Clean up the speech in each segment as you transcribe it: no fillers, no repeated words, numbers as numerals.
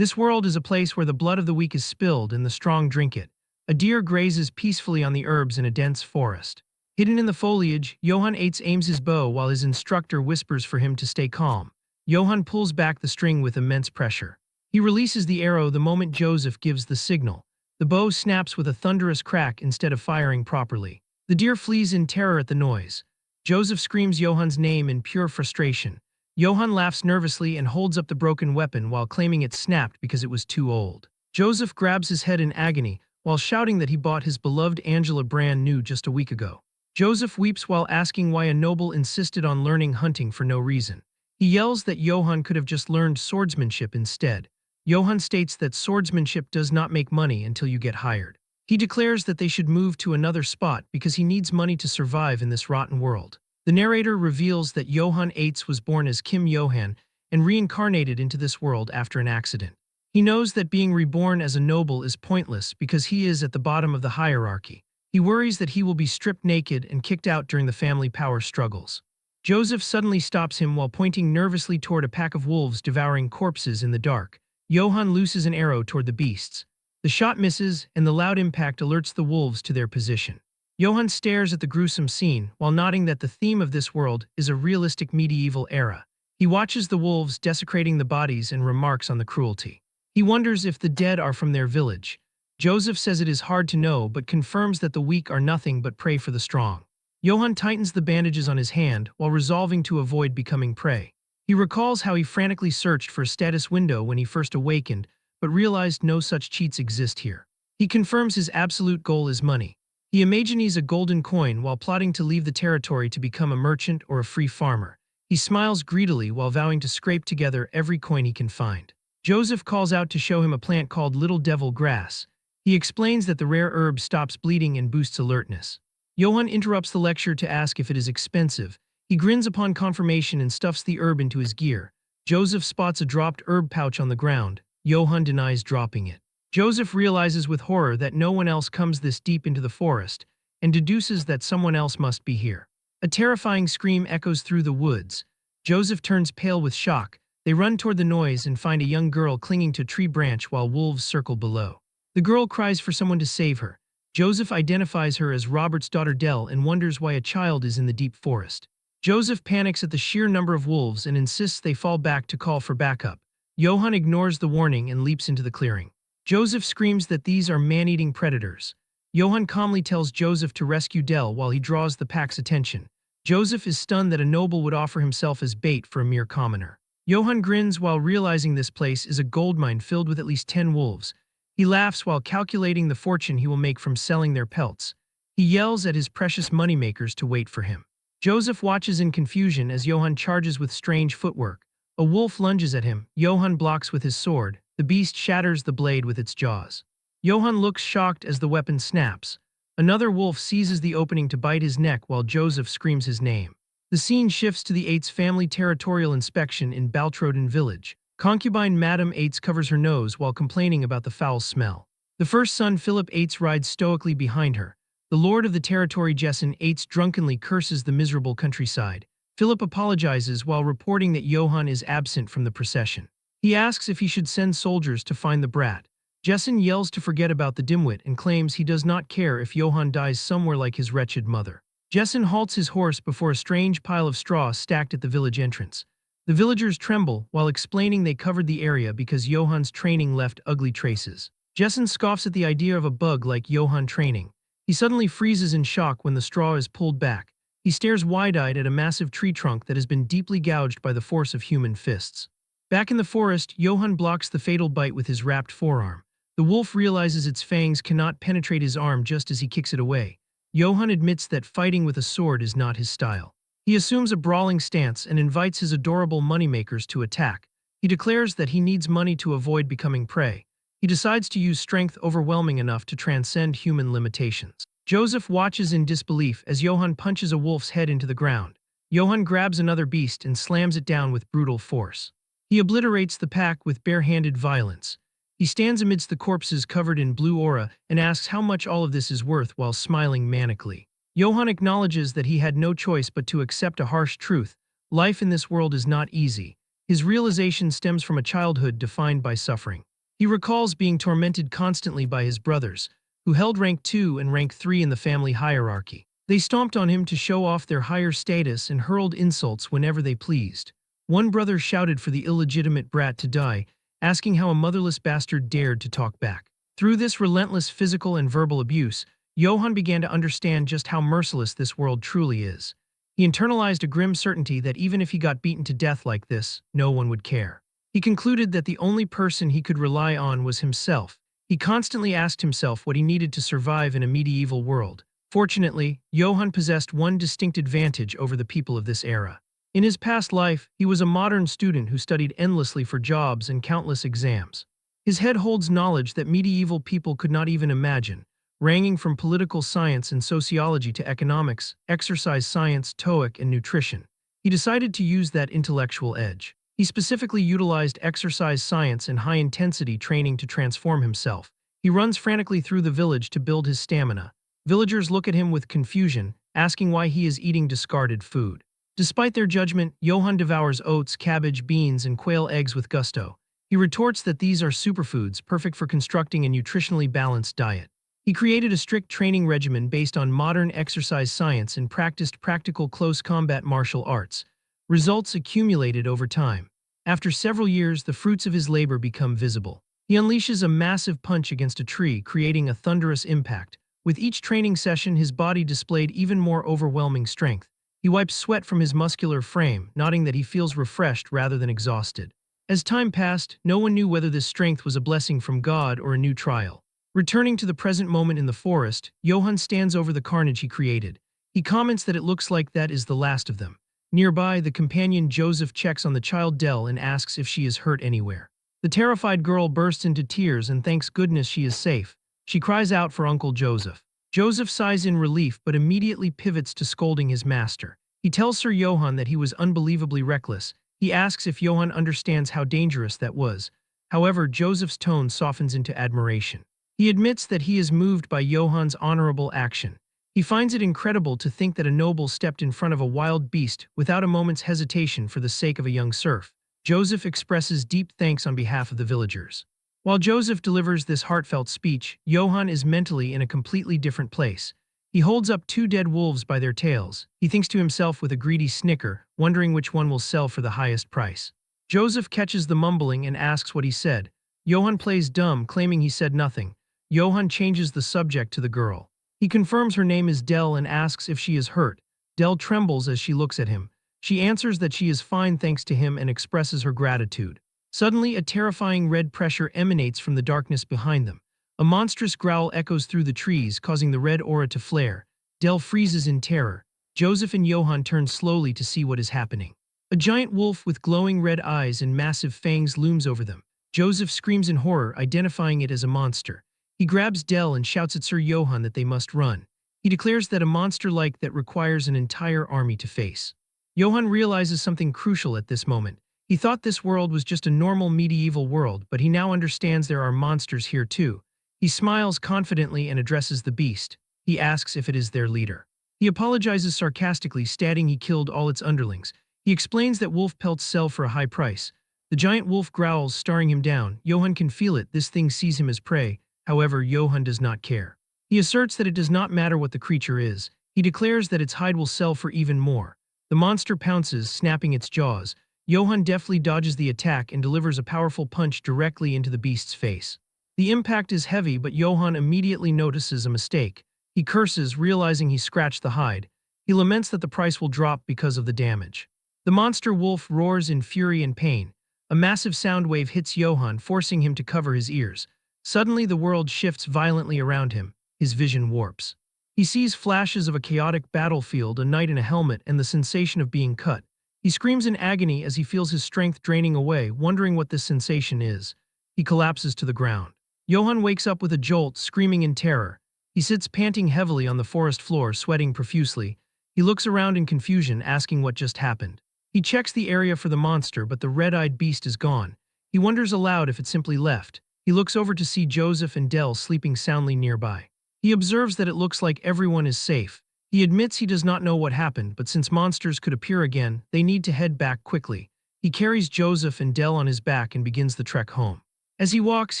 This world is a place where the blood of the weak is spilled and the strong drink it. A deer grazes peacefully on the herbs in a dense forest. Hidden in the foliage, Johann aims his bow while his instructor whispers for him to stay calm. Johann pulls back the string with immense pressure. He releases the arrow the moment Joseph gives the signal. The bow snaps with a thunderous crack instead of firing properly. The deer flees in terror at the noise. Joseph screams Johann's name in pure frustration. Johann laughs nervously and holds up the broken weapon while claiming it snapped because it was too old. Joseph grabs his head in agony while shouting that he bought his beloved Angela brand new just a week ago. Joseph weeps while asking why a noble insisted on learning hunting for no reason. He yells that Johann could have just learned swordsmanship instead. Johann states that swordsmanship does not make money until you get hired. He declares that they should move to another spot because he needs money to survive in this rotten world. The narrator reveals that Johann was born as Kim Johann and reincarnated into this world after an accident. He knows that being reborn as a noble is pointless because he is at the bottom of the hierarchy. He worries that he will be stripped naked and kicked out during the family power struggles. Joseph suddenly stops him while pointing nervously toward a pack of wolves devouring corpses in the dark. Johann looses an arrow toward the beasts. The shot misses, and the loud impact alerts the wolves to their position. Johann stares at the gruesome scene while nodding that the theme of this world is a realistic medieval era. He watches the wolves desecrating the bodies and remarks on the cruelty. He wonders if the dead are from their village. Joseph says it is hard to know but confirms that the weak are nothing but prey for the strong. Johann tightens the bandages on his hand while resolving to avoid becoming prey. He recalls how he frantically searched for a status window when he first awakened, but realized no such cheats exist here. He confirms his absolute goal is money. He imagines a golden coin while plotting to leave the territory to become a merchant or a free farmer. He smiles greedily while vowing to scrape together every coin he can find. Joseph calls out to show him a plant called Little Devil Grass. He explains that the rare herb stops bleeding and boosts alertness. Johann interrupts the lecture to ask if it is expensive. He grins upon confirmation and stuffs the herb into his gear. Joseph spots a dropped herb pouch on the ground. Johann denies dropping it. Joseph realizes with horror that no one else comes this deep into the forest, and deduces that someone else must be here. A terrifying scream echoes through the woods. Joseph turns pale with shock. They run toward the noise and find a young girl clinging to a tree branch while wolves circle below. The girl cries for someone to save her. Joseph identifies her as Robert's daughter Dell and wonders why a child is in the deep forest. Joseph panics at the sheer number of wolves and insists they fall back to call for backup. Johann ignores the warning and leaps into the clearing. Joseph screams that these are man-eating predators. Johann calmly tells Joseph to rescue Dell while he draws the pack's attention. Joseph is stunned that a noble would offer himself as bait for a mere commoner. Johann grins while realizing this place is a goldmine filled with at least 10 wolves. He laughs while calculating the fortune he will make from selling their pelts. He yells at his precious moneymakers to wait for him. Joseph watches in confusion as Johann charges with strange footwork. A wolf lunges at him. Johann blocks with his sword. The beast shatters the blade with its jaws. Johann looks shocked as the weapon snaps. Another wolf seizes the opening to bite his neck while Joseph screams his name. The scene shifts to the Eights' family territorial inspection in Baltroden village. Concubine Madame Eights covers her nose while complaining about the foul smell. The first son Philip Eights rides stoically behind her. The lord of the territory Jessen Eights drunkenly curses the miserable countryside. Philip apologizes while reporting that Johann is absent from the procession. He asks if he should send soldiers to find the brat. Jessen yells to forget about the dimwit and claims he does not care if Johann dies somewhere like his wretched mother. Jessen halts his horse before a strange pile of straw stacked at the village entrance. The villagers tremble while explaining they covered the area because Johann's training left ugly traces. Jessen scoffs at the idea of a bug like Johann training. He suddenly freezes in shock when the straw is pulled back. He stares wide-eyed at a massive tree trunk that has been deeply gouged by the force of human fists. Back in the forest, Johann blocks the fatal bite with his wrapped forearm. The wolf realizes its fangs cannot penetrate his arm just as he kicks it away. Johann admits that fighting with a sword is not his style. He assumes a brawling stance and invites his adorable moneymakers to attack. He declares that he needs money to avoid becoming prey. He decides to use strength overwhelming enough to transcend human limitations. Joseph watches in disbelief as Johann punches a wolf's head into the ground. Johann grabs another beast and slams it down with brutal force. He obliterates the pack with bare-handed violence. He stands amidst the corpses covered in blue aura and asks how much all of this is worth while smiling manically. Johann acknowledges that he had no choice but to accept a harsh truth. Life in this world is not easy. His realization stems from a childhood defined by suffering. He recalls being tormented constantly by his brothers, who held rank 2 and rank 3 in the family hierarchy. They stomped on him to show off their higher status and hurled insults whenever they pleased. One brother shouted for the illegitimate brat to die, asking how a motherless bastard dared to talk back. Through this relentless physical and verbal abuse, Johann began to understand just how merciless this world truly is. He internalized a grim certainty that even if he got beaten to death like this, no one would care. He concluded that the only person he could rely on was himself. He constantly asked himself what he needed to survive in a medieval world. Fortunately, Johann possessed one distinct advantage over the people of this era. In his past life, he was a modern student who studied endlessly for jobs and countless exams. His head holds knowledge that medieval people could not even imagine, ranging from political science and sociology to economics, exercise science, TOEIC, and nutrition. He decided to use that intellectual edge. He specifically utilized exercise science and high-intensity training to transform himself. He runs frantically through the village to build his stamina. Villagers look at him with confusion, asking why he is eating discarded food. Despite their judgment, Johann devours oats, cabbage, beans, and quail eggs with gusto. He retorts that these are superfoods, perfect for constructing a nutritionally balanced diet. He created a strict training regimen based on modern exercise science and practiced practical close combat martial arts. Results accumulated over time. After several years, the fruits of his labor become visible. He unleashes a massive punch against a tree, creating a thunderous impact. With each training session, his body displayed even more overwhelming strength. He wipes sweat from his muscular frame, nodding that he feels refreshed rather than exhausted. As time passed, no one knew whether this strength was a blessing from God or a new trial. Returning to the present moment in the forest, Johann stands over the carnage he created. He comments that it looks like that is the last of them. Nearby, the companion Joseph checks on the child Dell and asks if she is hurt anywhere. The terrified girl bursts into tears and thanks goodness she is safe. She cries out for Uncle Joseph. Joseph sighs in relief but immediately pivots to scolding his master. He tells Sir Johann that he was unbelievably reckless. He asks if Johann understands how dangerous that was. However, Joseph's tone softens into admiration. He admits that he is moved by Johann's honorable action. He finds it incredible to think that a noble stepped in front of a wild beast without a moment's hesitation for the sake of a young serf. Joseph expresses deep thanks on behalf of the villagers. While Joseph delivers this heartfelt speech, Johann is mentally in a completely different place. He holds up two dead wolves by their tails. He thinks to himself with a greedy snicker, wondering which one will sell for the highest price. Joseph catches the mumbling and asks what he said. Johann plays dumb, claiming he said nothing. Johann changes the subject to the girl. He confirms her name is Dell and asks if she is hurt. Dell trembles as she looks at him. She answers that she is fine thanks to him and expresses her gratitude. Suddenly, a terrifying red pressure emanates from the darkness behind them. A monstrous growl echoes through the trees, causing the red aura to flare. Dell freezes in terror. Joseph and Johann turn slowly to see what is happening. A giant wolf with glowing red eyes and massive fangs looms over them. Joseph screams in horror, identifying it as a monster. He grabs Dell and shouts at Sir Johann that they must run. He declares that a monster like that requires an entire army to face. Johann realizes something crucial at this moment. He thought this world was just a normal medieval world, but he now understands there are monsters here too. He smiles confidently and addresses the beast. He asks if it is their leader. He apologizes sarcastically, stating he killed all its underlings. He explains that wolf pelts sell for a high price. The giant wolf growls, staring him down. Johann can feel it. This thing sees him as prey. However, Johann does not care. He asserts that it does not matter what the creature is. He declares that its hide will sell for even more. The monster pounces, snapping its jaws. Johann deftly dodges the attack and delivers a powerful punch directly into the beast's face. The impact is heavy, but Johann immediately notices a mistake. He curses, realizing he scratched the hide. He laments that the price will drop because of the damage. The monster wolf roars in fury and pain. A massive sound wave hits Johann, forcing him to cover his ears. Suddenly, the world shifts violently around him. His vision warps. He sees flashes of a chaotic battlefield, a knight in a helmet, and the sensation of being cut. He screams in agony as he feels his strength draining away, wondering what this sensation is. He collapses to the ground. Johann wakes up with a jolt, screaming in terror. He sits panting heavily on the forest floor, sweating profusely. He looks around in confusion, asking what just happened. He checks the area for the monster, but the red-eyed beast is gone. He wonders aloud if it simply left. He looks over to see Joseph and Dell sleeping soundly nearby. He observes that it looks like everyone is safe. He admits he does not know what happened, but since monsters could appear again, they need to head back quickly. He carries Joseph and Dell on his back and begins the trek home. As he walks,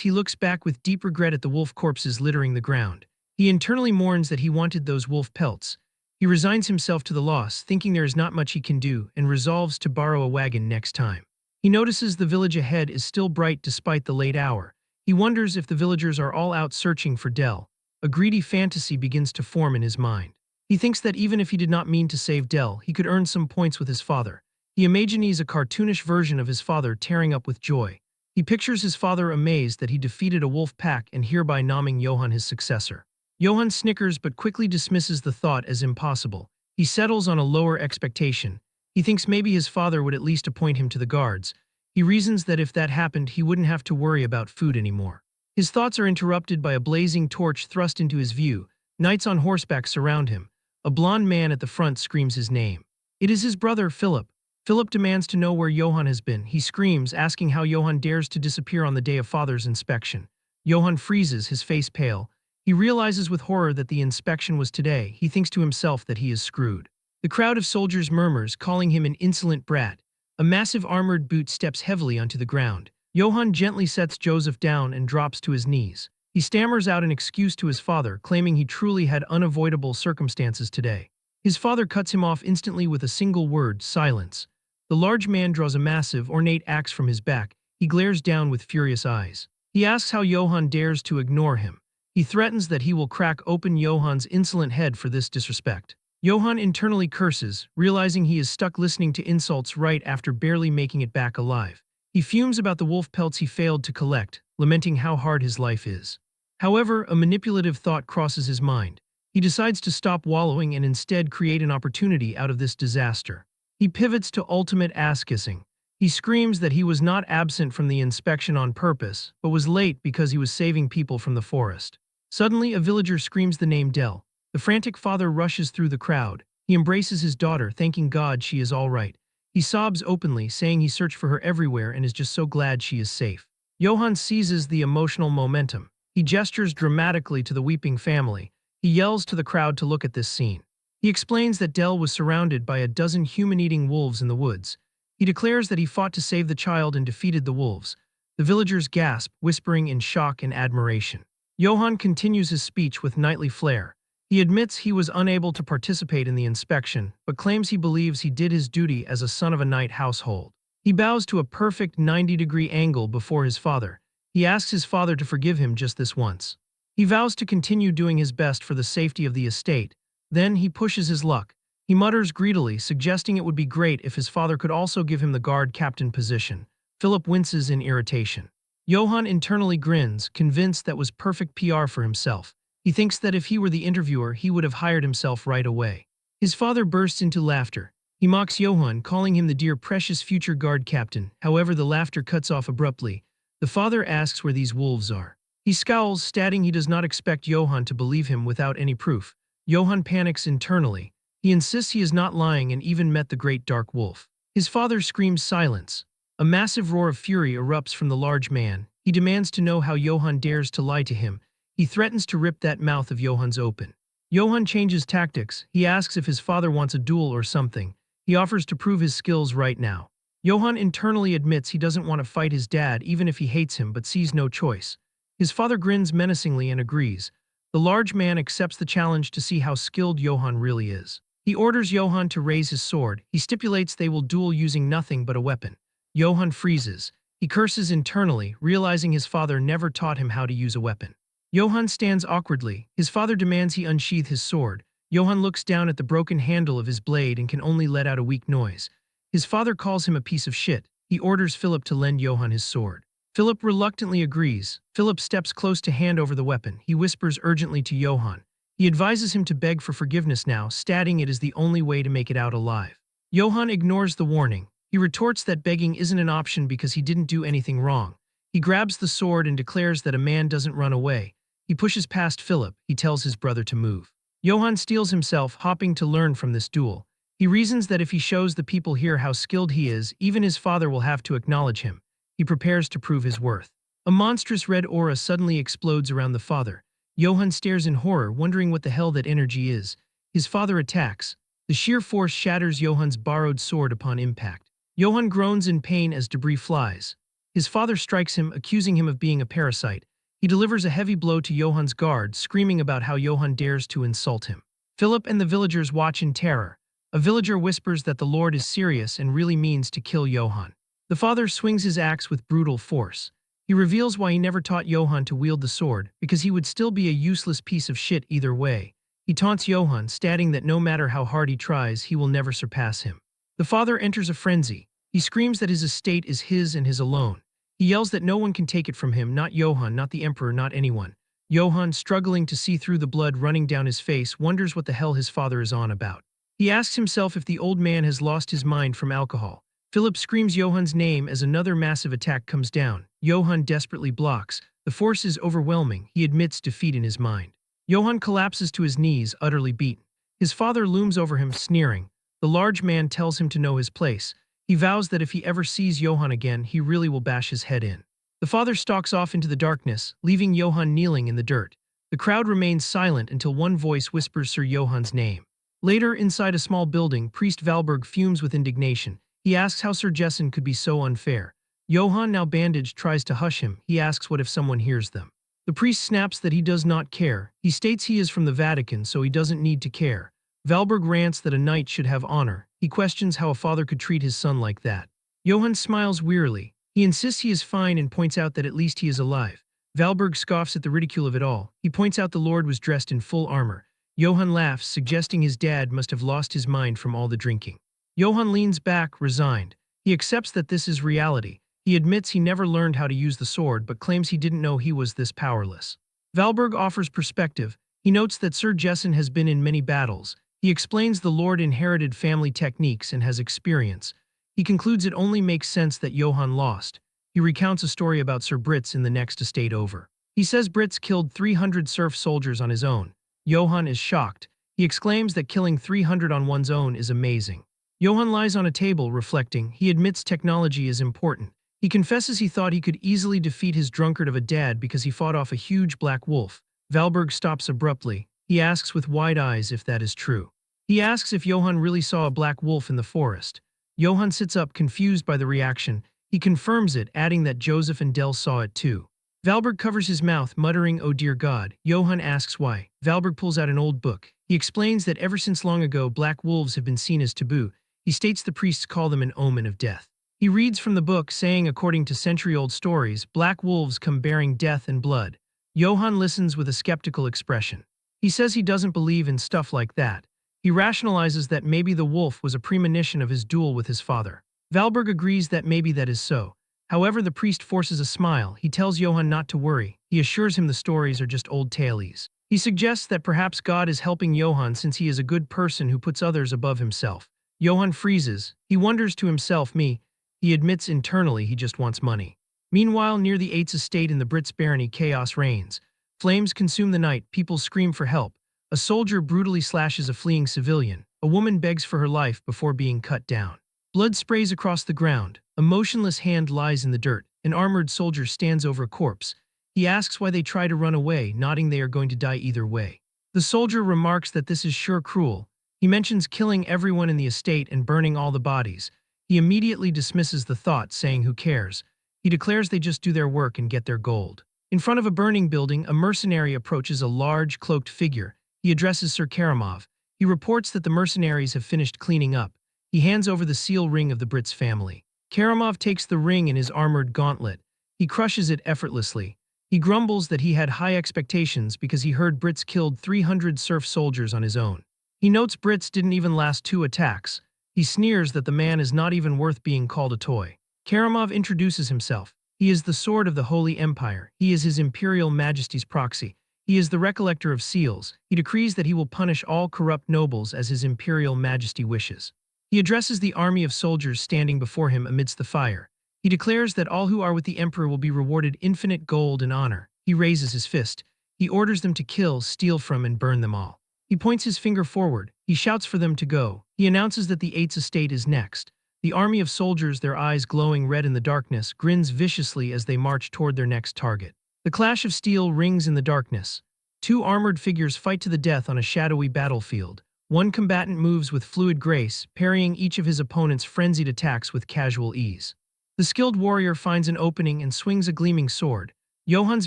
he looks back with deep regret at the wolf corpses littering the ground. He internally mourns that he wanted those wolf pelts. He resigns himself to the loss, thinking there is not much he can do, and resolves to borrow a wagon next time. He notices the village ahead is still bright despite the late hour. He wonders if the villagers are all out searching for Dell. A greedy fantasy begins to form in his mind. He thinks that even if he did not mean to save Dell, he could earn some points with his father. He imagines a cartoonish version of his father tearing up with joy. He pictures his father amazed that he defeated a wolf pack and hereby naming Johann his successor. Johann snickers but quickly dismisses the thought as impossible. He settles on a lower expectation. He thinks maybe his father would at least appoint him to the guards. He reasons that if that happened, he wouldn't have to worry about food anymore. His thoughts are interrupted by a blazing torch thrust into his view. Knights on horseback surround him. A blond man at the front screams his name. It is his brother, Philip. Philip demands to know where Johann has been. He screams, asking how Johann dares to disappear on the day of father's inspection. Johann freezes, his face pale. He realizes with horror that the inspection was today. He thinks to himself that he is screwed. The crowd of soldiers murmurs, calling him an insolent brat. A massive armored boot steps heavily onto the ground. Johann gently sets Joseph down and drops to his knees. He stammers out an excuse to his father, claiming he truly had unavoidable circumstances today. His father cuts him off instantly with a single word, silence. The large man draws a massive, ornate axe from his back. He glares down with furious eyes. He asks how Johann dares to ignore him. He threatens that he will crack open Johann's insolent head for this disrespect. Johann internally curses, realizing he is stuck listening to insults right after barely making it back alive. He fumes about the wolf pelts he failed to collect, lamenting how hard his life is. However, a manipulative thought crosses his mind. He decides to stop wallowing and instead create an opportunity out of this disaster. He pivots to ultimate ass-kissing. He screams that he was not absent from the inspection on purpose, but was late because he was saving people from the forest. Suddenly, a villager screams the name Dell. The frantic father rushes through the crowd. He embraces his daughter, thanking God she is all right. He sobs openly, saying he searched for her everywhere and is just so glad she is safe. Johann seizes the emotional momentum. He gestures dramatically to the weeping family. He yells to the crowd to look at this scene. He explains that Dell was surrounded by a dozen human-eating wolves in the woods. He declares that he fought to save the child and defeated the wolves. The villagers gasp, whispering in shock and admiration. Johann continues his speech with knightly flair. He admits he was unable to participate in the inspection, but claims he believes he did his duty as a son of a knight household. He bows to a perfect 90-degree angle before his father. He asks his father to forgive him just this once. He vows to continue doing his best for the safety of the estate. Then he pushes his luck. He mutters greedily, suggesting it would be great if his father could also give him the guard captain position. Philip winces in irritation. Johann internally grins, convinced that was perfect PR for himself. He thinks that if he were the interviewer, he would have hired himself right away. His father bursts into laughter. He mocks Johann, calling him the dear precious future guard captain. However, the laughter cuts off abruptly. The father asks where these wolves are. He scowls, stating he does not expect Johann to believe him without any proof. Johann panics internally. He insists he is not lying and even met the great dark wolf. His father screams silence. A massive roar of fury erupts from the large man. He demands to know how Johann dares to lie to him. He threatens to rip that mouth of Johann's open. Johann changes tactics. He asks if his father wants a duel or something. He offers to prove his skills right now. Johann internally admits he doesn't want to fight his dad even if he hates him, but sees no choice. His father grins menacingly and agrees. The large man accepts the challenge to see how skilled Johann really is. He orders Johann to raise his sword. He stipulates they will duel using nothing but a weapon. Johann freezes. He curses internally, realizing his father never taught him how to use a weapon. Johann stands awkwardly. His father demands he unsheath his sword. Johann looks down at the broken handle of his blade and can only let out a weak noise. His father calls him a piece of shit. He orders Philip to lend Johann his sword. Philip reluctantly agrees. Philip steps close to hand over the weapon. He whispers urgently to Johann. He advises him to beg for forgiveness now, stating it is the only way to make it out alive. Johann ignores the warning. He retorts that begging isn't an option because he didn't do anything wrong. He grabs the sword and declares that a man doesn't run away. He pushes past Philip. He tells his brother to move. Johann steels himself, hopping to learn from this duel. He reasons that if he shows the people here how skilled he is, even his father will have to acknowledge him. He prepares to prove his worth. A monstrous red aura suddenly explodes around the father. Johann stares in horror, wondering what the hell that energy is. His father attacks. The sheer force shatters Johann's borrowed sword upon impact. Johann groans in pain as debris flies. His father strikes him, accusing him of being a parasite. He delivers a heavy blow to Johan's guard, screaming about how Johan dares to insult him. Philip and the villagers watch in terror. A villager whispers that the Lord is serious and really means to kill Johan. The father swings his axe with brutal force. He reveals why he never taught Johan to wield the sword, because he would still be a useless piece of shit either way. He taunts Johan, stating that no matter how hard he tries, he will never surpass him. The father enters a frenzy. He screams that his estate is his and his alone. He yells that no one can take it from him, not Johan, not the emperor, not anyone. Johan, struggling to see through the blood running down his face, wonders what the hell his father is on about. He asks himself if the old man has lost his mind from alcohol. Philip screams Johan's name as another massive attack comes down. Johan desperately blocks. The force is overwhelming. He admits defeat in his mind. Johan collapses to his knees, utterly beaten. His father looms over him, sneering. The large man tells him to know his place. He vows that if he ever sees Johan again, he really will bash his head in. The father stalks off into the darkness, leaving Johan kneeling in the dirt. The crowd remains silent until one voice whispers Sir Johan's name. Later, inside a small building, Priest Valberg fumes with indignation. He asks how Sir Jessen could be so unfair. Johan, now bandaged, tries to hush him. He asks what if someone hears them. The priest snaps that he does not care. He states he is from the Vatican, so he doesn't need to care. Valberg rants that a knight should have honor. He questions how a father could treat his son like that. Johan smiles wearily. He insists he is fine and points out that at least he is alive. Valberg scoffs at the ridicule of it all. He points out the Lord was dressed in full armor. Johan laughs, suggesting his dad must have lost his mind from all the drinking. Johan leans back, resigned. He accepts that this is reality. He admits he never learned how to use the sword, but claims he didn't know he was this powerless. Valberg offers perspective. He notes that Sir Jessen has been in many battles. He explains the Lord inherited family techniques and has experience. He concludes it only makes sense that Johan lost. He recounts a story about Sir Brits in the next estate over. He says Brits killed 300 serf soldiers on his own. Johan is shocked. He exclaims that killing 300 on one's own is amazing. Johan lies on a table, reflecting. He admits technology is important. He confesses he thought he could easily defeat his drunkard of a dad because he fought off a huge black wolf. Valberg stops abruptly. He asks with wide eyes if that is true. He asks if Johan really saw a black wolf in the forest. Johan sits up, confused by the reaction. He confirms it, adding that Joseph and Del saw it too. Valberg covers his mouth, muttering, "Oh dear God." Johan asks why. Valberg pulls out an old book. He explains that ever since long ago, black wolves have been seen as taboo. He states the priests call them an omen of death. He reads from the book, saying according to century-old stories, black wolves come bearing death and blood. Johan listens with a skeptical expression. He says he doesn't believe in stuff like that. He rationalizes that maybe the wolf was a premonition of his duel with his father. Valberg agrees that maybe that is so. However, the priest forces a smile. He tells Johan not to worry. He assures him the stories are just old tales. He suggests that perhaps God is helping Johan since he is a good person who puts others above himself. Johan freezes. He wonders to himself, me. He admits internally he just wants money. Meanwhile, near the Eights estate in the Brits barony, chaos reigns. Flames consume the night. People scream for help. A soldier brutally slashes a fleeing civilian. A woman begs for her life before being cut down. Blood sprays across the ground. A motionless hand lies in the dirt. An armored soldier stands over a corpse. He asks why they try to run away, nodding they are going to die either way. The soldier remarks that this is sure cruel. He mentions killing everyone in the estate and burning all the bodies. He immediately dismisses the thought, saying who cares. He declares they just do their work and get their gold. In front of a burning building, a mercenary approaches a large, cloaked figure. He addresses Sir Karamov. He reports that the mercenaries have finished cleaning up. He hands over the seal ring of the Brits family. Karamov takes the ring in his armored gauntlet. He crushes it effortlessly. He grumbles that he had high expectations because he heard Brits killed 300 serf soldiers on his own. He notes Brits didn't even last 2 attacks. He sneers that the man is not even worth being called a toy. Karamov introduces himself. He is the sword of the Holy Empire. He is His Imperial Majesty's proxy. He is the recollector of seals. He decrees that he will punish all corrupt nobles as His Imperial Majesty wishes. He addresses the army of soldiers standing before him amidst the fire. He declares that all who are with the Emperor will be rewarded infinite gold and honor. He raises his fist. He orders them to kill, steal from, and burn them all. He points his finger forward. He shouts for them to go. He announces that the Eights estate is next. The army of soldiers, their eyes glowing red in the darkness, grins viciously as they march toward their next target. The clash of steel rings in the darkness. 2 armored figures fight to the death on a shadowy battlefield. One combatant moves with fluid grace, parrying each of his opponent's frenzied attacks with casual ease. The skilled warrior finds an opening and swings a gleaming sword. Johan's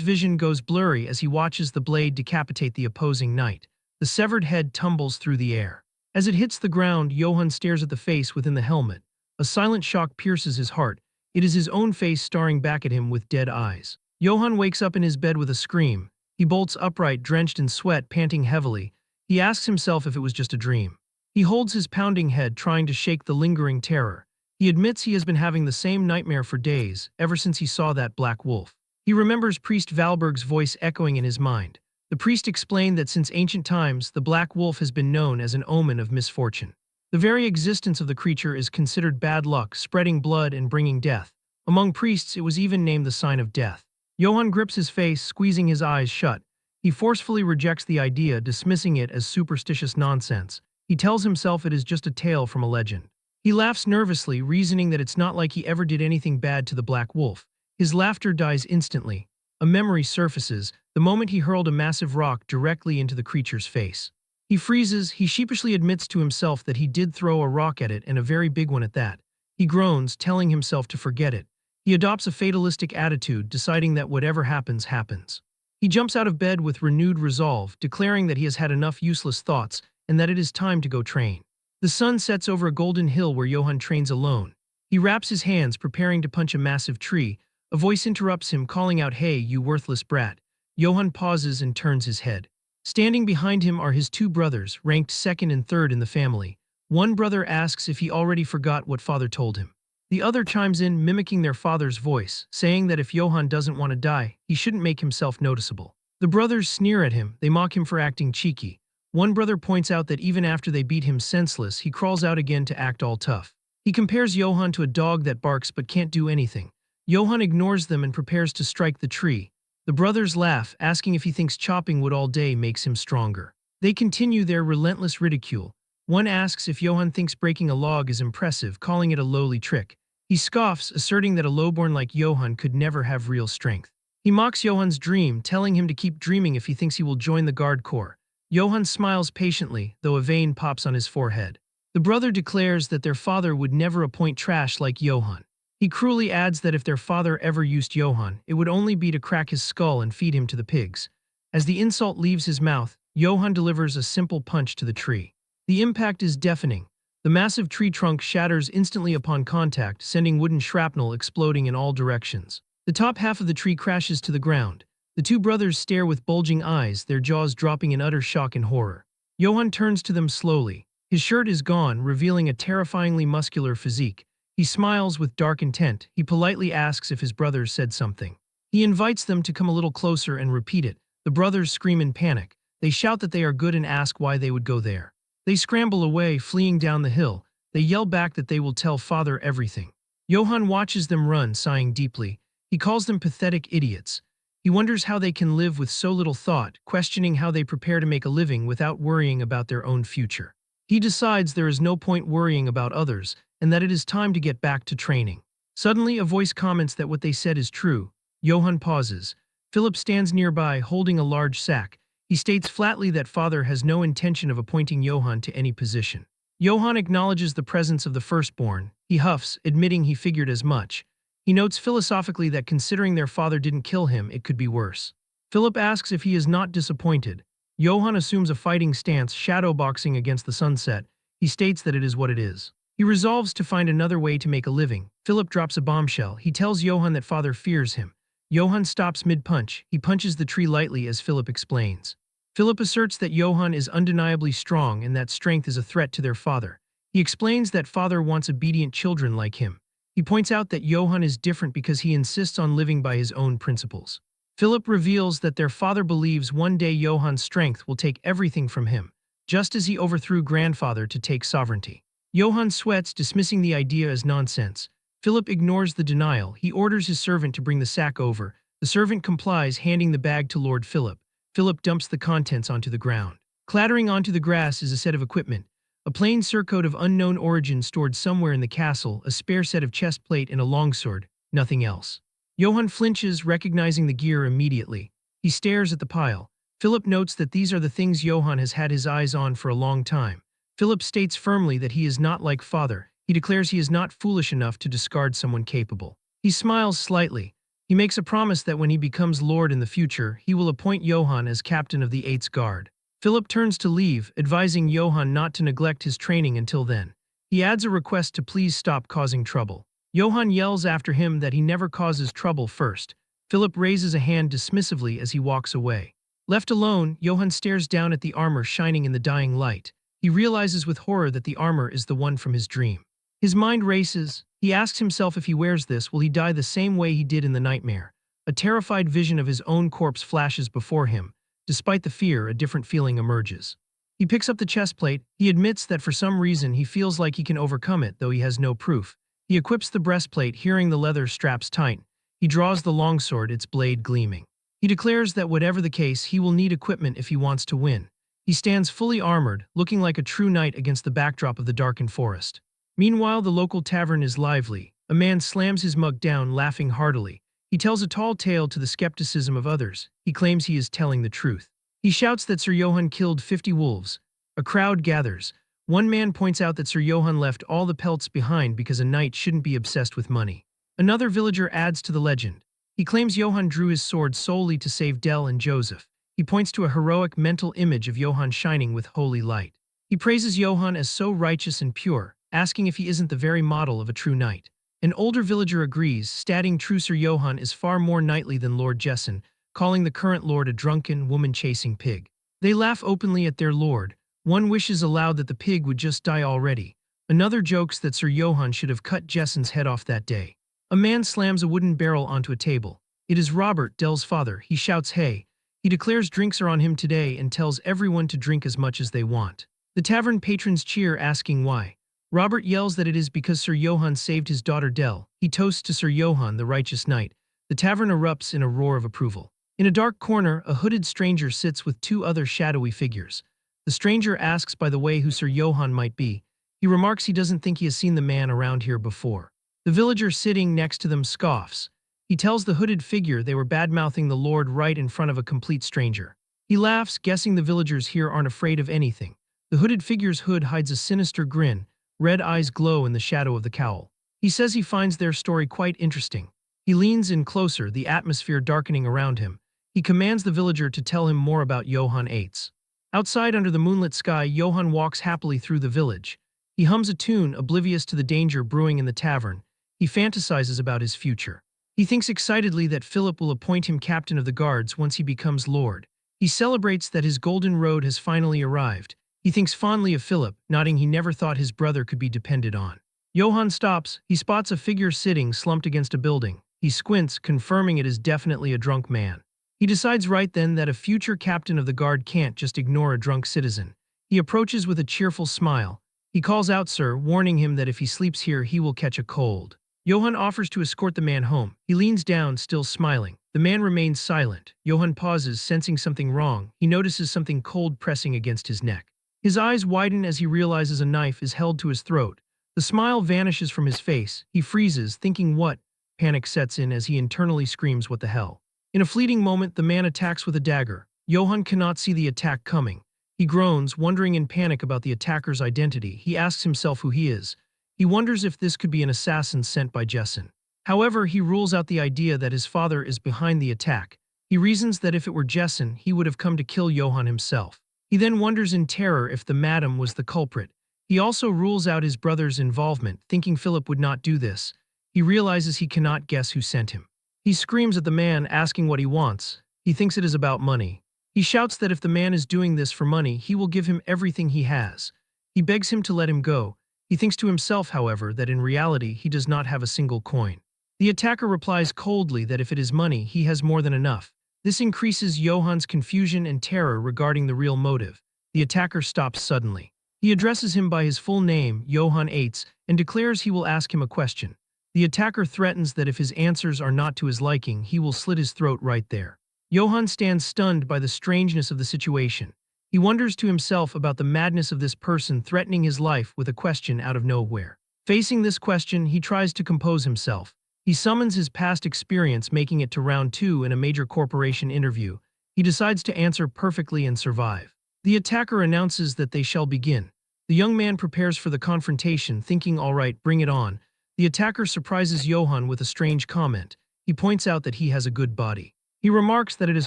vision goes blurry as he watches the blade decapitate the opposing knight. The severed head tumbles through the air. As it hits the ground, Johan stares at the face within the helmet. A silent shock pierces his heart. It is his own face staring back at him with dead eyes. Johan wakes up in his bed with a scream. He bolts upright, drenched in sweat, panting heavily. He asks himself if it was just a dream. He holds his pounding head, trying to shake the lingering terror. He admits he has been having the same nightmare for days, ever since he saw that black wolf. He remembers Priest Valberg's voice echoing in his mind. The priest explained that since ancient times, the black wolf has been known as an omen of misfortune. The very existence of the creature is considered bad luck, spreading blood and bringing death. Among priests, it was even named the sign of death. Johan grips his face, squeezing his eyes shut. He forcefully rejects the idea, dismissing it as superstitious nonsense. He tells himself it is just a tale from a legend. He laughs nervously, reasoning that it's not like he ever did anything bad to the black wolf. His laughter dies instantly. A memory surfaces, the moment he hurled a massive rock directly into the creature's face. He freezes. He sheepishly admits to himself that he did throw a rock at it, and a very big one at that. He groans, telling himself to forget it. He adopts a fatalistic attitude, deciding that whatever happens, happens. He jumps out of bed with renewed resolve, declaring that he has had enough useless thoughts and that it is time to go train. The sun sets over a golden hill where Johan trains alone. He wraps his hands, preparing to punch a massive tree. A voice interrupts him, calling out, "Hey, you worthless brat." Johan pauses and turns his head. Standing behind him are his two brothers, ranked second and third in the family. One brother asks if he already forgot what father told him. The other chimes in, mimicking their father's voice, saying that if Johan doesn't want to die, he shouldn't make himself noticeable. The brothers sneer at him. They mock him for acting cheeky. One brother points out that even after they beat him senseless, he crawls out again to act all tough. He compares Johan to a dog that barks but can't do anything. Johan ignores them and prepares to strike the tree. The brothers laugh, asking if he thinks chopping wood all day makes him stronger. They continue their relentless ridicule. One asks if Johan thinks breaking a log is impressive, calling it a lowly trick. He scoffs, asserting that a lowborn like Johan could never have real strength. He mocks Johan's dream, telling him to keep dreaming if he thinks he will join the Guard Corps. Johan smiles patiently, though a vein pops on his forehead. The brother declares that their father would never appoint trash like Johan. He cruelly adds that if their father ever used Johan, it would only be to crack his skull and feed him to the pigs. As the insult leaves his mouth, Johan delivers a simple punch to the tree. The impact is deafening. The massive tree trunk shatters instantly upon contact, sending wooden shrapnel exploding in all directions. The top half of the tree crashes to the ground. The two brothers stare with bulging eyes, their jaws dropping in utter shock and horror. Johan turns to them slowly. His shirt is gone, revealing a terrifyingly muscular physique. He smiles with dark intent. He politely asks if his brothers said something. He invites them to come a little closer and repeat it. The brothers scream in panic. They shout that they are good and ask why they would go there. They scramble away, fleeing down the hill. They yell back that they will tell father everything. Johan watches them run, sighing deeply. He calls them pathetic idiots. He wonders how they can live with so little thought, questioning how they prepare to make a living without worrying about their own future. He decides there is no point worrying about others, and that it is time to get back to training. Suddenly, a voice comments that what they said is true. Johan pauses. Philip stands nearby, holding a large sack. He states flatly that father has no intention of appointing Johan to any position. Johan acknowledges the presence of the firstborn. He huffs, admitting he figured as much. He notes philosophically that considering their father didn't kill him, it could be worse. Philip asks if he is not disappointed. Johan assumes a fighting stance, shadowboxing against the sunset. He states that it is what it is. He resolves to find another way to make a living. Philip drops a bombshell. He tells Johan that father fears him. Johan stops mid-punch. He punches the tree lightly as Philip explains. Philip asserts that Johan is undeniably strong and that strength is a threat to their father. He explains that father wants obedient children like him. He points out that Johan is different because he insists on living by his own principles. Philip reveals that their father believes one day Johan's strength will take everything from him, just as he overthrew grandfather to take sovereignty. Johan sweats, dismissing the idea as nonsense. Philip ignores the denial. He orders his servant to bring the sack over. The servant complies, handing the bag to Lord Philip. Philip dumps the contents onto the ground. Clattering onto the grass is a set of equipment. A plain surcoat of unknown origin stored somewhere in the castle, a spare set of chest plate and a longsword, nothing else. Johan flinches, recognizing the gear immediately. He stares at the pile. Philip notes that these are the things Johan has had his eyes on for a long time. Philip states firmly that he is not like father. He declares he is not foolish enough to discard someone capable. He smiles slightly. He makes a promise that when he becomes lord in the future, he will appoint Johann as captain of the Eighth Guard. Philip turns to leave, advising Johann not to neglect his training until then. He adds a request to please stop causing trouble. Johann yells after him that he never causes trouble first. Philip raises a hand dismissively as he walks away. Left alone, Johann stares down at the armor shining in the dying light. He realizes with horror that the armor is the one from his dream. His mind races. He asks himself if he wears this, will he die the same way he did in the nightmare? A terrified vision of his own corpse flashes before him. Despite the fear, a different feeling emerges. He picks up the chest plate. He admits that for some reason he feels like he can overcome it, though he has no proof. He equips the breastplate, hearing the leather straps tight. He draws the longsword, its blade gleaming. He declares that whatever the case, he will need equipment if he wants to win. He stands fully armored, looking like a true knight against the backdrop of the darkened forest. Meanwhile, the local tavern is lively. A man slams his mug down, laughing heartily. He tells a tall tale to the skepticism of others. He claims he is telling the truth. He shouts that Sir Johann killed 50 wolves. A crowd gathers. One man points out that Sir Johann left all the pelts behind because a knight shouldn't be obsessed with money. Another villager adds to the legend. He claims Johann drew his sword solely to save Del and Joseph. He points to a heroic mental image of Johann shining with holy light. He praises Johann as so righteous and pure, asking if he isn't the very model of a true knight. An older villager agrees, stating true Sir Johann is far more knightly than Lord Jessen, calling the current lord a drunken, woman-chasing pig. They laugh openly at their lord. One wishes aloud that the pig would just die already. Another jokes that Sir Johann should have cut Jessen's head off that day. A man slams a wooden barrel onto a table. It is Robert, Del's father. He shouts, "Hey!" He declares drinks are on him today and tells everyone to drink as much as they want. The tavern patrons cheer, asking why. Robert yells that it is because Sir Johann saved his daughter Del. He toasts to Sir Johann, the righteous knight. The tavern erupts in a roar of approval. In a dark corner, a hooded stranger sits with two other shadowy figures. The stranger asks, by the way, who Sir Johann might be. He remarks he doesn't think he has seen the man around here before. The villager sitting next to them scoffs. He tells the hooded figure they were bad-mouthing the Lord right in front of a complete stranger. He laughs, guessing the villagers here aren't afraid of anything. The hooded figure's hood hides a sinister grin. Red eyes glow in the shadow of the cowl. He says he finds their story quite interesting. He leans in closer, the atmosphere darkening around him. He commands the villager to tell him more about Johann Eitz. Outside under the moonlit sky, Johann walks happily through the village. He hums a tune, oblivious to the danger brewing in the tavern. He fantasizes about his future. He thinks excitedly that Philip will appoint him captain of the guards once he becomes lord. He celebrates that his golden road has finally arrived. He thinks fondly of Philip, nodding he never thought his brother could be depended on. Johann stops. He spots a figure sitting slumped against a building. He squints, confirming it is definitely a drunk man. He decides right then that a future captain of the guard can't just ignore a drunk citizen. He approaches with a cheerful smile. He calls out Sir, warning him that if he sleeps here he will catch a cold. Johann offers to escort the man home. He leans down, still smiling. The man remains silent. Johann pauses, sensing something wrong. He notices something cold pressing against his neck. His eyes widen as he realizes a knife is held to his throat. The smile vanishes from his face. He freezes, thinking what? Panic sets in as he internally screams, "What the hell?" In a fleeting moment, the man attacks with a dagger. Johann cannot see the attack coming. He groans, wondering in panic about the attacker's identity. He asks himself who he is. He wonders if this could be an assassin sent by Jessen. However, he rules out the idea that his father is behind the attack. He reasons that if it were Jessen, he would have come to kill Johann himself. He then wonders in terror if the madam was the culprit. He also rules out his brother's involvement, thinking Philip would not do this. He realizes he cannot guess who sent him. He screams at the man, asking what he wants. He thinks it is about money. He shouts that if the man is doing this for money, he will give him everything he has. He begs him to let him go. He thinks to himself, however, that in reality he does not have a single coin. The attacker replies coldly that if it is money, he has more than enough. This increases Johann's confusion and terror regarding the real motive. The attacker stops suddenly. He addresses him by his full name, Johann Eitz, and declares he will ask him a question. The attacker threatens that if his answers are not to his liking, he will slit his throat right there. Johann stands stunned by the strangeness of the situation. He wonders to himself about the madness of this person threatening his life with a question out of nowhere. Facing this question, he tries to compose himself. He summons his past experience making it to round 2 in a major corporation interview. He decides to answer perfectly and survive. The attacker announces that they shall begin. The young man prepares for the confrontation, thinking, all right, bring it on. The attacker surprises Johann with a strange comment. He points out that he has a good body. He remarks that it is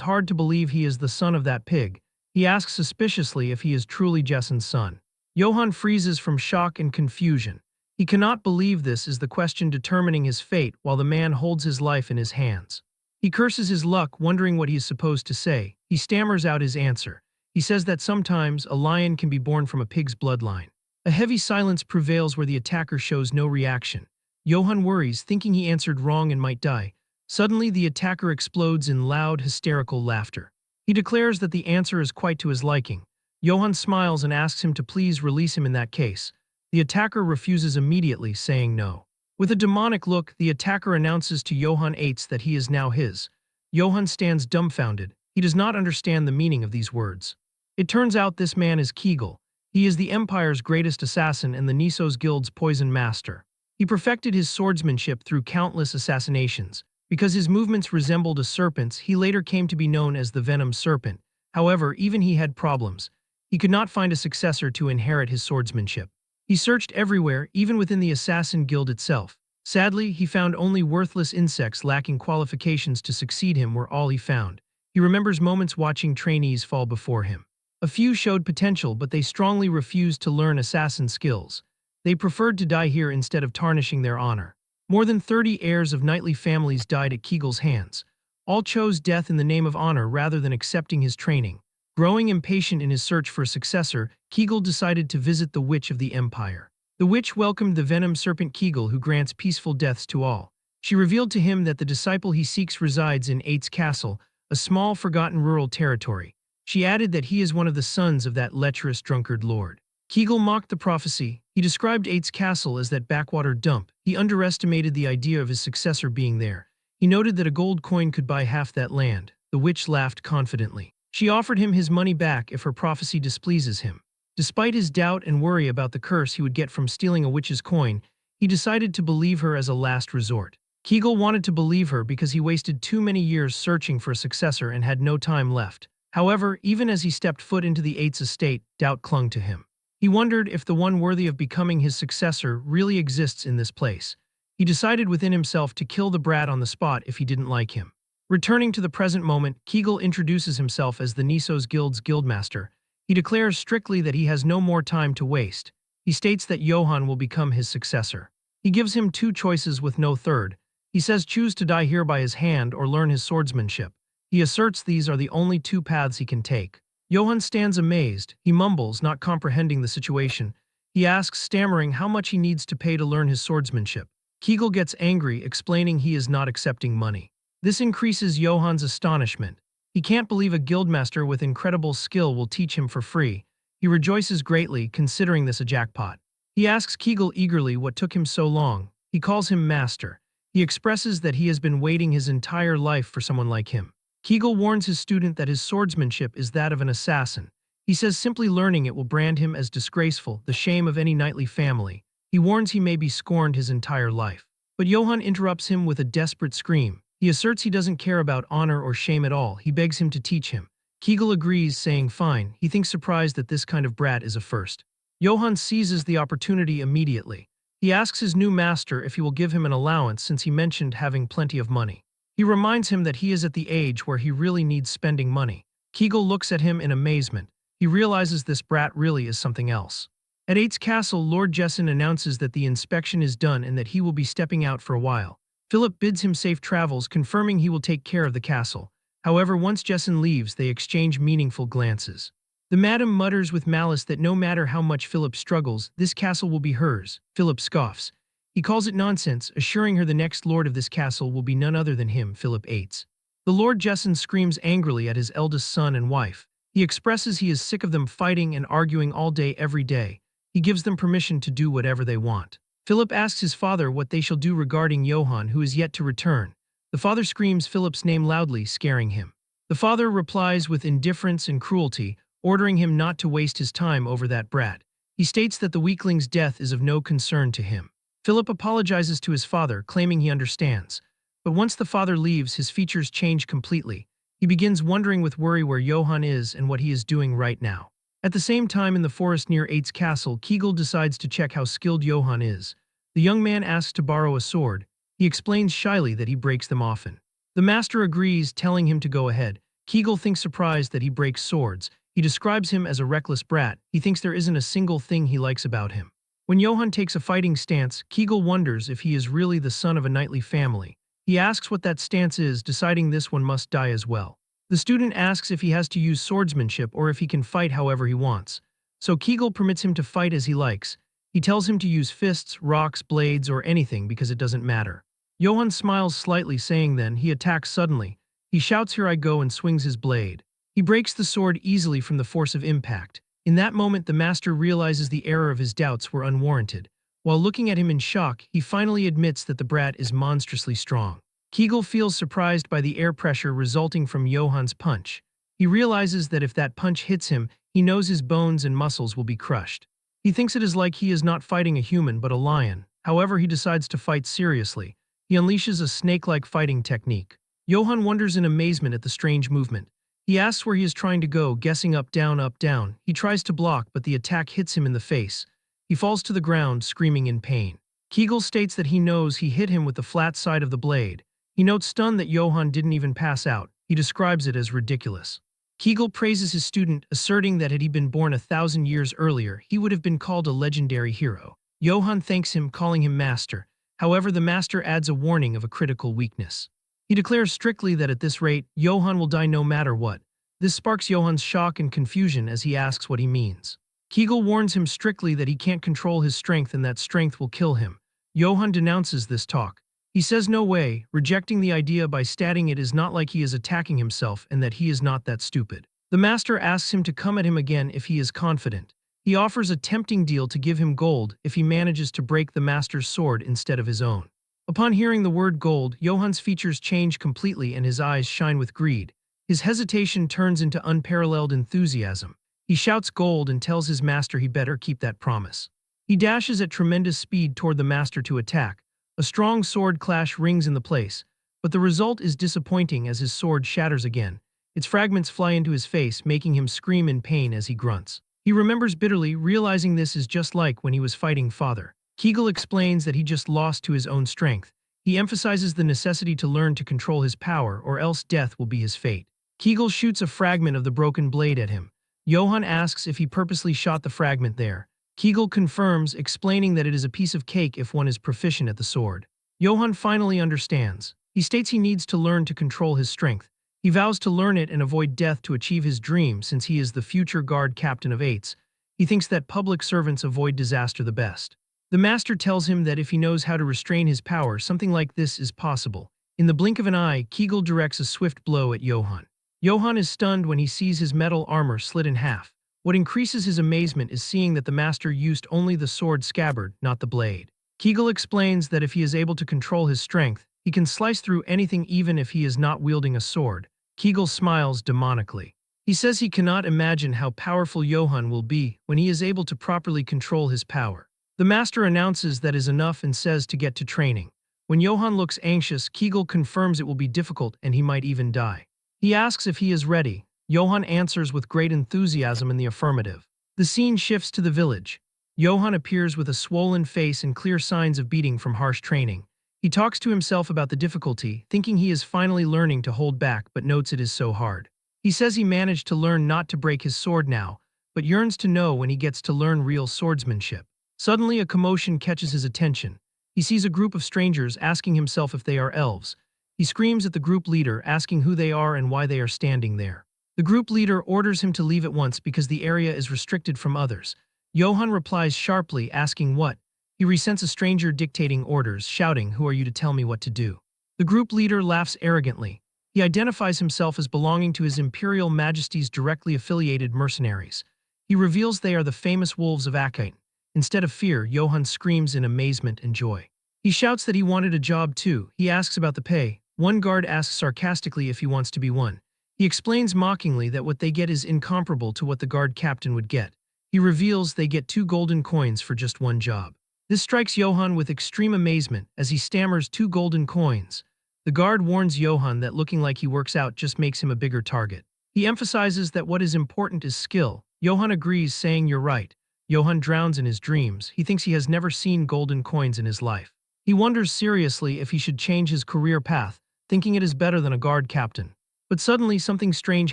hard to believe he is the son of that pig. He asks suspiciously if he is truly Jessen's son. Johann freezes from shock and confusion. He cannot believe this is the question determining his fate while the man holds his life in his hands. He curses his luck, wondering what he is supposed to say. He stammers out his answer. He says that sometimes a lion can be born from a pig's bloodline. A heavy silence prevails where the attacker shows no reaction. Johann worries, thinking he answered wrong and might die. Suddenly, the attacker explodes in loud, hysterical laughter. He declares that the answer is quite to his liking. Johann smiles and asks him to please release him in that case. The attacker refuses immediately, saying no. With a demonic look, the attacker announces to Johann Eitz that he is now his. Johann stands dumbfounded. He does not understand the meaning of these words. It turns out this man is Kegel. He is the Empire's greatest assassin and the Nissos Guild's poison master. He perfected his swordsmanship through countless assassinations. Because his movements resembled a serpent's, he later came to be known as the Venom Serpent. However, even he had problems. He could not find a successor to inherit his swordsmanship. He searched everywhere, even within the Assassin Guild itself. Sadly, he found only worthless insects lacking qualifications to succeed him were all he found. He remembers moments watching trainees fall before him. A few showed potential, but they strongly refused to learn assassin skills. They preferred to die here instead of tarnishing their honor. More than 30 heirs of knightly families died at Kegel's hands. All chose death in the name of honor rather than accepting his training. Growing impatient in his search for a successor, Kegel decided to visit the Witch of the Empire. The witch welcomed the venom serpent Kegel, who grants peaceful deaths to all. She revealed to him that the disciple he seeks resides in Eitz Castle, a small, forgotten rural territory. She added that he is one of the sons of that lecherous drunkard lord. Kegel mocked the prophecy. He described Eitz Castle as that backwater dump. He underestimated the idea of his successor being there. He noted that a gold coin could buy half that land. The witch laughed confidently. She offered him his money back if her prophecy displeases him. Despite his doubt and worry about the curse he would get from stealing a witch's coin, he decided to believe her as a last resort. Kegel wanted to believe her because he wasted too many years searching for a successor and had no time left. However, even as he stepped foot into the Eitz estate, doubt clung to him. He wondered if the one worthy of becoming his successor really exists in this place. He decided within himself to kill the brat on the spot if he didn't like him. Returning to the present moment, Kegel introduces himself as the Nissos Guild's guildmaster. He declares strictly that he has no more time to waste. He states that Johann will become his successor. He gives him two choices with no third. He says choose to die here by his hand or learn his swordsmanship. He asserts these are the only two paths he can take. Johann stands amazed. He mumbles, not comprehending the situation. He asks, stammering, how much he needs to pay to learn his swordsmanship. Kegel gets angry, explaining he is not accepting money. This increases Johann's astonishment. He can't believe a guildmaster with incredible skill will teach him for free. He rejoices greatly, considering this a jackpot. He asks Kegel eagerly what took him so long. He calls him master. He expresses that he has been waiting his entire life for someone like him. Kegel warns his student that his swordsmanship is that of an assassin. He says simply learning it will brand him as disgraceful, the shame of any knightly family. He warns he may be scorned his entire life. But Johann interrupts him with a desperate scream. He asserts he doesn't care about honor or shame at all. He begs him to teach him. Kegel agrees, saying fine. He thinks surprised that this kind of brat is a first. Johann seizes the opportunity immediately. He asks his new master if he will give him an allowance since he mentioned having plenty of money. He reminds him that he is at the age where he really needs spending money. Kegel looks at him in amazement. He realizes this brat really is something else. At Eitz Castle, Lord Jessen announces that the inspection is done and that he will be stepping out for a while. Philip bids him safe travels, confirming he will take care of the castle. However, once Jessen leaves, they exchange meaningful glances. The madam mutters with malice that no matter how much Philip struggles, this castle will be hers. Philip scoffs. He calls it nonsense, assuring her the next lord of this castle will be none other than him, Philip Eitz. The Lord Jessen screams angrily at his eldest son and wife. He expresses he is sick of them fighting and arguing all day every day. He gives them permission to do whatever they want. Philip asks his father what they shall do regarding Johann, who is yet to return. The father screams Philip's name loudly, scaring him. The father replies with indifference and cruelty, ordering him not to waste his time over that brat. He states that the weakling's death is of no concern to him. Philip apologizes to his father, claiming he understands. But once the father leaves, his features change completely. He begins wondering with worry where Johann is and what he is doing right now. At the same time in the forest near Eitz Castle, Kegel decides to check how skilled Johann is. The young man asks to borrow a sword. He explains shyly that he breaks them often. The master agrees, telling him to go ahead. Kegel thinks surprised that he breaks swords. He describes him as a reckless brat. He thinks there isn't a single thing he likes about him. When Johann takes a fighting stance, Kegel wonders if he is really the son of a knightly family. He asks what that stance is, deciding this one must die as well. The student asks if he has to use swordsmanship or if he can fight however he wants. So Kegel permits him to fight as he likes. He tells him to use fists, rocks, blades, or anything because it doesn't matter. Johann smiles slightly, saying then he attacks suddenly. He shouts, "Here I go," and swings his blade. He breaks the sword easily from the force of impact. In that moment, the master realizes the error of his doubts were unwarranted. While looking at him in shock, he finally admits that the brat is monstrously strong. Kegel feels surprised by the air pressure resulting from Johann's punch. He realizes that if that punch hits him, he knows his bones and muscles will be crushed. He thinks it is like he is not fighting a human but a lion. However, he decides to fight seriously. He unleashes a snake-like fighting technique. Johann wonders in amazement at the strange movement. He asks where he is trying to go, guessing up, down, up, down. He tries to block, but the attack hits him in the face. He falls to the ground, screaming in pain. Kegel states that he knows he hit him with the flat side of the blade. He notes stunned that Johann didn't even pass out. He describes it as ridiculous. Kegel praises his student, asserting that had he been born 1,000 years earlier, he would have been called a legendary hero. Johann thanks him, calling him master. However, the master adds a warning of a critical weakness. He declares strictly that at this rate, Johann will die no matter what. This sparks Johann's shock and confusion as he asks what he means. Kegel warns him strictly that he can't control his strength and that strength will kill him. Johann denounces this talk. He says no way, rejecting the idea by stating it is not like he is attacking himself and that he is not that stupid. The master asks him to come at him again if he is confident. He offers a tempting deal to give him gold if he manages to break the master's sword instead of his own. Upon hearing the word gold, Johann's features change completely and his eyes shine with greed. His hesitation turns into unparalleled enthusiasm. He shouts gold and tells his master he better keep that promise. He dashes at tremendous speed toward the master to attack. A strong sword clash rings in the place, but the result is disappointing as his sword shatters again. Its fragments fly into his face, making him scream in pain as he grunts. He remembers bitterly, realizing this is just like when he was fighting father. Kegel explains that he just lost to his own strength. He emphasizes the necessity to learn to control his power, or else death will be his fate. Kegel shoots a fragment of the broken blade at him. Johann asks if he purposely shot the fragment there. Kegel confirms, explaining that it is a piece of cake if one is proficient at the sword. Johann finally understands. He states he needs to learn to control his strength. He vows to learn it and avoid death to achieve his dream since he is the future guard captain of eights. He thinks that public servants avoid disaster the best. The master tells him that if he knows how to restrain his power, something like this is possible. In the blink of an eye, Kegel directs a swift blow at Johann. Johann is stunned when he sees his metal armor slit in half. What increases his amazement is seeing that the master used only the sword scabbard, not the blade. Kegel explains that if he is able to control his strength, he can slice through anything even if he is not wielding a sword. Kegel smiles demonically. He says he cannot imagine how powerful Johann will be when he is able to properly control his power. The master announces that is enough and says to get to training. When Johann looks anxious, Kegel confirms it will be difficult and he might even die. He asks if he is ready. Johann answers with great enthusiasm in the affirmative. The scene shifts to the village. Johann appears with a swollen face and clear signs of beating from harsh training. He talks to himself about the difficulty, thinking he is finally learning to hold back but notes it is so hard. He says he managed to learn not to break his sword now, but yearns to know when he gets to learn real swordsmanship. Suddenly a commotion catches his attention. He sees a group of strangers, asking himself if they are elves. He screams at the group leader, asking who they are and why they are standing there. The group leader orders him to leave at once because the area is restricted from others. Johann replies sharply, asking what. He resents a stranger dictating orders, shouting, "Who are you to tell me what to do?" The group leader laughs arrogantly. He identifies himself as belonging to His Imperial Majesty's directly affiliated mercenaries. He reveals they are the famous wolves of Akite. Instead of fear, Johann screams in amazement and joy. He shouts that he wanted a job too. He asks about the pay. One guard asks sarcastically if he wants to be one. He explains mockingly that what they get is incomparable to what the guard captain would get. He reveals they get 2 golden coins for just one job. This strikes Johann with extreme amazement as he stammers 2 golden coins. The guard warns Johann that looking like he works out just makes him a bigger target. He emphasizes that what is important is skill. Johann agrees, saying, "You're right. Johann drowns in his dreams. He thinks he has never seen golden coins in his life. He wonders seriously if he should change his career path, thinking it is better than a guard captain. But suddenly something strange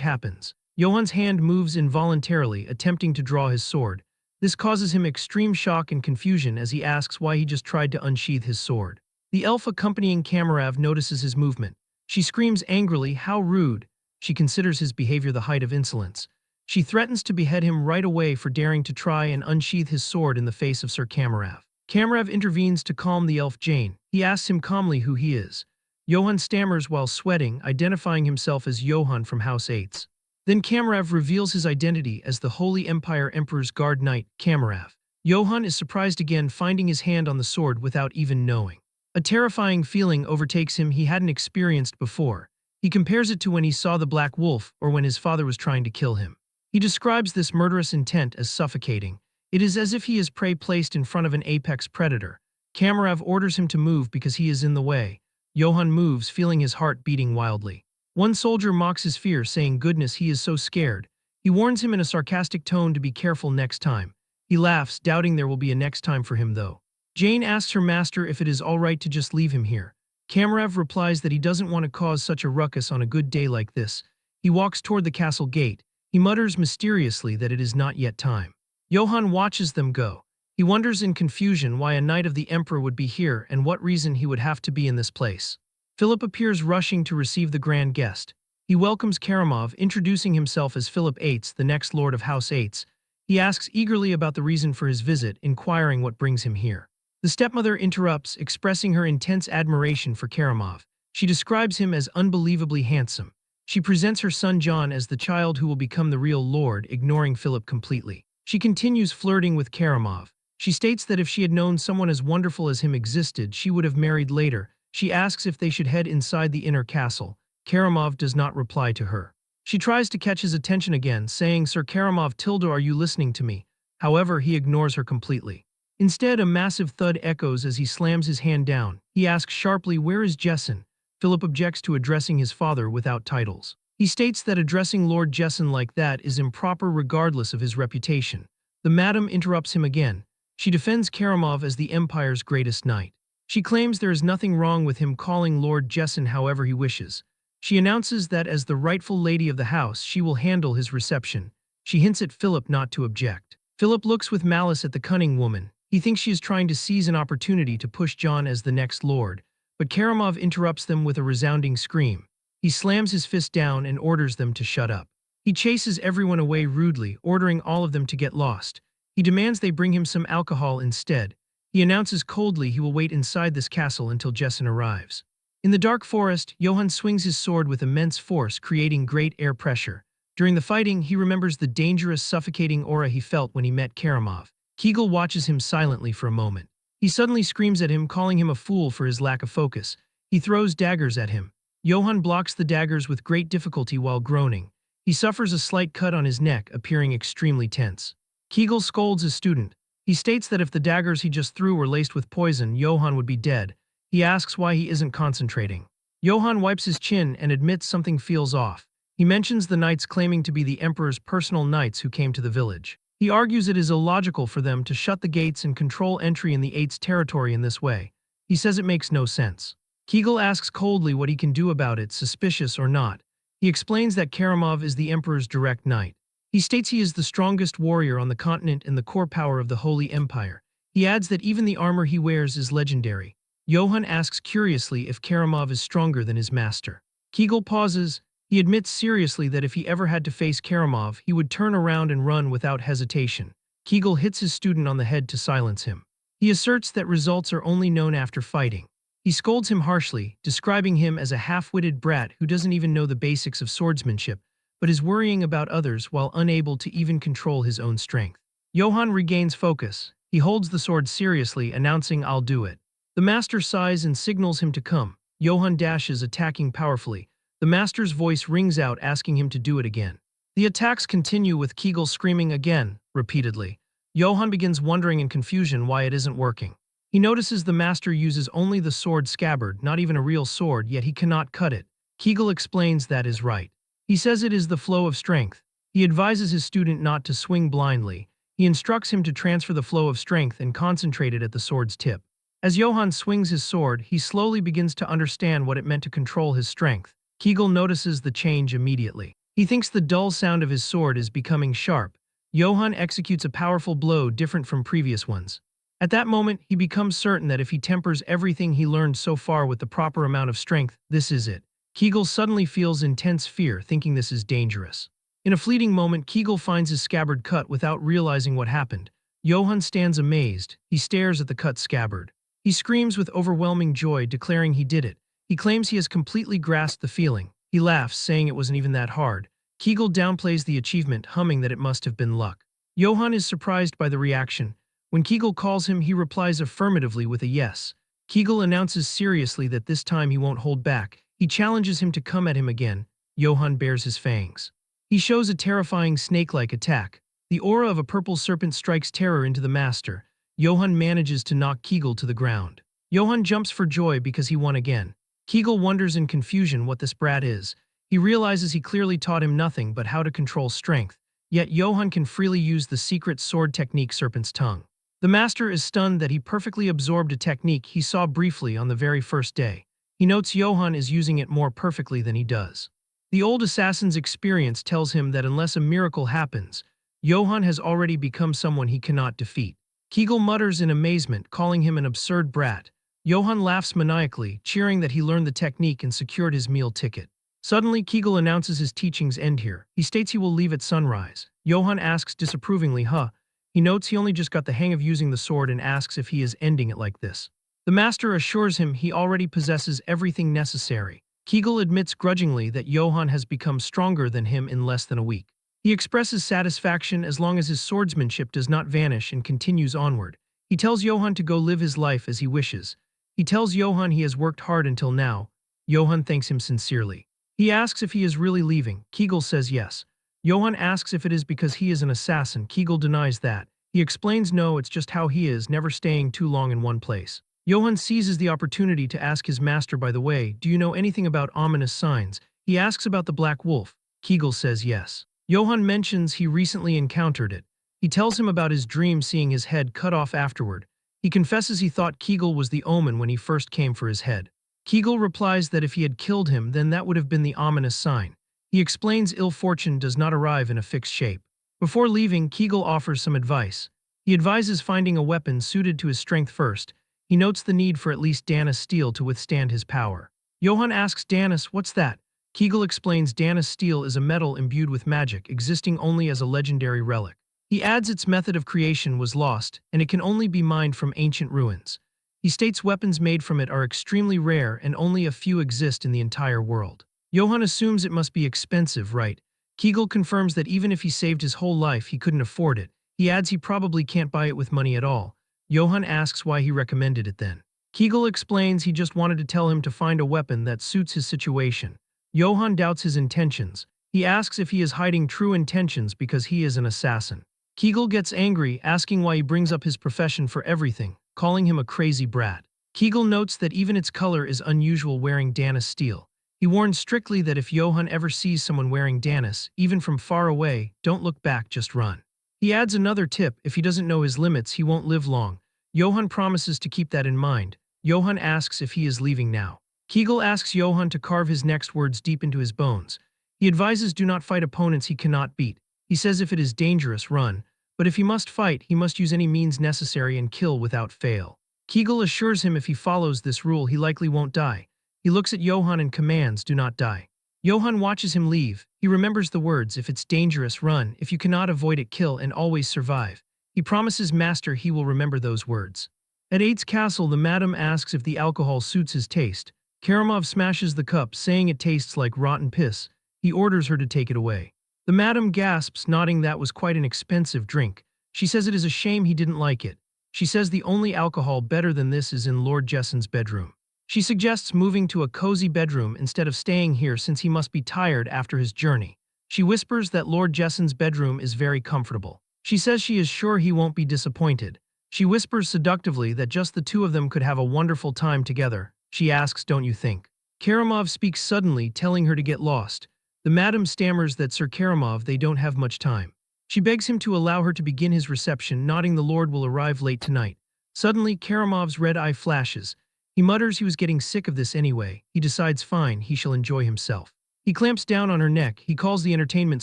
happens. Johann's hand moves involuntarily, attempting to draw his sword. This causes him extreme shock and confusion as he asks why he just tried to unsheath his sword. The elf accompanying Kamarav notices his movement. She screams angrily, "How rude!" She considers his behavior the height of insolence. She threatens to behead him right away for daring to try and unsheath his sword in the face of Sir Kamarav. Kamarav intervenes to calm the elf Jane. He asks him calmly who he is. Johann stammers while sweating, identifying himself as Johann from House 8. Then Kamarav reveals his identity as the Holy Empire Emperor's Guard Knight, Kamarav. Johann is surprised again, finding his hand on the sword without even knowing. A terrifying feeling overtakes him he hadn't experienced before. He compares it to when he saw the Black Wolf or when his father was trying to kill him. He describes this murderous intent as suffocating. It is as if he is prey placed in front of an apex predator. Kamarav orders him to move because he is in the way. Johann moves, feeling his heart beating wildly. One soldier mocks his fear, saying, "Goodness, he is so scared." He warns him in a sarcastic tone to be careful next time. He laughs, doubting there will be a next time for him though. Jane asks her master if it is all right to just leave him here. Kamarav replies that he doesn't want to cause such a ruckus on a good day like this. He walks toward the castle gate. He mutters mysteriously that it is not yet time. Johann watches them go. He wonders in confusion why a knight of the emperor would be here and what reason he would have to be in this place. Philip appears rushing to receive the grand guest. He welcomes Karamov, introducing himself as Philip VIII, the next lord of House 8. He asks eagerly about the reason for his visit, inquiring what brings him here. The stepmother interrupts, expressing her intense admiration for Karamov. She describes him as unbelievably handsome. She presents her son John as the child who will become the real lord, ignoring Philip completely. She continues flirting with Karamov. She states that if she had known someone as wonderful as him existed, she would have married later. She asks if they should head inside the inner castle. Karamov does not reply to her. She tries to catch his attention again, saying, "Sir Karamov Tilda, are you listening to me?" However, he ignores her completely. Instead, a massive thud echoes as he slams his hand down. He asks sharply, "Where is Jessen?" Philip objects to addressing his father without titles. He states that addressing Lord Jessen like that is improper regardless of his reputation. The madam interrupts him again. She defends Karamov as the Empire's greatest knight. She claims there is nothing wrong with him calling Lord Jessen however he wishes. She announces that as the rightful lady of the house, she will handle his reception. She hints at Philip not to object. Philip looks with malice at the cunning woman. He thinks she is trying to seize an opportunity to push John as the next lord, but Karamov interrupts them with a resounding scream. He slams his fist down and orders them to shut up. He chases everyone away rudely, ordering all of them to get lost. He demands they bring him some alcohol instead. He announces coldly he will wait inside this castle until Jessen arrives. In the dark forest, Johann swings his sword with immense force, creating great air pressure. During the fighting, he remembers the dangerous, suffocating aura he felt when he met Karamov. Kegel watches him silently for a moment. He suddenly screams at him, calling him a fool for his lack of focus. He throws daggers at him. Johann blocks the daggers with great difficulty while groaning. He suffers a slight cut on his neck, appearing extremely tense. Kegel scolds his student. He states that if the daggers he just threw were laced with poison, Johann would be dead. He asks why he isn't concentrating. Johann wipes his chin and admits something feels off. He mentions the knights claiming to be the emperor's personal knights who came to the village. He argues it is illogical for them to shut the gates and control entry in the Eight's territory in this way. He says it makes no sense. Kegel asks coldly what he can do about it, suspicious or not. He explains that Karamov is the emperor's direct knight. He states he is the strongest warrior on the continent and the core power of the Holy Empire. He adds that even the armor he wears is legendary. Johann asks curiously if Karamov is stronger than his master. Kegel pauses. He admits seriously that if he ever had to face Karamov, he would turn around and run without hesitation. Kegel hits his student on the head to silence him. He asserts that results are only known after fighting. He scolds him harshly, describing him as a half-witted brat who doesn't even know the basics of swordsmanship, but is worrying about others while unable to even control his own strength. Johann regains focus. He holds the sword seriously, announcing, "I'll do it." The master sighs and signals him to come. Johann dashes, attacking powerfully. The master's voice rings out, asking him to do it again. The attacks continue with Kegel screaming again, repeatedly. Johann begins wondering in confusion why it isn't working. He notices the master uses only the sword scabbard, not even a real sword, yet he cannot cut it. Kegel explains that is right. He says it is the flow of strength. He advises his student not to swing blindly. He instructs him to transfer the flow of strength and concentrate it at the sword's tip. As Johann swings his sword, he slowly begins to understand what it meant to control his strength. Kegel notices the change immediately. He thinks the dull sound of his sword is becoming sharp. Johann executes a powerful blow different from previous ones. At that moment, he becomes certain that if he tempers everything he learned so far with the proper amount of strength, this is it. Kegel suddenly feels intense fear, thinking this is dangerous. In a fleeting moment, Kegel finds his scabbard cut without realizing what happened. Johann stands amazed. He stares at the cut scabbard. He screams with overwhelming joy, declaring he did it. He claims he has completely grasped the feeling. He laughs, saying it wasn't even that hard. Kegel downplays the achievement, humming that it must have been luck. Johann is surprised by the reaction. When Kegel calls him, he replies affirmatively with a yes. Kegel announces seriously that this time he won't hold back. He challenges him to come at him again. Johann bares his fangs. He shows a terrifying snake-like attack. The aura of a purple serpent strikes terror into the master. Johann manages to knock Kegel to the ground. Johann jumps for joy because he won again. Kegel wonders in confusion what this brat is. He realizes he clearly taught him nothing but how to control strength, yet Johann can freely use the secret sword technique Serpent's Tongue. The master is stunned that he perfectly absorbed a technique he saw briefly on the very first day. He notes Johann is using it more perfectly than he does. The old assassin's experience tells him that unless a miracle happens, Johann has already become someone he cannot defeat. Kegel mutters in amazement, calling him an absurd brat. Johann laughs maniacally, cheering that he learned the technique and secured his meal ticket. Suddenly, Kegel announces his teachings end here. He states he will leave at sunrise. Johann asks disapprovingly, huh? He notes he only just got the hang of using the sword and asks if he is ending it like this. The master assures him he already possesses everything necessary. Kegel admits grudgingly that Johann has become stronger than him in less than a week. He expresses satisfaction as long as his swordsmanship does not vanish and continues onward. He tells Johann to go live his life as he wishes. He tells Johann he has worked hard until now. Johann thanks him sincerely. He asks if he is really leaving. Kegel says yes. Johann asks if it is because he is an assassin. Kegel denies that. He explains no, it's just how he is, never staying too long in one place. Johann seizes the opportunity to ask his master, by the way, do you know anything about ominous signs? He asks about the black wolf. Kegel says yes. Johann mentions he recently encountered it. He tells him about his dream seeing his head cut off afterward. He confesses he thought Kegel was the omen when he first came for his head. Kegel replies that if he had killed him, then that would have been the ominous sign. He explains ill fortune does not arrive in a fixed shape. Before leaving, Kegel offers some advice. He advises finding a weapon suited to his strength first. He notes the need for at least Dana's steel to withstand his power. Johann asks Danis, what's that? Kegel explains Dana's steel is a metal imbued with magic, existing only as a legendary relic. He adds its method of creation was lost, and it can only be mined from ancient ruins. He states weapons made from it are extremely rare and only a few exist in the entire world. Johann assumes it must be expensive, right? Kegel confirms that even if he saved his whole life, he couldn't afford it. He adds he probably can't buy it with money at all. Johann asks why he recommended it then. Kegel explains he just wanted to tell him to find a weapon that suits his situation. Johann doubts his intentions. He asks if he is hiding true intentions because he is an assassin. Kegel gets angry, asking why he brings up his profession for everything, calling him a crazy brat. Kegel notes that even its color is unusual wearing Danis steel. He warns strictly that if Johann ever sees someone wearing Danis, even from far away, don't look back, just run. He adds another tip, if he doesn't know his limits, he won't live long. Johann promises to keep that in mind. Johann asks if he is leaving now. Kegel asks Johann to carve his next words deep into his bones. He advises do not fight opponents he cannot beat. He says if it is dangerous, run. But if he must fight, he must use any means necessary and kill without fail. Kegel assures him if he follows this rule, he likely won't die. He looks at Johann and commands, do not die. Johann watches him leave. He remembers the words, if it's dangerous, run. If you cannot avoid it, kill, and always survive. He promises Master he will remember those words. At Eight's castle, the madam asks if the alcohol suits his taste. Karamov smashes the cup, saying it tastes like rotten piss. He orders her to take it away. The madam gasps, nodding that was quite an expensive drink. She says it is a shame he didn't like it. She says the only alcohol better than this is in Lord Jesson's bedroom. She suggests moving to a cozy bedroom instead of staying here since he must be tired after his journey. She whispers that Lord Jesson's bedroom is very comfortable. She says she is sure he won't be disappointed. She whispers seductively that just the two of them could have a wonderful time together. She asks, don't you think? Karamov speaks suddenly, telling her to get lost. The madam stammers that Sir Karamov, they don't have much time. She begs him to allow her to begin his reception, nodding the Lord will arrive late tonight. Suddenly, Karamov's red eye flashes. He mutters he was getting sick of this anyway. He decides fine, he shall enjoy himself. He clamps down on her neck. He calls the entertainment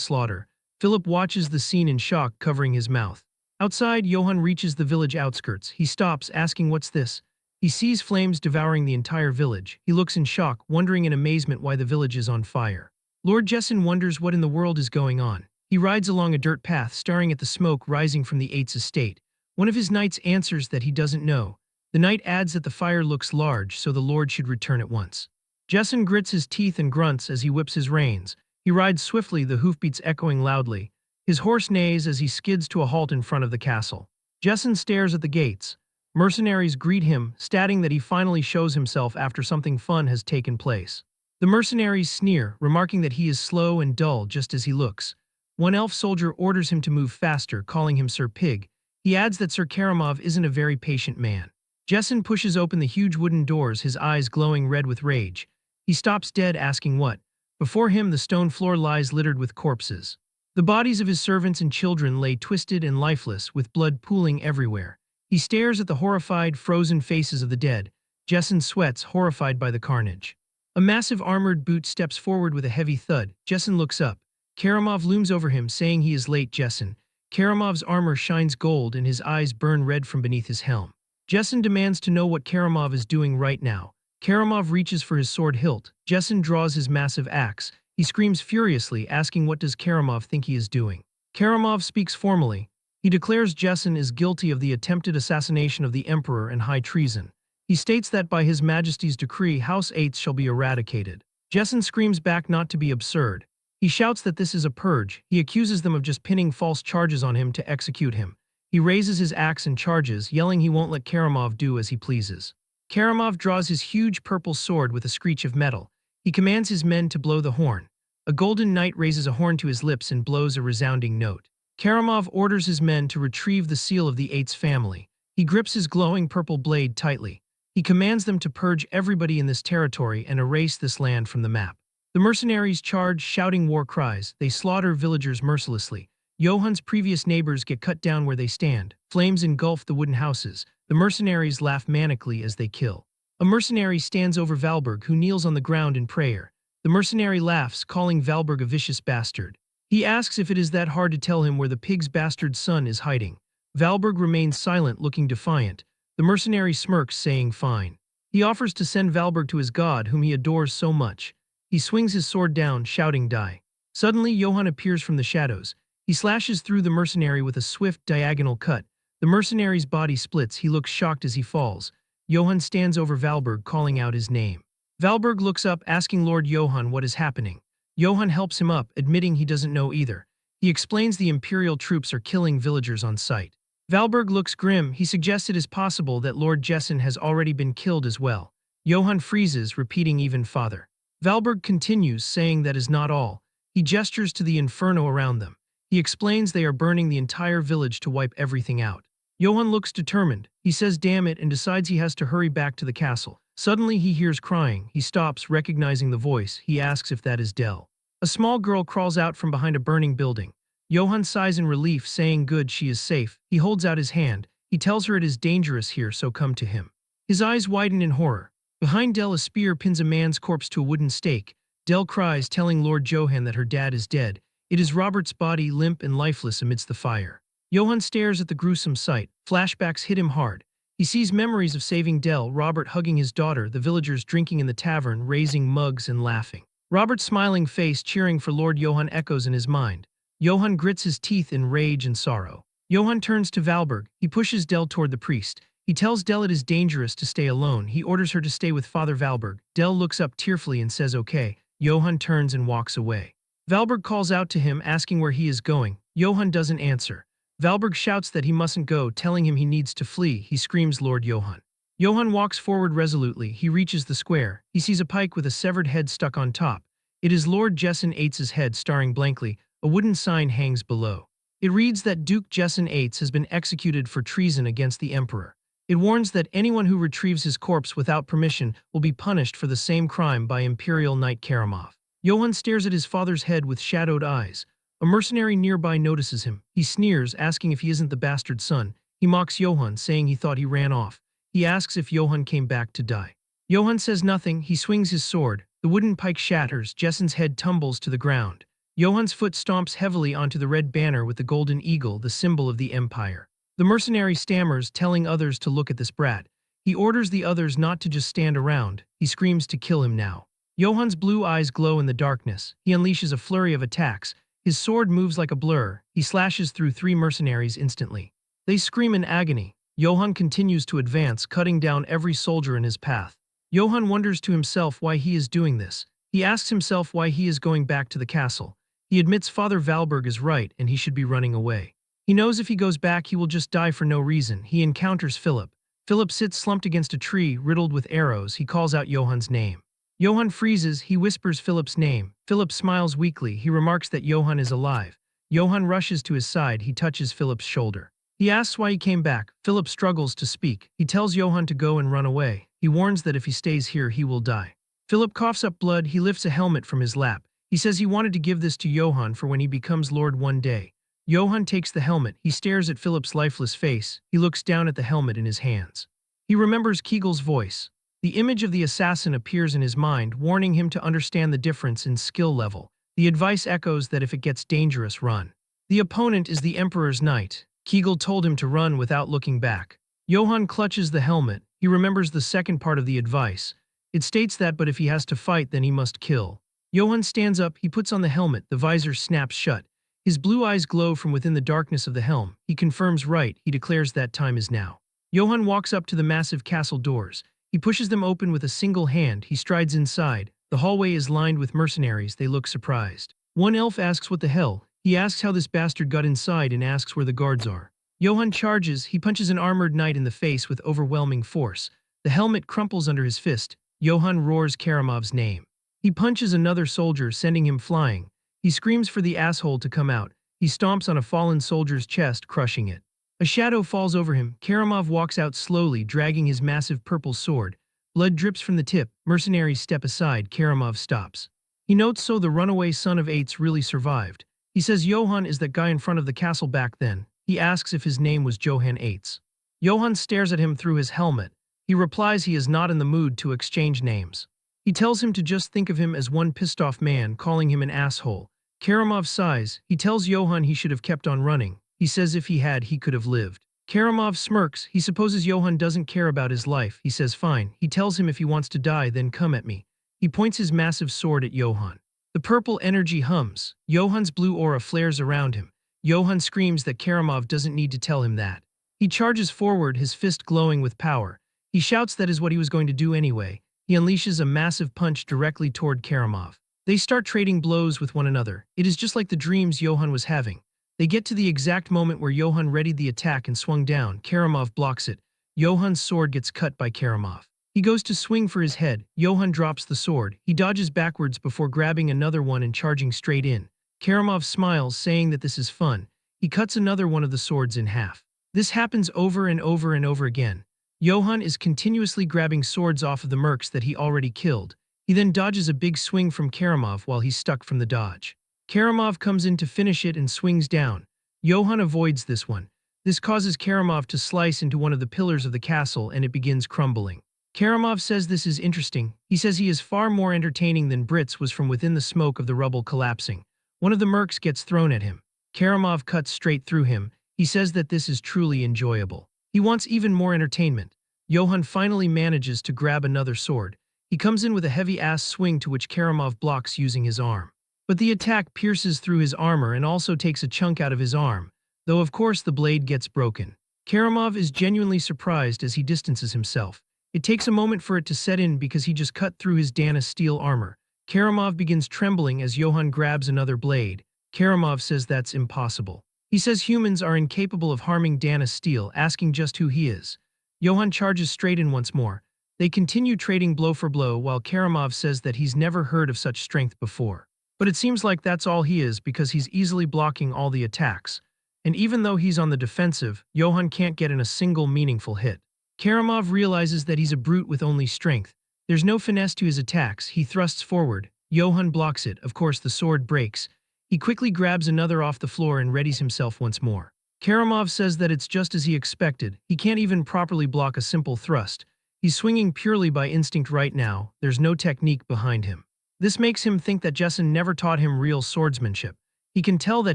slaughter. Philip watches the scene in shock, covering his mouth. Outside, Johann reaches the village outskirts. He stops, asking what's this? He sees flames devouring the entire village. He looks in shock, wondering in amazement why the village is on fire. Lord Jessen wonders what in the world is going on. He rides along a dirt path, staring at the smoke rising from the Eight's estate. One of his knights answers that he doesn't know. The knight adds that the fire looks large, so the Lord should return at once. Jessen grits his teeth and grunts as he whips his reins. He rides swiftly, the hoofbeats echoing loudly. His horse neighs as he skids to a halt in front of the castle. Jessen stares at the gates. Mercenaries greet him, stating that he finally shows himself after something fun has taken place. The mercenaries sneer, remarking that he is slow and dull just as he looks. One elf soldier orders him to move faster, calling him Sir Pig. He adds that Sir Karamov isn't a very patient man. Jessen pushes open the huge wooden doors, his eyes glowing red with rage. He stops dead, asking what. Before him, the stone floor lies littered with corpses. The bodies of his servants and children lay twisted and lifeless, with blood pooling everywhere. He stares at the horrified, frozen faces of the dead. Jessen sweats, horrified by the carnage. A massive armored boot steps forward with a heavy thud. Jessen looks up. Karamov looms over him, saying he is late. Jessen. Karamov's armor shines gold and his eyes burn red from beneath his helm. Jessen demands to know what Karamov is doing right now. Karamov reaches for his sword hilt. Jessen draws his massive axe. He screams furiously, asking what does Karamov think he is doing. Karamov speaks formally. He declares Jessen is guilty of the attempted assassination of the emperor and high treason. He states that by His Majesty's decree, House Eights shall be eradicated. Jessen screams back not to be absurd. He shouts that this is a purge. He accuses them of just pinning false charges on him to execute him. He raises his axe and charges, yelling he won't let Karamov do as he pleases. Karamov draws his huge purple sword with a screech of metal. He commands his men to blow the horn. A golden knight raises a horn to his lips and blows a resounding note. Karamov orders his men to retrieve the seal of the Eight's family. He grips his glowing purple blade tightly. He commands them to purge everybody in this territory and erase this land from the map. The mercenaries charge, shouting war cries. They slaughter villagers mercilessly. Johann's previous neighbors get cut down where they stand. Flames engulf the wooden houses. The mercenaries laugh manically as they kill. A mercenary stands over Valberg, who kneels on the ground in prayer. The mercenary laughs, calling Valberg a vicious bastard. He asks if it is that hard to tell him where the pig's bastard son is hiding. Valberg remains silent, looking defiant. The mercenary smirks, saying fine. He offers to send Valberg to his god, whom he adores so much. He swings his sword down, shouting die. Suddenly, Johann appears from the shadows. He slashes through the mercenary with a swift, diagonal cut. The mercenary's body splits. He looks shocked as he falls. Johann stands over Valberg, calling out his name. Valberg looks up, asking Lord Johann what is happening. Johann helps him up, admitting he doesn't know either. He explains the imperial troops are killing villagers on sight. Valberg looks grim. He suggests it is possible that Lord Jessen has already been killed as well. Johann freezes, repeating even father. Valberg continues, saying that is not all. He gestures to the inferno around them. He explains they are burning the entire village to wipe everything out. Johann looks determined. He says damn it and decides he has to hurry back to the castle. Suddenly he hears crying. He stops, recognizing the voice. He asks if that is Dell. A small girl crawls out from behind a burning building. Johann sighs in relief, saying good, she is safe. He holds out his hand. He tells her it is dangerous here, so come to him. His eyes widen in horror. Behind Dell, a spear pins a man's corpse to a wooden stake. Dell cries, telling Lord Johann that her dad is dead. It is Robert's body, limp and lifeless amidst the fire. Johann stares at the gruesome sight. Flashbacks hit him hard. He sees memories of saving Dell, Robert hugging his daughter, the villagers drinking in the tavern, raising mugs and laughing. Robert's smiling face cheering for Lord Johann echoes in his mind. Johann grits his teeth in rage and sorrow. Johann turns to Valberg. He pushes Dell toward the priest. He tells Dell it is dangerous to stay alone. He orders her to stay with Father Valberg. Dell looks up tearfully and says okay. Johann turns and walks away. Valberg calls out to him, asking where he is going. Johann doesn't answer. Valberg shouts that he mustn't go, telling him he needs to flee. He screams Lord Johann. Johann walks forward resolutely. He reaches the square. He sees a pike with a severed head stuck on top. It is Lord Jessen Eights' head staring blankly. A wooden sign hangs below. It reads that Duke Jessen Eights has been executed for treason against the emperor. It warns that anyone who retrieves his corpse without permission will be punished for the same crime by Imperial Knight Karamov. Johann stares at his father's head with shadowed eyes. A mercenary nearby notices him. He sneers, asking if he isn't the bastard son. He mocks Johann, saying he thought he ran off. He asks if Johann came back to die. Johann says nothing. He swings his sword. The wooden pike shatters. Jessen's head tumbles to the ground. Johann's foot stomps heavily onto the red banner with the golden eagle, the symbol of the empire. The mercenary stammers, telling others to look at this brat. He orders the others not to just stand around. He screams to kill him now. Johann's blue eyes glow in the darkness. He unleashes a flurry of attacks. His sword moves like a blur. He slashes through 3 mercenaries instantly. They scream in agony. Johann continues to advance, cutting down every soldier in his path. Johann wonders to himself why he is doing this. He asks himself why he is going back to the castle. He admits Father Valberg is right and he should be running away. He knows if he goes back he will just die for no reason. He encounters Philip. Philip sits slumped against a tree, riddled with arrows. He calls out Johann's name. Johann freezes. He whispers Philip's name. Philip smiles weakly. He remarks that Johann is alive. Johann rushes to his side. He touches Philip's shoulder. He asks why he came back. Philip struggles to speak. He tells Johann to go and run away. He warns that if he stays here he will die. Philip coughs up blood. He lifts a helmet from his lap. He says he wanted to give this to Johann for when he becomes Lord one day. Johann takes the helmet. He stares at Philip's lifeless face. He looks down at the helmet in his hands. He remembers Kegel's voice. The image of the assassin appears in his mind, warning him to understand the difference in skill level. The advice echoes that if it gets dangerous, run. The opponent is the Emperor's knight. Kegel told him to run without looking back. Johann clutches the helmet. He remembers the second part of the advice. It states that but if he has to fight then he must kill. Johann stands up. He puts on the helmet. The visor snaps shut. His blue eyes glow from within the darkness of the helm. He confirms right. He declares that time is now. Johann walks up to the massive castle doors. He pushes them open with a single hand. He strides inside. The hallway is lined with mercenaries. They look surprised. One elf asks what the hell. He asks how this bastard got inside and asks where the guards are. Johann charges. He punches an armored knight in the face with overwhelming force. The helmet crumples under his fist. Johann roars Karamov's name. He punches another soldier, sending him flying. He screams for the asshole to come out. He stomps on a fallen soldier's chest, crushing it. A shadow falls over him. Karamov walks out slowly, dragging his massive purple sword. Blood drips from the tip. Mercenaries step aside. Karamov stops. He notes so the runaway son of Eights really survived. He says Johann is that guy in front of the castle back then. He asks if his name was Johann Eights. Johann stares at him through his helmet. He replies he is not in the mood to exchange names. He tells him to just think of him as one pissed-off man, calling him an asshole. Karamov sighs. He tells Johann he should have kept on running. He says if he had, he could have lived. Karamov smirks. He supposes Johann doesn't care about his life. He says fine. He tells him if he wants to die, then come at me. He points his massive sword at Johann. The purple energy hums. Johann's blue aura flares around him. Johann screams that Karamov doesn't need to tell him that. He charges forward, his fist glowing with power. He shouts that is what he was going to do anyway. He unleashes a massive punch directly toward Karamov. They start trading blows with one another. It is just like the dreams Johann was having. They get to the exact moment where Johann readied the attack and swung down. Karamov blocks it. Johann's sword gets cut by Karamov. He goes to swing for his head. Johann drops the sword. He dodges backwards before grabbing another one and charging straight in. Karamov smiles, saying that this is fun. He cuts another one of the swords in half. This happens over and over and over again. Johann is continuously grabbing swords off of the mercs that he already killed. He then dodges a big swing from Karamov while he's stuck from the dodge. Karamov comes in to finish it and swings down. Johann avoids this one. This causes Karamov to slice into one of the pillars of the castle and it begins crumbling. Karamov says this is interesting. He says he is far more entertaining than Brits was from within the smoke of the rubble collapsing. One of the mercs gets thrown at him. Karamov cuts straight through him. He says that this is truly enjoyable. He wants even more entertainment. Johann finally manages to grab another sword. He comes in with a heavy-ass swing to which Karamov blocks using his arm. But the attack pierces through his armor and also takes a chunk out of his arm, though of course the blade gets broken. Karamov is genuinely surprised as he distances himself. It takes a moment for it to set in because he just cut through his Dana steel armor. Karamov begins trembling as Johann grabs another blade. Karamov says that's impossible. He says humans are incapable of harming Dana steel, asking just who he is. Johann charges straight in once more. They continue trading blow for blow while Karamov says that he's never heard of such strength before. But it seems like that's all he is because he's easily blocking all the attacks. And even though he's on the defensive, Johann can't get in a single meaningful hit. Karamov realizes that he's a brute with only strength. There's no finesse to his attacks. He thrusts forward. Johann blocks it. Of course, the sword breaks. He quickly grabs another off the floor and readies himself once more. Karamov says that it's just as he expected. He can't even properly block a simple thrust. He's swinging purely by instinct right now. There's no technique behind him. This makes him think that Jessen never taught him real swordsmanship. He can tell that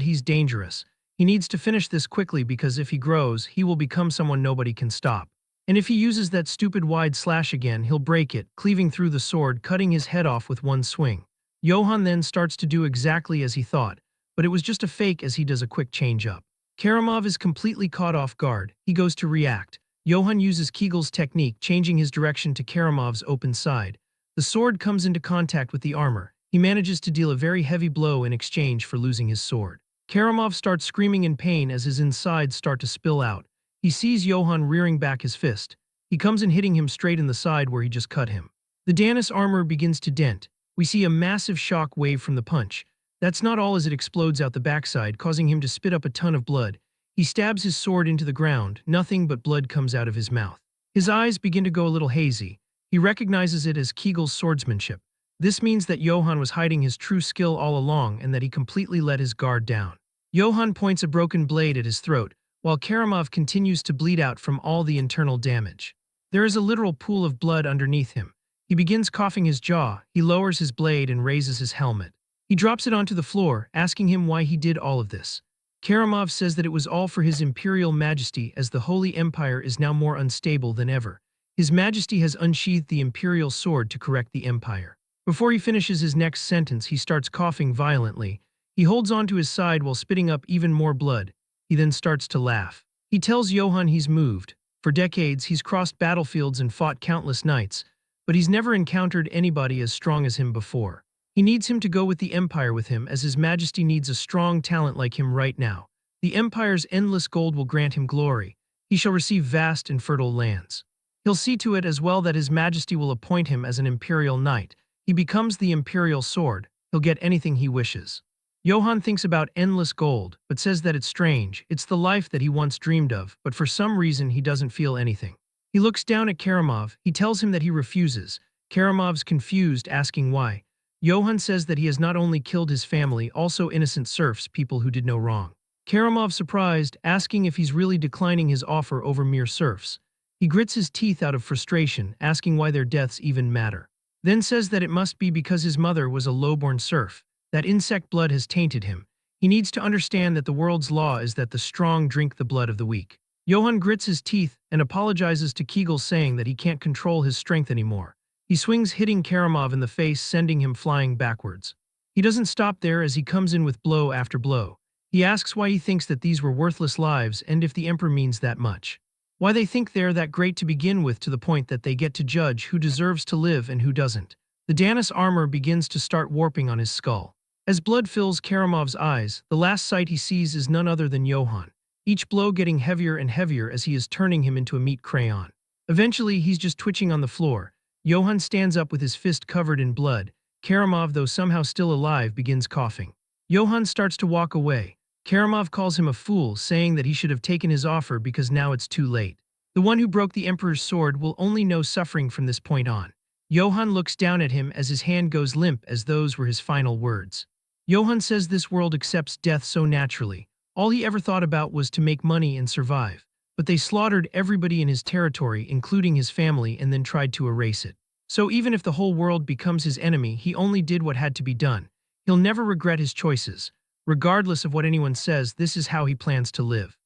he's dangerous. He needs to finish this quickly because if he grows, he will become someone nobody can stop. And if he uses that stupid wide slash again, he'll break it, cleaving through the sword, cutting his head off with one swing. Johann then starts to do exactly as he thought, but it was just a fake as he does a quick change-up. Karamov is completely caught off guard. He goes to react. Johann uses Kegel's technique, changing his direction to Karamov's open side. The sword comes into contact with the armor. He manages to deal a very heavy blow in exchange for losing his sword. Karamov starts screaming in pain as his insides start to spill out. He sees Johann rearing back his fist. He comes in hitting him straight in the side where he just cut him. The Danis armor begins to dent. We see a massive shock wave from the punch. That's not all as it explodes out the backside, causing him to spit up a ton of blood. He stabs his sword into the ground. Nothing but blood comes out of his mouth. His eyes begin to go a little hazy. He recognizes it as Kegel's swordsmanship. This means that Johann was hiding his true skill all along and that he completely let his guard down. Johann points a broken blade at his throat, while Karamov continues to bleed out from all the internal damage. There is a literal pool of blood underneath him. He begins coughing his jaw. He lowers his blade and raises his helmet. He drops it onto the floor, asking him why he did all of this. Karamov says that it was all for his imperial majesty, as the Holy Empire is now more unstable than ever. His majesty has unsheathed the imperial sword to correct the empire. Before he finishes his next sentence, he starts coughing violently. He holds onto his side while spitting up even more blood. He then starts to laugh. He tells Johann he's moved. For decades, he's crossed battlefields and fought countless knights, but he's never encountered anybody as strong as him before. He needs him to go with the Empire with him, as his majesty needs a strong talent like him right now. The Empire's endless gold will grant him glory. He shall receive vast and fertile lands. He'll see to it as well that his majesty will appoint him as an imperial knight. He becomes the imperial sword. He'll get anything he wishes. Johann thinks about endless gold, but says that it's strange. It's the life that he once dreamed of, but for some reason he doesn't feel anything. He looks down at Karamov. He tells him that he refuses. Karamov's confused, asking why. Johann says that he has not only killed his family, also innocent serfs, people who did no wrong. Karamov surprised, asking if he's really declining his offer over mere serfs. He grits his teeth out of frustration, asking why their deaths even matter. Then says that it must be because his mother was a low-born serf. That insect blood has tainted him. He needs to understand that the world's law is that the strong drink the blood of the weak. Johann grits his teeth and apologizes to Kegel, saying that he can't control his strength anymore. He swings, hitting Karamov in the face, sending him flying backwards. He doesn't stop there as he comes in with blow after blow. He asks why he thinks that these were worthless lives and if the Emperor means that much. Why they think they're that great to begin with, to the point that they get to judge who deserves to live and who doesn't. The Danis armor begins to start warping on his skull. As blood fills Karamov's eyes, the last sight he sees is none other than Johann. Each blow getting heavier and heavier as he is turning him into a meat crayon. Eventually, he's just twitching on the floor. Johann stands up with his fist covered in blood. Karamov, though somehow still alive, begins coughing. Johann starts to walk away. Karamov calls him a fool, saying that he should have taken his offer because now it's too late. The one who broke the Emperor's sword will only know suffering from this point on. Johann looks down at him as his hand goes limp, as those were his final words. Johann says this world accepts death so naturally. All he ever thought about was to make money and survive. But they slaughtered everybody in his territory, including his family, and then tried to erase it. So even if the whole world becomes his enemy, he only did what had to be done. He'll never regret his choices. Regardless of what anyone says, this is how he plans to live.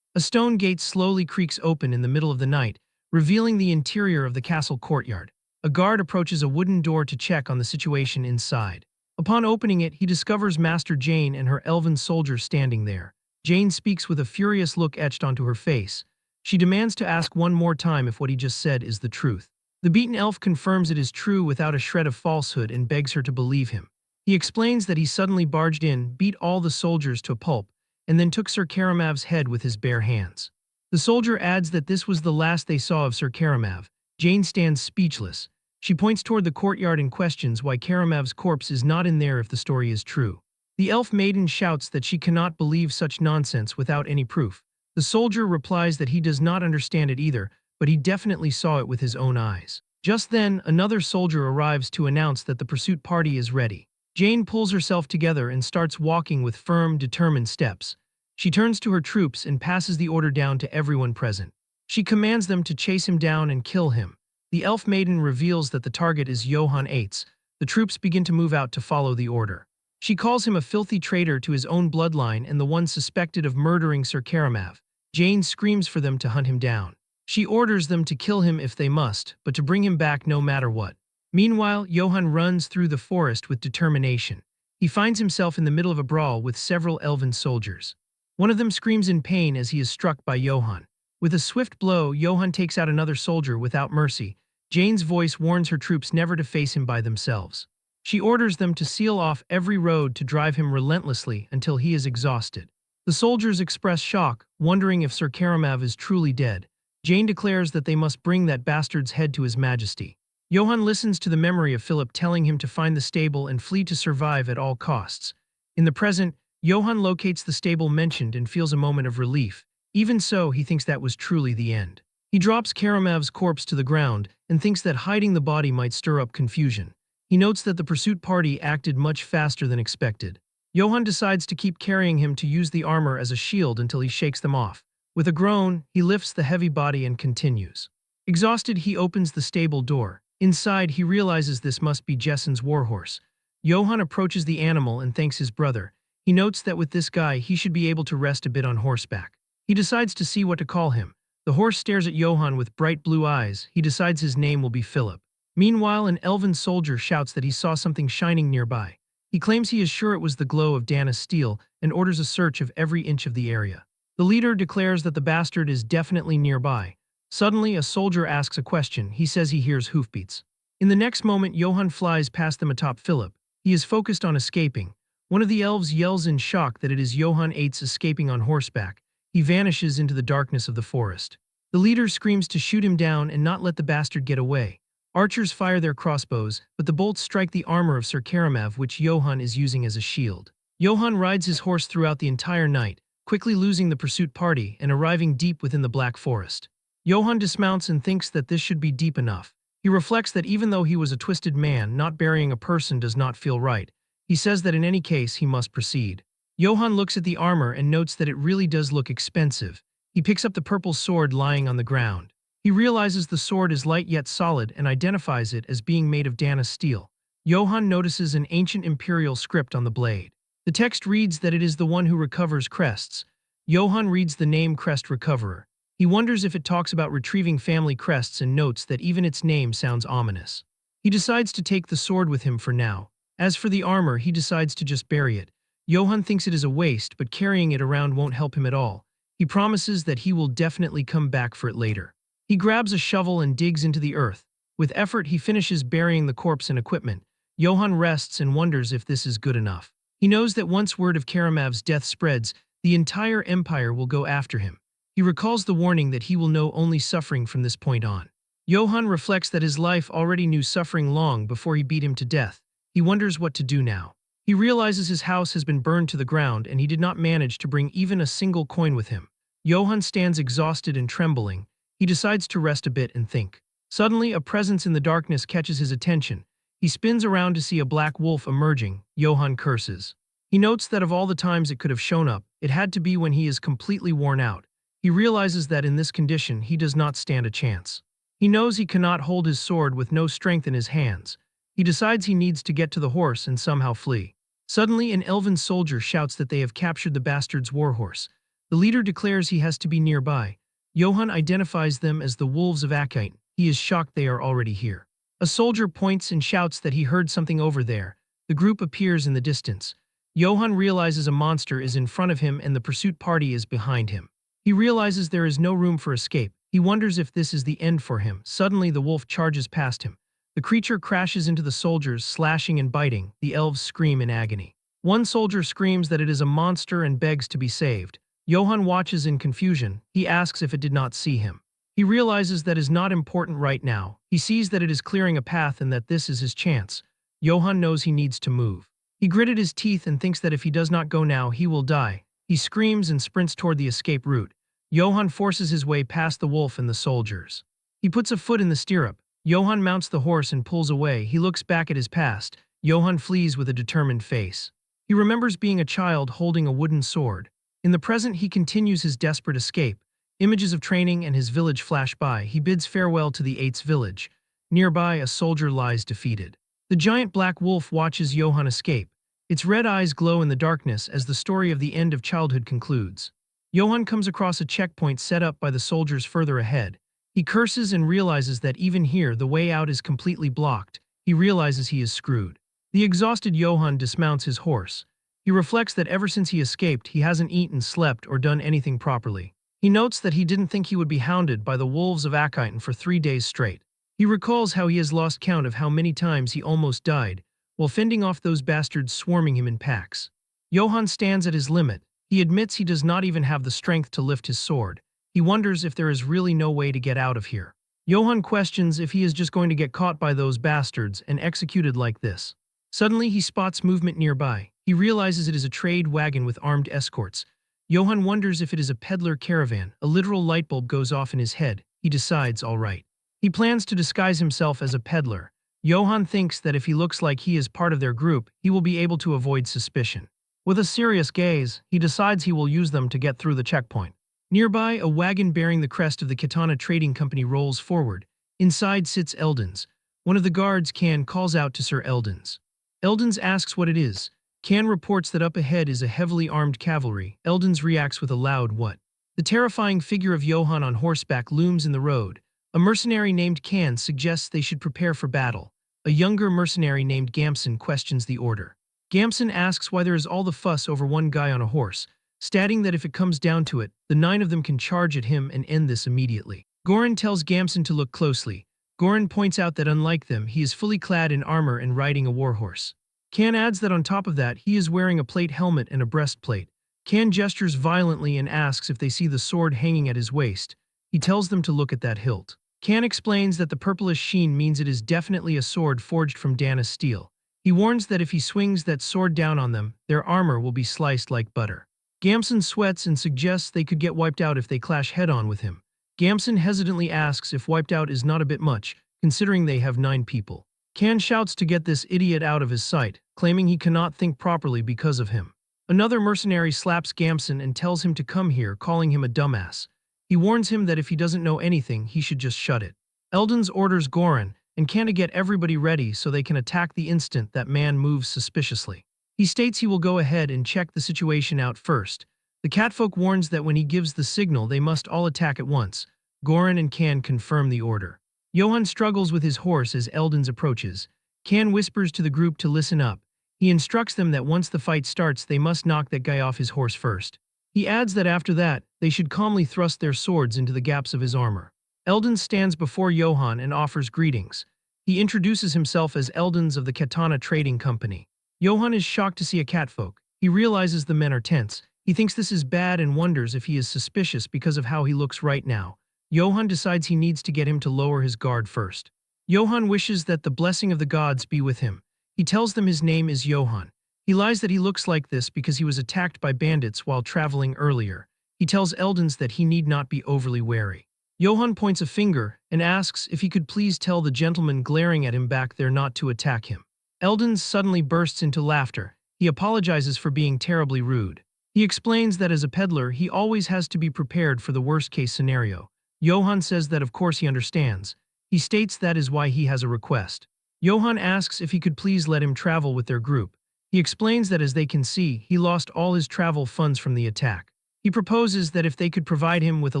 A stone gate slowly creaks open in the middle of the night, revealing the interior of the castle courtyard. A guard approaches a wooden door to check on the situation inside. Upon opening it, he discovers Master Jane and her elven soldier standing there. Jane speaks with a furious look etched onto her face. She demands to ask one more time if what he just said is the truth. The beaten elf confirms it is true without a shred of falsehood and begs her to believe him. He explains that he suddenly barged in, beat all the soldiers to a pulp, and then took Sir Karamov's head with his bare hands. The soldier adds that this was the last they saw of Sir Karamov. Jane stands speechless. She points toward the courtyard and questions why Karamov's corpse is not in there if the story is true. The elf maiden shouts that she cannot believe such nonsense without any proof. The soldier replies that he does not understand it either, but he definitely saw it with his own eyes. Just then, another soldier arrives to announce that the pursuit party is ready. Jane pulls herself together and starts walking with firm, determined steps. She turns to her troops and passes the order down to everyone present. She commands them to chase him down and kill him. The elf maiden reveals that the target is Johann Eitz. The troops begin to move out to follow the order. She calls him a filthy traitor to his own bloodline and the one suspected of murdering Sir Karamav. Jane screams for them to hunt him down. She orders them to kill him if they must, but to bring him back no matter what. Meanwhile, Johann runs through the forest with determination. He finds himself in the middle of a brawl with several elven soldiers. One of them screams in pain as he is struck by Johann. With a swift blow, Johann takes out another soldier without mercy. Jane's voice warns her troops never to face him by themselves. She orders them to seal off every road to drive him relentlessly until he is exhausted. The soldiers express shock, wondering if Sir Karamav is truly dead. Jane declares that they must bring that bastard's head to his majesty. Johann listens to the memory of Philip telling him to find the stable and flee to survive at all costs. In the present, Johann locates the stable mentioned and feels a moment of relief. Even so, he thinks that was truly the end. He drops Karamav's corpse to the ground and thinks that hiding the body might stir up confusion. He notes that the pursuit party acted much faster than expected. Johann decides to keep carrying him to use the armor as a shield until he shakes them off. With a groan, he lifts the heavy body and continues. Exhausted, he opens the stable door. Inside, he realizes this must be Jessen's warhorse. Johann approaches the animal and thanks his brother. He notes that with this guy, he should be able to rest a bit on horseback. He decides to see what to call him. The horse stares at Johann with bright blue eyes. He decides his name will be Philip. Meanwhile, an elven soldier shouts that he saw something shining nearby. He claims he is sure it was the glow of Dana's steel and orders a search of every inch of the area. The leader declares that the bastard is definitely nearby. Suddenly, a soldier asks a question. He says he hears hoofbeats. In the next moment, Johann flies past them atop Philip. He is focused on escaping. One of the elves yells in shock that it is Johann Eitz escaping on horseback. He vanishes into the darkness of the forest. The leader screams to shoot him down and not let the bastard get away. Archers fire their crossbows, but the bolts strike the armor of Sir Karamav, which Johann is using as a shield. Johann rides his horse throughout the entire night, quickly losing the pursuit party and arriving deep within the Black Forest. Johann dismounts and thinks that this should be deep enough. He reflects that even though he was a twisted man, not burying a person does not feel right. He says that in any case he must proceed. Johann looks at the armor and notes that it really does look expensive. He picks up the purple sword lying on the ground. He realizes the sword is light yet solid and identifies it as being made of Dana's steel. Johann notices an ancient imperial script on the blade. The text reads that it is the one who recovers crests. Johann reads the name Crest Recoverer. He wonders if it talks about retrieving family crests and notes that even its name sounds ominous. He decides to take the sword with him for now. As for the armor, he decides to just bury it. Johann thinks it is a waste, but carrying it around won't help him at all. He promises that he will definitely come back for it later. He grabs a shovel and digs into the earth. With effort, he finishes burying the corpse and equipment. Johann rests and wonders if this is good enough. He knows that once word of Karamav's death spreads, the entire empire will go after him. He recalls the warning that he will know only suffering from this point on. Johann reflects that his life already knew suffering long before he beat him to death. He wonders what to do now. He realizes his house has been burned to the ground and he did not manage to bring even a single coin with him. Johann stands exhausted and trembling. He decides to rest a bit and think. Suddenly, a presence in the darkness catches his attention. He spins around to see a black wolf emerging. Johann curses. He notes that of all the times it could have shown up, it had to be when he is completely worn out. He realizes that in this condition he does not stand a chance. He knows he cannot hold his sword with no strength in his hands. He decides he needs to get to the horse and somehow flee. Suddenly, an elven soldier shouts that they have captured the bastard's warhorse. The leader declares he has to be nearby. Johann identifies them as the wolves of Akite. He is shocked they are already here. A soldier points and shouts that he heard something over there. The group appears in the distance. Johann realizes a monster is in front of him and the pursuit party is behind him. He realizes there is no room for escape. He wonders if this is the end for him. Suddenly, the wolf charges past him. The creature crashes into the soldiers, slashing and biting. The elves scream in agony. One soldier screams that it is a monster and begs to be saved. Johann watches in confusion. He asks if it did not see him. He realizes that is not important right now. He sees that it is clearing a path and that this is his chance. Johann knows he needs to move. He gritted his teeth and thinks that if he does not go now, he will die. He screams and sprints toward the escape route. Johann forces his way past the wolf and the soldiers. He puts a foot in the stirrup. Johann mounts the horse and pulls away. He looks back at his past. Johann flees with a determined face. He remembers being a child holding a wooden sword. In the present, he continues his desperate escape. Images of training and his village flash by. He bids farewell to the Eight's village. Nearby, a soldier lies defeated. The giant black wolf watches Johann escape. Its red eyes glow in the darkness as the story of the end of childhood concludes. Johann comes across a checkpoint set up by the soldiers further ahead. He curses and realizes that even here the way out is completely blocked. He realizes he is screwed. The exhausted Johann dismounts his horse. He reflects that ever since he escaped, he hasn't eaten, slept, or done anything properly. He notes that he didn't think he would be hounded by the wolves of Aniclimax for 3 days straight. He recalls how he has lost count of how many times he almost died, while fending off those bastards swarming him in packs. Johann stands at his limit. He admits he does not even have the strength to lift his sword. He wonders if there is really no way to get out of here. Johann questions if he is just going to get caught by those bastards and executed like this. Suddenly, he spots movement nearby. He realizes it is a trade wagon with armed escorts. Johann wonders if it is a peddler caravan. A literal light bulb goes off in his head. He decides, all right. He plans to disguise himself as a peddler. Johann thinks that if he looks like he is part of their group, he will be able to avoid suspicion. With a serious gaze, he decides he will use them to get through the checkpoint. Nearby, a wagon bearing the crest of the Katana Trading Company rolls forward. Inside sits Eldens. One of the guards, Kan, calls out to Sir Eldens. Eldens asks what it is. Kan reports that up ahead is a heavily armed cavalry. Eldens reacts with a loud what. The terrifying figure of Johann on horseback looms in the road. A mercenary named Kan suggests they should prepare for battle. A younger mercenary named Gamson questions the order. Gamson asks why there is all the fuss over one guy on a horse, stating that if it comes down to it, the 9 of them can charge at him and end this immediately. Goran tells Gamson to look closely. Goran points out that unlike them, he is fully clad in armor and riding a warhorse. Kan adds that on top of that, he is wearing a plate helmet and a breastplate. Kan gestures violently and asks if they see the sword hanging at his waist. He tells them to look at that hilt. Kan explains that the purplish sheen means it is definitely a sword forged from Dana's steel. He warns that if he swings that sword down on them, their armor will be sliced like butter. Gamson sweats and suggests they could get wiped out if they clash head-on with him. Gamson hesitantly asks if wiped out is not a bit much, considering they have 9 people. Kan shouts to get this idiot out of his sight, claiming he cannot think properly because of him. Another mercenary slaps Gamson and tells him to come here, calling him a dumbass. He warns him that if he doesn't know anything, he should just shut it. Eldens orders Goran and Kan to get everybody ready so they can attack the instant that man moves suspiciously. He states he will go ahead and check the situation out first. The catfolk warns that when he gives the signal, they must all attack at once. Goran and Kan confirm the order. Johann struggles with his horse as Eldens approaches. Kan whispers to the group to listen up. He instructs them that once the fight starts, they must knock that guy off his horse first. He adds that after that, they should calmly thrust their swords into the gaps of his armor. Eldens stands before Johann and offers greetings. He introduces himself as Eldens of the Katana Trading Company. Johann is shocked to see a catfolk. He realizes the men are tense. He thinks this is bad and wonders if he is suspicious because of how he looks right now. Johann decides he needs to get him to lower his guard first. Johann wishes that the blessing of the gods be with him. He tells them his name is Johann. He lies that he looks like this because he was attacked by bandits while traveling earlier. He tells Eldens that he need not be overly wary. Johann points a finger and asks if he could please tell the gentleman glaring at him back there not to attack him. Eldens suddenly bursts into laughter. He apologizes for being terribly rude. He explains that as a peddler, he always has to be prepared for the worst-case scenario. Johann says that of course he understands. He states that is why he has a request. Johann asks if he could please let him travel with their group. He explains that as they can see, he lost all his travel funds from the attack. He proposes that if they could provide him with a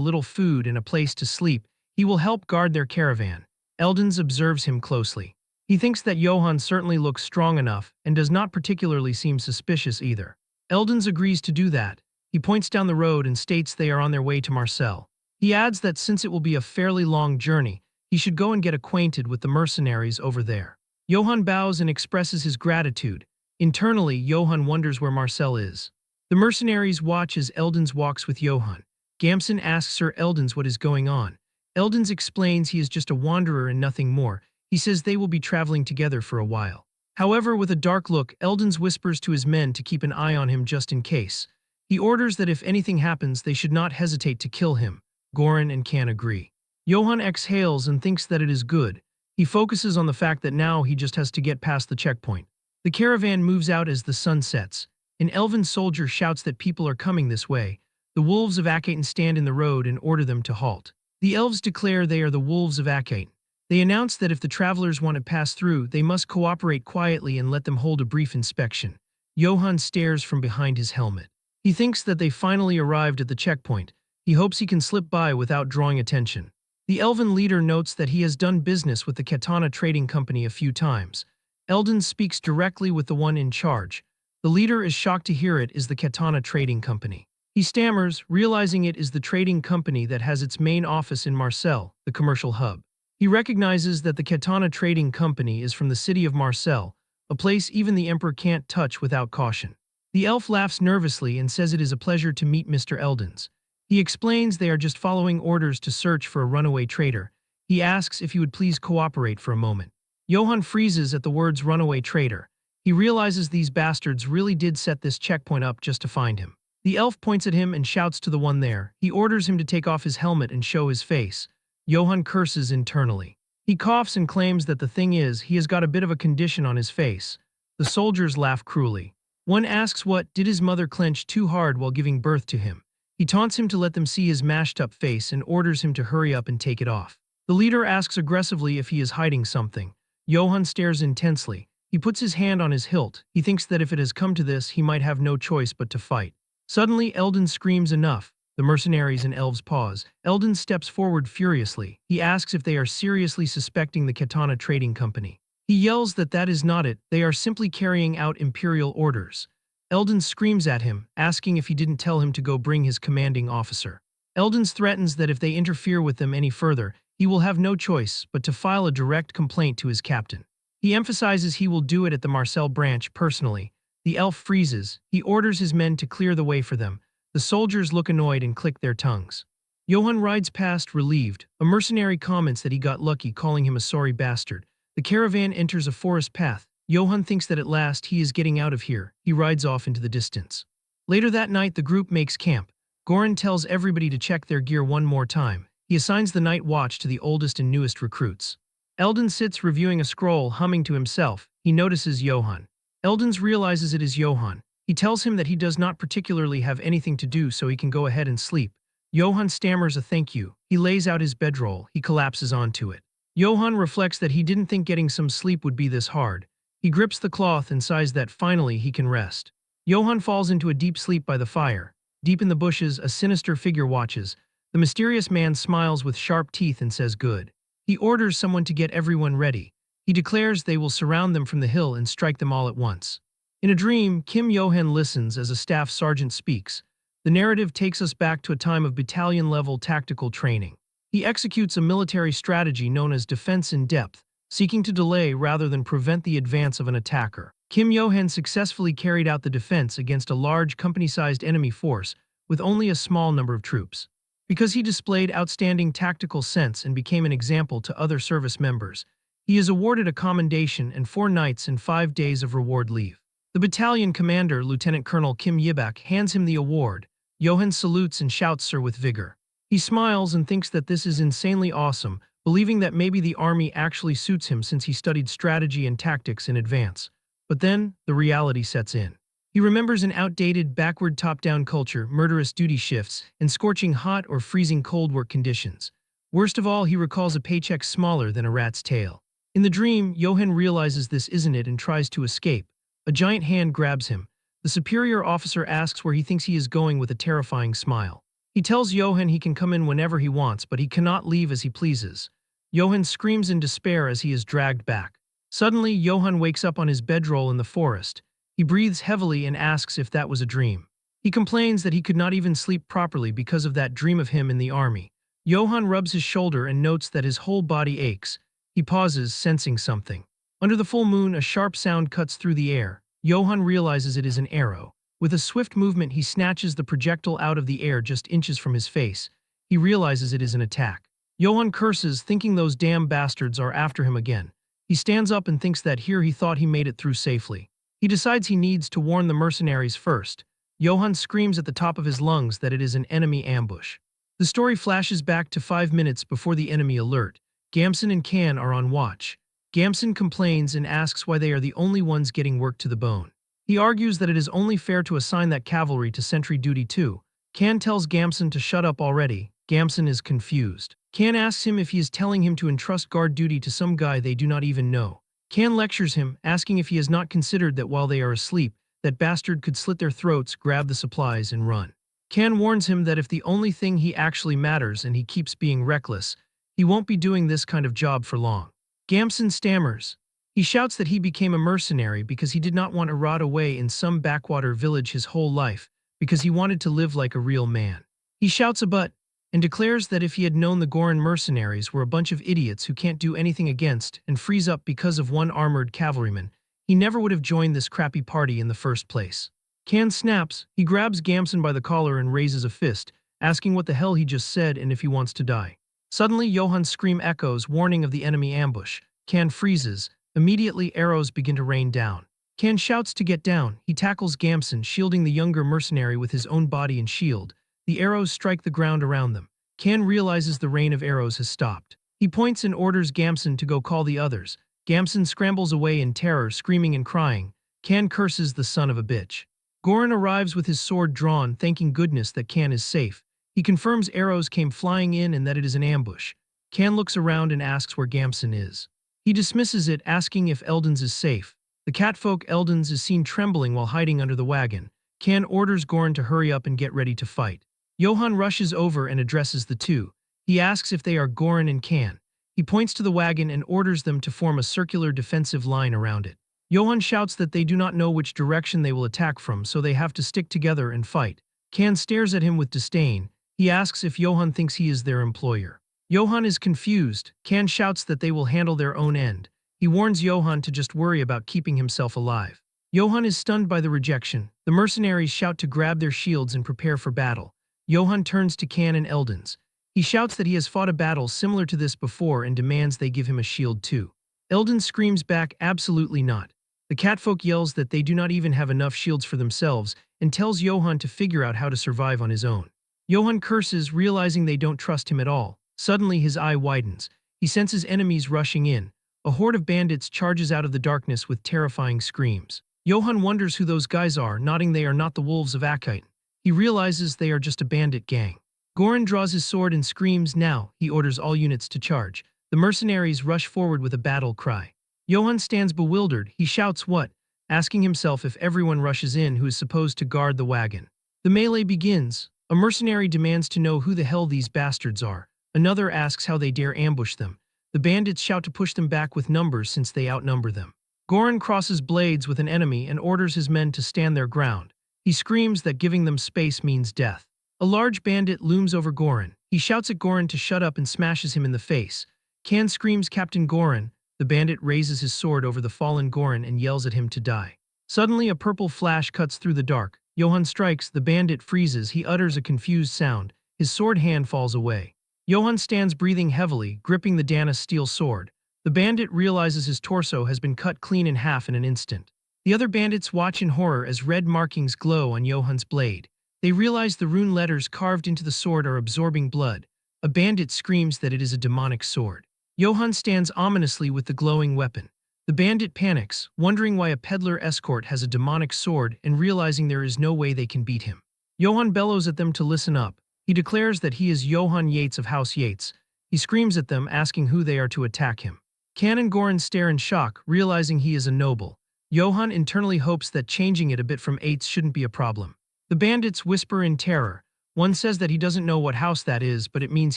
little food and a place to sleep, he will help guard their caravan. Eldens observes him closely. He thinks that Johann certainly looks strong enough and does not particularly seem suspicious either. Eldens agrees to do that. He points down the road and states they are on their way to Marseille. He adds that since it will be a fairly long journey, he should go and get acquainted with the mercenaries over there. Johann bows and expresses his gratitude. Internally, Johann wonders where Marseille is. The mercenaries watch as Eldens walks with Johann. Gamson asks Sir Eldens what is going on. Eldens explains he is just a wanderer and nothing more. He says they will be traveling together for a while. However, with a dark look, Eldens whispers to his men to keep an eye on him just in case. He orders that if anything happens, they should not hesitate to kill him. Goran and Kan agree. Johann exhales and thinks that it is good. He focuses on the fact that now he just has to get past the checkpoint. The caravan moves out as the sun sets. An elven soldier shouts that people are coming this way. The wolves of Akaton stand in the road and order them to halt. The elves declare they are the wolves of Akaton. They announce that if the travelers want to pass through, they must cooperate quietly and let them hold a brief inspection. Johann stares from behind his helmet. He thinks that they finally arrived at the checkpoint. He hopes he can slip by without drawing attention. The elven leader notes that he has done business with the Katana Trading Company a few times. Eldon speaks directly with the one in charge. The leader is shocked to hear it is the Katana Trading Company. He stammers, realizing it is the trading company that has its main office in Marseille, the commercial hub. He recognizes that the Katana Trading Company is from the city of Marseille, a place even the Emperor can't touch without caution. The elf laughs nervously and says it is a pleasure to meet Mr. Eldons. He explains they are just following orders to search for a runaway trader. He asks if he would please cooperate for a moment. Johann freezes at the words runaway trader. He realizes these bastards really did set this checkpoint up just to find him. The elf points at him and shouts to the one there. He orders him to take off his helmet and show his face. Johann curses internally. He coughs and claims that the thing is, he has got a bit of a condition on his face. The soldiers laugh cruelly. One asks what did his mother clench too hard while giving birth to him. He taunts him to let them see his mashed-up face and orders him to hurry up and take it off. The leader asks aggressively if he is hiding something. Johann stares intensely. He puts his hand on his hilt. He thinks that if it has come to this, he might have no choice but to fight. Suddenly, Eldon screams enough. The mercenaries and elves pause. Eldon steps forward furiously. He asks if they are seriously suspecting the Katana Trading Company. He yells that that is not it, they are simply carrying out imperial orders. Eldon screams at him, asking if he didn't tell him to go bring his commanding officer. Eldon threatens that if they interfere with them any further, he will have no choice but to file a direct complaint to his captain. He emphasizes he will do it at the Marseille branch personally. The elf freezes. He orders his men to clear the way for them. The soldiers look annoyed and click their tongues. Johann rides past, relieved. A mercenary comments that he got lucky, calling him a sorry bastard. The caravan enters a forest path. Johann thinks that at last he is getting out of here. He rides off into the distance. Later that night, the group makes camp. Goran tells everybody to check their gear one more time. He assigns the night watch to the oldest and newest recruits. Eldon sits reviewing a scroll, humming to himself. He notices Johann. Eldon realizes it is Johann. He tells him that he does not particularly have anything to do, so he can go ahead and sleep. Johann stammers a thank you. He lays out his bedroll. He collapses onto it. Johann reflects that he didn't think getting some sleep would be this hard. He grips the cloth and sighs that finally he can rest. Johann falls into a deep sleep by the fire. Deep in the bushes, a sinister figure watches. The mysterious man smiles with sharp teeth and says good. He orders someone to get everyone ready. He declares they will surround them from the hill and strike them all at once. In a dream, Kim Johan listens as a staff sergeant speaks. The narrative takes us back to a time of battalion-level tactical training. He executes a military strategy known as defense in depth, seeking to delay rather than prevent the advance of an attacker. Kim Johan successfully carried out the defense against a large company-sized enemy force with only a small number of troops. Because he displayed outstanding tactical sense and became an example to other service members, he is awarded a commendation and 4 nights and 5 days of reward leave. The battalion commander, Lieutenant Colonel Kim Yibak, hands him the award. Johan salutes and shouts sir with vigor. He smiles and thinks that this is insanely awesome, believing that maybe the army actually suits him since he studied strategy and tactics in advance. But then, the reality sets in. He remembers an outdated, backward top-down culture, murderous duty shifts, and scorching hot or freezing cold work conditions. Worst of all, he recalls a paycheck smaller than a rat's tail. In the dream, Johan realizes this isn't it and tries to escape. A giant hand grabs him. The superior officer asks where he thinks he is going with a terrifying smile. He tells Johan he can come in whenever he wants, but he cannot leave as he pleases. Johan screams in despair as he is dragged back. Suddenly, Johan wakes up on his bedroll in the forest. He breathes heavily and asks if that was a dream. He complains that he could not even sleep properly because of that dream of him in the army. Johan rubs his shoulder and notes that his whole body aches. He pauses, sensing something. Under the full moon, a sharp sound cuts through the air. Johan realizes it is an arrow. With a swift movement, he snatches the projectile out of the air just inches from his face. He realizes it is an attack. Johan curses, thinking those damn bastards are after him again. He stands up and thinks that here he thought he made it through safely. He decides he needs to warn the mercenaries first. Johan screams at the top of his lungs that it is an enemy ambush. The story flashes back to 5 minutes before the enemy alert. Gamson and Can are on watch. Gamson complains and asks why they are the only ones getting worked to the bone. He argues that it is only fair to assign that cavalry to sentry duty too. Kan tells Gamson to shut up already. Gamson is confused. Kan asks him if he is telling him to entrust guard duty to some guy they do not even know. Kan lectures him, asking if he has not considered that while they are asleep, that bastard could slit their throats, grab the supplies, and run. Kan warns him that if the only thing he actually matters and he keeps being reckless, he won't be doing this kind of job for long. Gamson stammers. He shouts that he became a mercenary because he did not want to rot away in some backwater village his whole life, because he wanted to live like a real man. He shouts a but, and declares that if he had known the Goran mercenaries were a bunch of idiots who can't do anything against and freeze up because of one armored cavalryman, he never would have joined this crappy party in the first place. Kan snaps, he grabs Gamson by the collar and raises a fist, asking what the hell he just said and if he wants to die. Suddenly, Johan's scream echoes, warning of the enemy ambush. Kan freezes. Immediately, arrows begin to rain down. Kan shouts to get down. He tackles Gamson, shielding the younger mercenary with his own body and shield. The arrows strike the ground around them. Kan realizes the rain of arrows has stopped. He points and orders Gamson to go call the others. Gamson scrambles away in terror, screaming and crying. Kan curses the son of a bitch. Goran arrives with his sword drawn, thanking goodness that Kan is safe. He confirms arrows came flying in and that it is an ambush. Kan looks around and asks where Gamson is. He dismisses it, asking if Eldons is safe. The catfolk Eldons is seen trembling while hiding under the wagon. Kan orders Goran to hurry up and get ready to fight. Johan rushes over and addresses the two. He asks if they are Goran and Kan. He points to the wagon and orders them to form a circular defensive line around it. Johan shouts that they do not know which direction they will attack from, so they have to stick together and fight. Kan stares at him with disdain. He asks if Johan thinks he is their employer. Johan is confused. Kan shouts that they will handle their own end. He warns Johan to just worry about keeping himself alive. Johan is stunned by the rejection. The mercenaries shout to grab their shields and prepare for battle. Johan turns to Kan and Eldons. He shouts that he has fought a battle similar to this before and demands they give him a shield too. Eldon screams back, absolutely not. The catfolk yells that they do not even have enough shields for themselves and tells Johan to figure out how to survive on his own. Johan curses, realizing they don't trust him at all. Suddenly his eye widens. He senses enemies rushing in. A horde of bandits charges out of the darkness with terrifying screams. Johan wonders who those guys are, nodding they are not the wolves of Akite. He realizes they are just a bandit gang. Goran draws his sword and screams, now. He orders all units to charge. The mercenaries rush forward with a battle cry. Johan stands bewildered. He shouts what? Asking himself if everyone rushes in who is supposed to guard the wagon. The melee begins. A mercenary demands to know who the hell these bastards are. Another asks how they dare ambush them. The bandits shout to push them back with numbers since they outnumber them. Goran crosses blades with an enemy and orders his men to stand their ground. He screams that giving them space means death. A large bandit looms over Goran. He shouts at Goran to shut up and smashes him in the face. Kan screams Captain Goran. The bandit raises his sword over the fallen Goran and yells at him to die. Suddenly a purple flash cuts through the dark. Johan strikes, the bandit freezes, he utters a confused sound. His sword hand falls away. Johan stands breathing heavily, gripping the Dana's steel sword. The bandit realizes his torso has been cut clean in half in an instant. The other bandits watch in horror as red markings glow on Johan's blade. They realize the rune letters carved into the sword are absorbing blood. A bandit screams that it is a demonic sword. Johan stands ominously with the glowing weapon. The bandit panics, wondering why a peddler escort has a demonic sword and realizing there is no way they can beat him. Johan bellows at them to listen up. He declares that he is Johan Yates of House Yates. He screams at them, asking who they are to attack him. Kan and Goran stare in shock, realizing he is a noble. Johan internally hopes that changing it a bit from Yates shouldn't be a problem. The bandits whisper in terror. One says that he doesn't know what house that is, but it means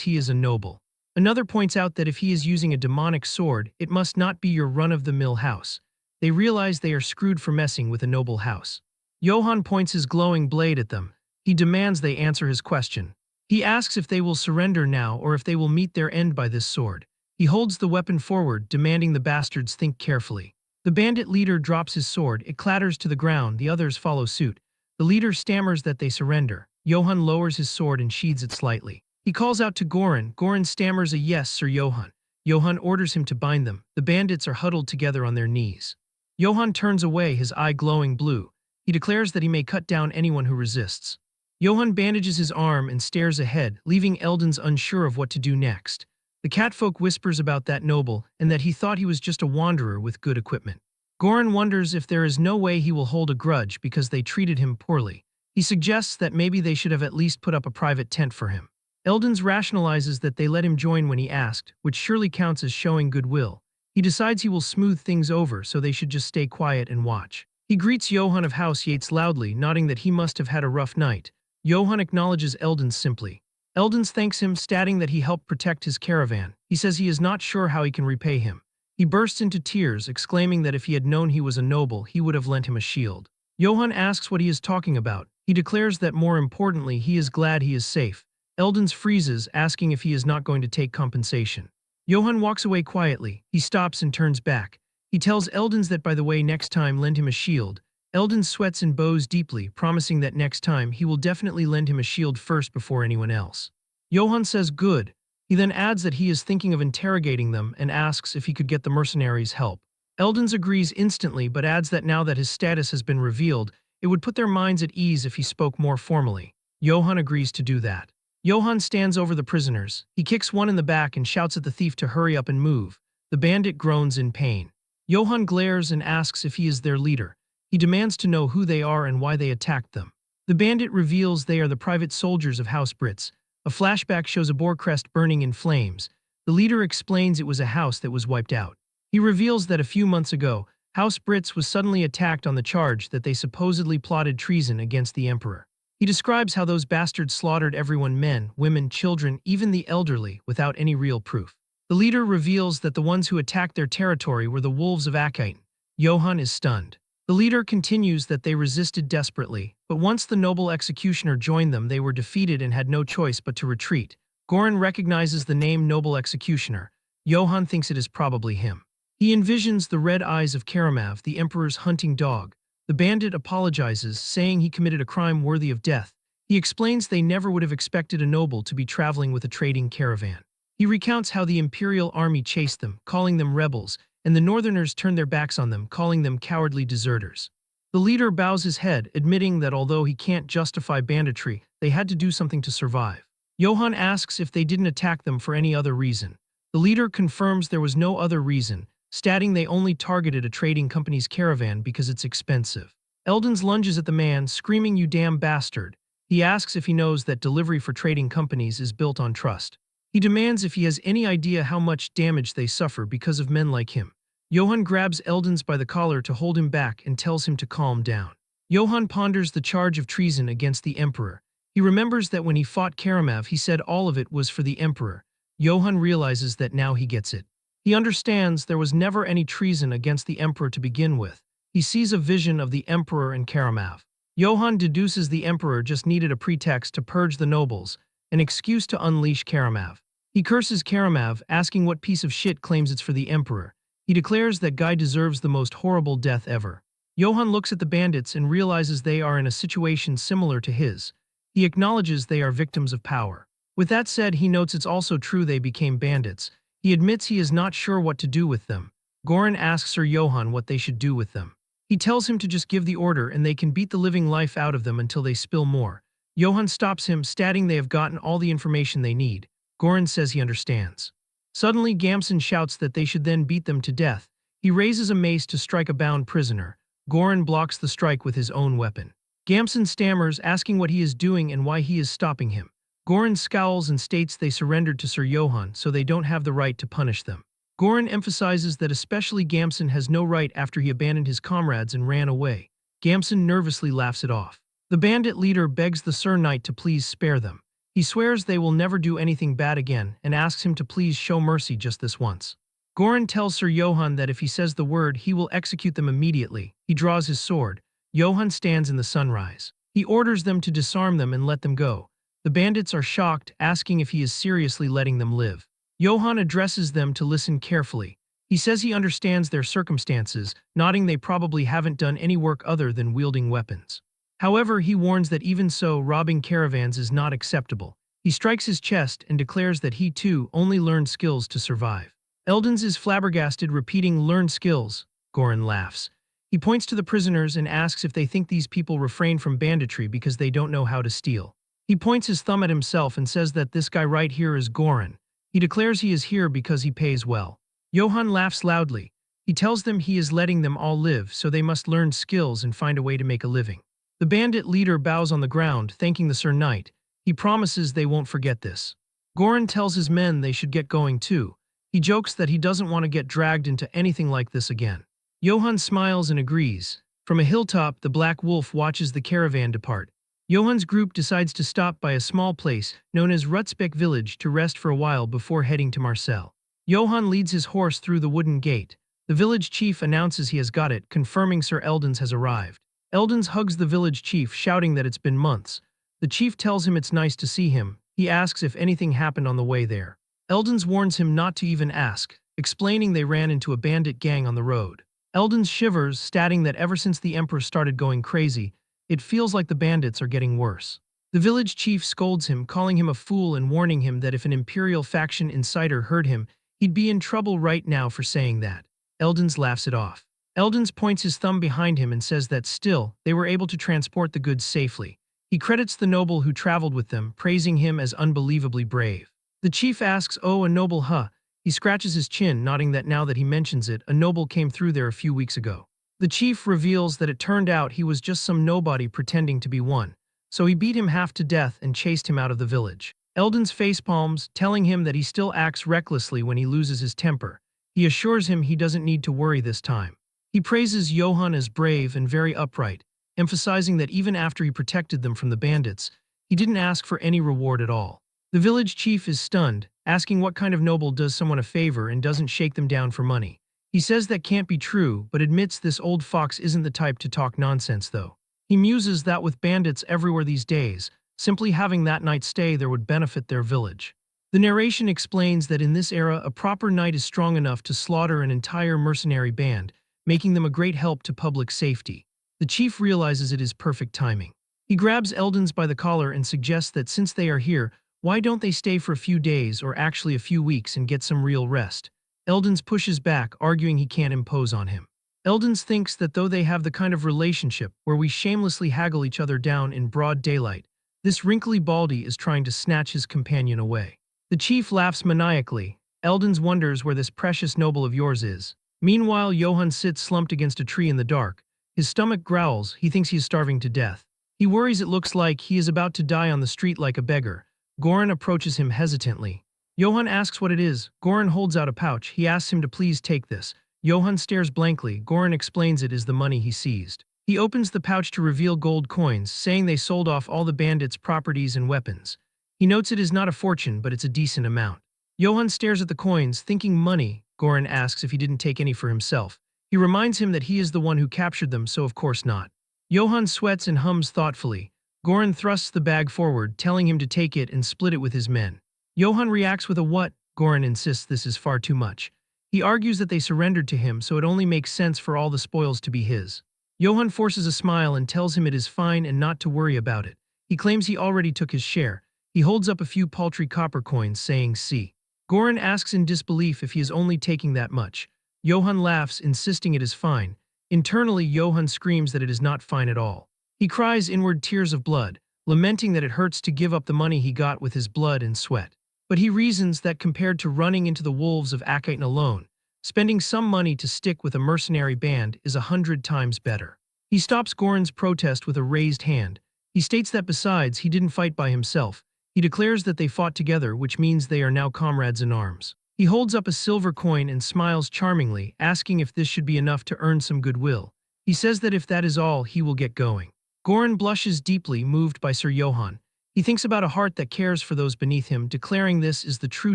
he is a noble. Another points out that if he is using a demonic sword, it must not be your run-of-the-mill house. They realize they are screwed for messing with a noble house. Johan points his glowing blade at them. He demands they answer his question. He asks if they will surrender now or if they will meet their end by this sword. He holds the weapon forward, demanding the bastards think carefully. The bandit leader drops his sword. It clatters to the ground. The others follow suit. The leader stammers that they surrender. Johan lowers his sword and sheathes it slightly. He calls out to Goran. Goran stammers a yes, Sir Johan. Johan orders him to bind them. The bandits are huddled together on their knees. Johan turns away, his eye glowing blue. He declares that he may cut down anyone who resists. Johan bandages his arm and stares ahead, leaving Eldons unsure of what to do next. The catfolk whispers about that noble and that he thought he was just a wanderer with good equipment. Goran wonders if there is no way he will hold a grudge because they treated him poorly. He suggests that maybe they should have at least put up a private tent for him. Eldons rationalizes that they let him join when he asked, which surely counts as showing goodwill. He decides he will smooth things over so they should just stay quiet and watch. He greets Johann of House Yates loudly, nodding that he must have had a rough night. Johann acknowledges Eldons simply. Eldons thanks him, stating that he helped protect his caravan. He says he is not sure how he can repay him. He bursts into tears, exclaiming that if he had known he was a noble, he would have lent him a shield. Johann asks what he is talking about. He declares that more importantly, he is glad he is safe. Eldons freezes, asking if he is not going to take compensation. Johann walks away quietly. He stops and turns back. He tells Eldons that by the way, next time lend him a shield. Eldons sweats and bows deeply, promising that next time he will definitely lend him a shield first before anyone else. Johann says good. He then adds that he is thinking of interrogating them and asks if he could get the mercenaries' help. Eldons agrees instantly but adds that now that his status has been revealed, it would put their minds at ease if he spoke more formally. Johann agrees to do that. Johann stands over the prisoners. He kicks one in the back and shouts at the thief to hurry up and move. The bandit groans in pain. Johann glares and asks if he is their leader. He demands to know who they are and why they attacked them. The bandit reveals they are the private soldiers of House Brits. A flashback shows a boar crest burning in flames. The leader explains it was a house that was wiped out. He reveals that a few months ago, House Brits was suddenly attacked on the charge that they supposedly plotted treason against the emperor. He describes how those bastards slaughtered everyone, men, women, children, even the elderly, without any real proof. The leader reveals that the ones who attacked their territory were the wolves of Achaean. Johann is stunned. The leader continues that they resisted desperately, but once the noble executioner joined them they were defeated and had no choice but to retreat. Goran recognizes the name Noble Executioner. Johann thinks it is probably him. He envisions the red eyes of Karamav, the emperor's hunting dog. The bandit apologizes, saying he committed a crime worthy of death. He explains they never would have expected a noble to be traveling with a trading caravan. He recounts how the imperial army chased them, calling them rebels, and the northerners turned their backs on them, calling them cowardly deserters. The leader bows his head, admitting that although he can't justify banditry, they had to do something to survive. Johann asks if they didn't attack them for any other reason. The leader confirms there was no other reason, stating they only targeted a trading company's caravan because it's expensive. Eldons lunges at the man, screaming, "You damn bastard." He asks if he knows that delivery for trading companies is built on trust. He demands if he has any idea how much damage they suffer because of men like him. Johann grabs Eldons by the collar to hold him back and tells him to calm down. Johann ponders the charge of treason against the emperor. He remembers that when he fought Karamav, he said all of it was for the emperor. Johann realizes that now he gets it. He understands there was never any treason against the emperor to begin with. He sees a vision of the emperor and Karamav. Johann deduces the emperor just needed a pretext to purge the nobles, an excuse to unleash Karamav. He curses Karamav, asking what piece of shit claims it's for the emperor. He declares that guy deserves the most horrible death ever. Johann looks at the bandits and realizes they are in a situation similar to his. He acknowledges they are victims of power. With that said, he notes it's also true they became bandits. He admits he is not sure what to do with them. Goran asks Sir Johann what they should do with them. He tells him to just give the order and they can beat the living life out of them until they spill more. Johann stops him, stating they have gotten all the information they need. Goran says he understands. Suddenly, Gamson shouts that they should then beat them to death. He raises a mace to strike a bound prisoner. Goran blocks the strike with his own weapon. Gamson stammers, asking what he is doing and why he is stopping him. Goran scowls and states they surrendered to Sir Johann, so they don't have the right to punish them. Goran emphasizes that especially Gamson has no right after he abandoned his comrades and ran away. Gamson nervously laughs it off. The bandit leader begs the Sir Knight to please spare them. He swears they will never do anything bad again and asks him to please show mercy just this once. Goran tells Sir Johann that if he says the word, he will execute them immediately. He draws his sword. Johann stands in the sunrise. He orders them to disarm them and let them go. The bandits are shocked, asking if he is seriously letting them live. Johann addresses them to listen carefully. He says he understands their circumstances, nodding they probably haven't done any work other than wielding weapons. However, he warns that even so, robbing caravans is not acceptable. He strikes his chest and declares that he too only learned skills to survive. Eldons is flabbergasted, repeating "learn skills." Goran laughs. He points to the prisoners and asks if they think these people refrain from banditry because they don't know how to steal. He points his thumb at himself and says that this guy right here is Goran. He declares he is here because he pays well. Johann laughs loudly. He tells them he is letting them all live, so they must learn skills and find a way to make a living. The bandit leader bows on the ground, thanking the Sir Knight. He promises they won't forget this. Goran tells his men they should get going too. He jokes that he doesn't want to get dragged into anything like this again. Johann smiles and agrees. From a hilltop, the Black Wolf watches the caravan depart. Johann's group decides to stop by a small place known as Rutsbeck village to rest for a while before heading to Marcel. Johann leads his horse through the wooden gate. The village chief announces he has got it, confirming Sir Eldons has arrived. Eldons hugs the village chief, shouting that it's been months. The chief tells him it's nice to see him. He asks if anything happened on the way there. Eldons warns him not to even ask, explaining they ran into a bandit gang on the road. Eldons shivers, stating that ever since the Emperor started going crazy, it feels like the bandits are getting worse. The village chief scolds him, calling him a fool and warning him that if an Imperial faction insider heard him, he'd be in trouble right now for saying that. Eldons laughs it off. Eldons points his thumb behind him and says that still, they were able to transport the goods safely. He credits the noble who traveled with them, praising him as unbelievably brave. The chief asks, "Oh, a noble, huh?" He scratches his chin, nodding that now that he mentions it, a noble came through there a few weeks ago. The chief reveals that it turned out he was just some nobody pretending to be one, so he beat him half to death and chased him out of the village. Eldons facepalms, telling him that he still acts recklessly when he loses his temper. He assures him he doesn't need to worry this time. He praises Johann as brave and very upright, emphasizing that even after he protected them from the bandits, he didn't ask for any reward at all. The village chief is stunned, asking what kind of noble does someone a favor and doesn't shake them down for money. He says that can't be true, but admits this old fox isn't the type to talk nonsense though. He muses that with bandits everywhere these days, simply having that night stay there would benefit their village. The narration explains that in this era a proper knight is strong enough to slaughter an entire mercenary band, making them a great help to public safety. The chief realizes it is perfect timing. He grabs Eldons by the collar and suggests that since they are here, why don't they stay for a few days or actually a few weeks and get some real rest? Eldons pushes back, arguing he can't impose on him. Eldons thinks that though they have the kind of relationship where we shamelessly haggle each other down in broad daylight, this wrinkly baldy is trying to snatch his companion away. The chief laughs maniacally. Eldons wonders where this precious noble of yours is. Meanwhile, Johann sits slumped against a tree in the dark. His stomach growls, he thinks he is starving to death. He worries it looks like he is about to die on the street like a beggar. Goran approaches him hesitantly. Johann asks what it is. Goran holds out a pouch. He asks him to please take this. Johann stares blankly. Goran explains it is the money he seized. He opens the pouch to reveal gold coins, saying they sold off all the bandits' properties and weapons. He notes it is not a fortune, but it's a decent amount. Johann stares at the coins, thinking money. Goran asks if he didn't take any for himself. He reminds him that he is the one who captured them, so of course not. Johann sweats and hums thoughtfully. Goran thrusts the bag forward, telling him to take it and split it with his men. Johann reacts with a what? Goran insists this is far too much. He argues that they surrendered to him, so it only makes sense for all the spoils to be his. Johann forces a smile and tells him it is fine and not to worry about it. He claims he already took his share. He holds up a few paltry copper coins, saying, "See." Goran asks in disbelief if he is only taking that much. Johann laughs, insisting it is fine. Internally, Johann screams that it is not fine at all. He cries inward tears of blood, lamenting that it hurts to give up the money he got with his blood and sweat. But he reasons that compared to running into the wolves of Anicap alone, spending some money to stick with a mercenary band is 100 times better. He stops Goran's protest with a raised hand. He states that besides, he didn't fight by himself. He declares that they fought together, which means they are now comrades in arms. He holds up a silver coin and smiles charmingly, asking if this should be enough to earn some goodwill. He says that if that is all, he will get going. Goran blushes deeply, moved by Sir Johann. He thinks about a heart that cares for those beneath him, declaring this is the true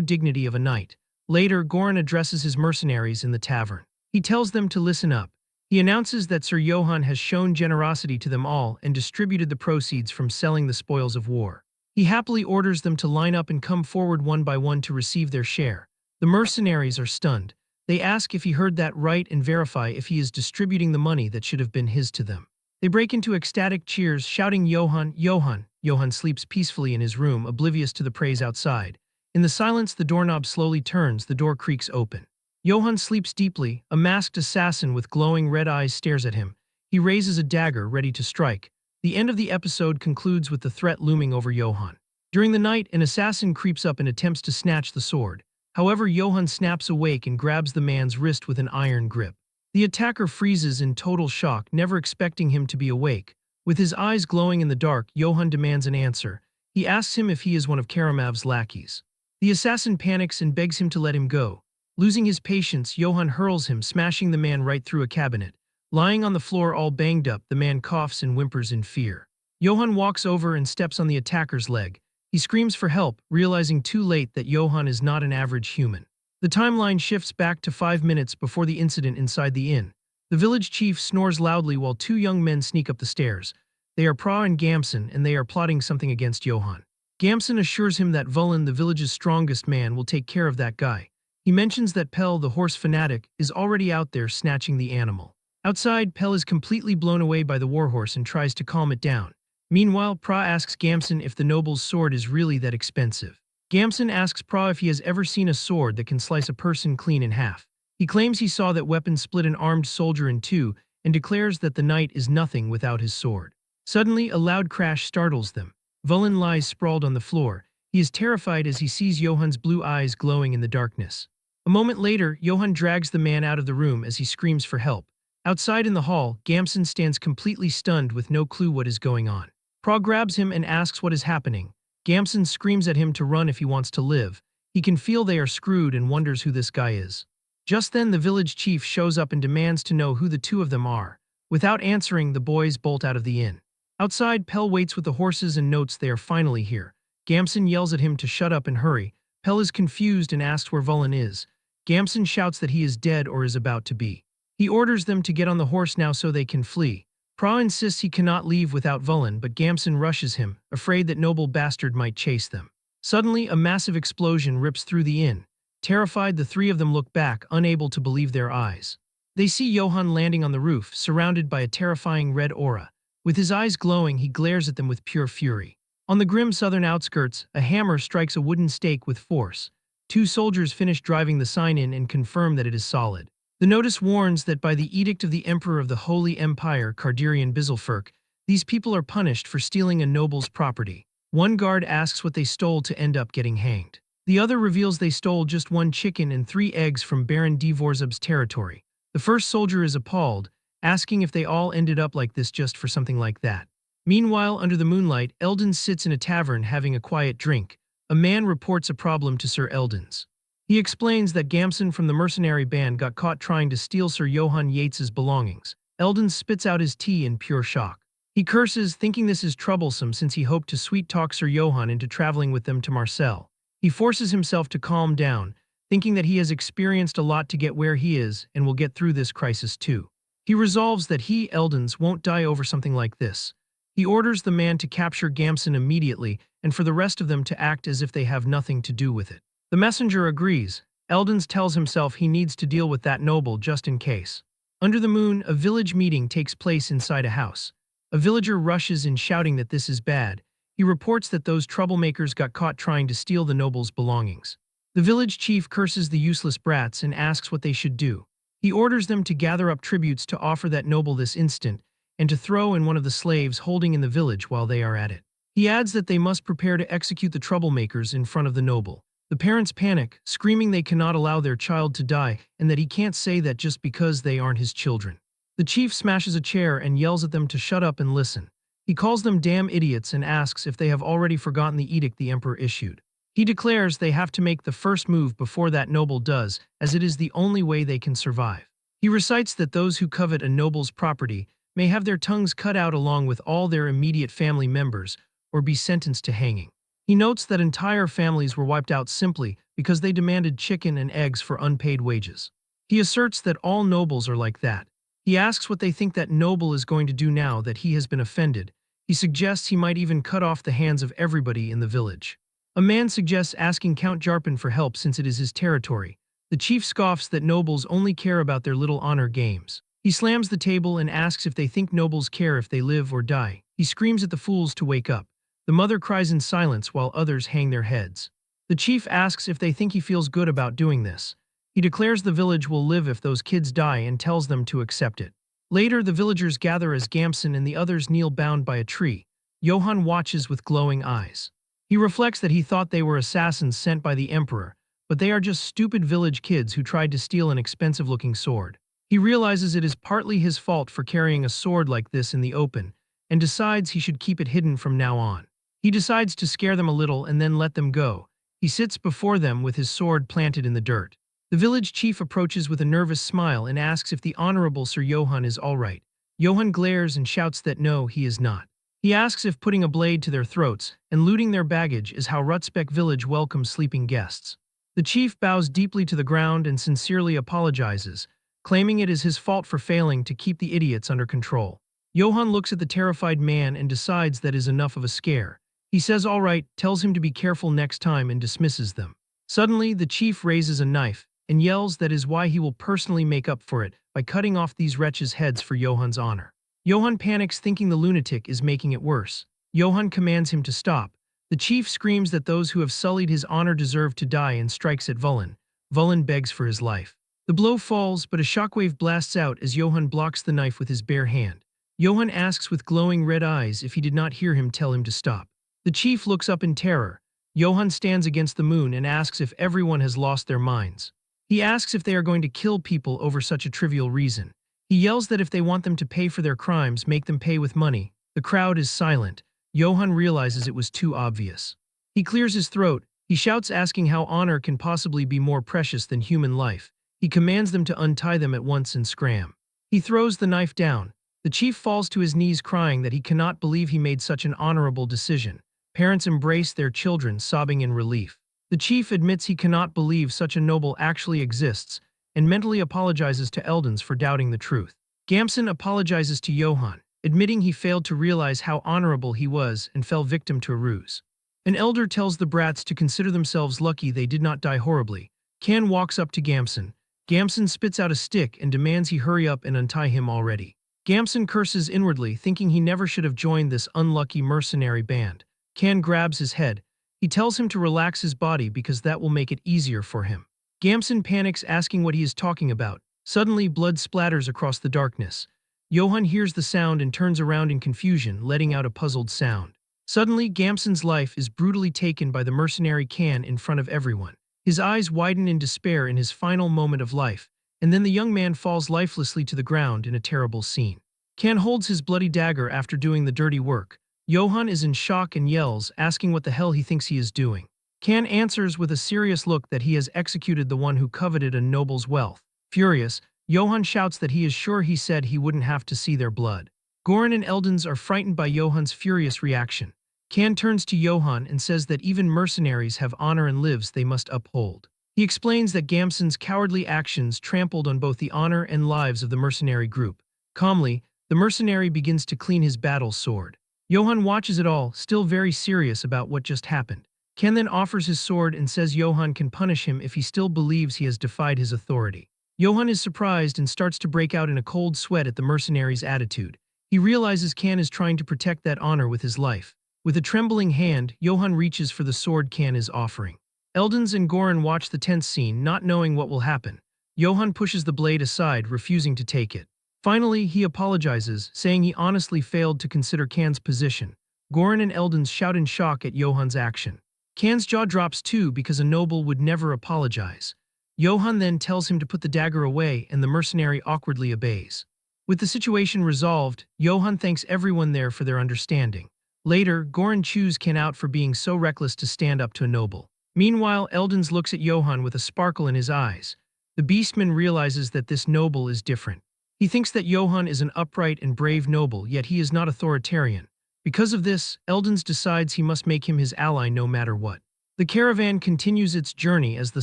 dignity of a knight. Later, Goran addresses his mercenaries in the tavern. He tells them to listen up. He announces that Sir Johann has shown generosity to them all and distributed the proceeds from selling the spoils of war. He happily orders them to line up and come forward one by one to receive their share. The mercenaries are stunned. They ask if he heard that right and verify if he is distributing the money that should have been his to them. They break into ecstatic cheers, shouting Johann, Johann. Johann sleeps peacefully in his room, oblivious to the praise outside. In the silence, the doorknob slowly turns, the door creaks open. Johann sleeps deeply. A masked assassin with glowing red eyes stares at him. He raises a dagger, ready to strike. The end of the episode concludes with the threat looming over Johann. During the night, an assassin creeps up and attempts to snatch the sword. However, Johann snaps awake and grabs the man's wrist with an iron grip. The attacker freezes in total shock, never expecting him to be awake. With his eyes glowing in the dark, Johann demands an answer. He asks him if he is one of Karamav's lackeys. The assassin panics and begs him to let him go. Losing his patience, Johann hurls him, smashing the man right through a cabinet. Lying on the floor all banged up, the man coughs and whimpers in fear. Johann walks over and steps on the attacker's leg. He screams for help, realizing too late that Johann is not an average human. The timeline shifts back to 5 minutes before the incident inside the inn. The village chief snores loudly while two young men sneak up the stairs. They are Pra and Gamson, and they are plotting something against Johann. Gamson assures him that Vulin, the village's strongest man, will take care of that guy. He mentions that Pell, the horse fanatic, is already out there snatching the animal. Outside, Pell is completely blown away by the warhorse and tries to calm it down. Meanwhile, Pra asks Gamson if the noble's sword is really that expensive. Gamson asks Pra if he has ever seen a sword that can slice a person clean in half. He claims he saw that weapon split an armed soldier in two and declares that the knight is nothing without his sword. Suddenly, a loud crash startles them. Vulin lies sprawled on the floor. He is terrified as he sees Johann's blue eyes glowing in the darkness. A moment later, Johann drags the man out of the room as he screams for help. Outside in the hall, Gamson stands completely stunned with no clue what is going on. Pra grabs him and asks what is happening. Gamson screams at him to run if he wants to live. He can feel they are screwed and wonders who this guy is. Just then the village chief shows up and demands to know who the two of them are. Without answering, the boys bolt out of the inn. Outside, Pell waits with the horses and notes they are finally here. Gamson yells at him to shut up and hurry. Pell is confused and asks where Vulin is. Gamson shouts that he is dead or is about to be. He orders them to get on the horse now so they can flee. Pra insists he cannot leave without Vulin, but Gamson rushes him, afraid that noble bastard might chase them. Suddenly, a massive explosion rips through the inn. Terrified, the three of them look back, unable to believe their eyes. They see Johann landing on the roof, surrounded by a terrifying red aura. With his eyes glowing, he glares at them with pure fury. On the grim southern outskirts, a hammer strikes a wooden stake with force. Two soldiers finish driving the sign in and confirm that it is solid. The notice warns that by the edict of the Emperor of the Holy Empire, Cardirian Bizelferk, these people are punished for stealing a noble's property. One guard asks what they stole to end up getting hanged. The other reveals they stole just one chicken and 3 eggs from Baron Dvorzub's territory. The first soldier is appalled, asking if they all ended up like this just for something like that. Meanwhile, under the moonlight, Eldon sits in a tavern having a quiet drink. A man reports a problem to Sir Eldon's. He explains that Gamson from the mercenary band got caught trying to steal Sir Johann Yates's belongings. Eldon spits out his tea in pure shock. He curses, thinking this is troublesome since he hoped to sweet-talk Sir Johann into traveling with them to Marseille. He forces himself to calm down, thinking that he has experienced a lot to get where he is and will get through this crisis too. He resolves that he, Eldons, won't die over something like this. He orders the man to capture Gamson immediately and for the rest of them to act as if they have nothing to do with it. The messenger agrees. Eldons tells himself he needs to deal with that noble just in case. Under the moon, a village meeting takes place inside a house. A villager rushes in shouting that this is bad. He reports that those troublemakers got caught trying to steal the noble's belongings. The village chief curses the useless brats and asks what they should do. He orders them to gather up tributes to offer that noble this instant and to throw in one of the slaves holding in the village while they are at it. He adds that they must prepare to execute the troublemakers in front of the noble. The parents panic, screaming they cannot allow their child to die and that he can't say that just because they aren't his children. The chief smashes a chair and yells at them to shut up and listen. He calls them damn idiots and asks if they have already forgotten the edict the emperor issued. He declares they have to make the first move before that noble does, as it is the only way they can survive. He recites that those who covet a noble's property may have their tongues cut out along with all their immediate family members or be sentenced to hanging. He notes that entire families were wiped out simply because they demanded chicken and eggs for unpaid wages. He asserts that all nobles are like that. He asks what they think that noble is going to do now that he has been offended. He suggests he might even cut off the hands of everybody in the village. A man suggests asking Count Jarpin for help since it is his territory. The chief scoffs that nobles only care about their little honor games. He slams the table and asks if they think nobles care if they live or die. He screams at the fools to wake up. The mother cries in silence while others hang their heads. The chief asks if they think he feels good about doing this. He declares the village will live if those kids die and tells them to accept it. Later, the villagers gather as Gamson and the others kneel bound by a tree. Johann watches with glowing eyes. He reflects that he thought they were assassins sent by the emperor, but they are just stupid village kids who tried to steal an expensive-looking sword. He realizes it is partly his fault for carrying a sword like this in the open, and decides he should keep it hidden from now on. He decides to scare them a little and then let them go. He sits before them with his sword planted in the dirt. The village chief approaches with a nervous smile and asks if the Honorable Sir Johann is all right. Johann glares and shouts that no, he is not. He asks if putting a blade to their throats and looting their baggage is how Rutsbeck village welcomes sleeping guests. The chief bows deeply to the ground and sincerely apologizes, claiming it is his fault for failing to keep the idiots under control. Johann looks at the terrified man and decides that is enough of a scare. He says all right, tells him to be careful next time and dismisses them. Suddenly, the chief raises a knife and yells that is why he will personally make up for it by cutting off these wretches' heads for Johann's honor. Johann panics, thinking the lunatic is making it worse. Johann commands him to stop. The chief screams that those who have sullied his honor deserve to die and strikes at Vulin. Vulin begs for his life. The blow falls, but a shockwave blasts out as Johann blocks the knife with his bare hand. Johann asks with glowing red eyes if he did not hear him tell him to stop. The chief looks up in terror. Johann stands against the moon and asks if everyone has lost their minds. He asks if they are going to kill people over such a trivial reason. He yells that if they want them to pay for their crimes, make them pay with money. The crowd is silent. Johann realizes it was too obvious. He clears his throat. He shouts, asking how honor can possibly be more precious than human life. He commands them to untie them at once and scram. He throws the knife down. The chief falls to his knees, crying that he cannot believe he made such an honorable decision. Parents embrace their children, sobbing in relief. The chief admits he cannot believe such a noble actually exists, and mentally apologizes to Eldons for doubting the truth. Gamson apologizes to Johann, admitting he failed to realize how honorable he was and fell victim to a ruse. An elder tells the brats to consider themselves lucky they did not die horribly. Can walks up to Gamson. Gamson spits out a stick and demands he hurry up and untie him already. Gamson curses inwardly, thinking he never should have joined this unlucky mercenary band. Can grabs his head. He tells him to relax his body because that will make it easier for him. Gamson panics, asking what he is talking about. Suddenly, blood splatters across the darkness. Johann hears the sound and turns around in confusion, letting out a puzzled sound. Suddenly, Gamson's life is brutally taken by the mercenary Can in front of everyone. His eyes widen in despair in his final moment of life, and then the young man falls lifelessly to the ground in a terrible scene. Can holds his bloody dagger after doing the dirty work. Johann is in shock and yells, asking what the hell he thinks he is doing. Can answers with a serious look that he has executed the one who coveted a noble's wealth. Furious, Johann shouts that he is sure he said he wouldn't have to see their blood. Goran and Eldons are frightened by Johann's furious reaction. Can turns to Johann and says that even mercenaries have honor and lives they must uphold. He explains that Gamson's cowardly actions trampled on both the honor and lives of the mercenary group. Calmly, the mercenary begins to clean his battle sword. Johann watches it all, still very serious about what just happened. Ken then offers his sword and says Johann can punish him if he still believes he has defied his authority. Johann is surprised and starts to break out in a cold sweat at the mercenary's attitude. He realizes Can is trying to protect that honor with his life. With a trembling hand, Johann reaches for the sword Can is offering. Eldons and Goran watch the tense scene, not knowing what will happen. Johann pushes the blade aside, refusing to take it. Finally, he apologizes, saying he honestly failed to consider Can's position. Goran and Eldons shout in shock at Johann's action. Can's jaw drops too because a noble would never apologize. Johann then tells him to put the dagger away and the mercenary awkwardly obeys. With the situation resolved, Johann thanks everyone there for their understanding. Later, Goran chews Can out for being so reckless to stand up to a noble. Meanwhile, Eldons looks at Johann with a sparkle in his eyes. The beastman realizes that this noble is different. He thinks that Johann is an upright and brave noble, yet he is not authoritarian. Because of this, Eldons decides he must make him his ally no matter what. The caravan continues its journey as the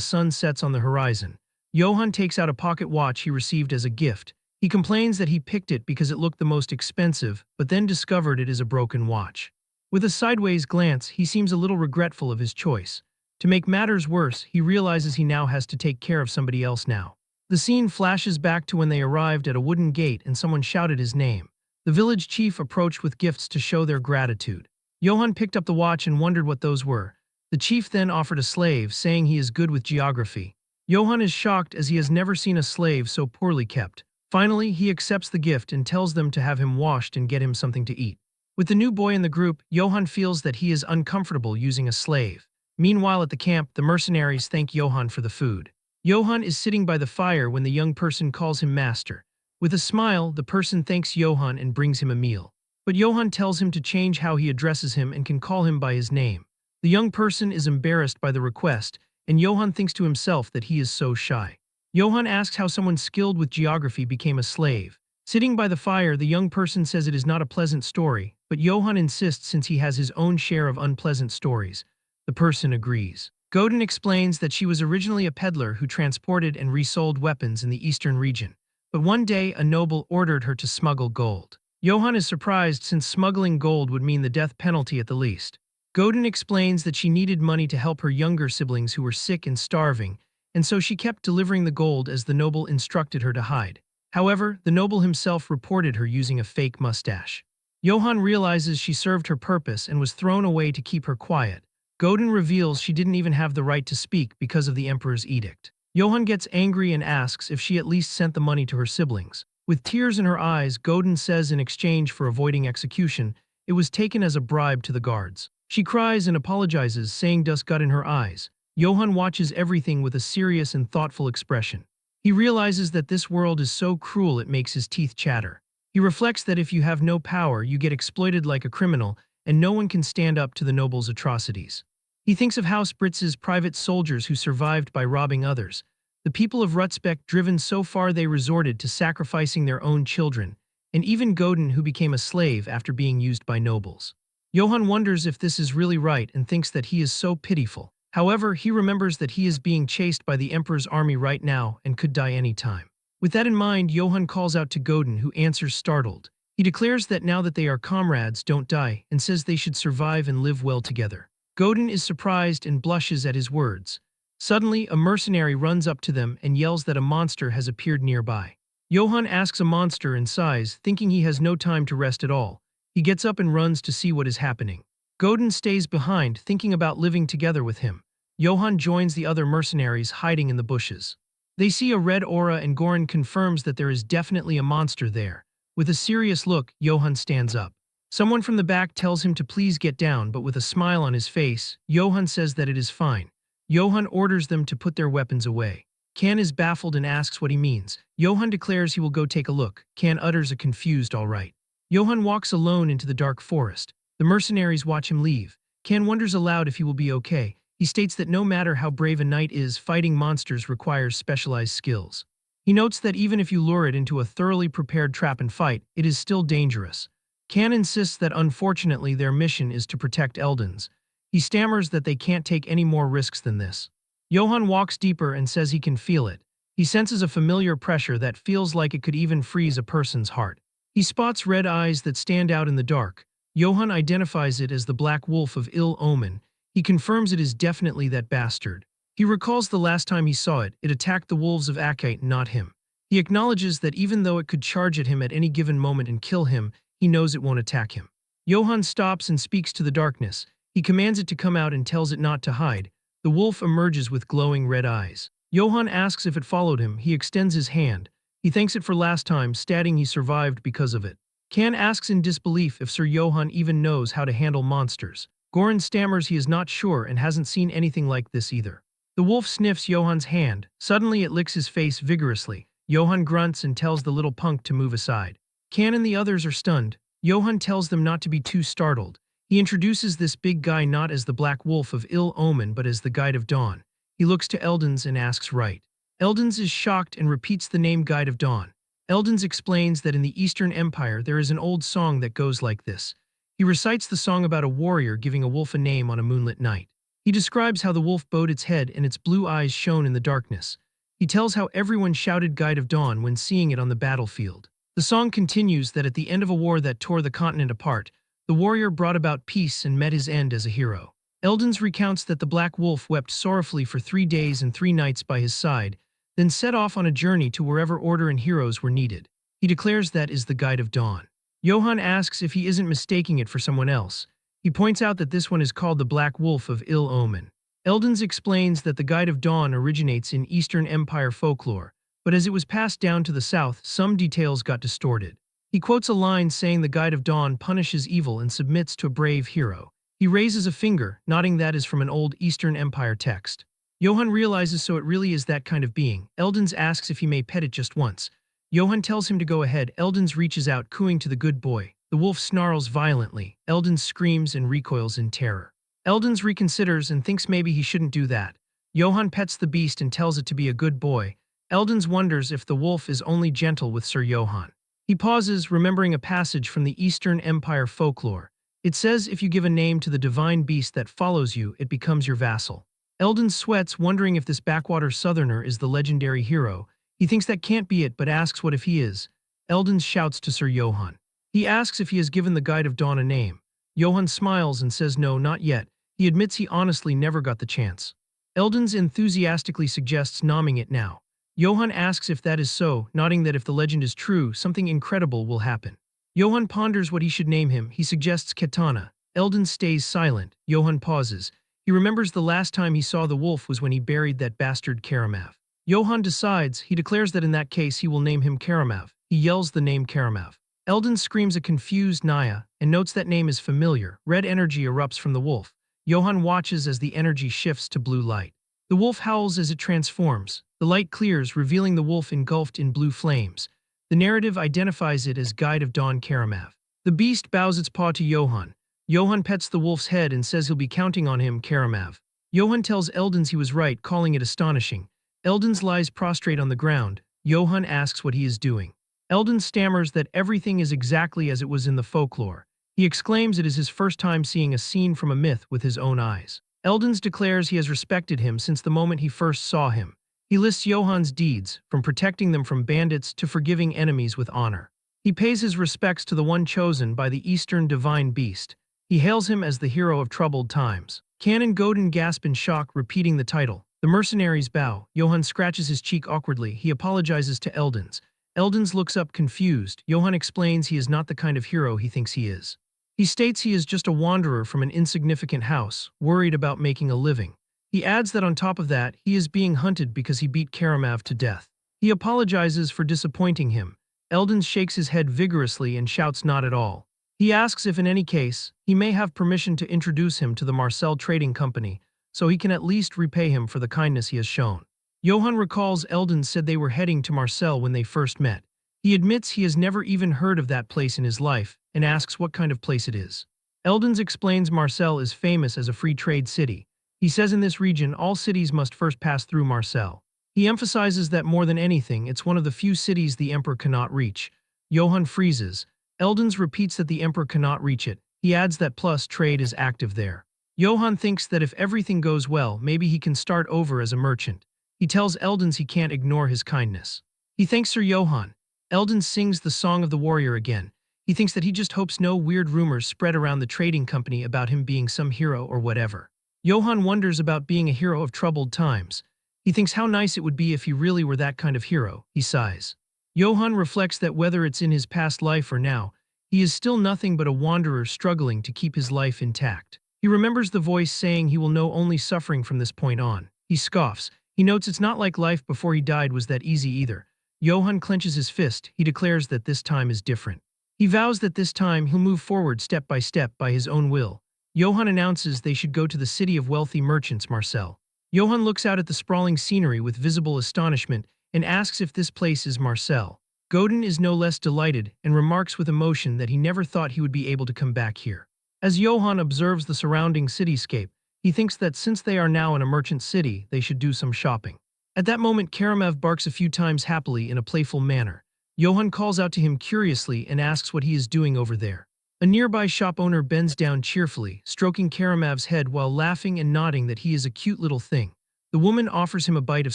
sun sets on the horizon. Johann takes out a pocket watch he received as a gift. He complains that he picked it because it looked the most expensive, but then discovered it is a broken watch. With a sideways glance, he seems a little regretful of his choice. To make matters worse, he realizes he now has to take care of somebody else now. The scene flashes back to when they arrived at a wooden gate and someone shouted his name. The village chief approached with gifts to show their gratitude. Johann picked up the watch and wondered what those were. The chief then offered a slave, saying he is good with geography. Johann is shocked as he has never seen a slave so poorly kept. Finally, he accepts the gift and tells them to have him washed and get him something to eat. With the new boy in the group, Johann feels that he is uncomfortable using a slave. Meanwhile at the camp, the mercenaries thank Johann for the food. Johann is sitting by the fire when the young person calls him master. With a smile, the person thanks Johann and brings him a meal. But Johann tells him to change how he addresses him and can call him by his name. The young person is embarrassed by the request, and Johann thinks to himself that he is so shy. Johann asks how someone skilled with geography became a slave. Sitting by the fire, the young person says it is not a pleasant story, but Johann insists since he has his own share of unpleasant stories. The person agrees. Godin explains that she was originally a peddler who transported and resold weapons in the eastern region. But one day, a noble ordered her to smuggle gold. Johann is surprised since smuggling gold would mean the death penalty at the least. Godin explains that she needed money to help her younger siblings who were sick and starving, and so she kept delivering the gold as the noble instructed her to hide. However, the noble himself reported her using a fake mustache. Johann realizes she served her purpose and was thrown away to keep her quiet. Godin reveals she didn't even have the right to speak because of the emperor's edict. Johann gets angry and asks if she at least sent the money to her siblings. With tears in her eyes, Godin says in exchange for avoiding execution, it was taken as a bribe to the guards. She cries and apologizes, saying dust got in her eyes. Johann watches everything with a serious and thoughtful expression. He realizes that this world is so cruel it makes his teeth chatter. He reflects that if you have no power, you get exploited like a criminal, and no one can stand up to the noble's atrocities. He thinks of House Britz's private soldiers who survived by robbing others, the people of Rutzbeck driven so far they resorted to sacrificing their own children, and even Godin who became a slave after being used by nobles. Johann wonders if this is really right and thinks that he is so pitiful. However, he remembers that he is being chased by the Emperor's army right now and could die any time. With that in mind, Johann calls out to Godin, who answers startled. He declares that now that they are comrades, don't die, and says they should survive and live well together. Godin is surprised and blushes at his words. Suddenly, a mercenary runs up to them and yells that a monster has appeared nearby. Johann asks a monster in size, thinking he has no time to rest at all. He gets up and runs to see what is happening. Godin stays behind, thinking about living together with him. Johann joins the other mercenaries hiding in the bushes. They see a red aura and Goran confirms that there is definitely a monster there. With a serious look, Johann stands up. Someone from the back tells him to please get down, but with a smile on his face, Johann says that it is fine. Johann orders them to put their weapons away. Kan is baffled and asks what he means. Johann declares he will go take a look. Kan utters a confused all right. Johann walks alone into the dark forest. The mercenaries watch him leave. Kan wonders aloud if he will be okay. He states that no matter how brave a knight is, fighting monsters requires specialized skills. He notes that even if you lure it into a thoroughly prepared trap and fight, it is still dangerous. Kan insists that unfortunately their mission is to protect Eldons. He stammers that they can't take any more risks than this. Johann walks deeper and says he can feel it. He senses a familiar pressure that feels like it could even freeze a person's heart. He spots red eyes that stand out in the dark. Johann identifies it as the black wolf of ill omen. He confirms it is definitely that bastard. He recalls the last time he saw it, it attacked the wolves of Akite, not him. He acknowledges that even though it could charge at him at any given moment and kill him, he knows it won't attack him. Johann stops and speaks to the darkness. He commands it to come out and tells it not to hide. The wolf emerges with glowing red eyes. Johann asks if it followed him. He extends his hand. He thanks it for last time, stating he survived because of it. Kan asks in disbelief if Sir Johann even knows how to handle monsters. Goran stammers he is not sure and hasn't seen anything like this either. The wolf sniffs Johann's hand. Suddenly it licks his face vigorously. Johann grunts and tells the little punk to move aside. Kan and the others are stunned. Johann tells them not to be too startled. He introduces this big guy not as the Black Wolf of ill omen but as the Guide of Dawn. He looks to Eldons and asks right. Eldons is shocked and repeats the name Guide of Dawn. Eldons explains that in the Eastern Empire there is an old song that goes like this. He recites the song about a warrior giving a wolf a name on a moonlit night. He describes how the wolf bowed its head and its blue eyes shone in the darkness. He tells how everyone shouted Guide of Dawn when seeing it on the battlefield. The song continues that at the end of a war that tore the continent apart, the warrior brought about peace and met his end as a hero. Eldons recounts that the Black Wolf wept sorrowfully for 3 days and 3 nights by his side, then set off on a journey to wherever order and heroes were needed. He declares that is the Guide of Dawn. Johann asks if he isn't mistaking it for someone else. He points out that this one is called the Black Wolf of ill omen. Eldons explains that the Guide of Dawn originates in Eastern Empire folklore, but as it was passed down to the south, some details got distorted. He quotes a line saying the Guide of Dawn punishes evil and submits to a brave hero. He raises a finger, nodding that is from an old Eastern Empire text. Johann realizes so it really is that kind of being. Eldens asks if he may pet it just once. Johann tells him to go ahead. Eldens reaches out, cooing to the good boy. The wolf snarls violently. Eldens screams and recoils in terror. Eldens reconsiders and thinks maybe he shouldn't do that. Johann pets the beast and tells it to be a good boy. Eldens wonders if the wolf is only gentle with Sir Johann. He pauses, remembering a passage from the Eastern Empire folklore. It says if you give a name to the divine beast that follows you, it becomes your vassal. Eldens sweats, wondering if this backwater southerner is the legendary hero. He thinks that can't be it, but asks what if he is. Eldens shouts to Sir Johann. He asks if he has given the Guide of Dawn a name. Johann smiles and says no, not yet. He admits he honestly never got the chance. Eldens enthusiastically suggests naming it now. Johann asks if that is so, nodding that if the legend is true, something incredible will happen. Johann ponders what he should name him. He suggests Katana. Eldens stays silent. Johann pauses. He remembers the last time he saw the wolf was when he buried that bastard Karamav. Johann decides. He declares that in that case he will name him Karamav. He yells the name Karamav. Eldens screams a confused Naya and notes that name is familiar. Red energy erupts from the wolf. Johann watches as the energy shifts to blue light. The wolf howls as it transforms. The light clears, revealing the wolf engulfed in blue flames. The narrative identifies it as Guide of Dawn Karamav. The beast bows its paw to Johann. Johann pets the wolf's head and says he'll be counting on him, Karamav. Johann tells Eldens he was right, calling it astonishing. Eldens lies prostrate on the ground. Johann asks what he is doing. Eldens stammers that everything is exactly as it was in the folklore. He exclaims it is his first time seeing a scene from a myth with his own eyes. Eldens declares he has respected him since the moment he first saw him. He lists Johann's deeds, from protecting them from bandits to forgiving enemies with honor. He pays his respects to the one chosen by the Eastern divine beast. He hails him as the hero of troubled times. Canon Godin gasps in shock, repeating the title. The mercenaries bow. Johann scratches his cheek awkwardly. He apologizes to Eldens. Eldens looks up confused. Johann explains he is not the kind of hero he thinks he is. He states he is just a wanderer from an insignificant house, worried about making a living. He adds that on top of that, he is being hunted because he beat Karamav to death. He apologizes for disappointing him. Eldens shakes his head vigorously and shouts not at all. He asks if in any case, he may have permission to introduce him to the Marcel Trading Company, so he can at least repay him for the kindness he has shown. Johann recalls Eldens said they were heading to Marcel when they first met. He admits he has never even heard of that place in his life, and asks what kind of place it is. Eldens explains Marcel is famous as a free trade city. He says in this region all cities must first pass through Marcel. He emphasizes that more than anything, it's one of the few cities the Emperor cannot reach. Johann freezes. Eldens repeats that the Emperor cannot reach it. He adds that plus trade is active there. Johann thinks that if everything goes well, maybe he can start over as a merchant. He tells Eldens he can't ignore his kindness. He thanks Sir Johann. Eldens sings the Song of the Warrior again. He thinks that he just hopes no weird rumors spread around the trading company about him being some hero or whatever. Johann wonders about being a hero of troubled times. He thinks how nice it would be if he really were that kind of hero. He sighs. Johann reflects that whether it's in his past life or now, he is still nothing but a wanderer struggling to keep his life intact. He remembers the voice saying he will know only suffering from this point on. He scoffs. He notes it's not like life before he died was that easy either. Johann clenches his fist. He declares that this time is different. He vows that this time he'll move forward step by his own will. Johann announces they should go to the city of wealthy merchants, Marcel. Johann looks out at the sprawling scenery with visible astonishment and asks if this place is Marcel. Godin is no less delighted and remarks with emotion that he never thought he would be able to come back here. As Johann observes the surrounding cityscape, he thinks that since they are now in a merchant city, they should do some shopping. At that moment, Karamav barks a few times happily in a playful manner. Johann calls out to him curiously and asks what he is doing over there. A nearby shop owner bends down cheerfully, stroking Karamav's head while laughing and nodding that he is a cute little thing. The woman offers him a bite of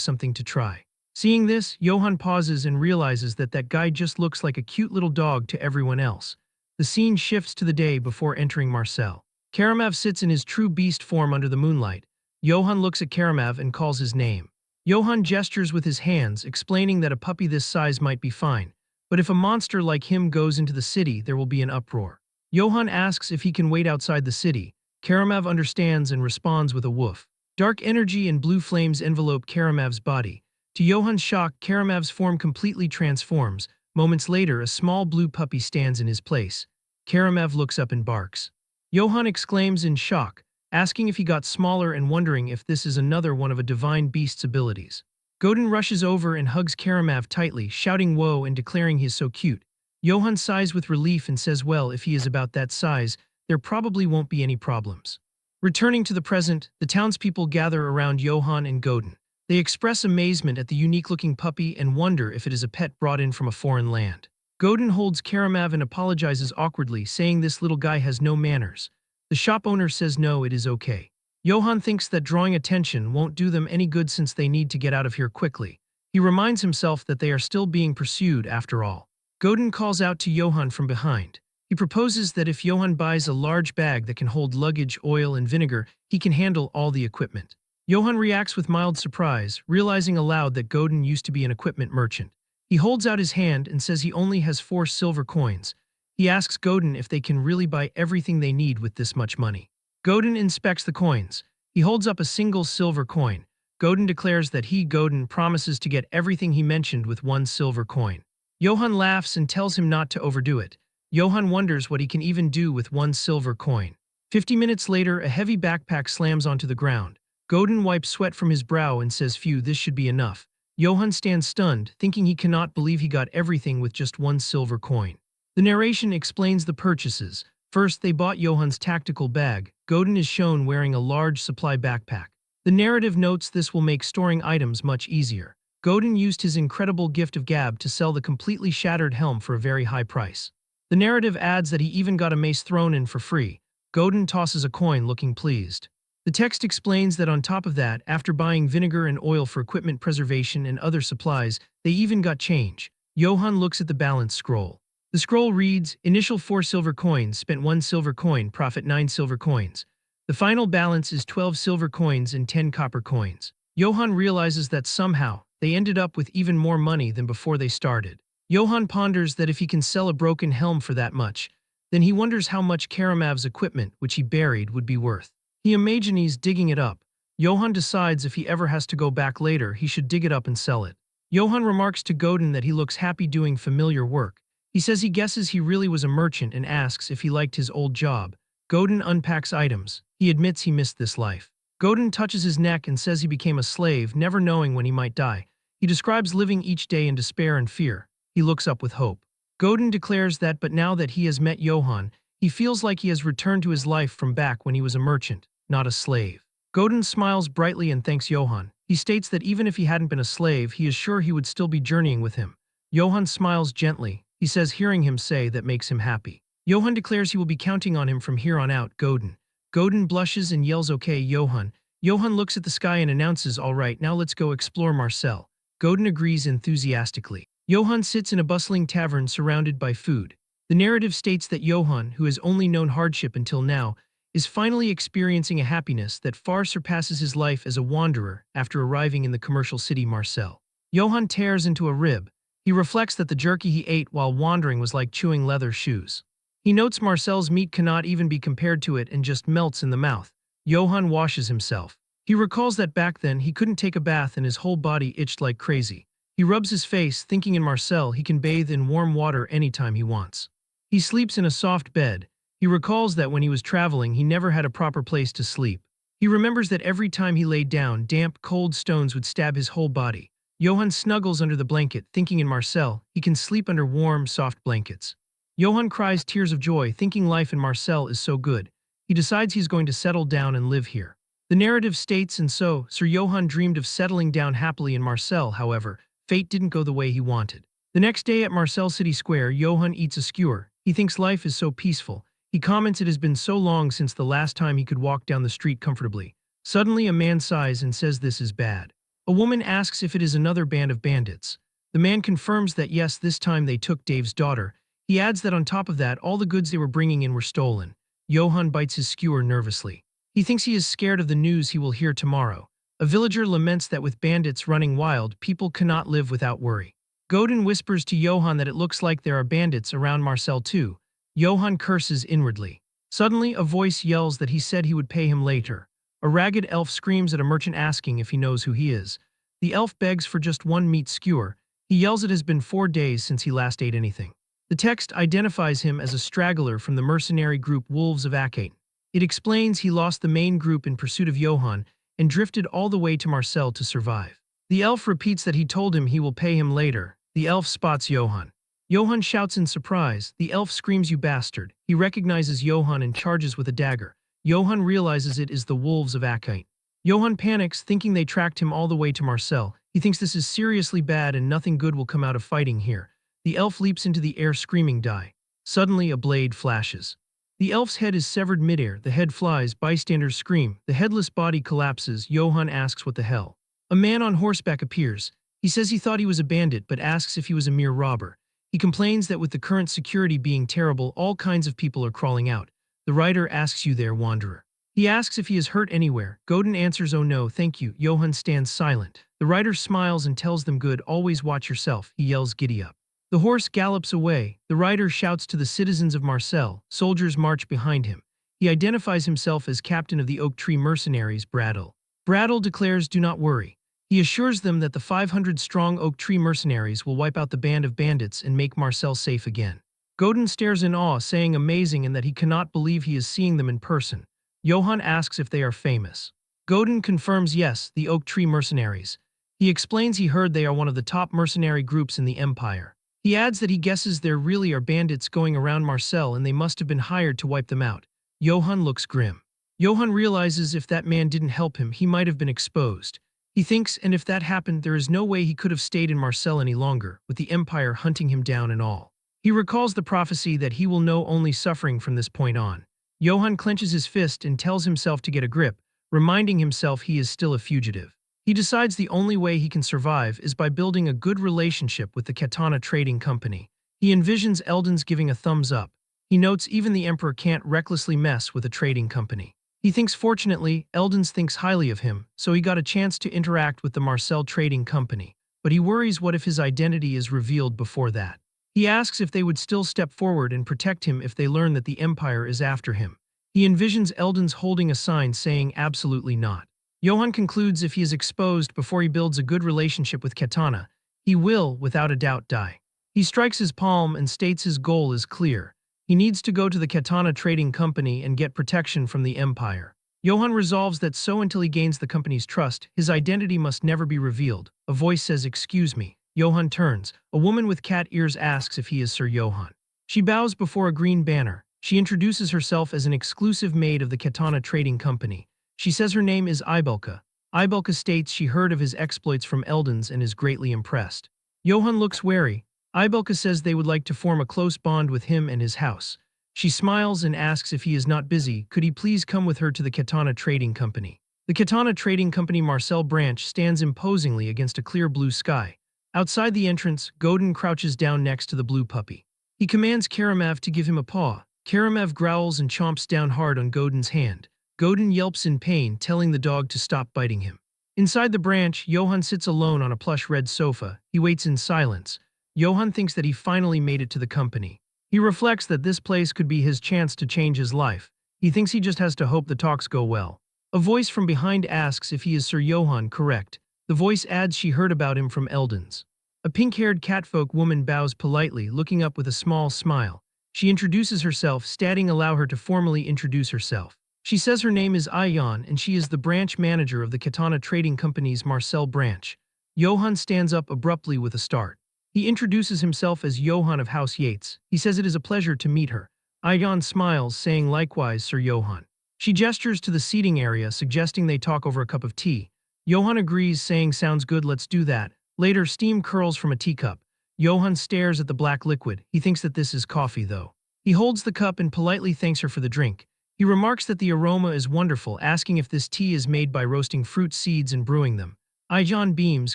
something to try. Seeing this, Johann pauses and realizes that that guy just looks like a cute little dog to everyone else. The scene shifts to the day before entering Marcel. Karamav sits in his true beast form under the moonlight. Johann looks at Karamav and calls his name. Johann gestures with his hands, explaining that a puppy this size might be fine, but if a monster like him goes into the city, there will be an uproar. Johann asks if he can wait outside the city. Karamav understands and responds with a woof. Dark energy and blue flames envelope Karamav's body. To Johann's shock, Karamav's form completely transforms. Moments later, a small blue puppy stands in his place. Karamev looks up and barks. Johann exclaims in shock, asking if he got smaller and wondering if this is another one of a divine beast's abilities. Godin rushes over and hugs Karamev tightly, shouting whoa and declaring he is so cute. Johann sighs with relief and says, well, if he is about that size, there probably won't be any problems. Returning to the present, the townspeople gather around Johann and Godin. They express amazement at the unique-looking puppy and wonder if it is a pet brought in from a foreign land. Godin holds Karamev and apologizes awkwardly, saying this little guy has no manners. The shop owner says no, it is okay. Johann thinks that drawing attention won't do them any good since they need to get out of here quickly. He reminds himself that they are still being pursued after all. Godin calls out to Johann from behind. He proposes that if Johann buys a large bag that can hold luggage, oil, and vinegar, he can handle all the equipment. Johann reacts with mild surprise, realizing aloud that Godin used to be an equipment merchant. He holds out his hand and says he only has 4 silver coins. He asks Godin if they can really buy everything they need with this much money. Godin inspects the coins. He holds up a single silver coin. Godin declares that Godin promises to get everything he mentioned with 1 silver coin. Johann laughs and tells him not to overdo it. Johann wonders what he can even do with 1 silver coin. 50 minutes later, a heavy backpack slams onto the ground. Godin wipes sweat from his brow and says, phew, this should be enough. Johann stands stunned, thinking he cannot believe he got everything with just 1 silver coin. The narration explains the purchases. First, they bought Johann's tactical bag. Godin is shown wearing a large supply backpack. The narrative notes this will make storing items much easier. Godin used his incredible gift of gab to sell the completely shattered helm for a very high price. The narrative adds that he even got a mace thrown in for free. Godin tosses a coin, looking pleased. The text explains that on top of that, after buying vinegar and oil for equipment preservation and other supplies, they even got change. Johann looks at the balance scroll. The scroll reads, initial 4 silver coins, spent 1 silver coin, profit 9 silver coins. The final balance is 12 silver coins and 10 copper coins. Johann realizes that somehow, they ended up with even more money than before they started. Johann ponders that if he can sell a broken helm for that much, then he wonders how much Karamav's equipment, which he buried, would be worth. He imagines digging it up. Johann decides if he ever has to go back later, he should dig it up and sell it. Johann remarks to Godin that he looks happy doing familiar work. He says he guesses he really was a merchant and asks if he liked his old job. Godin unpacks items. He admits he missed this life. Godin touches his neck and says he became a slave, never knowing when he might die. He describes living each day in despair and fear. He looks up with hope. Godin declares that but now that he has met Johann, he feels like he has returned to his life from back when he was a merchant, not a slave. Godin smiles brightly and thanks Johann. He states that even if he hadn't been a slave, he is sure he would still be journeying with him. Johann smiles gently. He says hearing him say that makes him happy. Johann declares he will be counting on him from here on out, Godin. Godin blushes and yells okay, Johann. Johann looks at the sky and announces, all right, now let's go explore Marcel. Godin agrees enthusiastically. Johann sits in a bustling tavern surrounded by food. The narrative states that Johann, who has only known hardship until now, is finally experiencing a happiness that far surpasses his life as a wanderer after arriving in the commercial city Marcel. Johann tears into a rib. He reflects that the jerky he ate while wandering was like chewing leather shoes. He notes Marcel's meat cannot even be compared to it and just melts in the mouth. Johann washes himself. He recalls that back then he couldn't take a bath and his whole body itched like crazy. He rubs his face, thinking in Marcel he can bathe in warm water anytime he wants. He sleeps in a soft bed. He recalls that when he was traveling he never had a proper place to sleep. He remembers that every time he laid down, damp, cold stones would stab his whole body. Johann snuggles under the blanket, thinking in Marcel he can sleep under warm, soft blankets. Johann cries tears of joy, thinking life in Marcel is so good. He decides he's going to settle down and live here. The narrative states, and so, Sir Johann dreamed of settling down happily in Marcel. However, fate didn't go the way he wanted. The next day at Marcel City Square, Johann eats a skewer. He thinks life is so peaceful. He comments it has been so long since the last time he could walk down the street comfortably. Suddenly, a man sighs and says this is bad. A woman asks if it is another band of bandits. The man confirms that yes, this time they took Dave's daughter. He adds that on top of that, all the goods they were bringing in were stolen. Johann bites his skewer nervously. He thinks he is scared of the news he will hear tomorrow. A villager laments that with bandits running wild, people cannot live without worry. Godin whispers to Johann that it looks like there are bandits around Marcel too. Johann curses inwardly. Suddenly, a voice yells that he said he would pay him later. A ragged elf screams at a merchant asking if he knows who he is. The elf begs for just 1 meat skewer. He yells it has been 4 days since he last ate anything. The text identifies him as a straggler from the mercenary group Wolves of Akate. It explains he lost the main group in pursuit of Johann and drifted all the way to Marcel to survive. The elf repeats that he told him he will pay him later. The elf spots Johann. Johann shouts in surprise. The elf screams, "You bastard." He recognizes Johann and charges with a dagger. Johann realizes it is the Wolves of Akate. Johann panics, thinking they tracked him all the way to Marcel. He thinks this is seriously bad and nothing good will come out of fighting here. The elf leaps into the air screaming, "Die." Suddenly, a blade flashes. The elf's head is severed midair. The head flies. Bystanders scream. The headless body collapses. Johann asks what the hell. A man on horseback appears. He says he thought he was a bandit but asks if he was a mere robber. He complains that with the current security being terrible, all kinds of people are crawling out. The writer asks, "You there, wanderer?" He asks if he is hurt anywhere. Godin answers, "Oh no, thank you." Johann stands silent. The writer smiles and tells them, "Good, always watch yourself." He yells, "Giddy up." The horse gallops away. The writer shouts to the citizens of Marcel. Soldiers march behind him. He identifies himself as captain of the Oak Tree Mercenaries, Brattle. Brattle declares, "Do not worry." He assures them that the 500-strong Oak Tree Mercenaries will wipe out the band of bandits and make Marcel safe again. Godin stares in awe, saying amazing and that he cannot believe he is seeing them in person. Johann asks if they are famous. Godin confirms yes, the Oak Tree Mercenaries. He explains he heard they are one of the top mercenary groups in the Empire. He adds that he guesses there really are bandits going around Marcel and they must have been hired to wipe them out. Johann looks grim. Johann realizes if that man didn't help him, he might have been exposed. He thinks, and if that happened, there is no way he could have stayed in Marcel any longer, with the Empire hunting him down and all. He recalls the prophecy that he will know only suffering from this point on. Johann clenches his fist and tells himself to get a grip, reminding himself he is still a fugitive. He decides the only way he can survive is by building a good relationship with the Katana Trading Company. He envisions Eldon's giving a thumbs up. He notes even the Emperor can't recklessly mess with a trading company. He thinks fortunately, Eldon's thinks highly of him, so he got a chance to interact with the Marcel Trading Company. But he worries what if his identity is revealed before that. He asks if they would still step forward and protect him if they learn that the Empire is after him. He envisions Eldon's holding a sign saying absolutely not. Johann concludes if he is exposed before he builds a good relationship with Katana, he will, without a doubt, die. He strikes his palm and states his goal is clear. He needs to go to the Katana Trading Company and get protection from the Empire. Johann resolves that so until he gains the company's trust, his identity must never be revealed. A voice says, "Excuse me." Johann turns. A woman with cat ears asks if he is Sir Johann. She bows before a green banner. She introduces herself as an exclusive maid of the Katana Trading Company. She says her name is Ibelka. Ibelka states she heard of his exploits from Eldon's and is greatly impressed. Johann looks wary. Ibelka says they would like to form a close bond with him and his house. She smiles and asks if he is not busy, could he please come with her to the Katana Trading Company. The Katana Trading Company Marcel branch stands imposingly against a clear blue sky. Outside the entrance, Godin crouches down next to the blue puppy. He commands Karamev to give him a paw. Karamev growls and chomps down hard on Godin's hand. Godin yelps in pain, telling the dog to stop biting him. Inside the branch, Johann sits alone on a plush red sofa. He waits in silence. Johann thinks that he finally made it to the company. He reflects that this place could be his chance to change his life. He thinks he just has to hope the talks go well. A voice from behind asks if he is Sir Johann, correct. The voice adds she heard about him from Eldon's. A pink-haired catfolk woman bows politely, looking up with a small smile. She introduces herself, stating allow her to formally introduce herself. She says her name is Ayan and she is the branch manager of the Katana Trading Company's Marcel branch. Johann stands up abruptly with a start. He introduces himself as Johann of House Yates. He says it is a pleasure to meet her. Ayan smiles, saying likewise, Sir Johann. She gestures to the seating area, suggesting they talk over a cup of tea. Johann agrees, saying sounds good, let's do that. Later, steam curls from a teacup. Johann stares at the black liquid. He thinks that this is coffee, though. He holds the cup and politely thanks her for the drink. He remarks that the aroma is wonderful, asking if this tea is made by roasting fruit seeds and brewing them. Ayan beams,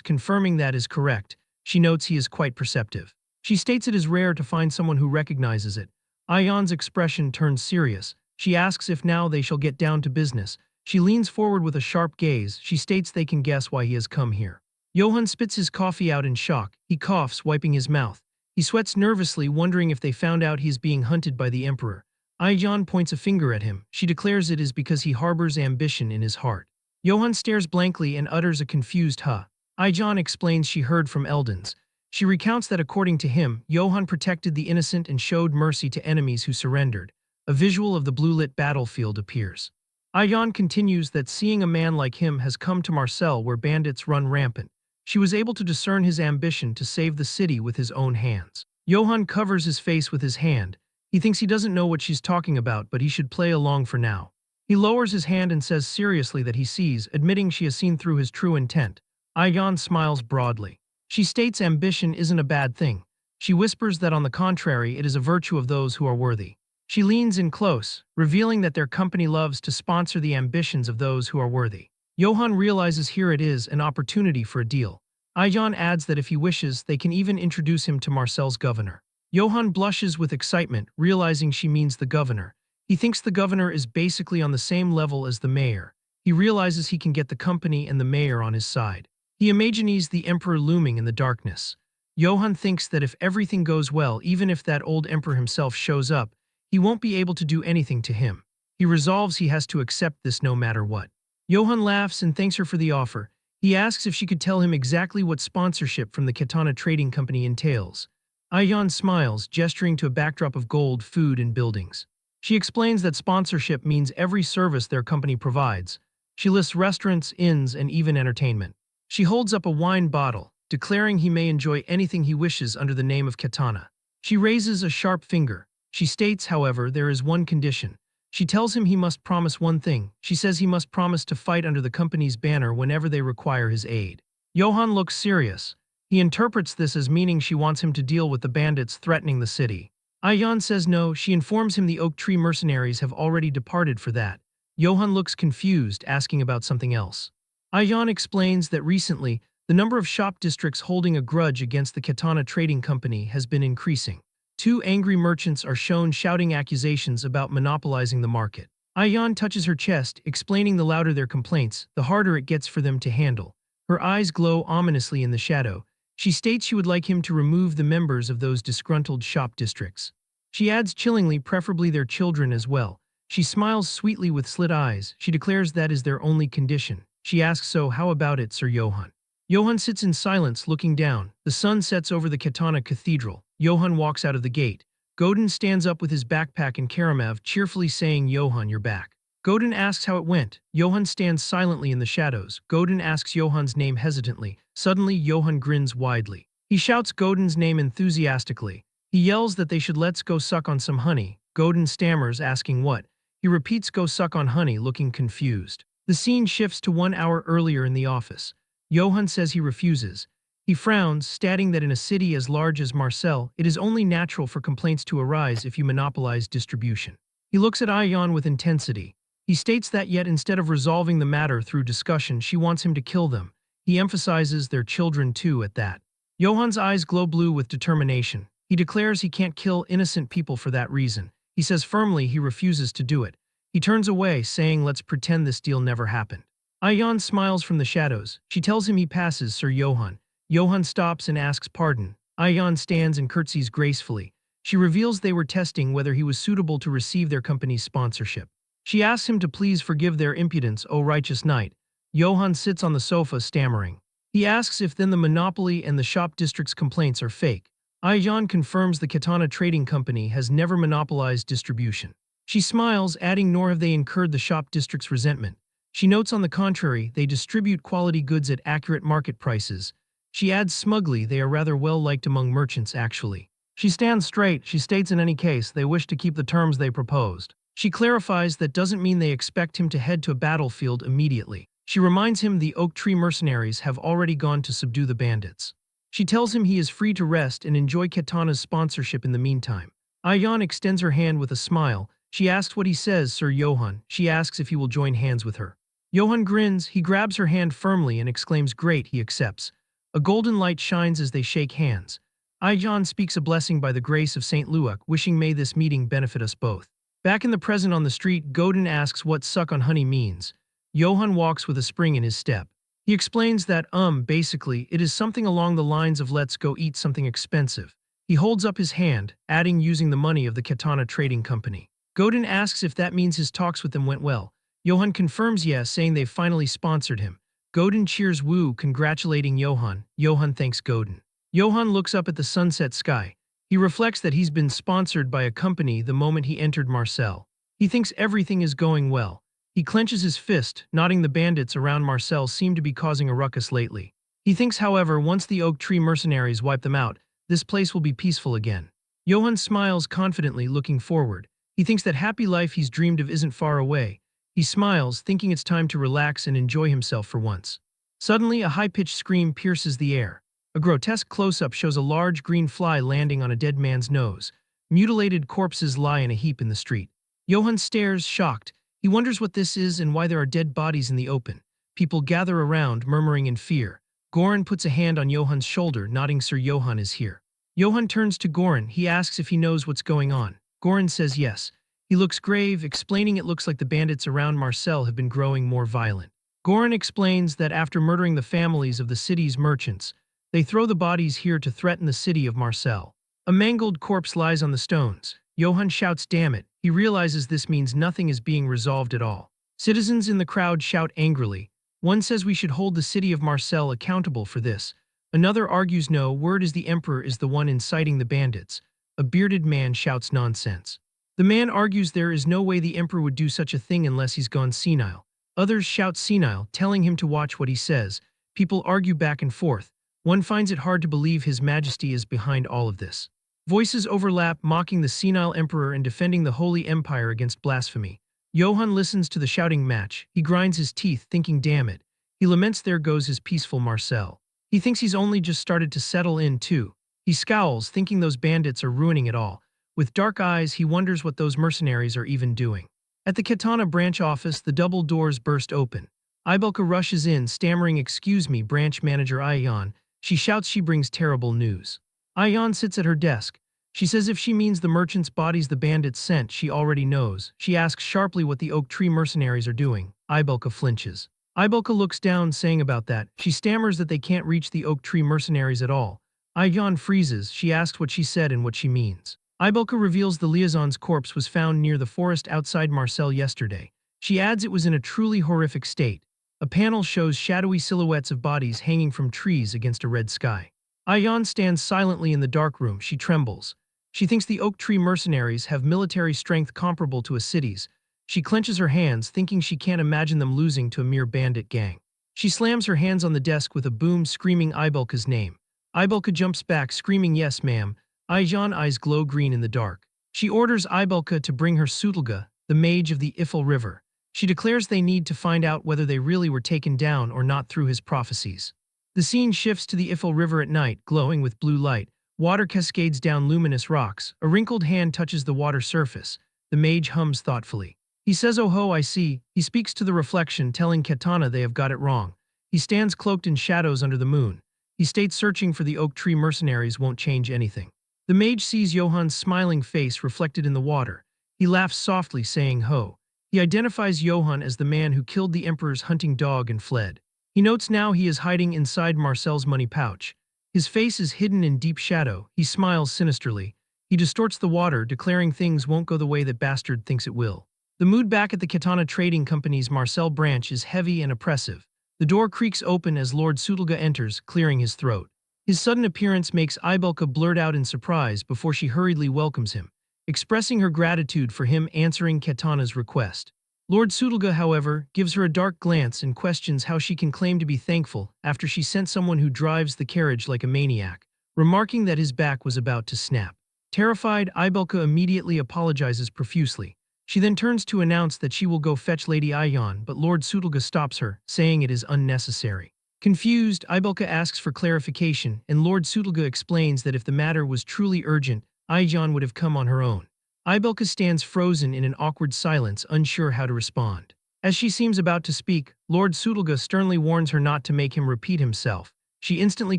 confirming that is correct. She notes he is quite perceptive. She states it is rare to find someone who recognizes it. Ayan's expression turns serious. She asks if now they shall get down to business. She leans forward with a sharp gaze. She states they can guess why he has come here. Johann spits his coffee out in shock. He coughs, wiping his mouth. He sweats nervously, wondering if they found out he is being hunted by the Emperor. Ayan points a finger at him. She declares it is because he harbors ambition in his heart. Johann stares blankly and utters a confused huh. Ayan explains she heard from Eldon's. She recounts that according to him, Johann protected the innocent and showed mercy to enemies who surrendered. A visual of the blue-lit battlefield appears. Ayan continues that seeing a man like him has come to Marseille where bandits run rampant. She was able to discern his ambition to save the city with his own hands. Johann covers his face with his hand. He thinks he doesn't know what she's talking about, but he should play along for now. He lowers his hand and says seriously that he sees, admitting she has seen through his true intent. Ayan smiles broadly. She states ambition isn't a bad thing. She whispers that on the contrary, it is a virtue of those who are worthy. She leans in close, revealing that their company loves to sponsor the ambitions of those who are worthy. Johann realizes here it is an opportunity for a deal. Ayan adds that if he wishes, they can even introduce him to Marcel's governor. Johann blushes with excitement, realizing she means the governor. He thinks the governor is basically on the same level as the mayor. He realizes he can get the company and the mayor on his side. He imagines the emperor looming in the darkness. Johann thinks that if everything goes well, even if that old emperor himself shows up, he won't be able to do anything to him. He resolves he has to accept this no matter what. Johann laughs and thanks her for the offer. He asks if she could tell him exactly what sponsorship from the Katana Trading Company entails. Ayan smiles, gesturing to a backdrop of gold, food, and buildings. She explains that sponsorship means every service their company provides. She lists restaurants, inns, and even entertainment. She holds up a wine bottle, declaring he may enjoy anything he wishes under the name of Katana. She raises a sharp finger. She states, however, there is one condition. She tells him he must promise one thing. She says he must promise to fight under the company's banner whenever they require his aid. Johann looks serious. He interprets this as meaning she wants him to deal with the bandits threatening the city. Ayan says no. She informs him the oak tree mercenaries have already departed for that. Johann looks confused, asking about something else. Ayan explains that recently, the number of shop districts holding a grudge against the Katana Trading Company has been increasing. Two angry merchants are shown shouting accusations about monopolizing the market. Ayan touches her chest, explaining the louder their complaints, the harder it gets for them to handle. Her eyes glow ominously in the shadow. She states she would like him to remove the members of those disgruntled shop districts. She adds chillingly, preferably their children as well. She smiles sweetly with slit eyes. She declares that is their only condition. She asks, so how about it, Sir Johann? Johann sits in silence, looking down. The sun sets over the Katana Cathedral. Johann walks out of the gate. Godin stands up with his backpack and Karamav, cheerfully saying, Johann, you're back. Godin asks how it went. Johann stands silently in the shadows. Godin asks Johann's name hesitantly. Suddenly, Johann grins widely. He shouts Godin's name enthusiastically. He yells that they should let's go suck on some honey. Godin stammers, asking what. He repeats go suck on honey, looking confused. The scene shifts to 1 hour earlier in the office. Johann says he refuses. He frowns, stating that in a city as large as Marseille, it is only natural for complaints to arise if you monopolize distribution. He looks at Ayan with intensity. He states that yet instead of resolving the matter through discussion, she wants him to kill them. He emphasizes their children too at that. Johann's eyes glow blue with determination. He declares he can't kill innocent people for that reason. He says firmly he refuses to do it. He turns away, saying let's pretend this deal never happened. Ayan smiles from the shadows. She tells him he passes Sir Johann. Johann stops and asks pardon. Ayan stands and curtsies gracefully. She reveals they were testing whether he was suitable to receive their company's sponsorship. She asks him to please forgive their impudence, O righteous knight. Johann sits on the sofa, stammering. He asks if then the monopoly and the shop district's complaints are fake. Ayan confirms the Katana Trading Company has never monopolized distribution. She smiles, adding nor have they incurred the shop district's resentment. She notes on the contrary, they distribute quality goods at accurate market prices. She adds smugly they are rather well liked among merchants actually. She stands straight. She states in any case they wish to keep the terms they proposed. She clarifies that doesn't mean they expect him to head to a battlefield immediately. She reminds him the oak tree mercenaries have already gone to subdue the bandits. She tells him he is free to rest and enjoy Katana's sponsorship in the meantime. Ayan extends her hand with a smile. She asks what he says, Sir Johann. She asks if he will join hands with her. Johann grins. He grabs her hand firmly and exclaims great. He accepts. A golden light shines as they shake hands. Ayan speaks a blessing by the grace of Saint Luak, wishing may this meeting benefit us both. Back in the present on the street, Godin asks what suck on honey means. Johann walks with a spring in his step. He explains that, basically, it is something along the lines of let's go eat something expensive. He holds up his hand, adding using the money of the Katana Trading Company. Godin asks if that means his talks with them went well. Johann confirms yes, saying they've finally sponsored him. Godin cheers woo, congratulating Johann. Johann thanks Godin. Johann looks up at the sunset sky. He reflects that he's been sponsored by a company the moment he entered Marcel. He thinks everything is going well. He clenches his fist, nodding the bandits around Marcel seem to be causing a ruckus lately. He thinks, however, once the oak tree mercenaries wipe them out, this place will be peaceful again. Johann smiles confidently, looking forward. He thinks that happy life he's dreamed of isn't far away. He smiles, thinking it's time to relax and enjoy himself for once. Suddenly, a high-pitched scream pierces the air. A grotesque close-up shows a large green fly landing on a dead man's nose. Mutilated corpses lie in a heap in the street. Johann stares, shocked. He wonders what this is and why there are dead bodies in the open. People gather around, murmuring in fear. Goran puts a hand on Johann's shoulder, nodding Sir Johann is here. Johann turns to Goran. He asks if he knows what's going on. Goran says yes. He looks grave, explaining it looks like the bandits around Marcel have been growing more violent. Goran explains that after murdering the families of the city's merchants, they throw the bodies here to threaten the city of Marcel. A mangled corpse lies on the stones. Johann shouts, "Damn it." He realizes this means nothing is being resolved at all. Citizens in the crowd shout angrily. One says we should hold the city of Marcel accountable for this. Another argues no, word is the emperor is the one inciting the bandits. A bearded man shouts nonsense. The man argues there is no way the emperor would do such a thing unless he's gone senile. Others shout senile, telling him to watch what he says. People argue back and forth. One finds it hard to believe His Majesty is behind all of this. Voices overlap, mocking the senile emperor and defending the Holy Empire against blasphemy. Johann listens to the shouting match. He grinds his teeth, thinking, damn it. He laments there goes his peaceful Marcel. He thinks he's only just started to settle in, too. He scowls, thinking those bandits are ruining it all. With dark eyes, he wonders what those mercenaries are even doing. At the Katana branch office, the double doors burst open. Ibelka rushes in, stammering, "Excuse me, branch manager Ayan." She shouts she brings terrible news. Ayan sits at her desk. She says if she means the merchants' bodies the bandits sent, she already knows. She asks sharply what the oak tree mercenaries are doing. Ibelka flinches. Ibelka looks down, saying about that. She stammers that they can't reach the oak tree mercenaries at all. Ayan freezes. She asks what she said and what she means. Ibelka reveals the liaison's corpse was found near the forest outside Marcel yesterday. She adds it was in a truly horrific state. A panel shows shadowy silhouettes of bodies hanging from trees against a red sky. Ayan stands silently in the dark room. She trembles. She thinks the oak tree mercenaries have military strength comparable to a city's. She clenches her hands, thinking she can't imagine them losing to a mere bandit gang. She slams her hands on the desk with a boom, screaming Ibelka's name. Ibelka jumps back, screaming, "Yes, ma'am." Ayan's eyes glow green in the dark. She orders Ibelka to bring her Sutulga, the mage of the Ifil River. She declares they need to find out whether they really were taken down or not through his prophecies. The scene shifts to the Ifil River at night, glowing with blue light. Water cascades down luminous rocks. A wrinkled hand touches the water surface. The mage hums thoughtfully. He says, "Oh ho, I see." He speaks to the reflection, telling Katana they have got it wrong. He stands cloaked in shadows under the moon. He states searching for the oak tree mercenaries won't change anything. The mage sees Johann's smiling face reflected in the water. He laughs softly, saying, "Ho." He identifies Johann as the man who killed the emperor's hunting dog and fled. He notes now he is hiding inside Marcel's money pouch. His face is hidden in deep shadow. He smiles sinisterly. He distorts the water, declaring things won't go the way that bastard thinks it will. The mood back at the Katana Trading Company's Marcel branch is heavy and oppressive. The door creaks open as Lord Sutulga enters, clearing his throat. His sudden appearance makes Ibelka blurt out in surprise before she hurriedly welcomes him, expressing her gratitude for him answering Katana's request. Lord Sutulga, however, gives her a dark glance and questions how she can claim to be thankful after she sent someone who drives the carriage like a maniac, remarking that his back was about to snap. Terrified, Ibelka immediately apologizes profusely. She then turns to announce that she will go fetch Lady Ayan, but Lord Sutulga stops her, saying it is unnecessary. Confused, Ibelka asks for clarification, and Lord Sutulga explains that if the matter was truly urgent, Ayan would have come on her own. Ibelka stands frozen in an awkward silence, unsure how to respond. As she seems about to speak, Lord Sutulga sternly warns her not to make him repeat himself. She instantly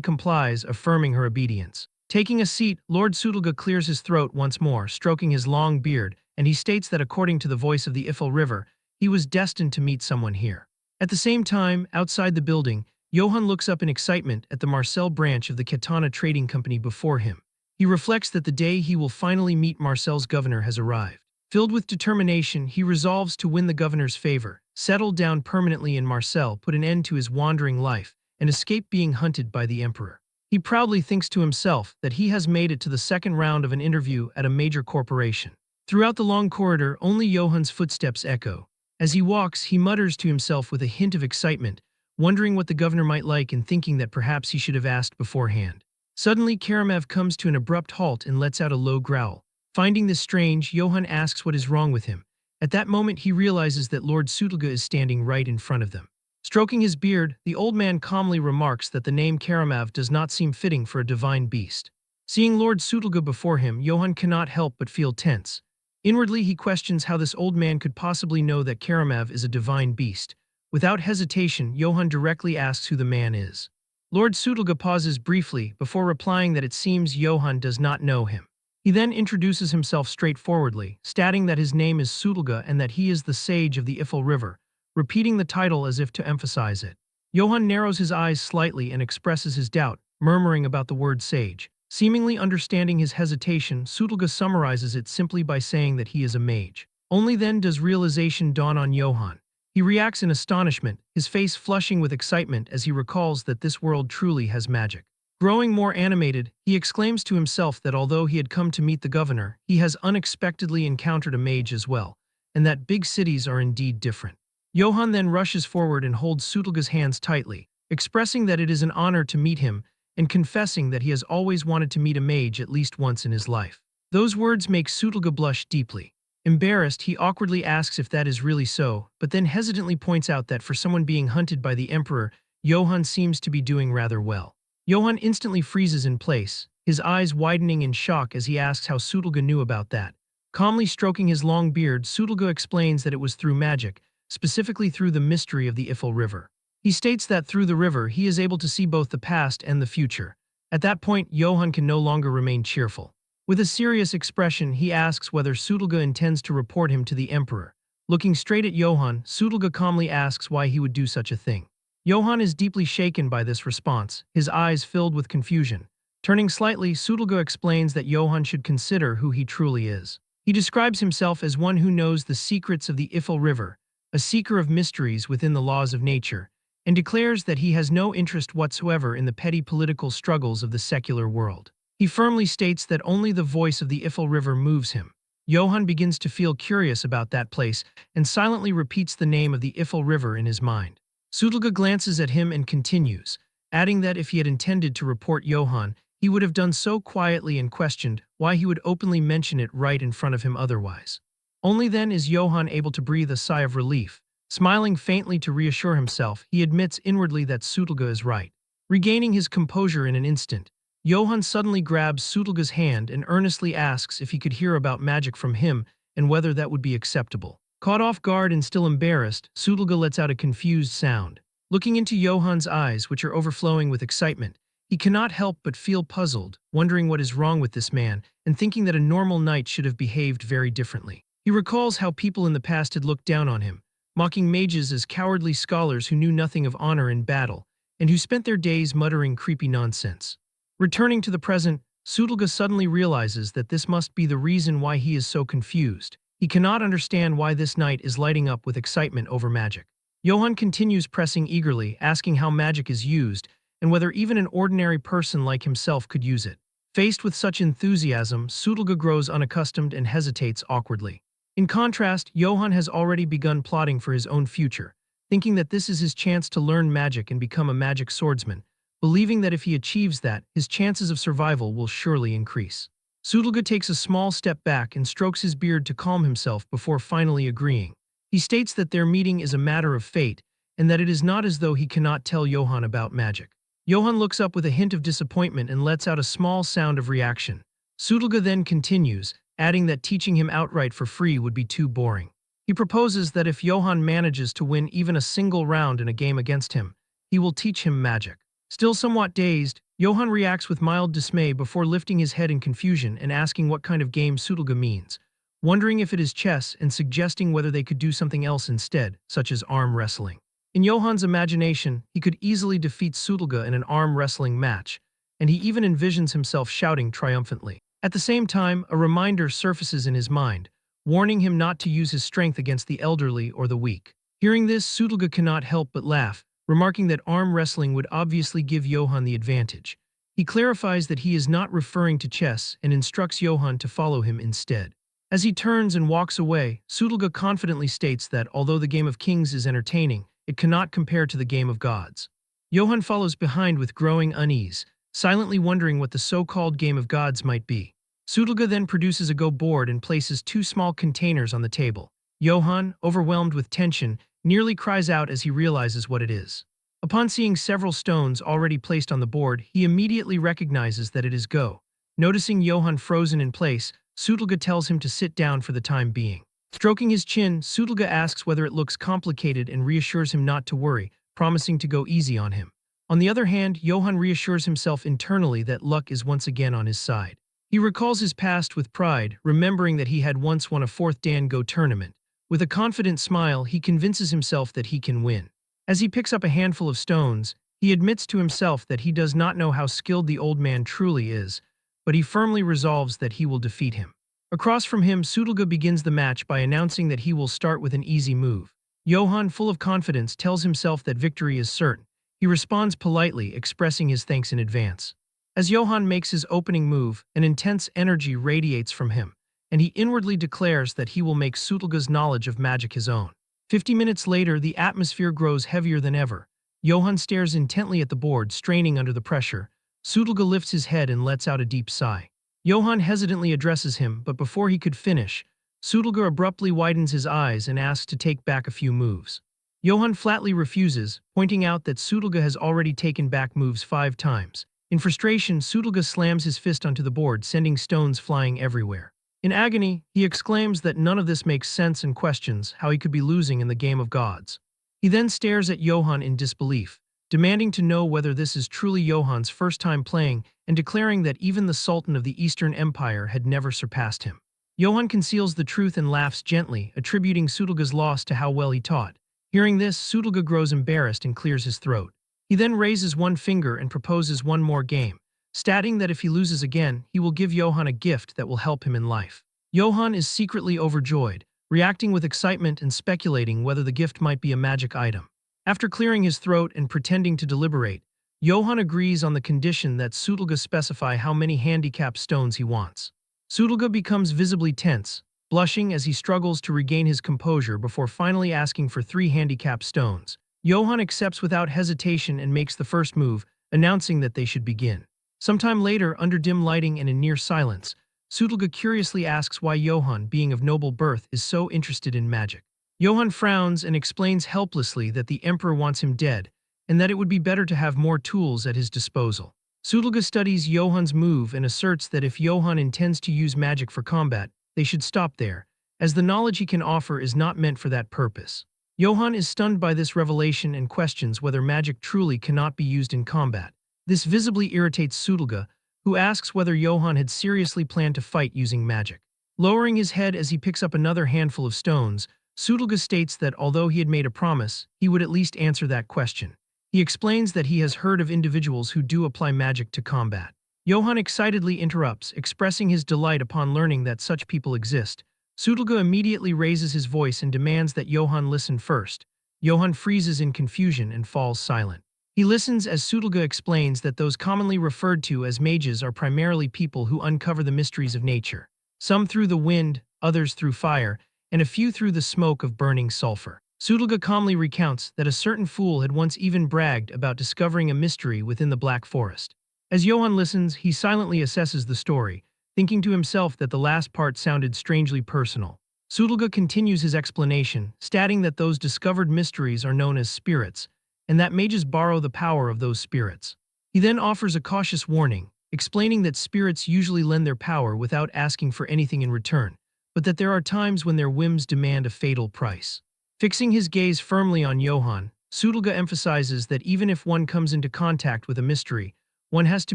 complies, affirming her obedience. Taking a seat, Lord Sutulga clears his throat once more, stroking his long beard, and he states that according to the voice of the Ifil River, he was destined to meet someone here. At the same time, outside the building, Johann looks up in excitement at the Marcel branch of the Katana Trading Company before him. He reflects that the day he will finally meet Marcel's governor has arrived. Filled with determination, he resolves to win the governor's favor, settle down permanently in Marcel, put an end to his wandering life, and escape being hunted by the emperor. He proudly thinks to himself that he has made it to the second round of an interview at a major corporation. Throughout the long corridor, only Johan's footsteps echo. As he walks, he mutters to himself with a hint of excitement, wondering what the governor might like and thinking that perhaps he should have asked beforehand. Suddenly, Karamev comes to an abrupt halt and lets out a low growl. Finding this strange, Johann asks what is wrong with him. At that moment, he realizes that Lord Sutulga is standing right in front of them. Stroking his beard, the old man calmly remarks that the name Karamev does not seem fitting for a divine beast. Seeing Lord Sutulga before him, Johann cannot help but feel tense. Inwardly, he questions how this old man could possibly know that Karamev is a divine beast. Without hesitation, Johann directly asks who the man is. Lord Sutulga pauses briefly before replying that it seems Johann does not know him. He then introduces himself straightforwardly, stating that his name is Sutulga and that he is the sage of the Ifel River, repeating the title as if to emphasize it. Johann narrows his eyes slightly and expresses his doubt, murmuring about the word sage. Seemingly understanding his hesitation, Sutulga summarizes it simply by saying that he is a mage. Only then does realization dawn on Johann. He reacts in astonishment, his face flushing with excitement as he recalls that this world truly has magic. Growing more animated, he exclaims to himself that although he had come to meet the governor, he has unexpectedly encountered a mage as well, and that big cities are indeed different. Johann then rushes forward and holds Sutulga's hands tightly, expressing that it is an honor to meet him and confessing that he has always wanted to meet a mage at least once in his life. Those words make Sutulga blush deeply. Embarrassed, he awkwardly asks if that is really so, but then hesitantly points out that for someone being hunted by the emperor, Johann seems to be doing rather well. Johann instantly freezes in place, his eyes widening in shock as he asks how Sutulga knew about that. Calmly stroking his long beard, Sutulga explains that it was through magic, specifically through the mystery of the Ifel River. He states that through the river he is able to see both the past and the future. At that point, Johann can no longer remain cheerful. With a serious expression, he asks whether Sutulga intends to report him to the emperor. Looking straight at Johann, Sutulga calmly asks why he would do such a thing. Johann is deeply shaken by this response, his eyes filled with confusion. Turning slightly, Sutulga explains that Johann should consider who he truly is. He describes himself as one who knows the secrets of the Ifel River, a seeker of mysteries within the laws of nature, and declares that he has no interest whatsoever in the petty political struggles of the secular world. He firmly states that only the voice of the Ifel River moves him. Johann begins to feel curious about that place and silently repeats the name of the Ifel River in his mind. Sutulga glances at him and continues, adding that if he had intended to report Johann, he would have done so quietly and questioned why he would openly mention it right in front of him otherwise. Only then is Johann able to breathe a sigh of relief. Smiling faintly to reassure himself, he admits inwardly that Sutulga is right. Regaining his composure in an instant, Johann suddenly grabs Sutulga's hand and earnestly asks if he could hear about magic from him and whether that would be acceptable. Caught off guard and still embarrassed, Sutulga lets out a confused sound. Looking into Johann's eyes, which are overflowing with excitement, he cannot help but feel puzzled, wondering what is wrong with this man and thinking that a normal knight should have behaved very differently. He recalls how people in the past had looked down on him, mocking mages as cowardly scholars who knew nothing of honor in battle and who spent their days muttering creepy nonsense. Returning to the present, Sutulga suddenly realizes that this must be the reason why he is so confused. He cannot understand why this knight is lighting up with excitement over magic. Johann continues pressing eagerly, asking how magic is used and whether even an ordinary person like himself could use it. Faced with such enthusiasm, Sutulga grows unaccustomed and hesitates awkwardly. In contrast, Johann has already begun plotting for his own future, thinking that this is his chance to learn magic and become a magic swordsman, believing that if he achieves that, his chances of survival will surely increase. Sutulga takes a small step back and strokes his beard to calm himself before finally agreeing. He states that their meeting is a matter of fate and that it is not as though he cannot tell Johann about magic. Johann looks up with a hint of disappointment and lets out a small sound of reaction. Sutulga then continues, adding that teaching him outright for free would be too boring. He proposes that if Johann manages to win even a single round in a game against him, he will teach him magic. Still somewhat dazed, Johann reacts with mild dismay before lifting his head in confusion and asking what kind of game Sutulga means, wondering if it is chess and suggesting whether they could do something else instead, such as arm wrestling. In Johann's imagination, he could easily defeat Sutulga in an arm wrestling match, and he even envisions himself shouting triumphantly. At the same time, a reminder surfaces in his mind, warning him not to use his strength against the elderly or the weak. Hearing this, Sutulga cannot help but laugh, remarking that arm wrestling would obviously give Johann the advantage. He clarifies that he is not referring to chess and instructs Johann to follow him instead. As he turns and walks away, Sudolga confidently states that although the game of kings is entertaining, it cannot compare to the game of gods. Johann follows behind with growing unease, silently wondering what the so-called game of gods might be. Sudolga then produces a Go board and places two small containers on the table. Johann, overwhelmed with tension, nearly cries out as he realizes what it is. Upon seeing several stones already placed on the board, he immediately recognizes that it is Go. Noticing Johann frozen in place, Sudolga tells him to sit down for the time being. Stroking his chin, Sudolga asks whether it looks complicated and reassures him not to worry, promising to go easy on him. On the other hand, Johann reassures himself internally that luck is once again on his side. He recalls his past with pride, remembering that he had once won a 4th Dan Go tournament. With a confident smile, he convinces himself that he can win. As he picks up a handful of stones, he admits to himself that he does not know how skilled the old man truly is, but he firmly resolves that he will defeat him. Across from him, Sudolga begins the match by announcing that he will start with an easy move. Johann, full of confidence, tells himself that victory is certain. He responds politely, expressing his thanks in advance. As Johann makes his opening move, an intense energy radiates from him, and he inwardly declares that he will make Sudolga's knowledge of magic his own. 50 minutes later, the atmosphere grows heavier than ever. Johann stares intently at the board, straining under the pressure. Sudolga lifts his head and lets out a deep sigh. Johann hesitantly addresses him, but before he could finish, Sudolga abruptly widens his eyes and asks to take back a few moves. Johann flatly refuses, pointing out that Sudolga has already taken back moves 5 times. In frustration, Sudolga slams his fist onto the board, sending stones flying everywhere. In agony, he exclaims that none of this makes sense and questions how he could be losing in the game of gods. He then stares at Johann in disbelief, demanding to know whether this is truly Johann's first time playing and declaring that even the Sultan of the Eastern Empire had never surpassed him. Johann conceals the truth and laughs gently, attributing Sudolga's loss to how well he taught. Hearing this, Sudolga grows embarrassed and clears his throat. He then raises one finger and proposes one more game, stating that if he loses again, he will give Johann a gift that will help him in life. Johann is secretly overjoyed, reacting with excitement and speculating whether the gift might be a magic item. After clearing his throat and pretending to deliberate, Johann agrees on the condition that Sudolga specify how many handicap stones he wants. Sudolga becomes visibly tense, blushing as he struggles to regain his composure before finally asking for 3 handicap stones. Johann accepts without hesitation and makes the first move, announcing that they should begin. Sometime later, under dim lighting and in near silence, Sudolga curiously asks why Johann, being of noble birth, is so interested in magic. Johann frowns and explains helplessly that the emperor wants him dead, and that it would be better to have more tools at his disposal. Sudolga studies Johann's move and asserts that if Johann intends to use magic for combat, they should stop there, as the knowledge he can offer is not meant for that purpose. Johann is stunned by this revelation and questions whether magic truly cannot be used in combat. This visibly irritates Sudolga, who asks whether Johann had seriously planned to fight using magic. Lowering his head as he picks up another handful of stones, Sudolga states that although he had made a promise, he would at least answer that question. He explains that he has heard of individuals who do apply magic to combat. Johann excitedly interrupts, expressing his delight upon learning that such people exist. Sudolga immediately raises his voice and demands that Johann listen first. Johann freezes in confusion and falls silent. He listens as Sudolga explains that those commonly referred to as mages are primarily people who uncover the mysteries of nature. Some through the wind, others through fire, and a few through the smoke of burning sulfur. Sudolga calmly recounts that a certain fool had once even bragged about discovering a mystery within the Black Forest. As Johann listens, he silently assesses the story, thinking to himself that the last part sounded strangely personal. Sudolga continues his explanation, stating that those discovered mysteries are known as spirits, and that mages borrow the power of those spirits. He then offers a cautious warning, explaining that spirits usually lend their power without asking for anything in return, but that there are times when their whims demand a fatal price. Fixing his gaze firmly on Johann, Sudolga emphasizes that even if one comes into contact with a mystery, one has to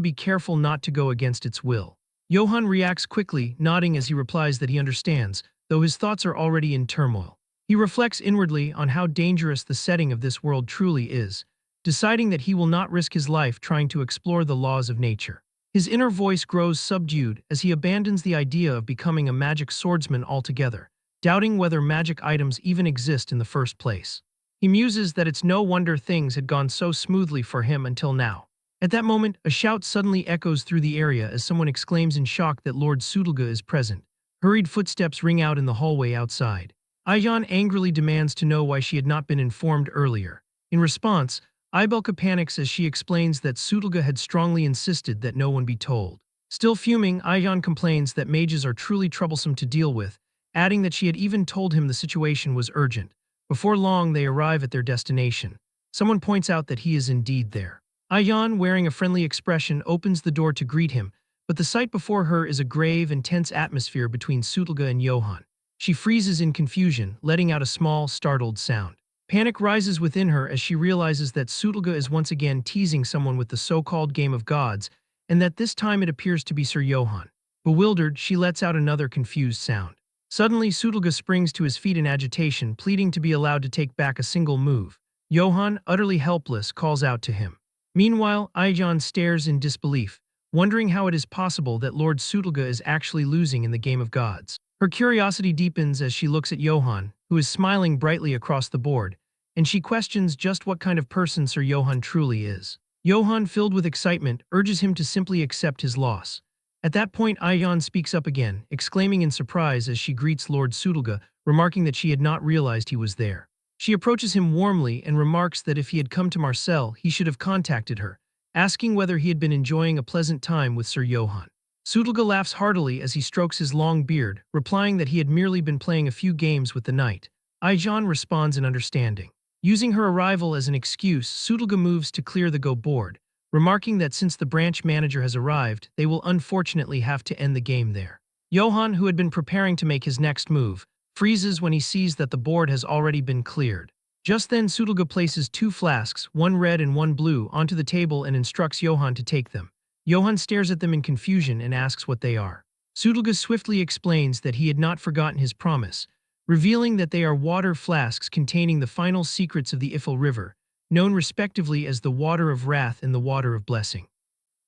be careful not to go against its will. Johann reacts quickly, nodding as he replies that he understands, though his thoughts are already in turmoil. He reflects inwardly on how dangerous the setting of this world truly is, deciding that he will not risk his life trying to explore the laws of nature. His inner voice grows subdued as he abandons the idea of becoming a magic swordsman altogether, doubting whether magic items even exist in the first place. He muses that it's no wonder things had gone so smoothly for him until now. At that moment, a shout suddenly echoes through the area as someone exclaims in shock that Lord Sudolga is present. Hurried footsteps ring out in the hallway outside. Aijan angrily demands to know why she had not been informed earlier. In response, Ibelka panics as she explains that Sudolga had strongly insisted that no one be told. Still fuming, Aijan complains that mages are truly troublesome to deal with, adding that she had even told him the situation was urgent. Before long, they arrive at their destination. Someone points out that he is indeed there. Aijan, wearing a friendly expression, opens the door to greet him, but the sight before her is a grave and tense atmosphere between Sudolga and Johann. She freezes in confusion, letting out a small, startled sound. Panic rises within her as she realizes that Sudolga is once again teasing someone with the so-called game of gods, and that this time it appears to be Sir Johann. Bewildered, she lets out another confused sound. Suddenly, Sudolga springs to his feet in agitation, pleading to be allowed to take back a single move. Johann, utterly helpless, calls out to him. Meanwhile, Aijan stares in disbelief, wondering how it is possible that Lord Sudolga is actually losing in the game of gods. Her curiosity deepens as she looks at Johann, who is smiling brightly across the board, and she questions just what kind of person Sir Johann truly is. Johann, filled with excitement, urges him to simply accept his loss. At that point, Aijan speaks up again, exclaiming in surprise as she greets Lord Sudolga, remarking that she had not realized he was there. She approaches him warmly and remarks that if he had come to Marcel, he should have contacted her, asking whether he had been enjoying a pleasant time with Sir Johann. Sudolga laughs heartily as he strokes his long beard, replying that he had merely been playing a few games with the knight. Aijan responds in understanding. Using her arrival as an excuse, Sudolga moves to clear the go board, remarking that since the branch manager has arrived, they will unfortunately have to end the game there. Johann, who had been preparing to make his next move, freezes when he sees that the board has already been cleared. Just then, Sudolga places two flasks, one red and one blue, onto the table and instructs Johann to take them. Johann stares at them in confusion and asks what they are. Sudolga swiftly explains that he had not forgotten his promise, revealing that they are water flasks containing the final secrets of the Ifil River, known respectively as the Water of Wrath and the Water of Blessing.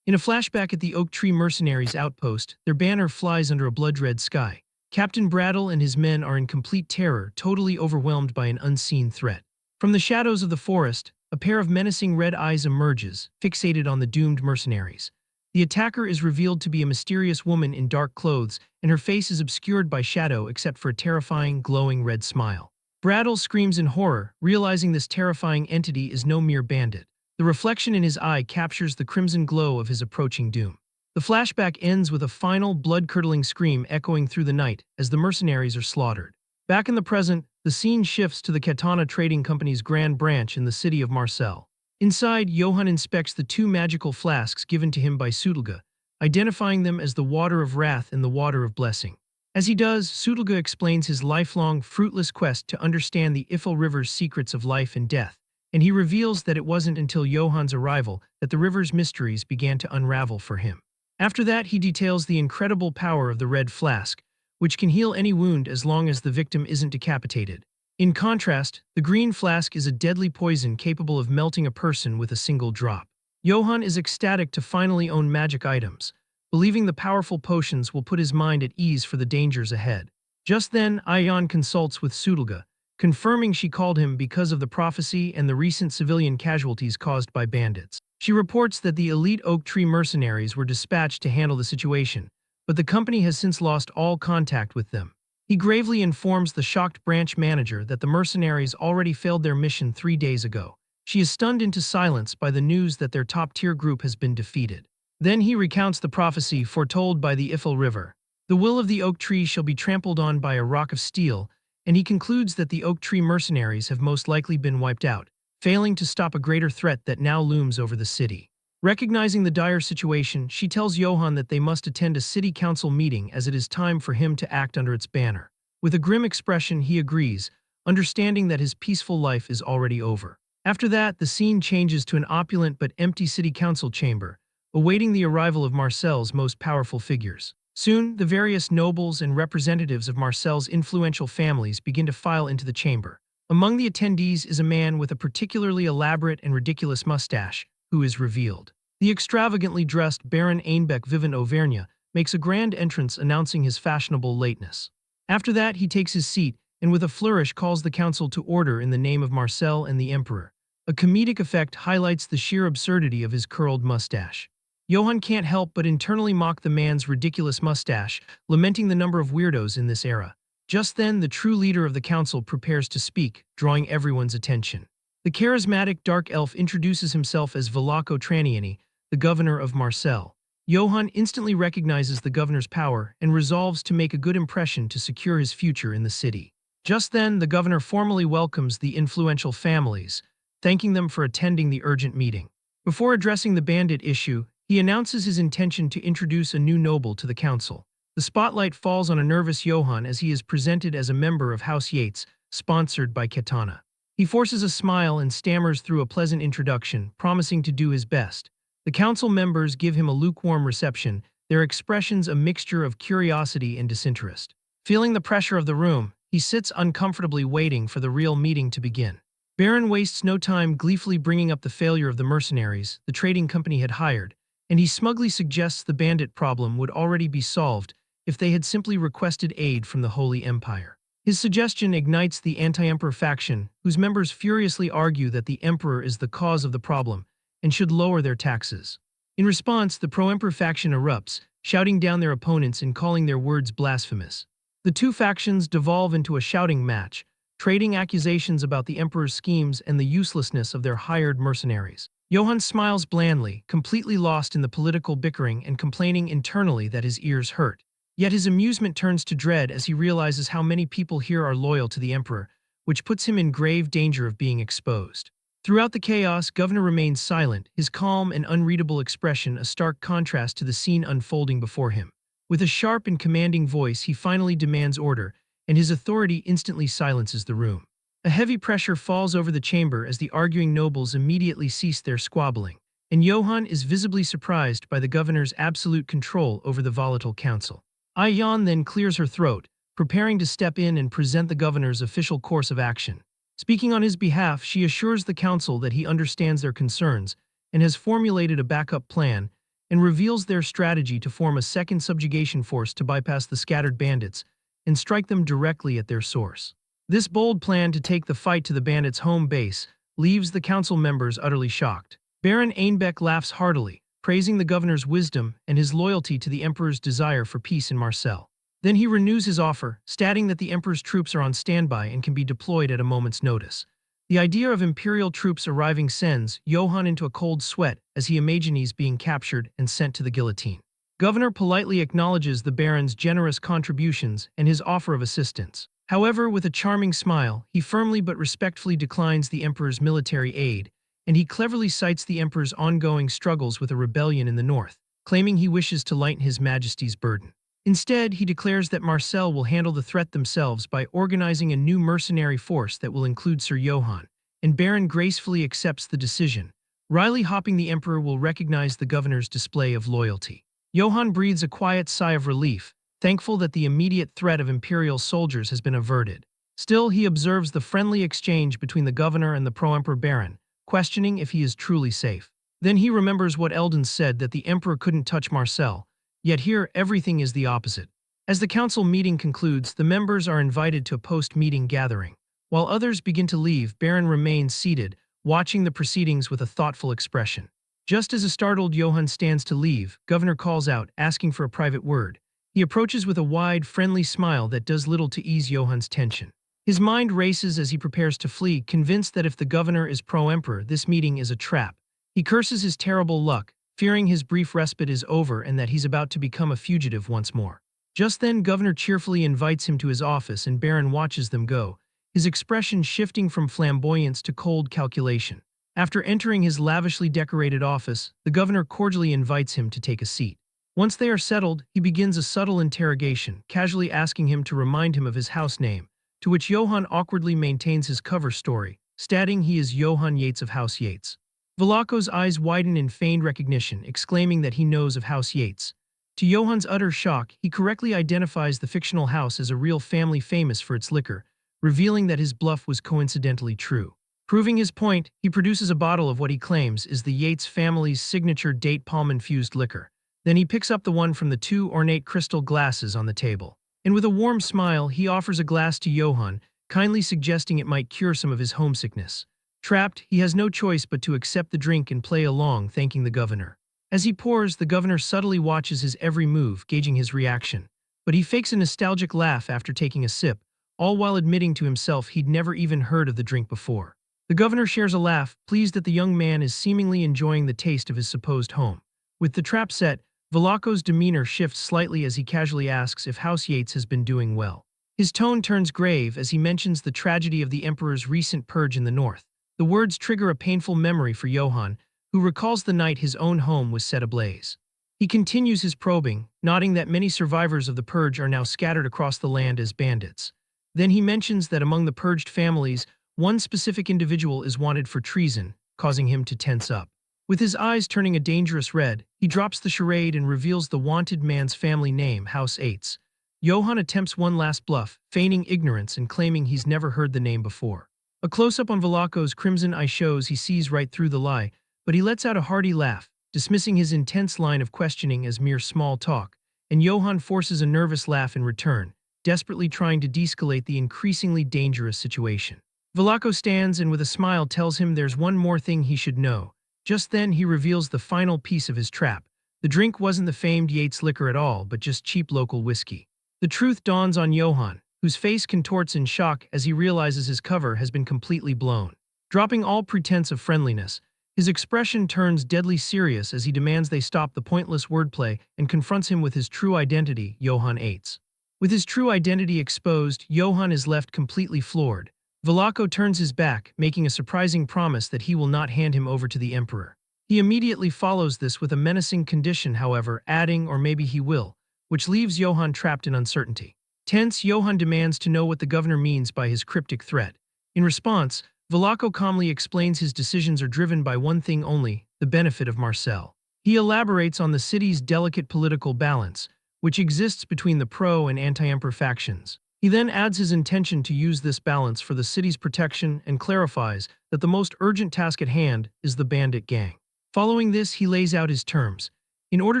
In a flashback at the Oak Tree Mercenaries outpost, their banner flies under a blood-red sky. Captain Brattle and his men are in complete terror, totally overwhelmed by an unseen threat. From the shadows of the forest, a pair of menacing red eyes emerges, fixated on the doomed mercenaries. The attacker is revealed to be a mysterious woman in dark clothes, and her face is obscured by shadow except for a terrifying, glowing red smile. Brattle screams in horror, realizing this terrifying entity is no mere bandit. The reflection in his eye captures the crimson glow of his approaching doom. The flashback ends with a final, blood-curdling scream echoing through the night as the mercenaries are slaughtered. Back in the present, the scene shifts to the Katana Trading Company's Grand Branch in the city of Marcel. Inside, Johann inspects the two magical flasks given to him by Sudolga, identifying them as the Water of Wrath and the Water of Blessing. As he does, Sudolga explains his lifelong, fruitless quest to understand the Ifil River's secrets of life and death, and he reveals that it wasn't until Johann's arrival that the river's mysteries began to unravel for him. After that, he details the incredible power of the red flask, which can heal any wound as long as the victim isn't decapitated. In contrast, the green flask is a deadly poison capable of melting a person with a single drop. Johann is ecstatic to finally own magic items, believing the powerful potions will put his mind at ease for the dangers ahead. Just then, Aijan consults with Sudolga, confirming she called him because of the prophecy and the recent civilian casualties caused by bandits. She reports that the elite Oak Tree mercenaries were dispatched to handle the situation, but the company has since lost all contact with them. He gravely informs the shocked branch manager that the mercenaries already failed their mission 3 days ago. She is stunned into silence by the news that their top-tier group has been defeated. Then he recounts the prophecy foretold by the Ifil River. The will of the oak tree shall be trampled on by a rock of steel, and he concludes that the Oak Tree mercenaries have most likely been wiped out, failing to stop a greater threat that now looms over the city. Recognizing the dire situation, she tells Johann that they must attend a city council meeting as it is time for him to act under its banner. With a grim expression, he agrees, understanding that his peaceful life is already over. After that, the scene changes to an opulent but empty city council chamber, awaiting the arrival of Marcel's most powerful figures. Soon, the various nobles and representatives of Marcel's influential families begin to file into the chamber. Among the attendees is a man with a particularly elaborate and ridiculous mustache, who is revealed. The extravagantly dressed Baron Einbeck Vivant Auvergne makes a grand entrance announcing his fashionable lateness. After that, he takes his seat and with a flourish calls the council to order in the name of Marcel and the Emperor. A comedic effect highlights the sheer absurdity of his curled mustache. Johann can't help but internally mock the man's ridiculous mustache, lamenting the number of weirdos in this era. Just then, the true leader of the council prepares to speak, drawing everyone's attention. The charismatic dark elf introduces himself as Velako Traniani, the governor of Marseille. Johann instantly recognizes the governor's power and resolves to make a good impression to secure his future in the city. Just then, the governor formally welcomes the influential families, thanking them for attending the urgent meeting. Before addressing the bandit issue, he announces his intention to introduce a new noble to the council. The spotlight falls on a nervous Johann as he is presented as a member of House Yates, sponsored by Katana. He forces a smile and stammers through a pleasant introduction, promising to do his best. The council members give him a lukewarm reception, their expressions a mixture of curiosity and disinterest. Feeling the pressure of the room, he sits uncomfortably waiting for the real meeting to begin. Baron wastes no time gleefully bringing up the failure of the mercenaries the trading company had hired, and he smugly suggests the bandit problem would already be solved if they had simply requested aid from the Holy Empire. His suggestion ignites the anti-emperor faction, whose members furiously argue that the emperor is the cause of the problem and should lower their taxes. In response, the pro-emperor faction erupts, shouting down their opponents and calling their words blasphemous. The two factions devolve into a shouting match, trading accusations about the emperor's schemes and the uselessness of their hired mercenaries. Johann smiles blandly, completely lost in the political bickering and complaining internally that his ears hurt. Yet his amusement turns to dread as he realizes how many people here are loyal to the emperor, which puts him in grave danger of being exposed. Throughout the chaos, Governor remains silent, his calm and unreadable expression a stark contrast to the scene unfolding before him. With a sharp and commanding voice, he finally demands order, and his authority instantly silences the room. A heavy pressure falls over the chamber as the arguing nobles immediately cease their squabbling, and Johann is visibly surprised by the governor's absolute control over the volatile council. Ayan then clears her throat, preparing to step in and present the governor's official course of action. Speaking on his behalf, she assures the council that he understands their concerns and has formulated a backup plan, and reveals their strategy to form a second subjugation force to bypass the scattered bandits and strike them directly at their source. This bold plan to take the fight to the bandits' home base leaves the council members utterly shocked. Baron Einbeck laughs heartily, praising the governor's wisdom and his loyalty to the emperor's desire for peace in Marseille. Then he renews his offer, stating that the emperor's troops are on standby and can be deployed at a moment's notice. The idea of imperial troops arriving sends Johann into a cold sweat as he imagines being captured and sent to the guillotine. Governor politely acknowledges the baron's generous contributions and his offer of assistance. However, with a charming smile, he firmly but respectfully declines the emperor's military aid, and he cleverly cites the emperor's ongoing struggles with a rebellion in the north, claiming he wishes to lighten his majesty's burden. Instead, he declares that Marseille will handle the threat themselves by organizing a new mercenary force that will include Sir Johann, and Baron gracefully accepts the decision. Wryly hopping the emperor will recognize the governor's display of loyalty. Johann breathes a quiet sigh of relief, thankful that the immediate threat of imperial soldiers has been averted. Still, he observes the friendly exchange between the governor and the pro-emperor baron, questioning if he is truly safe. Then he remembers what Eldon said that the emperor couldn't touch Marseille, yet here everything is the opposite. As the council meeting concludes, the members are invited to a post-meeting gathering. While others begin to leave, Baron remains seated, watching the proceedings with a thoughtful expression. Just as a startled Johann stands to leave, Governor calls out, asking for a private word. He approaches with a wide, friendly smile that does little to ease Johann's tension. His mind races as he prepares to flee, convinced that if the governor is pro-emperor, this meeting is a trap. He curses his terrible luck, fearing his brief respite is over and that he's about to become a fugitive once more. Just then, Governor cheerfully invites him to his office and Baron watches them go, his expression shifting from flamboyance to cold calculation. After entering his lavishly decorated office, the governor cordially invites him to take a seat. Once they are settled, he begins a subtle interrogation, casually asking him to remind him of his house name, to which Johann awkwardly maintains his cover story, stating he is Johann Yates of House Yates. Velako's eyes widen in feigned recognition, exclaiming that he knows of House Yates. To Johann's utter shock, he correctly identifies the fictional house as a real family famous for its liquor, revealing that his bluff was coincidentally true. Proving his point, he produces a bottle of what he claims is the Yates family's signature date palm-infused liquor. Then he picks up the one from the two ornate crystal glasses on the table. And with a warm smile, he offers a glass to Johann, kindly suggesting it might cure some of his homesickness. Trapped, he has no choice but to accept the drink and play along, thanking the governor. As he pours, the governor subtly watches his every move, gauging his reaction. But he fakes a nostalgic laugh after taking a sip, all while admitting to himself he'd never even heard of the drink before. The governor shares a laugh, pleased that the young man is seemingly enjoying the taste of his supposed home. With the trap set, Velaco's demeanor shifts slightly as he casually asks if House Yates has been doing well. His tone turns grave as he mentions the tragedy of the Emperor's recent purge in the north. The words trigger a painful memory for Johann, who recalls the night his own home was set ablaze. He continues his probing, noting that many survivors of the purge are now scattered across the land as bandits. Then he mentions that among the purged families, one specific individual is wanted for treason, causing him to tense up. With his eyes turning a dangerous red, he drops the charade and reveals the wanted man's family name, House Yates. Johann attempts one last bluff, feigning ignorance and claiming he's never heard the name before. A close-up on Velaco's crimson eye shows he sees right through the lie, but he lets out a hearty laugh, dismissing his intense line of questioning as mere small talk, and Johann forces a nervous laugh in return, desperately trying to de-escalate the increasingly dangerous situation. Velaco stands and with a smile tells him there's one more thing he should know. Just then he reveals the final piece of his trap. The drink wasn't the famed Yates liquor at all, but just cheap local whiskey. The truth dawns on Johann, whose face contorts in shock as he realizes his cover has been completely blown. Dropping all pretense of friendliness, his expression turns deadly serious as he demands they stop the pointless wordplay and confronts him with his true identity, Johann Yates. With his true identity exposed, Johann is left completely floored. Velaco turns his back, making a surprising promise that he will not hand him over to the Emperor. He immediately follows this with a menacing condition, however, adding, or maybe he will, which leaves Johann trapped in uncertainty. Tense, Johann demands to know what the governor means by his cryptic threat. In response, Velaco calmly explains his decisions are driven by one thing only, the benefit of Marcel. He elaborates on the city's delicate political balance, which exists between the pro- and anti-emperor factions. He then adds his intention to use this balance for the city's protection and clarifies that the most urgent task at hand is the bandit gang. Following this, he lays out his terms. In order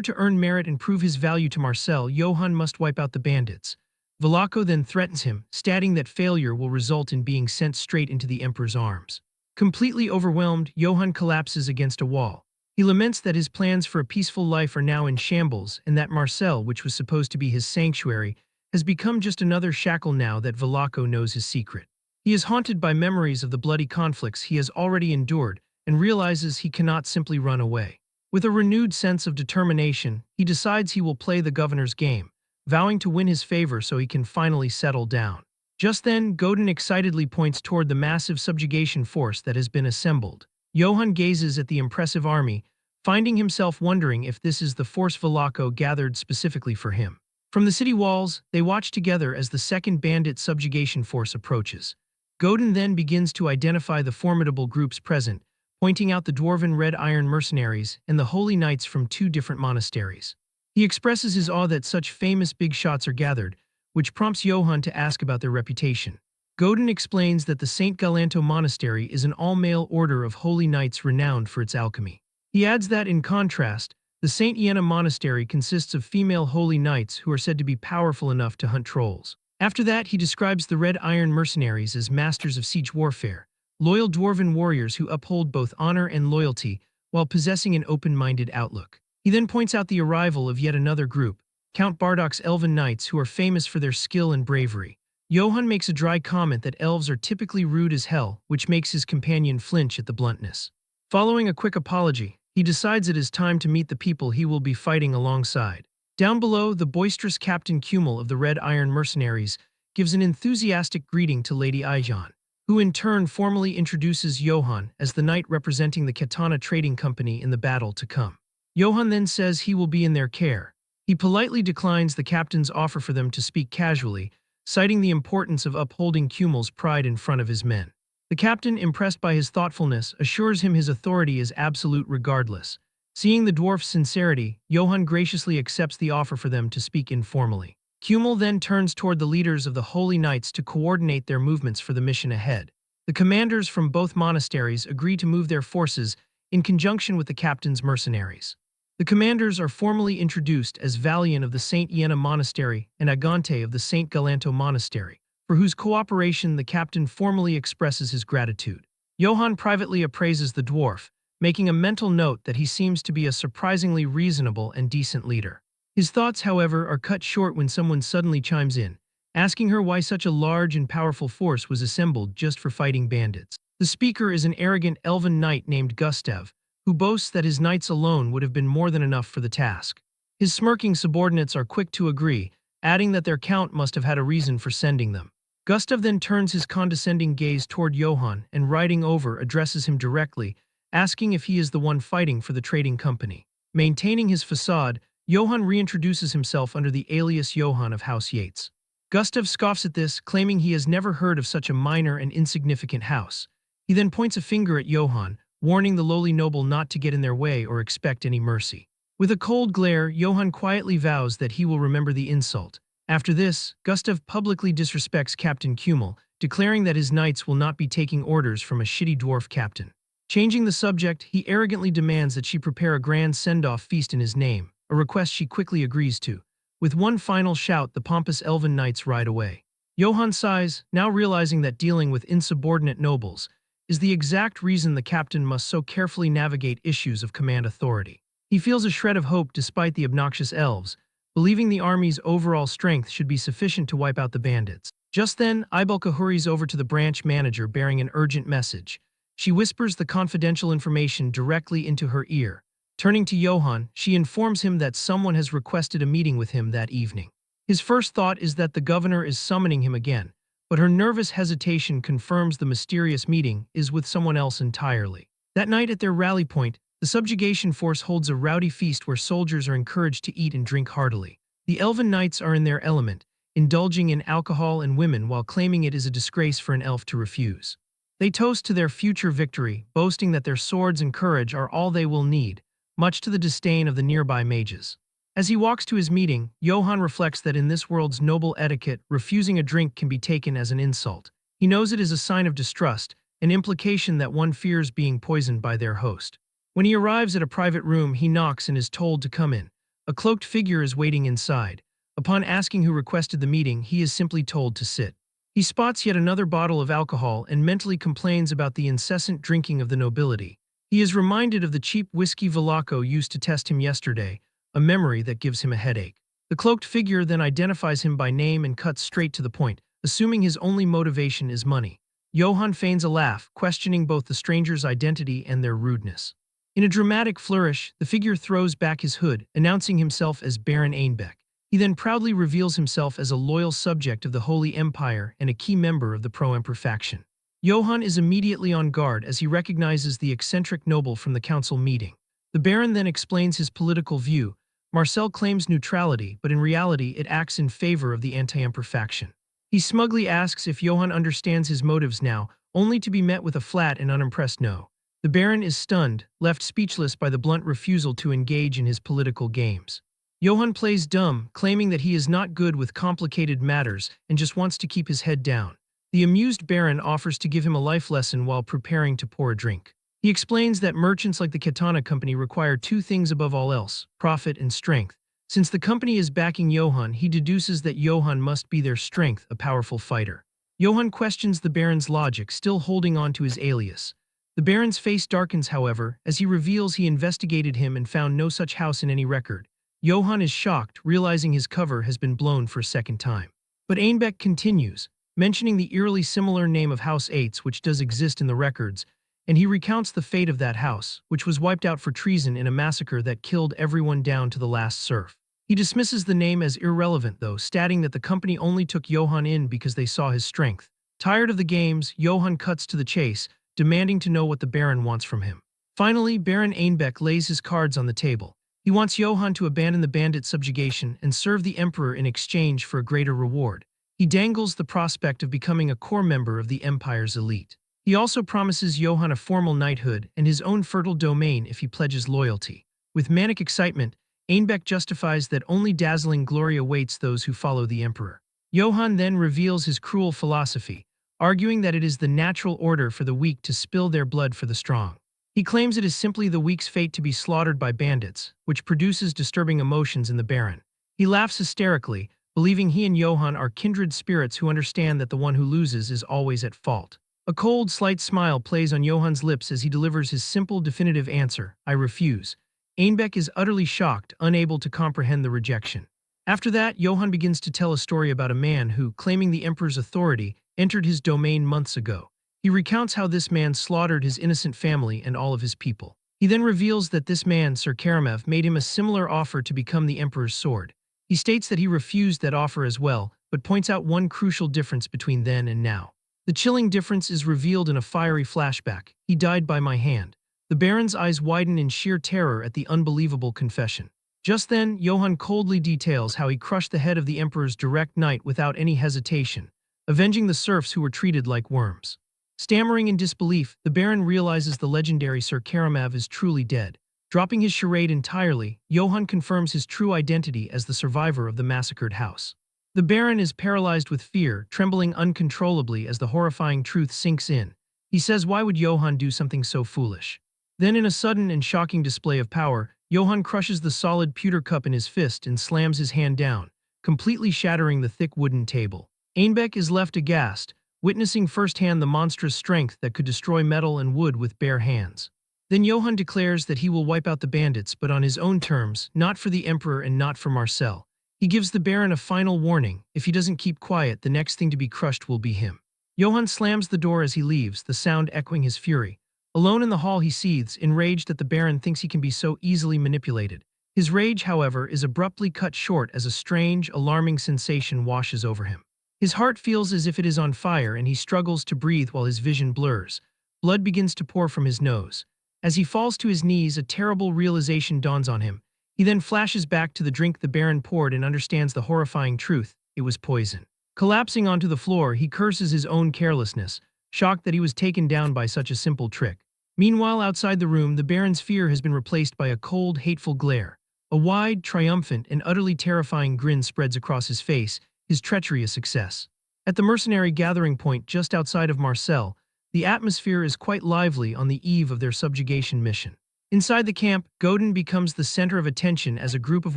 to earn merit and prove his value to Marcel, Johann must wipe out the bandits. Velaco then threatens him, stating that failure will result in being sent straight into the Emperor's arms. Completely overwhelmed, Johann collapses against a wall. He laments that his plans for a peaceful life are now in shambles and that Marcel, which was supposed to be his sanctuary, has become just another shackle now that Velaco knows his secret. He is haunted by memories of the bloody conflicts he has already endured and realizes he cannot simply run away. With a renewed sense of determination, he decides he will play the governor's game, vowing to win his favor so he can finally settle down. Just then, Godin excitedly points toward the massive subjugation force that has been assembled. Johann gazes at the impressive army, finding himself wondering if this is the force Velaco gathered specifically for him. From the city walls, they watch together as the second bandit subjugation force approaches. Godin then begins to identify the formidable groups present, pointing out the dwarven red iron mercenaries and the holy knights from two different monasteries. He expresses his awe that such famous big shots are gathered, which prompts Johann to ask about their reputation. Godin explains that the St. Galanto Monastery is an all-male order of holy knights renowned for its alchemy. He adds that, in contrast, the St. Iena Monastery consists of female holy knights who are said to be powerful enough to hunt trolls. After that, he describes the Red Iron Mercenaries as masters of siege warfare, loyal dwarven warriors who uphold both honor and loyalty while possessing an open-minded outlook. He then points out the arrival of yet another group, Count Bardoc's Elven Knights, who are famous for their skill and bravery. Johann makes a dry comment that elves are typically rude as hell, which makes his companion flinch at the bluntness. Following a quick apology, he decides it is time to meet the people he will be fighting alongside. Down below, the boisterous Captain Kumel of the Red Iron Mercenaries gives an enthusiastic greeting to Lady Aijan, who in turn formally introduces Johann as the knight representing the Katana Trading Company in the battle to come. Johann then says he will be in their care. He politely declines the captain's offer for them to speak casually, citing the importance of upholding Kumel's pride in front of his men. The captain, impressed by his thoughtfulness, assures him his authority is absolute regardless. Seeing the dwarf's sincerity, Johann graciously accepts the offer for them to speak informally. Kumel then turns toward the leaders of the Holy Knights to coordinate their movements for the mission ahead. The commanders from both monasteries agree to move their forces in conjunction with the captain's mercenaries. The commanders are formally introduced as Valian of the St. Iena Monastery and Agante of the St. Galanto Monastery, for whose cooperation the captain formally expresses his gratitude. Johann privately appraises the dwarf, making a mental note that he seems to be a surprisingly reasonable and decent leader. His thoughts, however, are cut short when someone suddenly chimes in, asking her why such a large and powerful force was assembled just for fighting bandits. The speaker is an arrogant elven knight named Gustav, who boasts that his knights alone would have been more than enough for the task. His smirking subordinates are quick to agree, adding that their count must have had a reason for sending them. Gustav then turns his condescending gaze toward Johann and, riding over, addresses him directly, asking if he is the one fighting for the trading company. Maintaining his facade, Johann reintroduces himself under the alias Johann of House Yates. Gustav scoffs at this, claiming he has never heard of such a minor and insignificant house. He then points a finger at Johann, warning the lowly noble not to get in their way or expect any mercy. With a cold glare, Johann quietly vows that he will remember the insult. After this, Gustav publicly disrespects Captain Kummel, declaring that his knights will not be taking orders from a shitty dwarf captain. Changing the subject, he arrogantly demands that she prepare a grand send-off feast in his name, a request she quickly agrees to. With one final shout, the pompous elven knights ride away. Johann sighs, now realizing that dealing with insubordinate nobles is the exact reason the captain must so carefully navigate issues of command authority. He feels a shred of hope despite the obnoxious elves, believing the army's overall strength should be sufficient to wipe out the bandits. Just then, Ibelka hurries over to the branch manager bearing an urgent message. She whispers the confidential information directly into her ear. Turning to Johann, she informs him that someone has requested a meeting with him that evening. His first thought is that the governor is summoning him again, but her nervous hesitation confirms the mysterious meeting is with someone else entirely. That night at their rally point, the subjugation force holds a rowdy feast where soldiers are encouraged to eat and drink heartily. The elven knights are in their element, indulging in alcohol and women while claiming it is a disgrace for an elf to refuse. They toast to their future victory, boasting that their swords and courage are all they will need, much to the disdain of the nearby mages. As he walks to his meeting, Johann reflects that in this world's noble etiquette, refusing a drink can be taken as an insult. He knows it is a sign of distrust, an implication that one fears being poisoned by their host. When he arrives at a private room, he knocks and is told to come in. A cloaked figure is waiting inside. Upon asking who requested the meeting, he is simply told to sit. He spots yet another bottle of alcohol and mentally complains about the incessant drinking of the nobility. He is reminded of the cheap whiskey Velaco used to test him yesterday, a memory that gives him a headache. The cloaked figure then identifies him by name and cuts straight to the point, assuming his only motivation is money. Johann feigns a laugh, questioning both the stranger's identity and their rudeness. In a dramatic flourish, the figure throws back his hood, announcing himself as Baron Einbeck. He then proudly reveals himself as a loyal subject of the Holy Empire and a key member of the pro-emperor faction. Johann is immediately on guard as he recognizes the eccentric noble from the council meeting. The Baron then explains his political view. Marcel claims neutrality, but in reality it acts in favor of the anti-emperor faction. He smugly asks if Johann understands his motives now, only to be met with a flat and unimpressed no. The Baron is stunned, left speechless by the blunt refusal to engage in his political games. Johann plays dumb, claiming that he is not good with complicated matters and just wants to keep his head down. The amused Baron offers to give him a life lesson while preparing to pour a drink. He explains that merchants like the Katana Company require two things above all else: profit and strength. Since the company is backing Johann, he deduces that Johann must be their strength, a powerful fighter. Johann questions the Baron's logic, still holding on to his alias. The Baron's face darkens, however, as he reveals he investigated him and found no such house in any record. Johann is shocked, realizing his cover has been blown for a second time. But Einbeck continues, mentioning the eerily similar name of House Eights, which does exist in the records, and he recounts the fate of that house, which was wiped out for treason in a massacre that killed everyone down to the last serf. He dismisses the name as irrelevant, though, stating that the company only took Johann in because they saw his strength. Tired of the games, Johann cuts to the chase, demanding to know what the Baron wants from him. Finally, Baron Einbeck lays his cards on the table. He wants Johann to abandon the bandit subjugation and serve the Emperor in exchange for a greater reward. He dangles the prospect of becoming a core member of the Empire's elite. He also promises Johann a formal knighthood and his own fertile domain if he pledges loyalty. With manic excitement, Einbeck justifies that only dazzling glory awaits those who follow the Emperor. Johann then reveals his cruel philosophy, arguing that it is the natural order for the weak to spill their blood for the strong. He claims it is simply the weak's fate to be slaughtered by bandits, which produces disturbing emotions in the Baron. He laughs hysterically, believing he and Johann are kindred spirits who understand that the one who loses is always at fault. A cold, slight smile plays on Johann's lips as he delivers his simple, definitive answer, I refuse. Einbeck is utterly shocked, unable to comprehend the rejection. After that, Johann begins to tell a story about a man who, claiming the emperor's authority, entered his domain months ago. He recounts how this man slaughtered his innocent family and all of his people. He then reveals that this man, Sir Karamev, made him a similar offer to become the emperor's sword. He states that he refused that offer as well, but points out one crucial difference between then and now. The chilling difference is revealed in a fiery flashback. He died by my hand. The Baron's eyes widen in sheer terror at the unbelievable confession. Just then, Johann coldly details how he crushed the head of the Emperor's direct knight without any hesitation, avenging the serfs who were treated like worms. Stammering in disbelief, the Baron realizes the legendary Sir Karamev is truly dead. Dropping his charade entirely, Johann confirms his true identity as the survivor of the massacred house. The Baron is paralyzed with fear, trembling uncontrollably as the horrifying truth sinks in. He says, why would Johann do something so foolish? Then in a sudden and shocking display of power, Johann crushes the solid pewter cup in his fist and slams his hand down, completely shattering the thick wooden table. Einbeck is left aghast, witnessing firsthand the monstrous strength that could destroy metal and wood with bare hands. Then Johann declares that he will wipe out the bandits, but on his own terms, not for the Emperor and not for Marcel. He gives the Baron a final warning: if he doesn't keep quiet, the next thing to be crushed will be him. Johann slams the door as he leaves, the sound echoing his fury. Alone in the hall, he seethes, enraged that the Baron thinks he can be so easily manipulated. His rage, however, is abruptly cut short as a strange, alarming sensation washes over him. His heart feels as if it is on fire, and he struggles to breathe while his vision blurs. Blood begins to pour from his nose. As he falls to his knees, a terrible realization dawns on him. He then flashes back to the drink the Baron poured and understands the horrifying truth: it was poison. Collapsing onto the floor, he curses his own carelessness, shocked that he was taken down by such a simple trick. Meanwhile, outside the room, the Baron's fear has been replaced by a cold, hateful glare. A wide, triumphant, and utterly terrifying grin spreads across his face, his treachery a success. At the mercenary gathering point just outside of Marseille, the atmosphere is quite lively on the eve of their subjugation mission. Inside the camp, Godin becomes the center of attention as a group of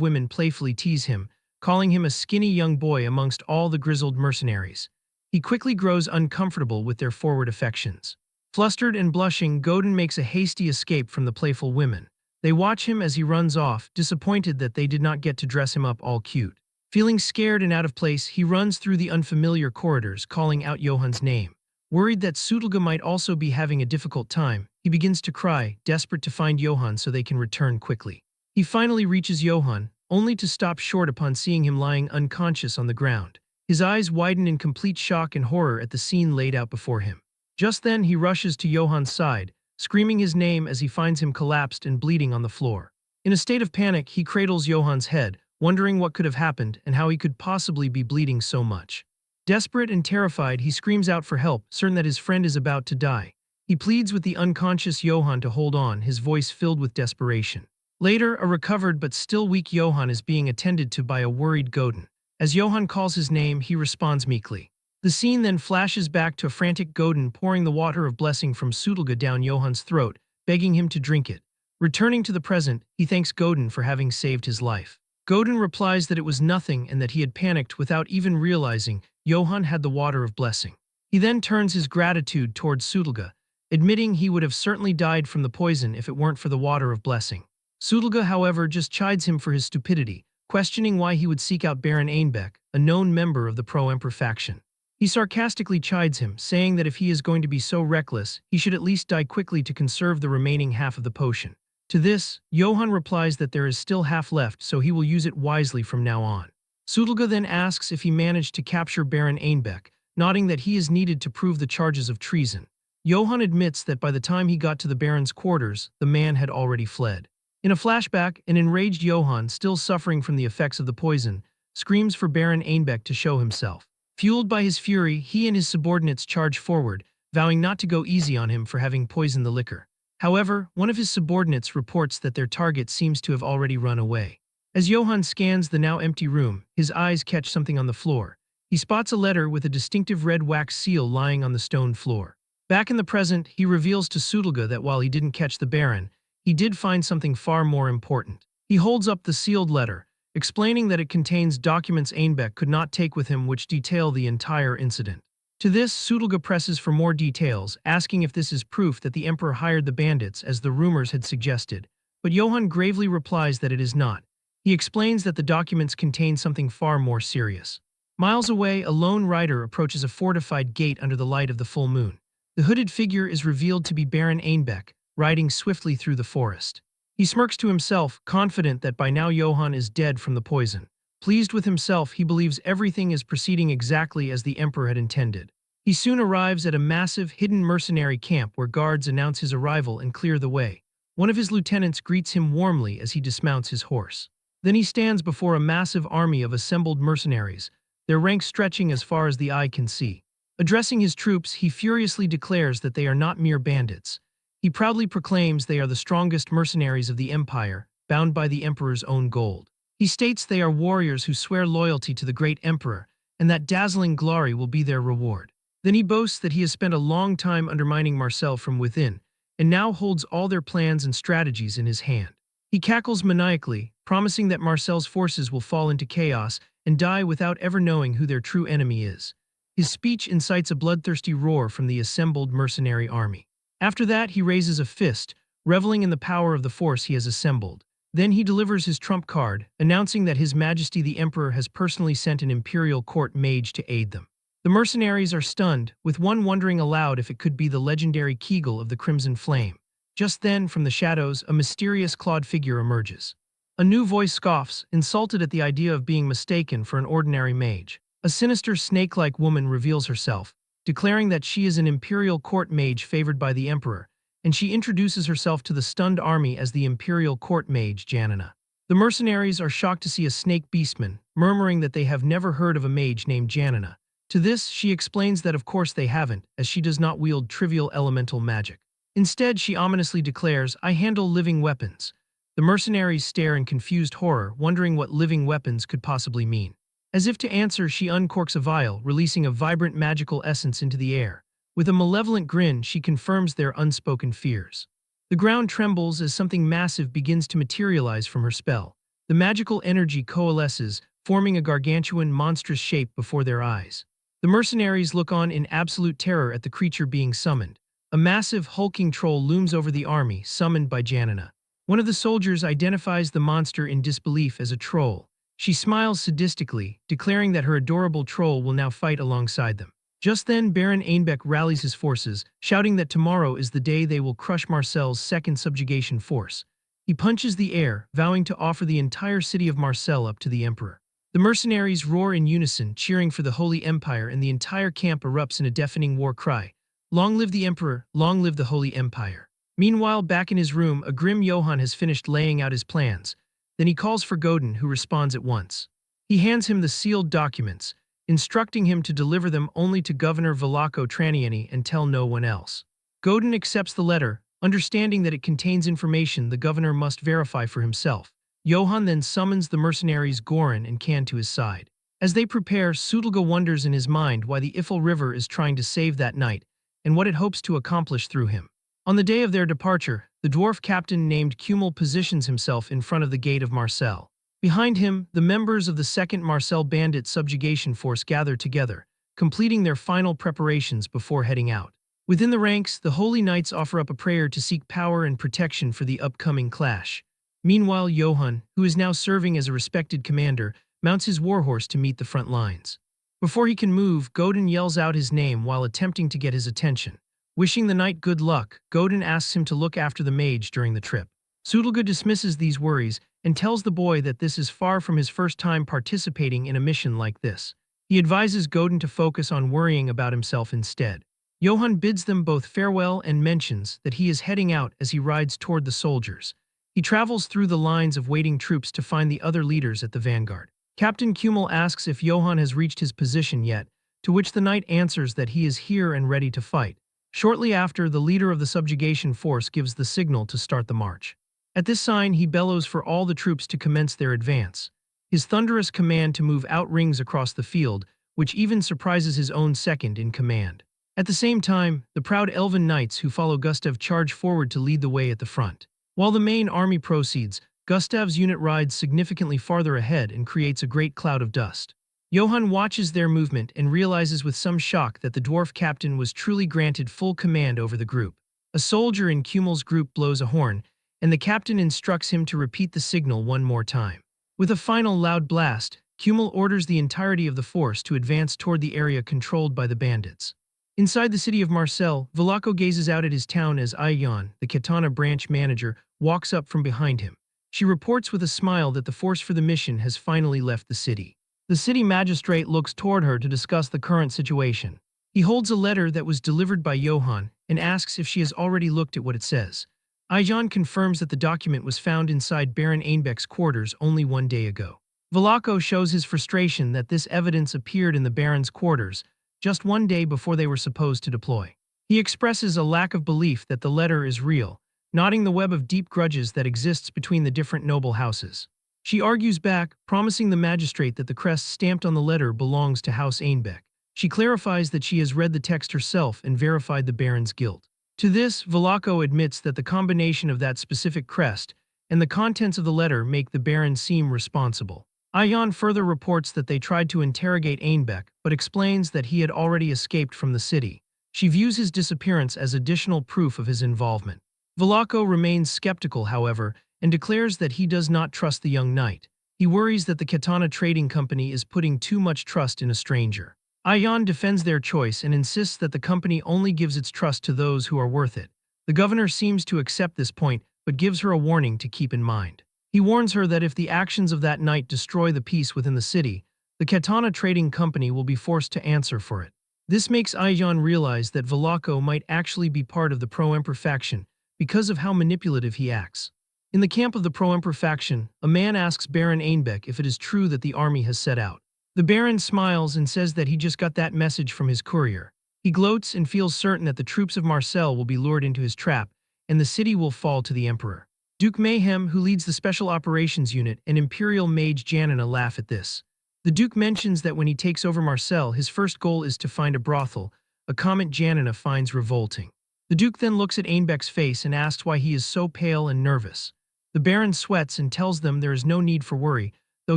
women playfully tease him, calling him a skinny young boy amongst all the grizzled mercenaries. He quickly grows uncomfortable with their forward affections. Flustered and blushing, Godin makes a hasty escape from the playful women. They watch him as he runs off, disappointed that they did not get to dress him up all cute. Feeling scared and out of place, he runs through the unfamiliar corridors, calling out Johann's name. Worried that Sutulga might also be having a difficult time, he begins to cry, desperate to find Johann so they can return quickly. He finally reaches Johann, only to stop short upon seeing him lying unconscious on the ground. His eyes widen in complete shock and horror at the scene laid out before him. Just then, he rushes to Johann's side, screaming his name as he finds him collapsed and bleeding on the floor. In a state of panic, he cradles Johann's head, wondering what could have happened and how he could possibly be bleeding so much. Desperate and terrified, he screams out for help, certain that his friend is about to die. He pleads with the unconscious Johann to hold on, his voice filled with desperation. Later, a recovered but still weak Johann is being attended to by a worried Godin. As Johann calls his name, he responds meekly. The scene then flashes back to a frantic Godin pouring the water of blessing from Sutulga down Johann's throat, begging him to drink it. Returning to the present, he thanks Godin for having saved his life. Godin replies that it was nothing and that he had panicked without even realizing Johann had the water of blessing. He then turns his gratitude towards Sutulga, admitting he would have certainly died from the poison if it weren't for the water of blessing. Sutulga, however, just chides him for his stupidity, questioning why he would seek out Baron Einbeck, a known member of the pro-emperor faction. He sarcastically chides him, saying that if he is going to be so reckless, he should at least die quickly to conserve the remaining half of the potion. To this, Johann replies that there is still half left, so he will use it wisely from now on. Sutulga then asks if he managed to capture Baron Einbeck, nodding that he is needed to prove the charges of treason. Johann admits that by the time he got to the Baron's quarters, the man had already fled. In a flashback, an enraged Johann, still suffering from the effects of the poison, screams for Baron Einbeck to show himself. Fueled by his fury, he and his subordinates charge forward, vowing not to go easy on him for having poisoned the liquor. However, one of his subordinates reports that their target seems to have already run away. As Johann scans the now empty room, his eyes catch something on the floor. He spots a letter with a distinctive red wax seal lying on the stone floor. Back in the present, he reveals to Sutulga that while he didn't catch the Baron, he did find something far more important. He holds up the sealed letter, explaining that it contains documents Einbeck could not take with him which detail the entire incident. To this, Sudolga presses for more details, asking if this is proof that the emperor hired the bandits as the rumors had suggested. But Johann gravely replies that it is not. He explains that the documents contain something far more serious. Miles away, a lone rider approaches a fortified gate under the light of the full moon. The hooded figure is revealed to be Baron Einbeck, riding swiftly through the forest. He smirks to himself, confident that by now Johann is dead from the poison. Pleased with himself, he believes everything is proceeding exactly as the emperor had intended. He soon arrives at a massive, hidden mercenary camp where guards announce his arrival and clear the way. One of his lieutenants greets him warmly as he dismounts his horse. Then he stands before a massive army of assembled mercenaries, their ranks stretching as far as the eye can see. Addressing his troops, he furiously declares that they are not mere bandits. He proudly proclaims they are the strongest mercenaries of the empire, bound by the emperor's own gold. He states they are warriors who swear loyalty to the great emperor, and that dazzling glory will be their reward. Then he boasts that he has spent a long time undermining Marcel from within, and now holds all their plans and strategies in his hand. He cackles maniacally, promising that Marcel's forces will fall into chaos and die without ever knowing who their true enemy is. His speech incites a bloodthirsty roar from the assembled mercenary army. After that, he raises a fist, reveling in the power of the force he has assembled. Then he delivers his trump card, announcing that His Majesty the Emperor has personally sent an imperial court mage to aid them. The mercenaries are stunned, with one wondering aloud if it could be the legendary Kegel of the Crimson Flame. Just then, from the shadows, a mysterious clawed figure emerges. A new voice scoffs, insulted at the idea of being mistaken for an ordinary mage. A sinister snake-like woman reveals herself, declaring that she is an imperial court mage favored by the emperor, and she introduces herself to the stunned army as the imperial court mage Janina. The mercenaries are shocked to see a snake beastman, murmuring that they have never heard of a mage named Janina. To this, she explains that of course they haven't, as she does not wield trivial elemental magic. Instead, she ominously declares, "I handle living weapons." The mercenaries stare in confused horror, wondering what living weapons could possibly mean. As if to answer, she uncorks a vial, releasing a vibrant magical essence into the air. With a malevolent grin, she confirms their unspoken fears. The ground trembles as something massive begins to materialize from her spell. The magical energy coalesces, forming a gargantuan, monstrous shape before their eyes. The mercenaries look on in absolute terror at the creature being summoned. A massive, hulking troll looms over the army, summoned by Janina. One of the soldiers identifies the monster in disbelief as a troll. She smiles sadistically, declaring that her adorable troll will now fight alongside them. Just then, Baron Einbeck rallies his forces, shouting that tomorrow is the day they will crush Marcel's second subjugation force. He punches the air, vowing to offer the entire city of Marcel up to the emperor. The mercenaries roar in unison, cheering for the Holy Empire, and the entire camp erupts in a deafening war cry. Long live the emperor, long live the Holy Empire. Meanwhile, back in his room, a grim Johann has finished laying out his plans. Then he calls for Godin, who responds at once. He hands him the sealed documents, instructing him to deliver them only to Governor Velako Traniani and tell no one else. Godin accepts the letter, understanding that it contains information the governor must verify for himself. Johann then summons the mercenaries Goran and Kan to his side. As they prepare, Sudolga wonders in his mind why the Ifel River is trying to save that knight, and what it hopes to accomplish through him. On the day of their departure, the dwarf captain named Kumel positions himself in front of the gate of Marcel. Behind him, the members of the 2nd Marcel Bandit Subjugation Force gather together, completing their final preparations before heading out. Within the ranks, the Holy Knights offer up a prayer to seek power and protection for the upcoming clash. Meanwhile, Johann, who is now serving as a respected commander, mounts his warhorse to meet the front lines. Before he can move, Godin yells out his name while attempting to get his attention. Wishing the knight good luck, Godin asks him to look after the mage during the trip. Sudolga dismisses these worries and tells the boy that this is far from his first time participating in a mission like this. He advises Godin to focus on worrying about himself instead. Johann bids them both farewell and mentions that he is heading out as he rides toward the soldiers. He travels through the lines of waiting troops to find the other leaders at the vanguard. Captain Kumel asks if Johann has reached his position yet, to which the knight answers that he is here and ready to fight. Shortly after, the leader of the subjugation force gives the signal to start the march. At this sign, he bellows for all the troops to commence their advance. His thunderous command to move outrings across the field, which even surprises his own second in command. At the same time, the proud elven knights who follow Gustav charge forward to lead the way at the front. While the main army proceeds, Gustav's unit rides significantly farther ahead and creates a great cloud of dust. Johann watches their movement and realizes with some shock that the dwarf captain was truly granted full command over the group. A soldier in Kummel's group blows a horn, and the captain instructs him to repeat the signal one more time. With a final loud blast, Kummel orders the entirety of the force to advance toward the area controlled by the bandits. Inside the city of Marseille, Velaco gazes out at his town as Ayan, the Katana branch manager, walks up from behind him. She reports with a smile that the force for the mission has finally left the city. The city magistrate looks toward her to discuss the current situation. He holds a letter that was delivered by Johann and asks if she has already looked at what it says. Ayan confirms that the document was found inside Baron Einbeck's quarters only 1 day ago. Velaco shows his frustration that this evidence appeared in the Baron's quarters just 1 day before they were supposed to deploy. He expresses a lack of belief that the letter is real, knotting the web of deep grudges that exists between the different noble houses. She argues back, promising the magistrate that the crest stamped on the letter belongs to House Einbeck. She clarifies that she has read the text herself and verified the Baron's guilt. To this, Velaco admits that the combination of that specific crest and the contents of the letter make the Baron seem responsible. Ayan further reports that they tried to interrogate Einbeck, but explains that he had already escaped from the city. She views his disappearance as additional proof of his involvement. Velaco remains skeptical, however, and declares that he does not trust the young knight. He worries that the Katana Trading Company is putting too much trust in a stranger. Ayan defends their choice and insists that the company only gives its trust to those who are worth it. The governor seems to accept this point, but gives her a warning to keep in mind. He warns her that if the actions of that night destroy the peace within the city, the Katana Trading Company will be forced to answer for it. This makes Ayan realize that Velaco might actually be part of the pro-emperor faction because of how manipulative he acts. In the camp of the pro-emperor faction, a man asks Baron Einbeck if it is true that the army has set out. The Baron smiles and says that he just got that message from his courier. He gloats and feels certain that the troops of Marseille will be lured into his trap, and the city will fall to the emperor. Duke Mayhem, who leads the Special Operations Unit, and Imperial Mage Janina laugh at this. The Duke mentions that when he takes over Marseille, his first goal is to find a brothel, a comment Janina finds revolting. The Duke then looks at Einbeck's face and asks why he is so pale and nervous. The Baron sweats and tells them there is no need for worry, though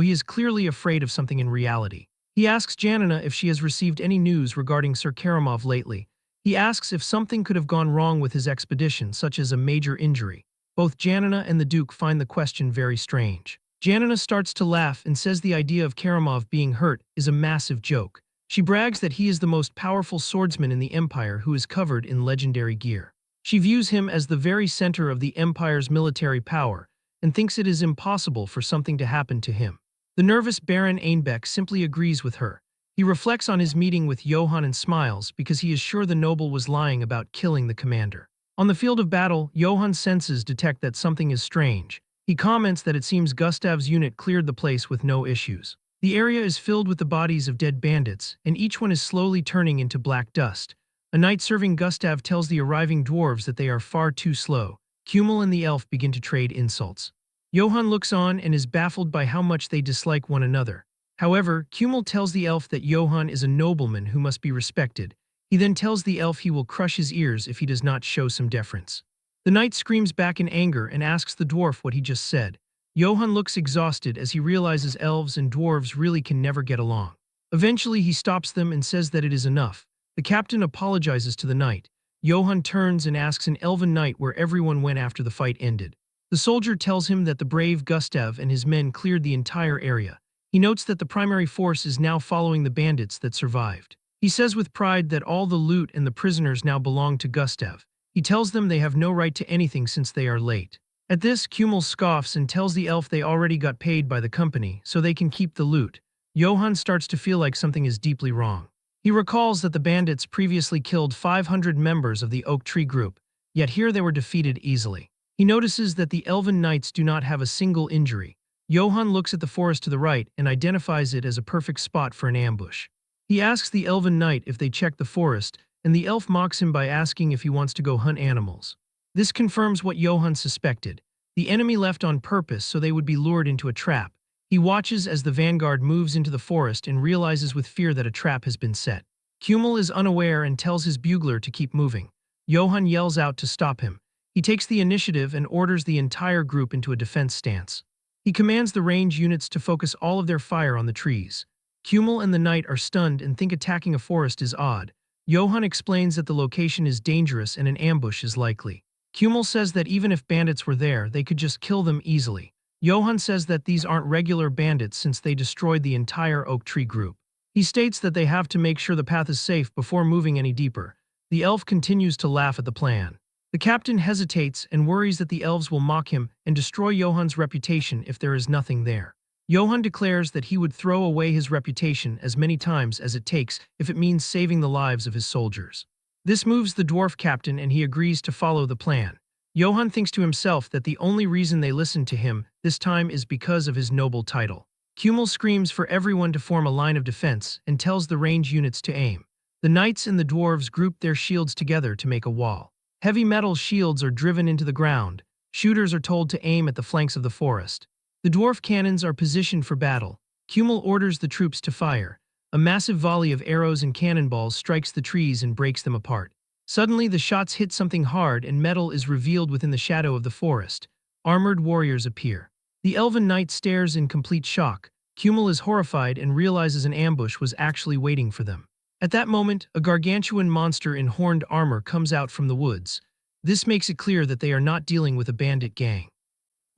he is clearly afraid of something in reality. He asks Janina if she has received any news regarding Sir Karamov lately. He asks if something could have gone wrong with his expedition, such as a major injury. Both Janina and the Duke find the question very strange. Janina starts to laugh and says the idea of Karamov being hurt is a massive joke. She brags that he is the most powerful swordsman in the Empire who is covered in legendary gear. She views him as the very center of the Empire's military power and thinks it is impossible for something to happen to him. The nervous Baron Einbeck simply agrees with her. He reflects on his meeting with Johann and smiles because he is sure the noble was lying about killing the commander. On the field of battle, Johann's senses detect that something is strange. He comments that it seems Gustav's unit cleared the place with no issues. The area is filled with the bodies of dead bandits, and each one is slowly turning into black dust. A knight serving Gustav tells the arriving dwarves that they are far too slow. Kummel and the elf begin to trade insults. Johann looks on and is baffled by how much they dislike one another. However, Kummel tells the elf that Johann is a nobleman who must be respected. He then tells the elf he will crush his ears if he does not show some deference. The knight screams back in anger and asks the dwarf what he just said. Johann looks exhausted as he realizes elves and dwarves really can never get along. Eventually he stops them and says that it is enough. The captain apologizes to the knight. Johann turns and asks an elven knight where everyone went after the fight ended. The soldier tells him that the brave Gustav and his men cleared the entire area. He notes that the primary force is now following the bandits that survived. He says with pride that all the loot and the prisoners now belong to Gustav. He tells them they have no right to anything since they are late. At this, Kummel scoffs and tells the elf they already got paid by the company, so they can keep the loot. Johann starts to feel like something is deeply wrong. He recalls that the bandits previously killed 500 members of the Oak Tree group, yet here they were defeated easily. He notices that the elven knights do not have a single injury. Johann looks at the forest to the right and identifies it as a perfect spot for an ambush. He asks the elven knight if they check the forest, and the elf mocks him by asking if he wants to go hunt animals. This confirms what Johann suspected. The enemy left on purpose so they would be lured into a trap. He watches as the vanguard moves into the forest and realizes with fear that a trap has been set. Kummel is unaware and tells his bugler to keep moving. Johann yells out to stop him. He takes the initiative and orders the entire group into a defense stance. He commands the range units to focus all of their fire on the trees. Kummel and the knight are stunned and think attacking a forest is odd. Johann explains that the location is dangerous and an ambush is likely. Kummel says that even if bandits were there, they could just kill them easily. Johann says that these aren't regular bandits since they destroyed the entire oak tree group. He states that they have to make sure the path is safe before moving any deeper. The elf continues to laugh at the plan. The captain hesitates and worries that the elves will mock him and destroy Johann's reputation if there is nothing there. Johann declares that he would throw away his reputation as many times as it takes if it means saving the lives of his soldiers. This moves the dwarf captain and he agrees to follow the plan. Johann thinks to himself that the only reason they listened to him this time is because of his noble title. Kummel screams for everyone to form a line of defense and tells the range units to aim. The knights and the dwarves group their shields together to make a wall. Heavy metal shields are driven into the ground. Shooters are told to aim at the flanks of the forest. The dwarf cannons are positioned for battle. Kummel orders the troops to fire. A massive volley of arrows and cannonballs strikes the trees and breaks them apart. Suddenly, the shots hit something hard and metal is revealed within the shadow of the forest. Armored warriors appear. The elven knight stares in complete shock. Kummel is horrified and realizes an ambush was actually waiting for them. At that moment, a gargantuan monster in horned armor comes out from the woods. This makes it clear that they are not dealing with a bandit gang.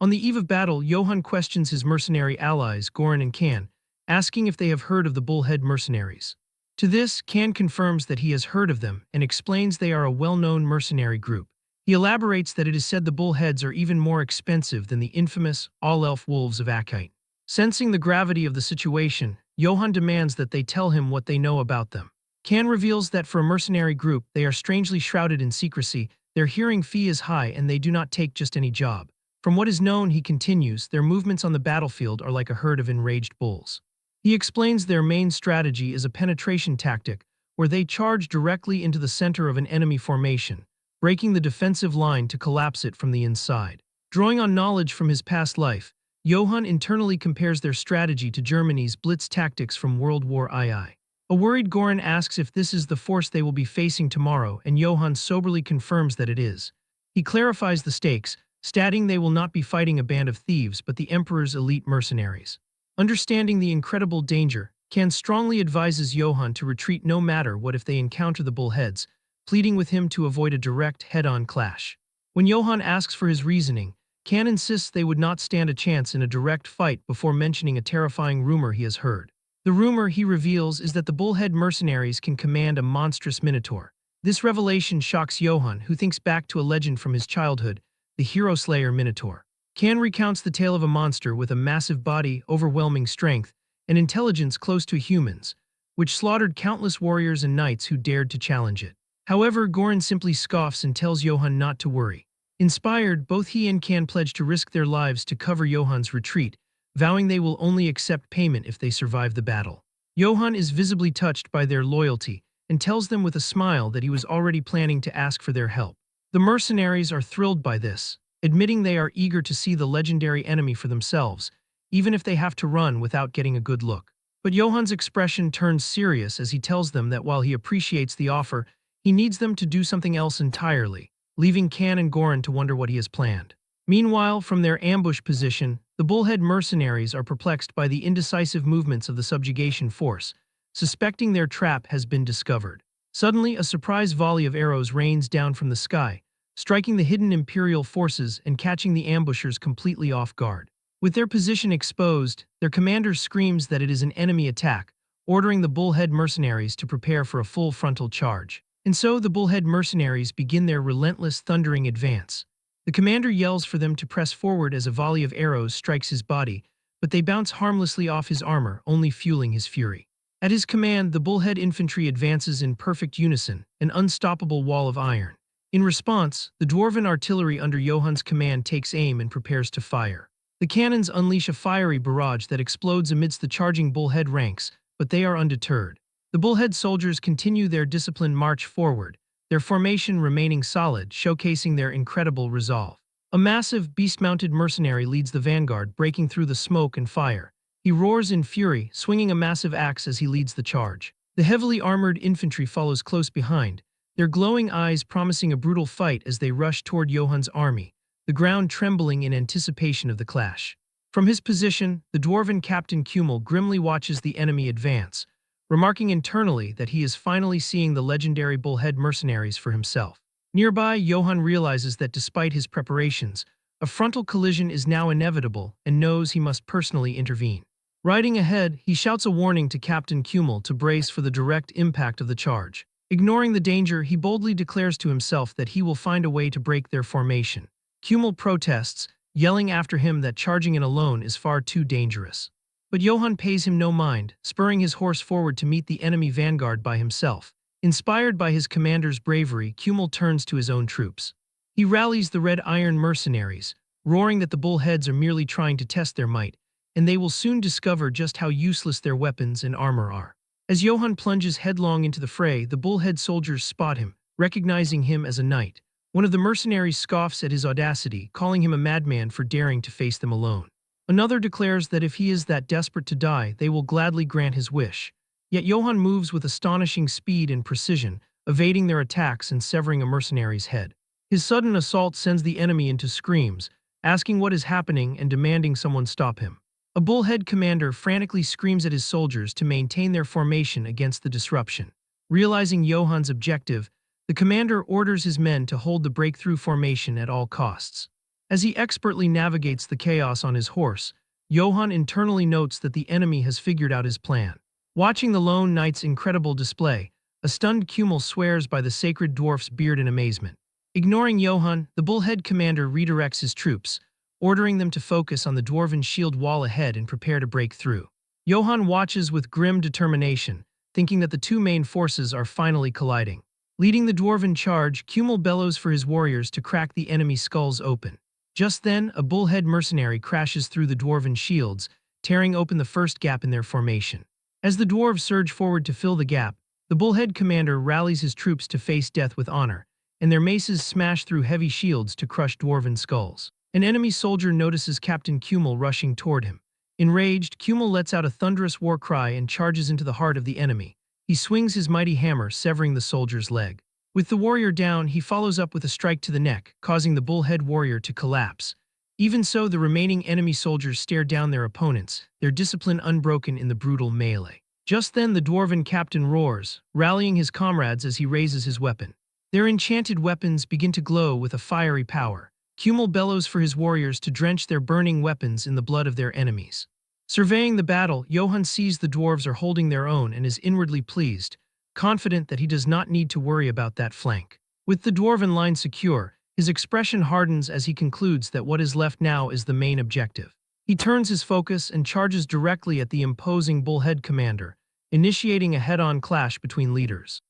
On the eve of battle, Johann questions his mercenary allies, Goran and Kan, asking if they have heard of the Bullhead mercenaries. To this, Kan confirms that he has heard of them and explains they are a well-known mercenary group. He elaborates that it is said the Bullheads are even more expensive than the infamous all-elf wolves of Akite. Sensing the gravity of the situation, Johann demands that they tell him what they know about them. Kan reveals that for a mercenary group, they are strangely shrouded in secrecy, their hearing fee is high and they do not take just any job. From what is known, he continues, their movements on the battlefield are like a herd of enraged bulls. He explains their main strategy is a penetration tactic, where they charge directly into the center of an enemy formation, breaking the defensive line to collapse it from the inside. Drawing on knowledge from his past life, Johann internally compares their strategy to Germany's blitz tactics from World War II. A worried Goran asks if this is the force they will be facing tomorrow, and Johann soberly confirms that it is. He clarifies the stakes, stating they will not be fighting a band of thieves but the Emperor's elite mercenaries. Understanding the incredible danger, Kan strongly advises Johann to retreat no matter what if they encounter the bullheads, pleading with him to avoid a direct head-on clash. When Johann asks for his reasoning, Kan insists they would not stand a chance in a direct fight before mentioning a terrifying rumor he has heard. The rumor, he reveals, is that the bullhead mercenaries can command a monstrous minotaur. This revelation shocks Johann, who thinks back to a legend from his childhood, the hero slayer Minotaur. Kan recounts the tale of a monster with a massive body, overwhelming strength, and intelligence close to humans, which slaughtered countless warriors and knights who dared to challenge it. However, Goran simply scoffs and tells Johann not to worry. Inspired, both he and Kan pledge to risk their lives to cover Johann's retreat, vowing they will only accept payment if they survive the battle. Johann is visibly touched by their loyalty and tells them with a smile that he was already planning to ask for their help. The mercenaries are thrilled by this, admitting they are eager to see the legendary enemy for themselves, even if they have to run without getting a good look. But Johann's expression turns serious as he tells them that while he appreciates the offer, he needs them to do something else entirely, leaving Kan and Goran to wonder what he has planned. Meanwhile, from their ambush position, the Bullhead mercenaries are perplexed by the indecisive movements of the subjugation force, suspecting their trap has been discovered. Suddenly, a surprise volley of arrows rains down from the sky, striking the hidden Imperial forces and catching the ambushers completely off guard. With their position exposed, their commander screams that it is an enemy attack, ordering the Bullhead mercenaries to prepare for a full frontal charge. And so the Bullhead mercenaries begin their relentless, thundering advance. The commander yells for them to press forward as a volley of arrows strikes his body, but they bounce harmlessly off his armor, only fueling his fury. At his command, the Bullhead infantry advances in perfect unison, an unstoppable wall of iron. In response, the dwarven artillery under Johann's command takes aim and prepares to fire. The cannons unleash a fiery barrage that explodes amidst the charging Bullhead ranks, but they are undeterred. The Bullhead soldiers continue their disciplined march forward, their formation remaining solid, showcasing their incredible resolve. A massive, beast-mounted mercenary leads the vanguard, breaking through the smoke and fire. He roars in fury, swinging a massive axe as he leads the charge. The heavily armored infantry follows close behind, their glowing eyes promising a brutal fight as they rush toward Johann's army, the ground trembling in anticipation of the clash. From his position, the dwarven Captain Cumul grimly watches the enemy advance, remarking internally that he is finally seeing the legendary bullhead mercenaries for himself. Nearby, Johann realizes that despite his preparations, a frontal collision is now inevitable and knows he must personally intervene. Riding ahead, he shouts a warning to Captain Cumul to brace for the direct impact of the charge. Ignoring the danger, he boldly declares to himself that he will find a way to break their formation. Cumul protests, yelling after him that charging in alone is far too dangerous. But Johann pays him no mind, spurring his horse forward to meet the enemy vanguard by himself. Inspired by his commander's bravery, Cumul turns to his own troops. He rallies the Red Iron mercenaries, roaring that the bullheads are merely trying to test their might, and they will soon discover just how useless their weapons and armor are. As Johann plunges headlong into the fray, the bullhead soldiers spot him, recognizing him as a knight. One of the mercenaries scoffs at his audacity, calling him a madman for daring to face them alone. Another declares that if he is that desperate to die, they will gladly grant his wish. Yet Johann moves with astonishing speed and precision, evading their attacks and severing a mercenary's head. His sudden assault sends the enemy into screams, asking what is happening and demanding someone stop him. A bullhead commander frantically screams at his soldiers to maintain their formation against the disruption. Realizing Johann's objective, the commander orders his men to hold the breakthrough formation at all costs. As he expertly navigates the chaos on his horse, Johann internally notes that the enemy has figured out his plan. Watching the lone knight's incredible display, a stunned Cumul swears by the sacred dwarf's beard in amazement. Ignoring Johann, the bullhead commander redirects his troops, ordering them to focus on the dwarven shield wall ahead and prepare to break through. Johann watches with grim determination, thinking that the two main forces are finally colliding. Leading the dwarven charge, Cumul bellows for his warriors to crack the enemy skulls open. Just then, a bullhead mercenary crashes through the dwarven shields, tearing open the first gap in their formation. As the dwarves surge forward to fill the gap, the bullhead commander rallies his troops to face death with honor, and their maces smash through heavy shields to crush dwarven skulls. An enemy soldier notices Captain Cumul rushing toward him. Enraged, Cumul lets out a thunderous war cry and charges into the heart of the enemy. He swings his mighty hammer, severing the soldier's leg. With the warrior down, he follows up with a strike to the neck, causing the bullhead warrior to collapse. Even so, the remaining enemy soldiers stare down their opponents, their discipline unbroken in the brutal melee. Just then, the dwarven captain roars, rallying his comrades as he raises his weapon. Their enchanted weapons begin to glow with a fiery power. Cumul bellows for his warriors to drench their burning weapons in the blood of their enemies. Surveying the battle, Johann sees the dwarves are holding their own and is inwardly pleased, confident that he does not need to worry about that flank. With the dwarven line secure, his expression hardens as he concludes that what is left now is the main objective. He turns his focus and charges directly at the imposing bullhead commander, initiating a head-on clash between leaders.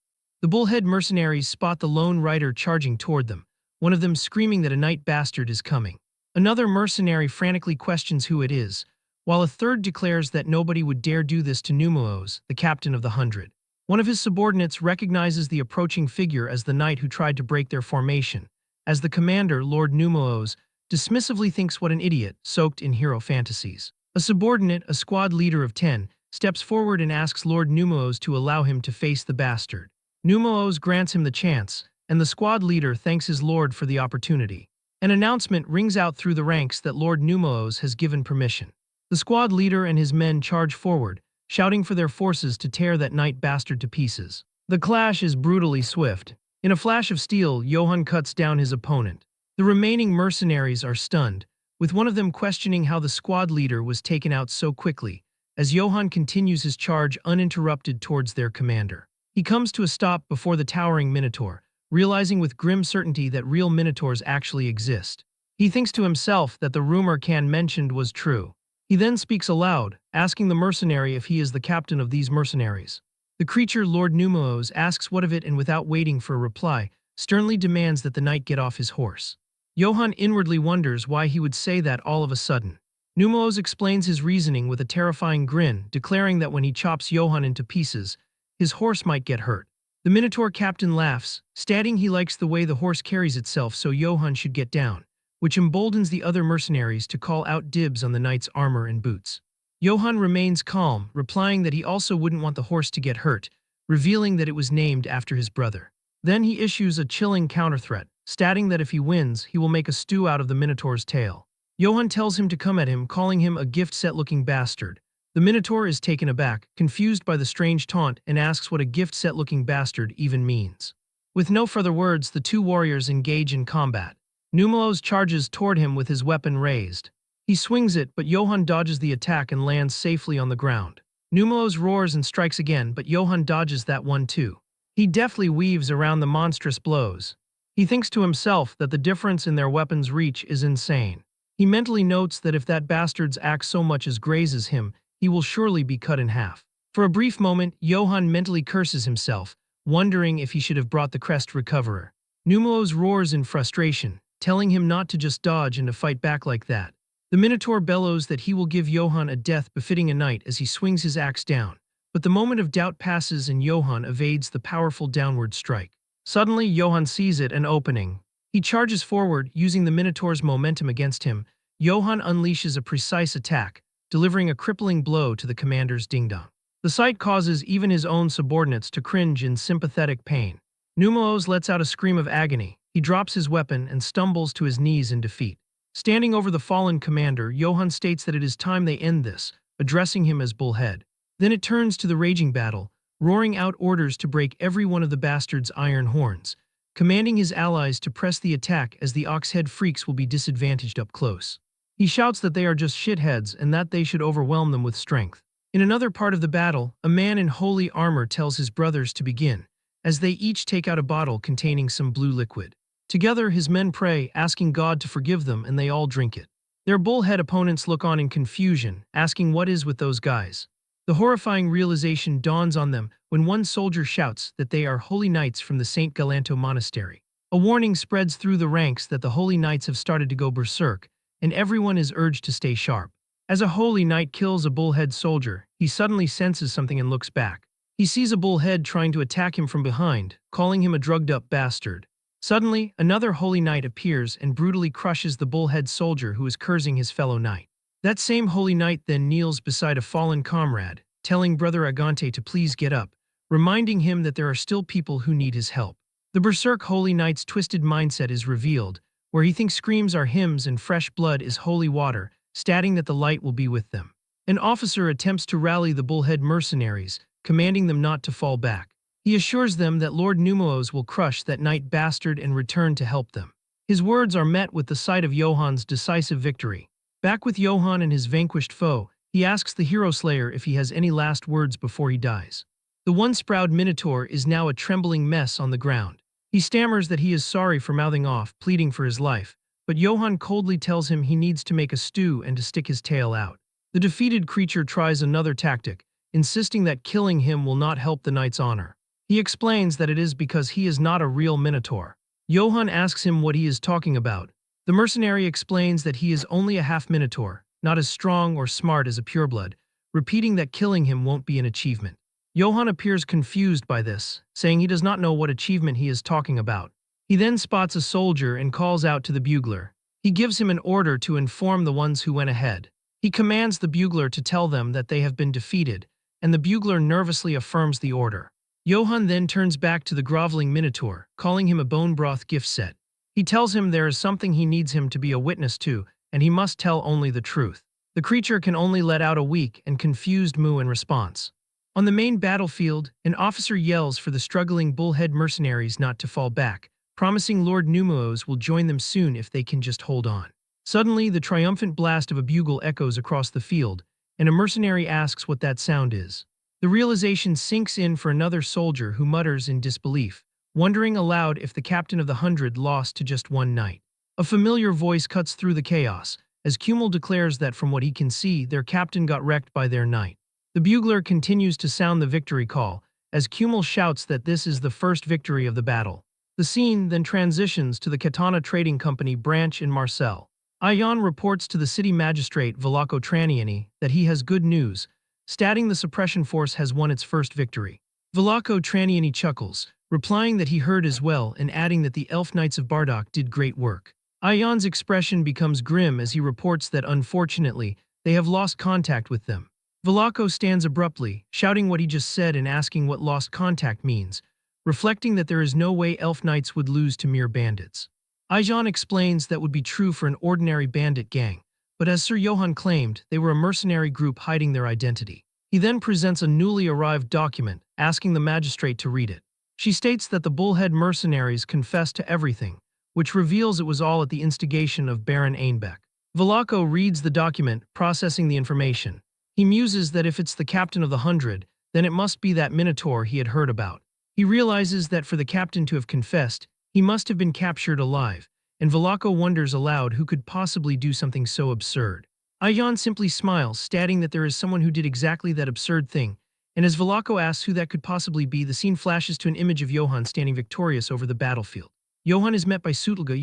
The bullhead mercenaries spot the lone rider charging toward them, one of them screaming that a night bastard is coming. Another mercenary frantically questions who it is, while a third declares that nobody would dare do this to Numaos, the captain of the 100. One of his subordinates recognizes the approaching figure as the knight who tried to break their formation, as the commander, Lord Numaos, dismissively thinks what an idiot, soaked in hero fantasies. A subordinate, a squad leader of 10, steps forward and asks Lord Numaos to allow him to face the bastard. Numaos grants him the chance, and the squad leader thanks his lord for the opportunity. An announcement rings out through the ranks that Lord Numaos has given permission. The squad leader and his men charge forward, shouting for their forces to tear that night bastard to pieces. The clash is brutally swift. In a flash of steel, Johann cuts down his opponent. The remaining mercenaries are stunned, with one of them questioning how the squad leader was taken out so quickly, as Johann continues his charge uninterrupted towards their commander. He comes to a stop before the towering minotaur, realizing with grim certainty that real minotaurs actually exist. He thinks to himself that the rumor Can mentioned was true. He then speaks aloud, asking the mercenary if he is the captain of these mercenaries. The creature, Lord Numaos, asks what of it and without waiting for a reply, sternly demands that the knight get off his horse. Johann inwardly wonders why he would say that all of a sudden. Numaos explains his reasoning with a terrifying grin, declaring that when he chops Johann into pieces, his horse might get hurt. The Minotaur captain laughs, stating he likes the way the horse carries itself, so Johann should get down, which emboldens the other mercenaries to call out dibs on the knight's armor and boots. Johann remains calm, replying that he also wouldn't want the horse to get hurt, revealing that it was named after his brother. Then he issues a chilling counterthreat, stating that if he wins, he will make a stew out of the Minotaur's tail. Johann tells him to come at him, calling him a gift-set-looking bastard. The Minotaur is taken aback, confused by the strange taunt, and asks what a gift-set-looking bastard even means. With no further words, the two warriors engage in combat. Numelos charges toward him with his weapon raised. He swings it, but Johann dodges the attack and lands safely on the ground. Numelos roars and strikes again, but Johann dodges that one too. He deftly weaves around the monstrous blows. He thinks to himself that the difference in their weapons' reach is insane. He mentally notes that if that bastard's axe so much as grazes him, he will surely be cut in half. For a brief moment, Johann mentally curses himself, wondering if he should have brought the crest recoverer. Numelos roars in frustration, telling him not to just dodge and to fight back like that. The Minotaur bellows that he will give Johann a death befitting a knight as he swings his axe down, but the moment of doubt passes and Johann evades the powerful downward strike. Suddenly, Johann sees it, an opening. He charges forward, using the Minotaur's momentum against him. Johann unleashes a precise attack, delivering a crippling blow to the commander's ding-dong. The sight causes even his own subordinates to cringe in sympathetic pain. Numelos lets out a scream of agony. He drops his weapon and stumbles to his knees in defeat. Standing over the fallen commander, Johann states that it is time they end this, addressing him as Bullhead. Then it turns to the raging battle, roaring out orders to break every one of the bastard's iron horns, commanding his allies to press the attack as the Oxhead freaks will be disadvantaged up close. He shouts that they are just shitheads and that they should overwhelm them with strength. In another part of the battle, a man in holy armor tells his brothers to begin, as they each take out a bottle containing some blue liquid. Together, his men pray, asking God to forgive them, and they all drink it. Their bullhead opponents look on in confusion, asking what is with those guys. The horrifying realization dawns on them when one soldier shouts that they are holy knights from the St. Galanto monastery. A warning spreads through the ranks that the holy knights have started to go berserk, and everyone is urged to stay sharp. As a holy knight kills a bullhead soldier, he suddenly senses something and looks back. He sees a bullhead trying to attack him from behind, calling him a drugged-up bastard. Suddenly, another holy knight appears and brutally crushes the bullhead soldier who is cursing his fellow knight. That same holy knight then kneels beside a fallen comrade, telling Brother Agante to please get up, reminding him that there are still people who need his help. The berserk holy knight's twisted mindset is revealed, where he thinks screams are hymns and fresh blood is holy water, stating that the light will be with them. An officer attempts to rally the bullhead mercenaries, commanding them not to fall back. He assures them that Lord Numelos will crush that knight bastard and return to help them. His words are met with the sight of Johann's decisive victory. Back with Johann and his vanquished foe, he asks the hero slayer if he has any last words before he dies. The once-proud Minotaur is now a trembling mess on the ground. He stammers that he is sorry for mouthing off, pleading for his life, but Johann coldly tells him he needs to make a stew and to stick his tail out. The defeated creature tries another tactic, insisting that killing him will not help the knight's honor. He explains that it is because he is not a real Minotaur. Johann asks him what he is talking about. The mercenary explains that he is only a half-Minotaur, not as strong or smart as a pureblood, repeating that killing him won't be an achievement. Johann appears confused by this, saying he does not know what achievement he is talking about. He then spots a soldier and calls out to the bugler. He gives him an order to inform the ones who went ahead. He commands the bugler to tell them that they have been defeated, and the bugler nervously affirms the order. Johann then turns back to the groveling Minotaur, calling him a bone broth gift set. He tells him there is something he needs him to be a witness to, and he must tell only the truth. The creature can only let out a weak and confused moo in response. On the main battlefield, an officer yells for the struggling bullhead mercenaries not to fall back, promising Lord Numelos will join them soon if they can just hold on. Suddenly, the triumphant blast of a bugle echoes across the field, and a mercenary asks what that sound is. The realization sinks in for another soldier who mutters in disbelief, wondering aloud if the captain of the 100 lost to just one knight. A familiar voice cuts through the chaos, as Kummel declares that from what he can see, their captain got wrecked by their knight. The bugler continues to sound the victory call, as Kummel shouts that this is the first victory of the battle. The scene then transitions to the Katana Trading Company branch in Marseille. Ayan reports to the city magistrate Velako Traniani that he has good news, stating the suppression force has won its first victory. Velako Traniani chuckles, replying that he heard as well and adding that the elf knights of Bardock did great work. Ayan's expression becomes grim as he reports that unfortunately, they have lost contact with them. Velako stands abruptly, shouting what he just said and asking what lost contact means, reflecting that there is no way elf knights would lose to mere bandits. Ayan explains that would be true for an ordinary bandit gang, but as Sir Johann claimed, they were a mercenary group hiding their identity. He then presents a newly arrived document, asking the magistrate to read it. She states that the bullhead mercenaries confessed to everything, which reveals it was all at the instigation of Baron Einbeck. Velako reads the document, processing the information. He muses that if it's the captain of the 100, then it must be that Minotaur he had heard about. He realizes that for the captain to have confessed, he must have been captured alive, and Velako wonders aloud who could possibly do something so absurd. Ayan simply smiles, stating that there is someone who did exactly that absurd thing, and as Velako asks who that could possibly be, the scene flashes to an image of Johann standing victorious over the battlefield. Johann is met by Sutelga,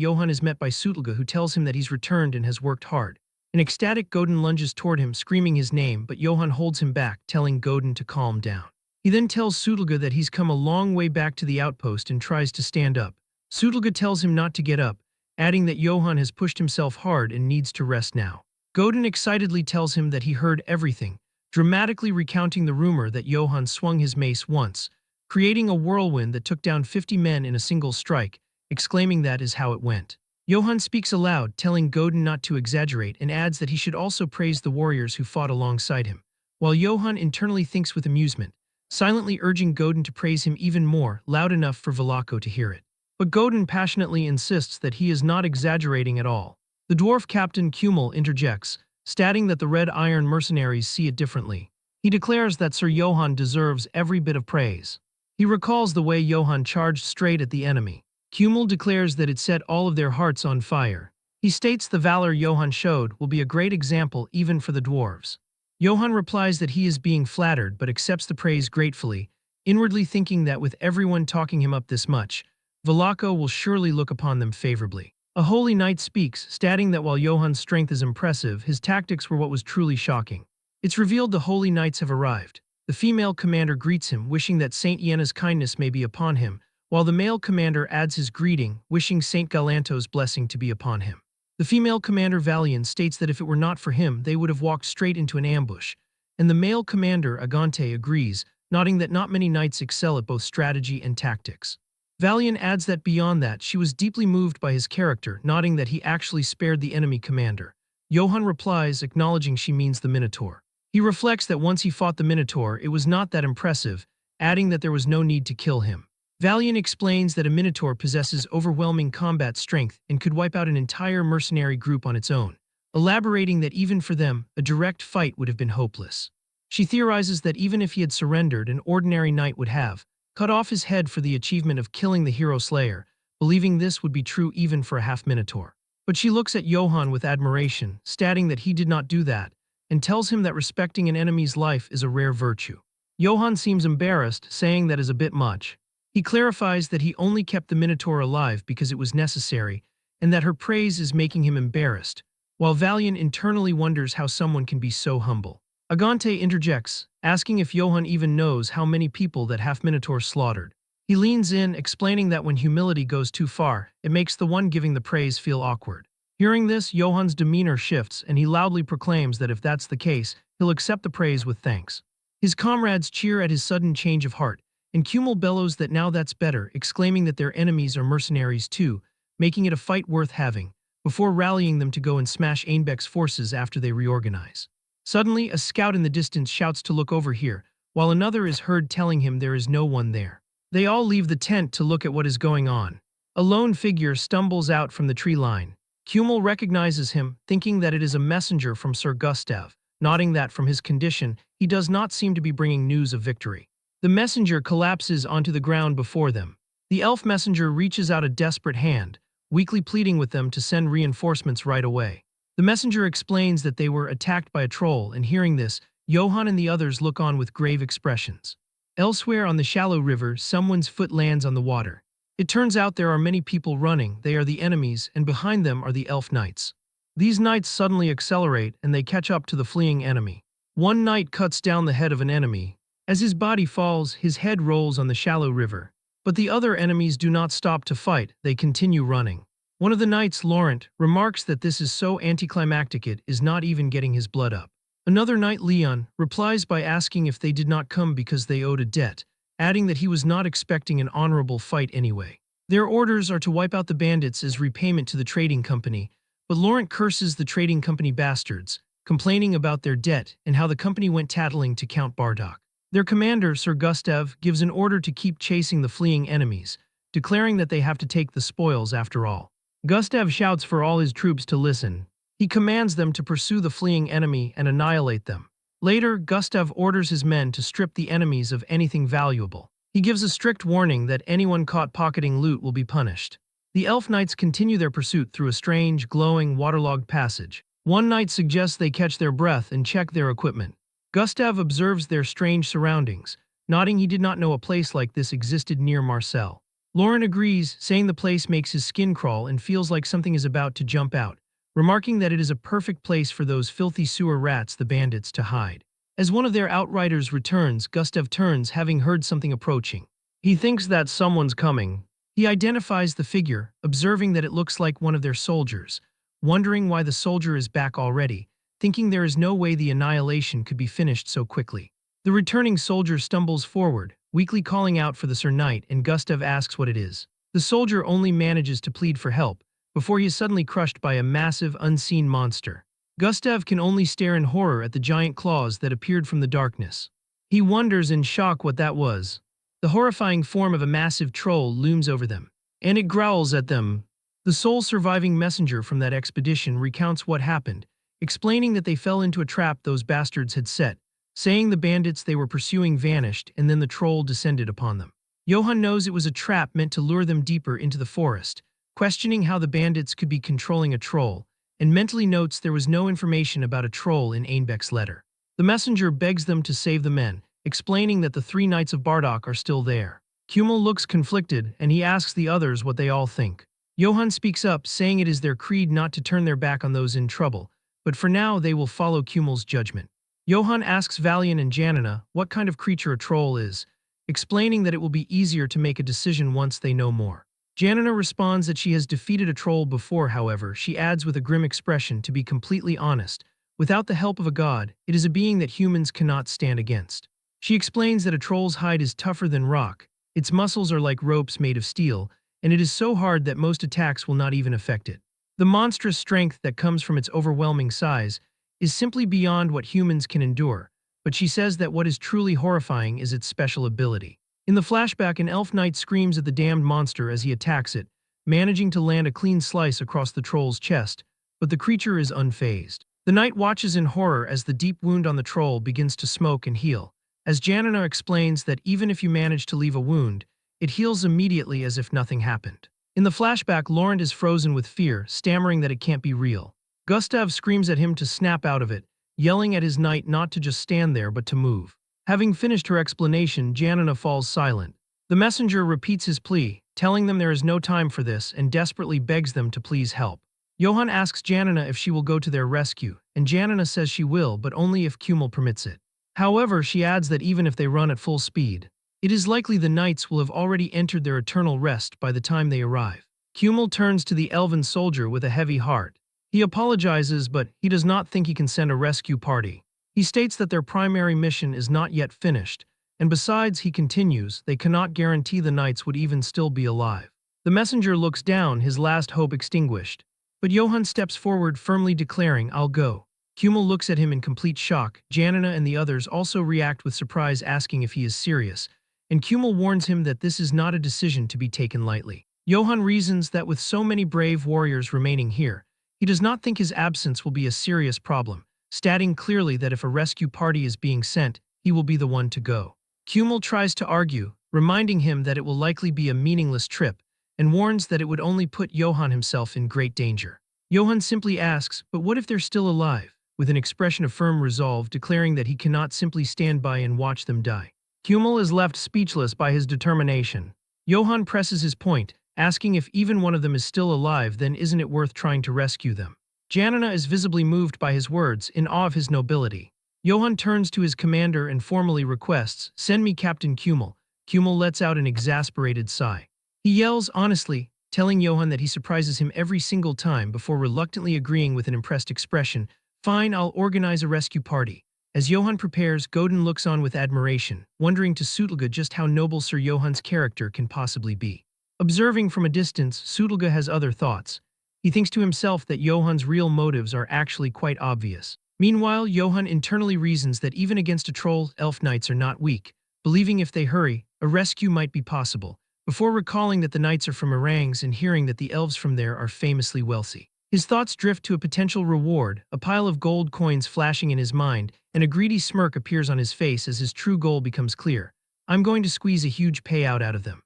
who tells him that he's returned and has worked hard. An ecstatic Godin lunges toward him, screaming his name, but Johann holds him back, telling Godin to calm down. He then tells Sutelga that he's come a long way back to the outpost and tries to stand up. Sutelga tells him not to get up, adding that Johann has pushed himself hard and needs to rest now. Godin excitedly tells him that he heard everything, dramatically recounting the rumor that Johann swung his mace once, creating a whirlwind that took down 50 men in a single strike, exclaiming that is how it went. Johann speaks aloud, telling Godin not to exaggerate, and adds that he should also praise the warriors who fought alongside him, while Johann internally thinks with amusement, silently urging Godin to praise him even more, loud enough for Velako to hear it. But Godin passionately insists that he is not exaggerating at all. The dwarf captain Kumel interjects, stating that the Red Iron mercenaries see it differently. He declares that Sir Johann deserves every bit of praise. He recalls the way Johann charged straight at the enemy. Kumel declares that it set all of their hearts on fire. He states the valor Johann showed will be a great example even for the dwarves. Johann replies that he is being flattered but accepts the praise gratefully, inwardly thinking that with everyone talking him up this much, Velako will surely look upon them favorably. A holy knight speaks, stating that while Johann's strength is impressive, his tactics were what was truly shocking. It's revealed the holy knights have arrived. The female commander greets him, wishing that Saint Yena's kindness may be upon him, while the male commander adds his greeting, wishing Saint Galanto's blessing to be upon him. The female commander Valian states that if it were not for him, they would have walked straight into an ambush, and the male commander Agante agrees, nodding that not many knights excel at both strategy and tactics. Valian adds that beyond that, she was deeply moved by his character, nodding that he actually spared the enemy commander. Johann replies, acknowledging she means the Minotaur. He reflects that once he fought the Minotaur, it was not that impressive, adding that there was no need to kill him. Valian explains that a Minotaur possesses overwhelming combat strength and could wipe out an entire mercenary group on its own, elaborating that even for them, a direct fight would have been hopeless. She theorizes that even if he had surrendered, an ordinary knight would have cut off his head for the achievement of killing the hero slayer, believing this would be true even for a half-Minotaur. But she looks at Johann with admiration, stating that he did not do that, and tells him that respecting an enemy's life is a rare virtue. Johann seems embarrassed, saying that is a bit much. He clarifies that he only kept the Minotaur alive because it was necessary, and that her praise is making him embarrassed, while Valian internally wonders how someone can be so humble. Agante interjects, asking if Johann even knows how many people that half-Minotaur slaughtered. He leans in, explaining that when humility goes too far, it makes the one giving the praise feel awkward. Hearing this, Johann's demeanor shifts, and he loudly proclaims that if that's the case, he'll accept the praise with thanks. His comrades cheer at his sudden change of heart, and Kumel bellows that now that's better, exclaiming that their enemies are mercenaries too, making it a fight worth having, before rallying them to go and smash Einbeck's forces after they reorganize. Suddenly, a scout in the distance shouts to look over here, while another is heard telling him there is no one there. They all leave the tent to look at what is going on. A lone figure stumbles out from the tree line. Kumel recognizes him, thinking that it is a messenger from Sir Gustav, nodding that from his condition, he does not seem to be bringing news of victory. The messenger collapses onto the ground before them. The elf messenger reaches out a desperate hand, weakly pleading with them to send reinforcements right away. The messenger explains that they were attacked by a troll, and hearing this, Johann and the others look on with grave expressions. Elsewhere on the shallow river, someone's foot lands on the water. It turns out there are many people running, they are the enemies, and behind them are the elf knights. These knights suddenly accelerate, and they catch up to the fleeing enemy. One knight cuts down the head of an enemy. As his body falls, his head rolls on the shallow river. But the other enemies do not stop to fight, they continue running. One of the knights, Laurent, remarks that this is so anticlimactic it is not even getting his blood up. Another knight, Leon, replies by asking if they did not come because they owed a debt, adding that he was not expecting an honorable fight anyway. Their orders are to wipe out the bandits as repayment to the trading company, but Laurent curses the trading company bastards, complaining about their debt and how the company went tattling to Count Bartok. Their commander, Sir Gustav, gives an order to keep chasing the fleeing enemies, declaring that they have to take the spoils after all. Gustav shouts for all his troops to listen. He commands them to pursue the fleeing enemy and annihilate them. Later, Gustav orders his men to strip the enemies of anything valuable. He gives a strict warning that anyone caught pocketing loot will be punished. The elf knights continue their pursuit through a strange, glowing, waterlogged passage. One knight suggests they catch their breath and check their equipment. Gustav observes their strange surroundings, nodding he did not know a place like this existed near Marseille. Laurent agrees, saying the place makes his skin crawl and feels like something is about to jump out, remarking that it is a perfect place for those filthy sewer rats, the bandits, to hide. As one of their outriders returns, Gustav turns, having heard something approaching. He thinks that someone's coming. He identifies the figure, observing that it looks like one of their soldiers, wondering why the soldier is back already, thinking there is no way the annihilation could be finished so quickly. The returning soldier stumbles forward, weakly calling out for the Sir Knight, and Gustav asks what it is. The soldier only manages to plead for help, before he is suddenly crushed by a massive, unseen monster. Gustav can only stare in horror at the giant claws that appeared from the darkness. He wonders in shock what that was. The horrifying form of a massive troll looms over them, and it growls at them. The sole surviving messenger from that expedition recounts what happened, explaining that they fell into a trap those bastards had set, saying the bandits they were pursuing vanished and then the troll descended upon them. Johann knows it was a trap meant to lure them deeper into the forest, questioning how the bandits could be controlling a troll, and mentally notes there was no information about a troll in Einbeck's letter. The messenger begs them to save the men, explaining that the 3 knights of Bardock are still there. Kummel looks conflicted, and he asks the others what they all think. Johann speaks up, saying it is their creed not to turn their back on those in trouble, but for now they will follow Kummel's judgment. Johann asks Valian and Janina what kind of creature a troll is, explaining that it will be easier to make a decision once they know more. Janina responds that she has defeated a troll before, however, she adds with a grim expression, to be completely honest, without the help of a god, it is a being that humans cannot stand against. She explains that a troll's hide is tougher than rock, its muscles are like ropes made of steel, and it is so hard that most attacks will not even affect it. The monstrous strength that comes from its overwhelming size is simply beyond what humans can endure, but she says that what is truly horrifying is its special ability. In the flashback, an elf knight screams at the damned monster as he attacks it, managing to land a clean slice across the troll's chest, but the creature is unfazed. The knight watches in horror as the deep wound on the troll begins to smoke and heal, as Janina explains that even if you manage to leave a wound, it heals immediately as if nothing happened. In the flashback, Laurent is frozen with fear, stammering that it can't be real. Gustav screams at him to snap out of it, yelling at his knight not to just stand there but to move. Having finished her explanation, Janina falls silent. The messenger repeats his plea, telling them there is no time for this, and desperately begs them to please help. Johann asks Janina if she will go to their rescue, and Janina says she will, but only if Kummel permits it. However, she adds that even if they run at full speed, it is likely the knights will have already entered their eternal rest by the time they arrive. Kummel turns to the elven soldier with a heavy heart. He apologizes, but he does not think he can send a rescue party. He states that their primary mission is not yet finished, and besides, he continues, they cannot guarantee the knights would even still be alive. The messenger looks down, his last hope extinguished. But Johann steps forward, firmly declaring, "I'll go." Kummel looks at him in complete shock. Janina and the others also react with surprise, asking if he is serious, and Kummel warns him that this is not a decision to be taken lightly. Johann reasons that with so many brave warriors remaining here, he does not think his absence will be a serious problem, stating clearly that if a rescue party is being sent, he will be the one to go. Kummel tries to argue, reminding him that it will likely be a meaningless trip, and warns that it would only put Johann himself in great danger. Johann simply asks, but what if they're still alive? With an expression of firm resolve, declaring that he cannot simply stand by and watch them die. Kummel is left speechless by his determination. Johann presses his point, asking if even one of them is still alive, then isn't it worth trying to rescue them? Janina is visibly moved by his words, in awe of his nobility. Johann turns to his commander and formally requests, "Send me Captain Kummel." Kummel lets out an exasperated sigh. He yells honestly, telling Johann that he surprises him every single time before reluctantly agreeing with an impressed expression, "Fine, I'll organize a rescue party." As Johann prepares, Godin looks on with admiration, wondering to Sutelga just how noble Sir Johann's character can possibly be. Observing from a distance, Sutelga has other thoughts. He thinks to himself that Johan's real motives are actually quite obvious. Meanwhile, Johan internally reasons that even against a troll, elf knights are not weak, believing if they hurry, a rescue might be possible, before recalling that the knights are from Orangs and hearing that the elves from there are famously wealthy. His thoughts drift to a potential reward, a pile of gold coins flashing in his mind, and a greedy smirk appears on his face as his true goal becomes clear. I'm going to squeeze a huge payout out of them.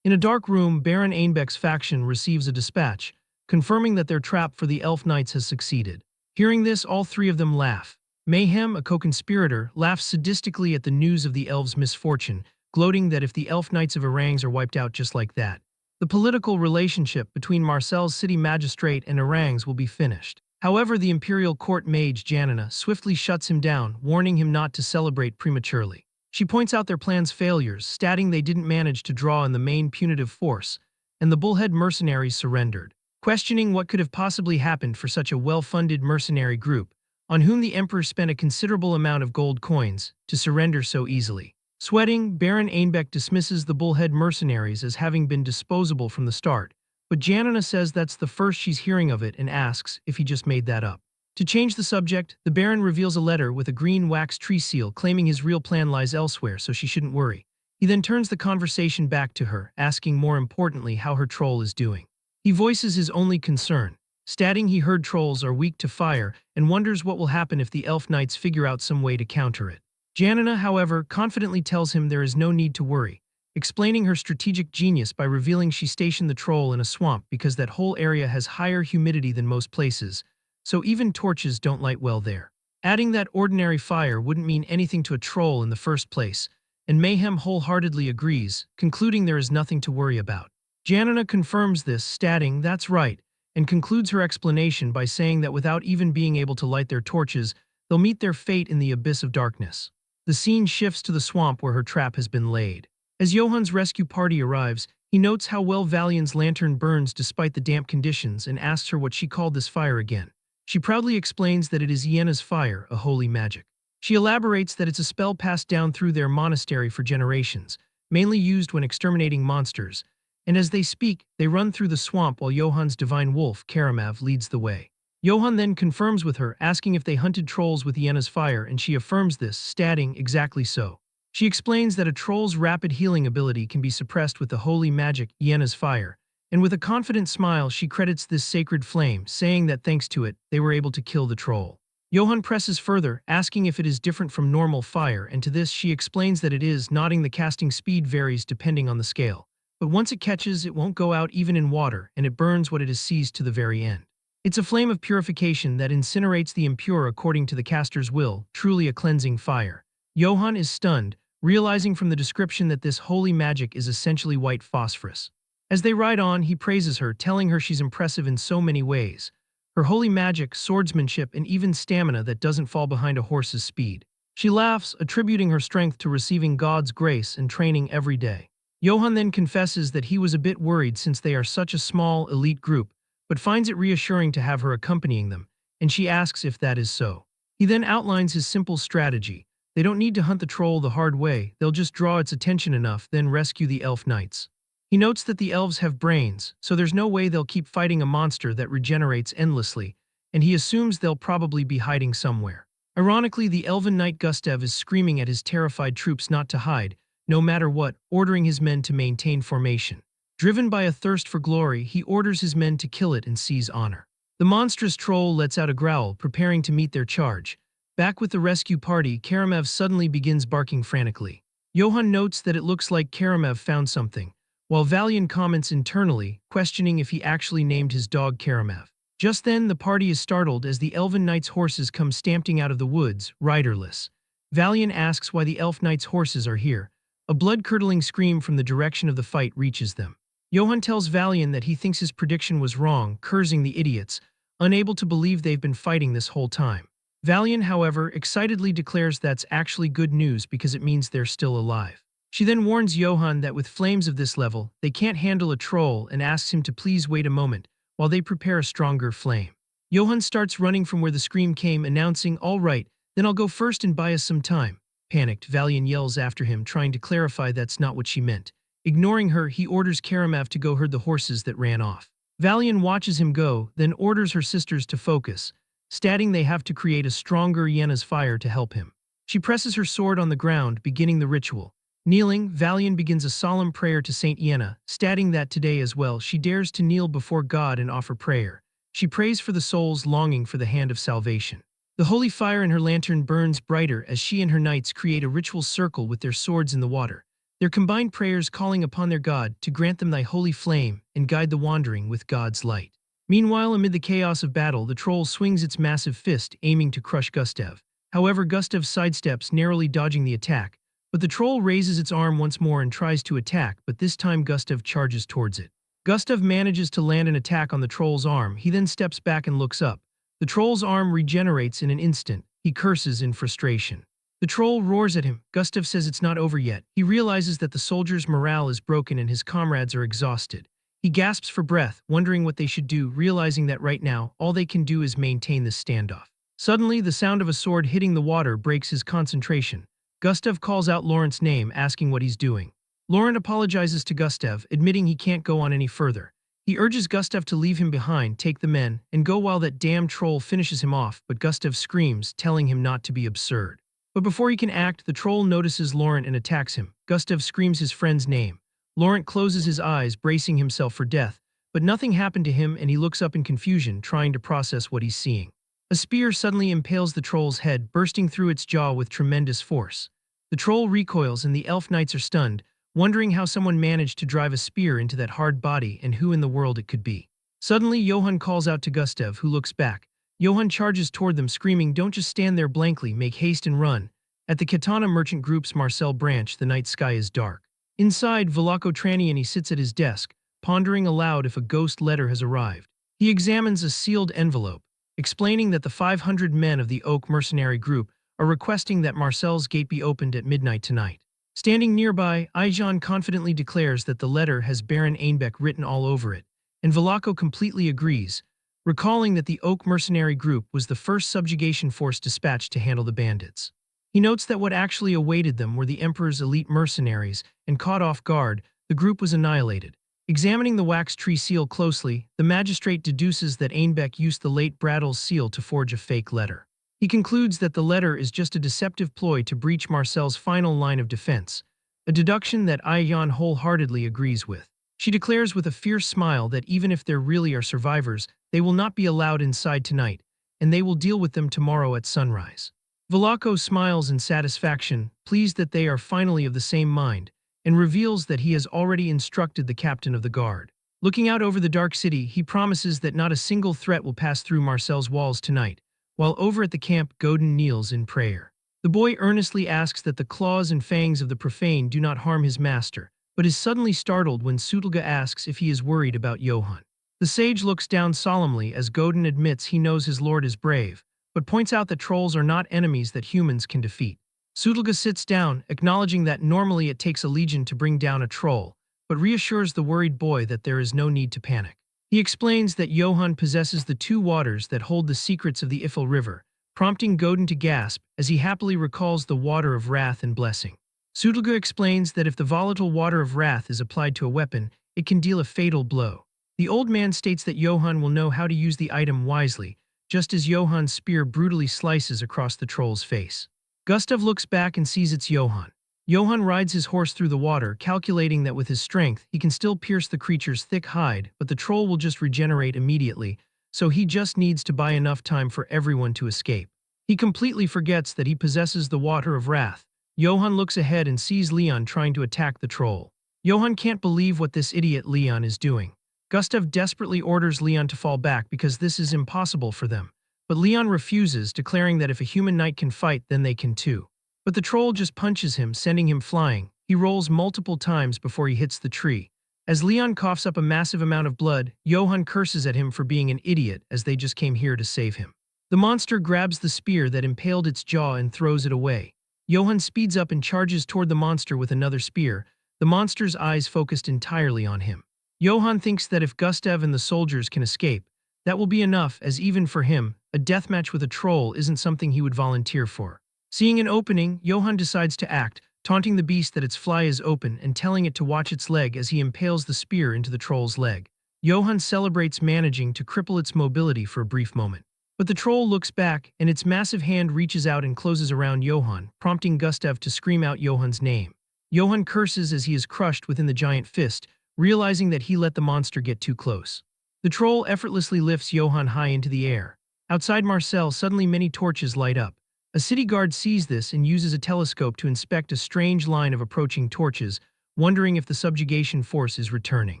In a dark room, Baron Ainbeck's faction receives a dispatch, confirming that their trap for the elf knights has succeeded. Hearing this, all three of them laugh. Mayhem, a co-conspirator, laughs sadistically at the news of the elves' misfortune, gloating that if the elf knights of Orangs are wiped out just like that, the political relationship between Marcel's city magistrate and Orangs will be finished. However, the imperial court mage Janina swiftly shuts him down, warning him not to celebrate prematurely. She points out their plan's failures, stating they didn't manage to draw in the main punitive force, and the bullhead mercenaries surrendered. Questioning what could have possibly happened for such a well-funded mercenary group, on whom the emperor spent a considerable amount of gold coins, to surrender so easily. Sweating, Baron Ainbeck dismisses the bullhead mercenaries as having been disposable from the start, but Janina says that's the first she's hearing of it and asks if he just made that up. To change the subject, the Baron reveals a letter with a green wax tree seal claiming his real plan lies elsewhere, so she shouldn't worry. He then turns the conversation back to her, asking more importantly how her troll is doing. He voices his only concern, stating he heard trolls are weak to fire and wonders what will happen if the elf knights figure out some way to counter it. Janina, however, confidently tells him there is no need to worry, explaining her strategic genius by revealing she stationed the troll in a swamp because that whole area has higher humidity than most places, so even torches don't light well there. Adding that ordinary fire wouldn't mean anything to a troll in the first place, and Mayhem wholeheartedly agrees, concluding there is nothing to worry about. Janina confirms this, stating that's right, and concludes her explanation by saying that without even being able to light their torches, they'll meet their fate in the abyss of darkness. The scene shifts to the swamp where her trap has been laid. As Johan's rescue party arrives, he notes how well Valian's lantern burns despite the damp conditions and asks her what she called this fire again. She proudly explains that it is Iena's fire, a holy magic. She elaborates that it's a spell passed down through their monastery for generations, mainly used when exterminating monsters, and as they speak, they run through the swamp while Johan's divine wolf, Karamav, leads the way. Johan then confirms with her, asking if they hunted trolls with Iena's fire, and she affirms this, stating exactly so. She explains that a troll's rapid healing ability can be suppressed with the holy magic Iena's fire, and with a confident smile she credits this sacred flame, saying that thanks to it, they were able to kill the troll. Johan presses further, asking if it is different from normal fire, and to this she explains that it is, nodding the casting speed varies depending on the scale. But once it catches, it won't go out even in water, and it burns what it has seized to the very end. It's a flame of purification that incinerates the impure according to the caster's will, truly a cleansing fire. Johan is stunned, realizing from the description that this holy magic is essentially white phosphorus. As they ride on, he praises her, telling her she's impressive in so many ways. Her holy magic, swordsmanship, and even stamina that doesn't fall behind a horse's speed. She laughs, attributing her strength to receiving God's grace and training every day. Johan then confesses that he was a bit worried since they are such a small, elite group, but finds it reassuring to have her accompanying them, and she asks if that is so. He then outlines his simple strategy. They don't need to hunt the troll the hard way, they'll just draw its attention enough, then rescue the elf knights. He notes that the elves have brains, so there's no way they'll keep fighting a monster that regenerates endlessly, and he assumes they'll probably be hiding somewhere. Ironically, the elven knight Gustav is screaming at his terrified troops not to hide, no matter what, ordering his men to maintain formation. Driven by a thirst for glory, he orders his men to kill it and seize honor. The monstrous troll lets out a growl, preparing to meet their charge. Back with the rescue party, Karamav suddenly begins barking frantically. Johan notes that it looks like Karamav found something, while Valian comments internally, questioning if he actually named his dog Karamav. Just then, the party is startled as the elven knight's horses come stamping out of the woods, riderless. Valian asks why the elf knight's horses are here. A blood-curdling scream from the direction of the fight reaches them. Johan tells Valian that he thinks his prediction was wrong, cursing the idiots, unable to believe they've been fighting this whole time. Valian, however, excitedly declares that's actually good news because it means they're still alive. She then warns Johan that with flames of this level, they can't handle a troll and asks him to please wait a moment while they prepare a stronger flame. Johan starts running from where the scream came, announcing, "All right, then I'll go first and buy us some time." Panicked, Valian yells after him, trying to clarify that's not what she meant. Ignoring her, he orders Karamav to go herd the horses that ran off. Valian watches him go, then orders her sisters to focus, stating they have to create a stronger Yenna's fire to help him. She presses her sword on the ground, beginning the ritual. Kneeling, Valian begins a solemn prayer to Saint Yenna, stating that today as well she dares to kneel before God and offer prayer. She prays for the souls longing for the hand of salvation. The holy fire in her lantern burns brighter as she and her knights create a ritual circle with their swords in the water, their combined prayers calling upon their God to grant them thy holy flame and guide the wandering with God's light. Meanwhile, amid the chaos of battle, the troll swings its massive fist, aiming to crush Gustav. However, Gustav sidesteps, narrowly dodging the attack, but the troll raises its arm once more and tries to attack, but this time Gustav charges towards it. Gustav manages to land an attack on the troll's arm. He then steps back and looks up. The troll's arm regenerates in an instant. He curses in frustration. The troll roars at him. Gustav says it's not over yet. He realizes that the soldiers' morale is broken and his comrades are exhausted. He gasps for breath, wondering what they should do, realizing that right now, all they can do is maintain this standoff. Suddenly, the sound of a sword hitting the water breaks his concentration. Gustav calls out Laurent's name, asking what he's doing. Laurent apologizes to Gustav, admitting he can't go on any further. He urges Gustav to leave him behind, take the men, and go while that damn troll finishes him off, but Gustav screams, telling him not to be absurd. But before he can act, the troll notices Laurent and attacks him. Gustav screams his friend's name. Laurent closes his eyes, bracing himself for death, but nothing happened to him and he looks up in confusion, trying to process what he's seeing. A spear suddenly impales the troll's head, bursting through its jaw with tremendous force. The troll recoils and the elf knights are stunned, wondering how someone managed to drive a spear into that hard body and who in the world it could be. Suddenly, Johann calls out to Gustav, who looks back. Johann charges toward them, screaming, "Don't just stand there blankly, make haste and run." At the Katana Merchant Group's Marcel branch, the night sky is dark. Inside, Velako Traniani sits at his desk, pondering aloud if a ghost letter has arrived. He examines a sealed envelope, explaining that the 500 men of the Oak Mercenary Group are requesting that Marcel's gate be opened at midnight tonight. Standing nearby, Aijan confidently declares that the letter has Baron Einbeck written all over it, and Velako completely agrees, recalling that the Oak Mercenary Group was the first subjugation force dispatched to handle the bandits. He notes that what actually awaited them were the Emperor's elite mercenaries, and caught off guard, the group was annihilated. Examining the wax tree seal closely, the magistrate deduces that Einbeck used the late Brattle's seal to forge a fake letter. He concludes that the letter is just a deceptive ploy to breach Marcel's final line of defense, a deduction that Aiyan wholeheartedly agrees with. She declares with a fierce smile that even if there really are survivors, they will not be allowed inside tonight, and they will deal with them tomorrow at sunrise. Velako smiles in satisfaction, pleased that they are finally of the same mind, and reveals that he has already instructed the captain of the guard. Looking out over the dark city, he promises that not a single threat will pass through Marcel's walls tonight, while over at the camp, Godin kneels in prayer. The boy earnestly asks that the claws and fangs of the profane do not harm his master, but is suddenly startled when Sutulga asks if he is worried about Johann. The sage looks down solemnly as Godin admits he knows his lord is brave, but points out that trolls are not enemies that humans can defeat. Sutulga sits down, acknowledging that normally it takes a legion to bring down a troll, but reassures the worried boy that there is no need to panic. He explains that Johann possesses the two waters that hold the secrets of the Ifel River, prompting Godin to gasp as he happily recalls the water of wrath and blessing. Sutulga explains that if the volatile water of wrath is applied to a weapon, it can deal a fatal blow. The old man states that Johann will know how to use the item wisely, just as Johann's spear brutally slices across the troll's face. Gustav looks back and sees it's Johann. Johann rides his horse through the water, calculating that with his strength, he can still pierce the creature's thick hide, but the troll will just regenerate immediately, so he just needs to buy enough time for everyone to escape. He completely forgets that he possesses the water of wrath. Johann looks ahead and sees Leon trying to attack the troll. Johann can't believe what this idiot Leon is doing. Gustav desperately orders Leon to fall back because this is impossible for them, but Leon refuses, declaring that if a human knight can fight, then they can too. But the troll just punches him, sending him flying. He rolls multiple times before he hits the tree. As Leon coughs up a massive amount of blood, Johann curses at him for being an idiot, as they just came here to save him. The monster grabs the spear that impaled its jaw and throws it away. Johann speeds up and charges toward the monster with another spear, the monster's eyes focused entirely on him. Johann thinks that if Gustav and the soldiers can escape, that will be enough, as even for him, a deathmatch with a troll isn't something he would volunteer for. Seeing an opening, Johann decides to act, taunting the beast that its fly is open and telling it to watch its leg as he impales the spear into the troll's leg. Johann celebrates managing to cripple its mobility for a brief moment. But the troll looks back, and its massive hand reaches out and closes around Johann, prompting Gustav to scream out Johann's name. Johann curses as he is crushed within the giant fist, realizing that he let the monster get too close. The troll effortlessly lifts Johann high into the air. Outside Marcel, suddenly many torches light up. A city guard sees this and uses a telescope to inspect a strange line of approaching torches, wondering if the subjugation force is returning.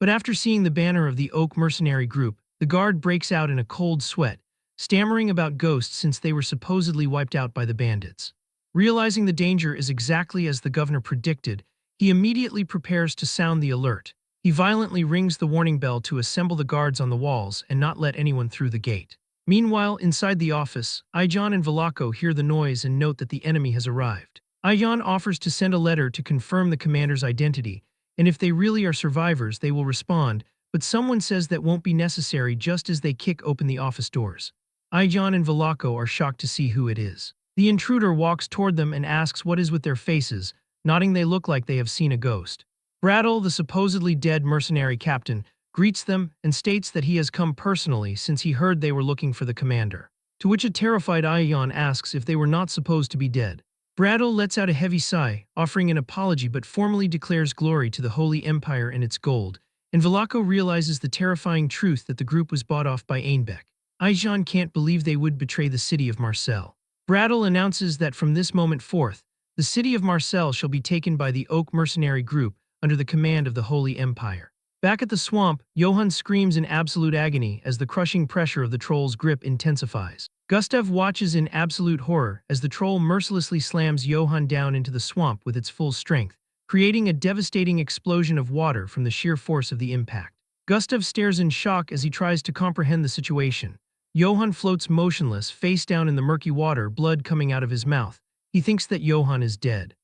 But after seeing the banner of the Oak mercenary group, the guard breaks out in a cold sweat, stammering about ghosts since they were supposedly wiped out by the bandits. Realizing the danger is exactly as the governor predicted, he immediately prepares to sound the alert. He violently rings the warning bell to assemble the guards on the walls and not let anyone through the gate. Meanwhile, inside the office, Ijon and Velako hear the noise and note that the enemy has arrived. Ijon offers to send a letter to confirm the commander's identity, and if they really are survivors, they will respond, but someone says that won't be necessary just as they kick open the office doors. Ijon and Velako are shocked to see who it is. The intruder walks toward them and asks what is with their faces, nodding they look like they have seen a ghost. Brattle, the supposedly dead mercenary captain, greets them and states that he has come personally since he heard they were looking for the commander. To which a terrified Ion asks if they were not supposed to be dead. Brattle lets out a heavy sigh, offering an apology but formally declares glory to the Holy Empire and its gold, and Velako realizes the terrifying truth that the group was bought off by Einbeck. Ijon can't believe they would betray the city of Marcel. Brattle announces that from this moment forth, the city of Marcel shall be taken by the Oak mercenary group under the command of the Holy Empire. Back at the swamp, Johann screams in absolute agony as the crushing pressure of the troll's grip intensifies. Gustav watches in absolute horror as the troll mercilessly slams Johann down into the swamp with its full strength, creating a devastating explosion of water from the sheer force of the impact. Gustav stares in shock as he tries to comprehend the situation. Johann floats motionless, face down in the murky water, blood coming out of his mouth. He thinks that Johann is dead.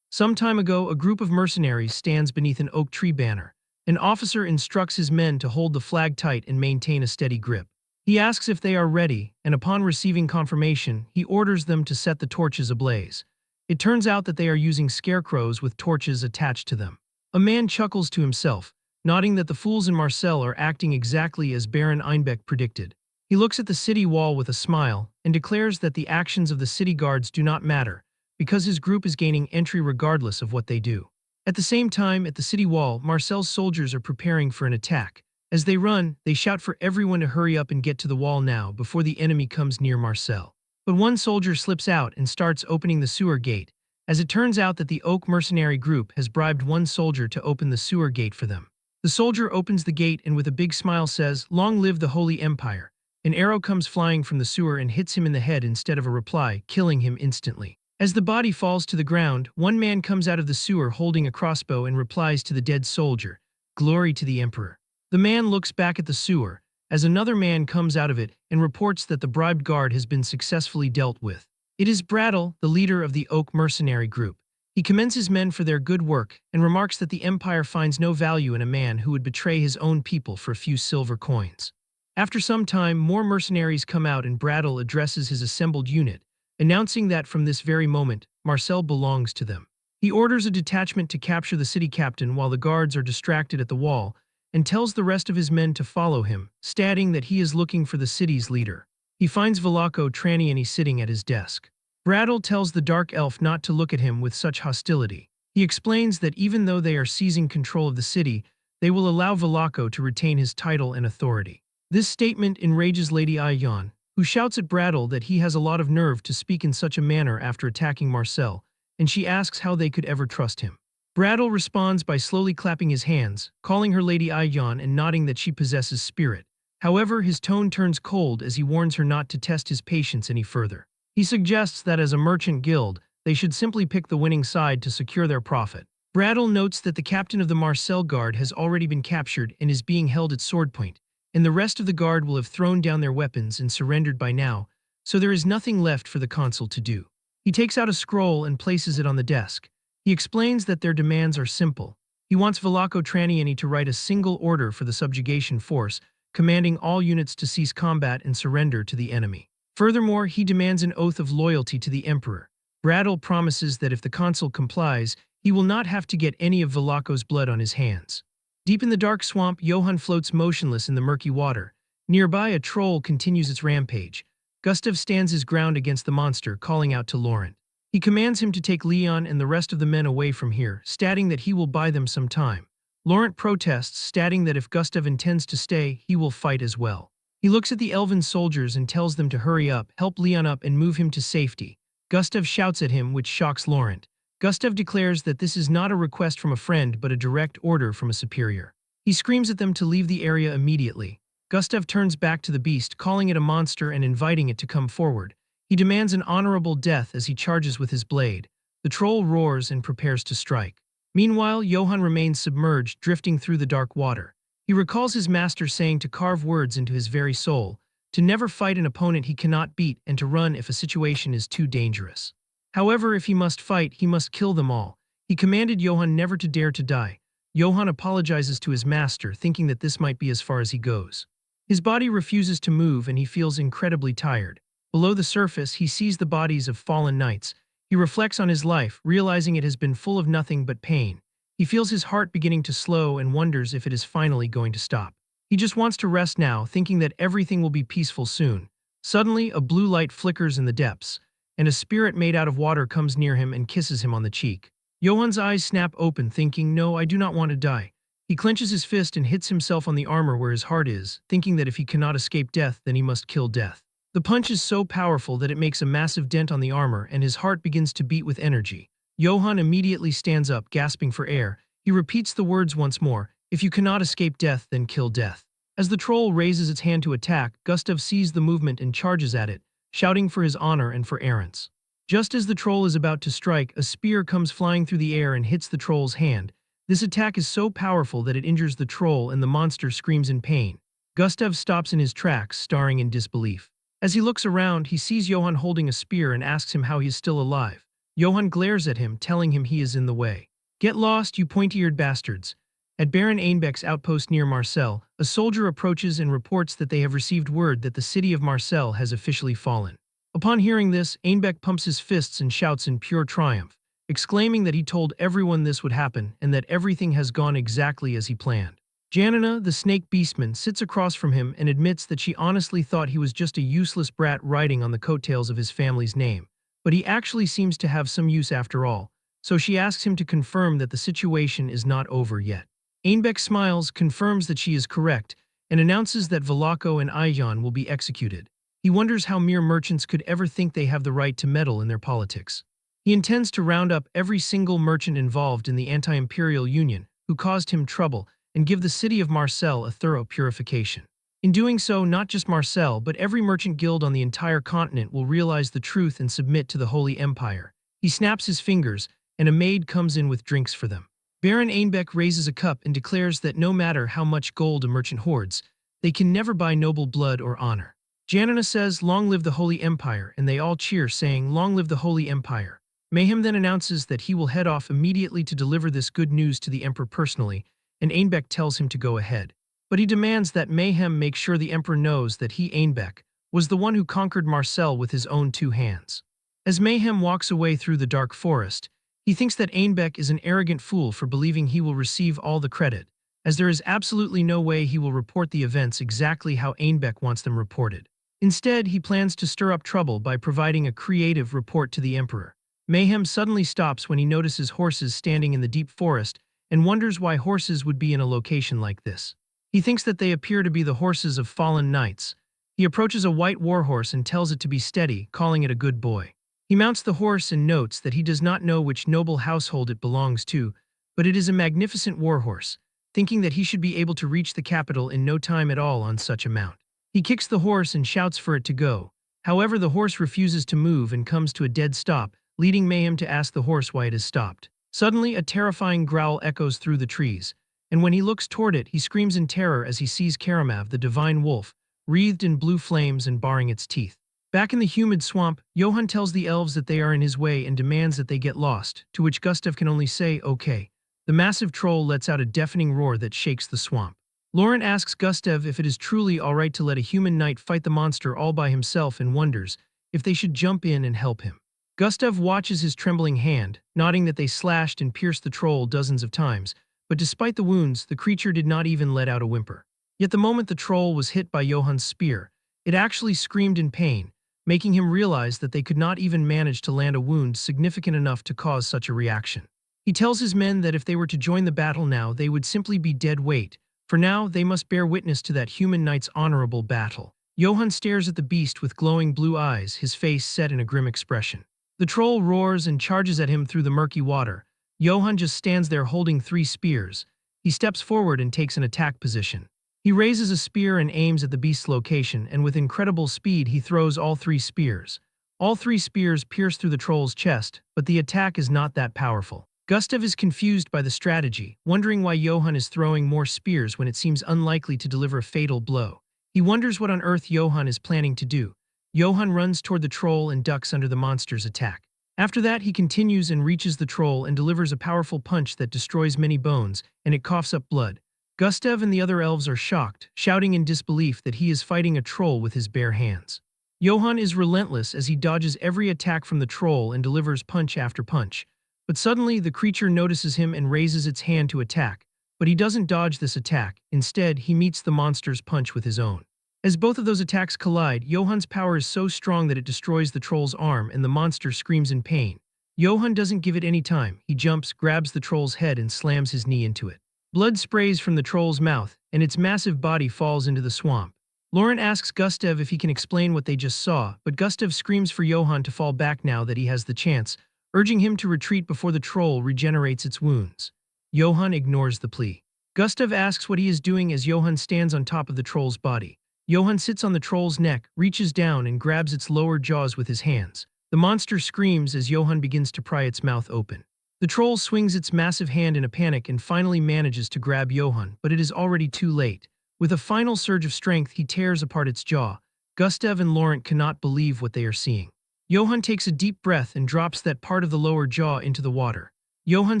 Some time ago, a group of mercenaries stands beneath an oak tree banner. An officer instructs his men to hold the flag tight and maintain a steady grip. He asks if they are ready, and upon receiving confirmation, he orders them to set the torches ablaze. It turns out that they are using scarecrows with torches attached to them. A man chuckles to himself, nodding that the fools in Marcel are acting exactly as Baron Einbeck predicted. He looks at the city wall with a smile and declares that the actions of the city guards do not matter, because his group is gaining entry regardless of what they do. At the same time, at the city wall, Marcel's soldiers are preparing for an attack. As they run, they shout for everyone to hurry up and get to the wall now before the enemy comes near Marcel. But one soldier slips out and starts opening the sewer gate, as it turns out that the Oak mercenary group has bribed one soldier to open the sewer gate for them. The soldier opens the gate and with a big smile says, "Long live the Holy Empire." An arrow comes flying from the sewer and hits him in the head instead of a reply, killing him instantly. As the body falls to the ground, one man comes out of the sewer holding a crossbow and replies to the dead soldier, "Glory to the Emperor." The man looks back at the sewer, as another man comes out of it and reports that the bribed guard has been successfully dealt with. It is Brattle, the leader of the Oak mercenary group. He commends his men for their good work and remarks that the Empire finds no value in a man who would betray his own people for a few silver coins. After some time, more mercenaries come out and Brattle addresses his assembled unit, announcing that from this very moment, Marcel belongs to them. He orders a detachment to capture the city captain while the guards are distracted at the wall, and tells the rest of his men to follow him, stating that he is looking for the city's leader. He finds Velako Traniani sitting at his desk. Brattle tells the dark elf not to look at him with such hostility. He explains that even though they are seizing control of the city, they will allow Velako to retain his title and authority. This statement enrages Lady Ayan, who shouts at Brattle that he has a lot of nerve to speak in such a manner after attacking Marcel, and she asks how they could ever trust him. Brattle responds by slowly clapping his hands, calling her Lady Ayan and nodding that she possesses spirit. However, his tone turns cold as he warns her not to test his patience any further. He suggests that as a merchant guild, they should simply pick the winning side to secure their profit. Brattle notes that the captain of the Marcel Guard has already been captured and is being held at swordpoint, and the rest of the guard will have thrown down their weapons and surrendered by now, so there is nothing left for the consul to do. He takes out a scroll and places it on the desk. He explains that their demands are simple. He wants Velako Traniani to write a single order for the subjugation force, commanding all units to cease combat and surrender to the enemy. Furthermore, he demands an oath of loyalty to the emperor. Brattle promises that if the consul complies, he will not have to get any of Velako's blood on his hands. Deep in the dark swamp, Johann floats motionless in the murky water. Nearby, a troll continues its rampage. Gustav stands his ground against the monster, calling out to Laurent. He commands him to take Leon and the rest of the men away from here, stating that he will buy them some time. Laurent protests, stating that if Gustav intends to stay, he will fight as well. He looks at the elven soldiers and tells them to hurry up, help Leon up and move him to safety. Gustav shouts at him, which shocks Laurent. Gustav declares that this is not a request from a friend but a direct order from a superior. He screams at them to leave the area immediately. Gustav turns back to the beast, calling it a monster and inviting it to come forward. He demands an honorable death as he charges with his blade. The troll roars and prepares to strike. Meanwhile, Johann remains submerged, drifting through the dark water. He recalls his master saying to carve words into his very soul, to never fight an opponent he cannot beat, and to run if a situation is too dangerous. However, if he must fight, he must kill them all. He commanded Johann never to dare to die. Johann apologizes to his master, thinking that this might be as far as he goes. His body refuses to move and he feels incredibly tired. Below the surface, he sees the bodies of fallen knights. He reflects on his life, realizing it has been full of nothing but pain. He feels his heart beginning to slow and wonders if it is finally going to stop. He just wants to rest now, thinking that everything will be peaceful soon. Suddenly, a blue light flickers in the depths, and a spirit made out of water comes near him and kisses him on the cheek. Johann's eyes snap open, thinking, "No, I do not want to die." He clenches his fist and hits himself on the armor where his heart is, thinking that if he cannot escape death, then he must kill death. The punch is so powerful that it makes a massive dent on the armor, and his heart begins to beat with energy. Johann immediately stands up, gasping for air. He repeats the words once more, "If you cannot escape death, then kill death." As the troll raises its hand to attack, Gustav sees the movement and charges at it, shouting for his honor and for errands. Just as the troll is about to strike, a spear comes flying through the air and hits the troll's hand. This attack is so powerful that it injures the troll and the monster screams in pain. Gustav stops in his tracks, staring in disbelief. As he looks around, he sees Johann holding a spear and asks him how he is still alive. Johann glares at him, telling him he is in the way. "Get lost, you pointy-eared bastards." At Baron Einbeck's outpost near Marseille, a soldier approaches and reports that they have received word that the city of Marseille has officially fallen. Upon hearing this, Einbeck pumps his fists and shouts in pure triumph, exclaiming that he told everyone this would happen and that everything has gone exactly as he planned. Janina, the snake beastman, sits across from him and admits that she honestly thought he was just a useless brat riding on the coattails of his family's name, but he actually seems to have some use after all, so she asks him to confirm that the situation is not over yet. Einbeck smiles, confirms that she is correct, and announces that Velako and Aijan will be executed. He wonders how mere merchants could ever think they have the right to meddle in their politics. He intends to round up every single merchant involved in the anti-imperial union who caused him trouble and give the city of Marseille a thorough purification. In doing so, not just Marseille, but every merchant guild on the entire continent will realize the truth and submit to the Holy Empire. He snaps his fingers, and a maid comes in with drinks for them. Baron Einbeck raises a cup and declares that no matter how much gold a merchant hoards, they can never buy noble blood or honor. Janina says, "Long live the Holy Empire," and they all cheer, saying, "Long live the Holy Empire." Mayhem then announces that he will head off immediately to deliver this good news to the Emperor personally, and Einbeck tells him to go ahead. But he demands that Mayhem make sure the Emperor knows that he, Einbeck, was the one who conquered Marseille with his own two hands. As Mayhem walks away through the dark forest, he thinks that Einbeck is an arrogant fool for believing he will receive all the credit, as there is absolutely no way he will report the events exactly how Einbeck wants them reported. Instead, he plans to stir up trouble by providing a creative report to the Emperor. Mayhem suddenly stops when he notices horses standing in the deep forest and wonders why horses would be in a location like this. He thinks that they appear to be the horses of fallen knights. He approaches a white warhorse and tells it to be steady, calling it a good boy. He mounts the horse and notes that he does not know which noble household it belongs to, but it is a magnificent warhorse, thinking that he should be able to reach the capital in no time at all on such a mount. He kicks the horse and shouts for it to go. However, the horse refuses to move and comes to a dead stop, leading Mayhem to ask the horse why it has stopped. Suddenly, a terrifying growl echoes through the trees, and when he looks toward it, he screams in terror as he sees Karamav, the divine wolf, wreathed in blue flames and baring its teeth. Back in the humid swamp, Johann tells the elves that they are in his way and demands that they get lost, to which Gustav can only say, "Okay." The massive troll lets out a deafening roar that shakes the swamp. Laurent asks Gustav if it is truly all right to let a human knight fight the monster all by himself and wonders if they should jump in and help him. Gustav watches his trembling hand, nodding that they slashed and pierced the troll dozens of times, but despite the wounds, the creature did not even let out a whimper. Yet the moment the troll was hit by Johan's spear, it actually screamed in pain, making him realize that they could not even manage to land a wound significant enough to cause such a reaction. He tells his men that if they were to join the battle now, they would simply be dead weight. For now, they must bear witness to that human knight's honorable battle. Johan stares at the beast with glowing blue eyes, his face set in a grim expression. The troll roars and charges at him through the murky water. Johan just stands there holding 3 spears. He steps forward and takes an attack position. He raises a spear and aims at the beast's location, and with incredible speed he throws all 3 spears. All 3 spears pierce through the troll's chest, but the attack is not that powerful. Gustav is confused by the strategy, wondering why Johan is throwing more spears when it seems unlikely to deliver a fatal blow. He wonders what on earth Johan is planning to do. Johan runs toward the troll and ducks under the monster's attack. After that, he continues and reaches the troll and delivers a powerful punch that destroys many bones, and it coughs up blood. Gustav and the other elves are shocked, shouting in disbelief that he is fighting a troll with his bare hands. Johan is relentless as he dodges every attack from the troll and delivers punch after punch. But suddenly, the creature notices him and raises its hand to attack. But he doesn't dodge this attack. Instead, he meets the monster's punch with his own. As both of those attacks collide, Johan's power is so strong that it destroys the troll's arm and the monster screams in pain. Johan doesn't give it any time. He jumps, grabs the troll's head and slams his knee into it. Blood sprays from the troll's mouth, and its massive body falls into the swamp. Laurent asks Gustav if he can explain what they just saw, but Gustav screams for Johan to fall back now that he has the chance, urging him to retreat before the troll regenerates its wounds. Johan ignores the plea. Gustav asks what he is doing as Johan stands on top of the troll's body. Johan sits on the troll's neck, reaches down and grabs its lower jaws with his hands. The monster screams as Johan begins to pry its mouth open. The troll swings its massive hand in a panic and finally manages to grab Johan, but it is already too late. With a final surge of strength, he tears apart its jaw. Gustav and Laurent cannot believe what they are seeing. Johan takes a deep breath and drops that part of the lower jaw into the water. Johan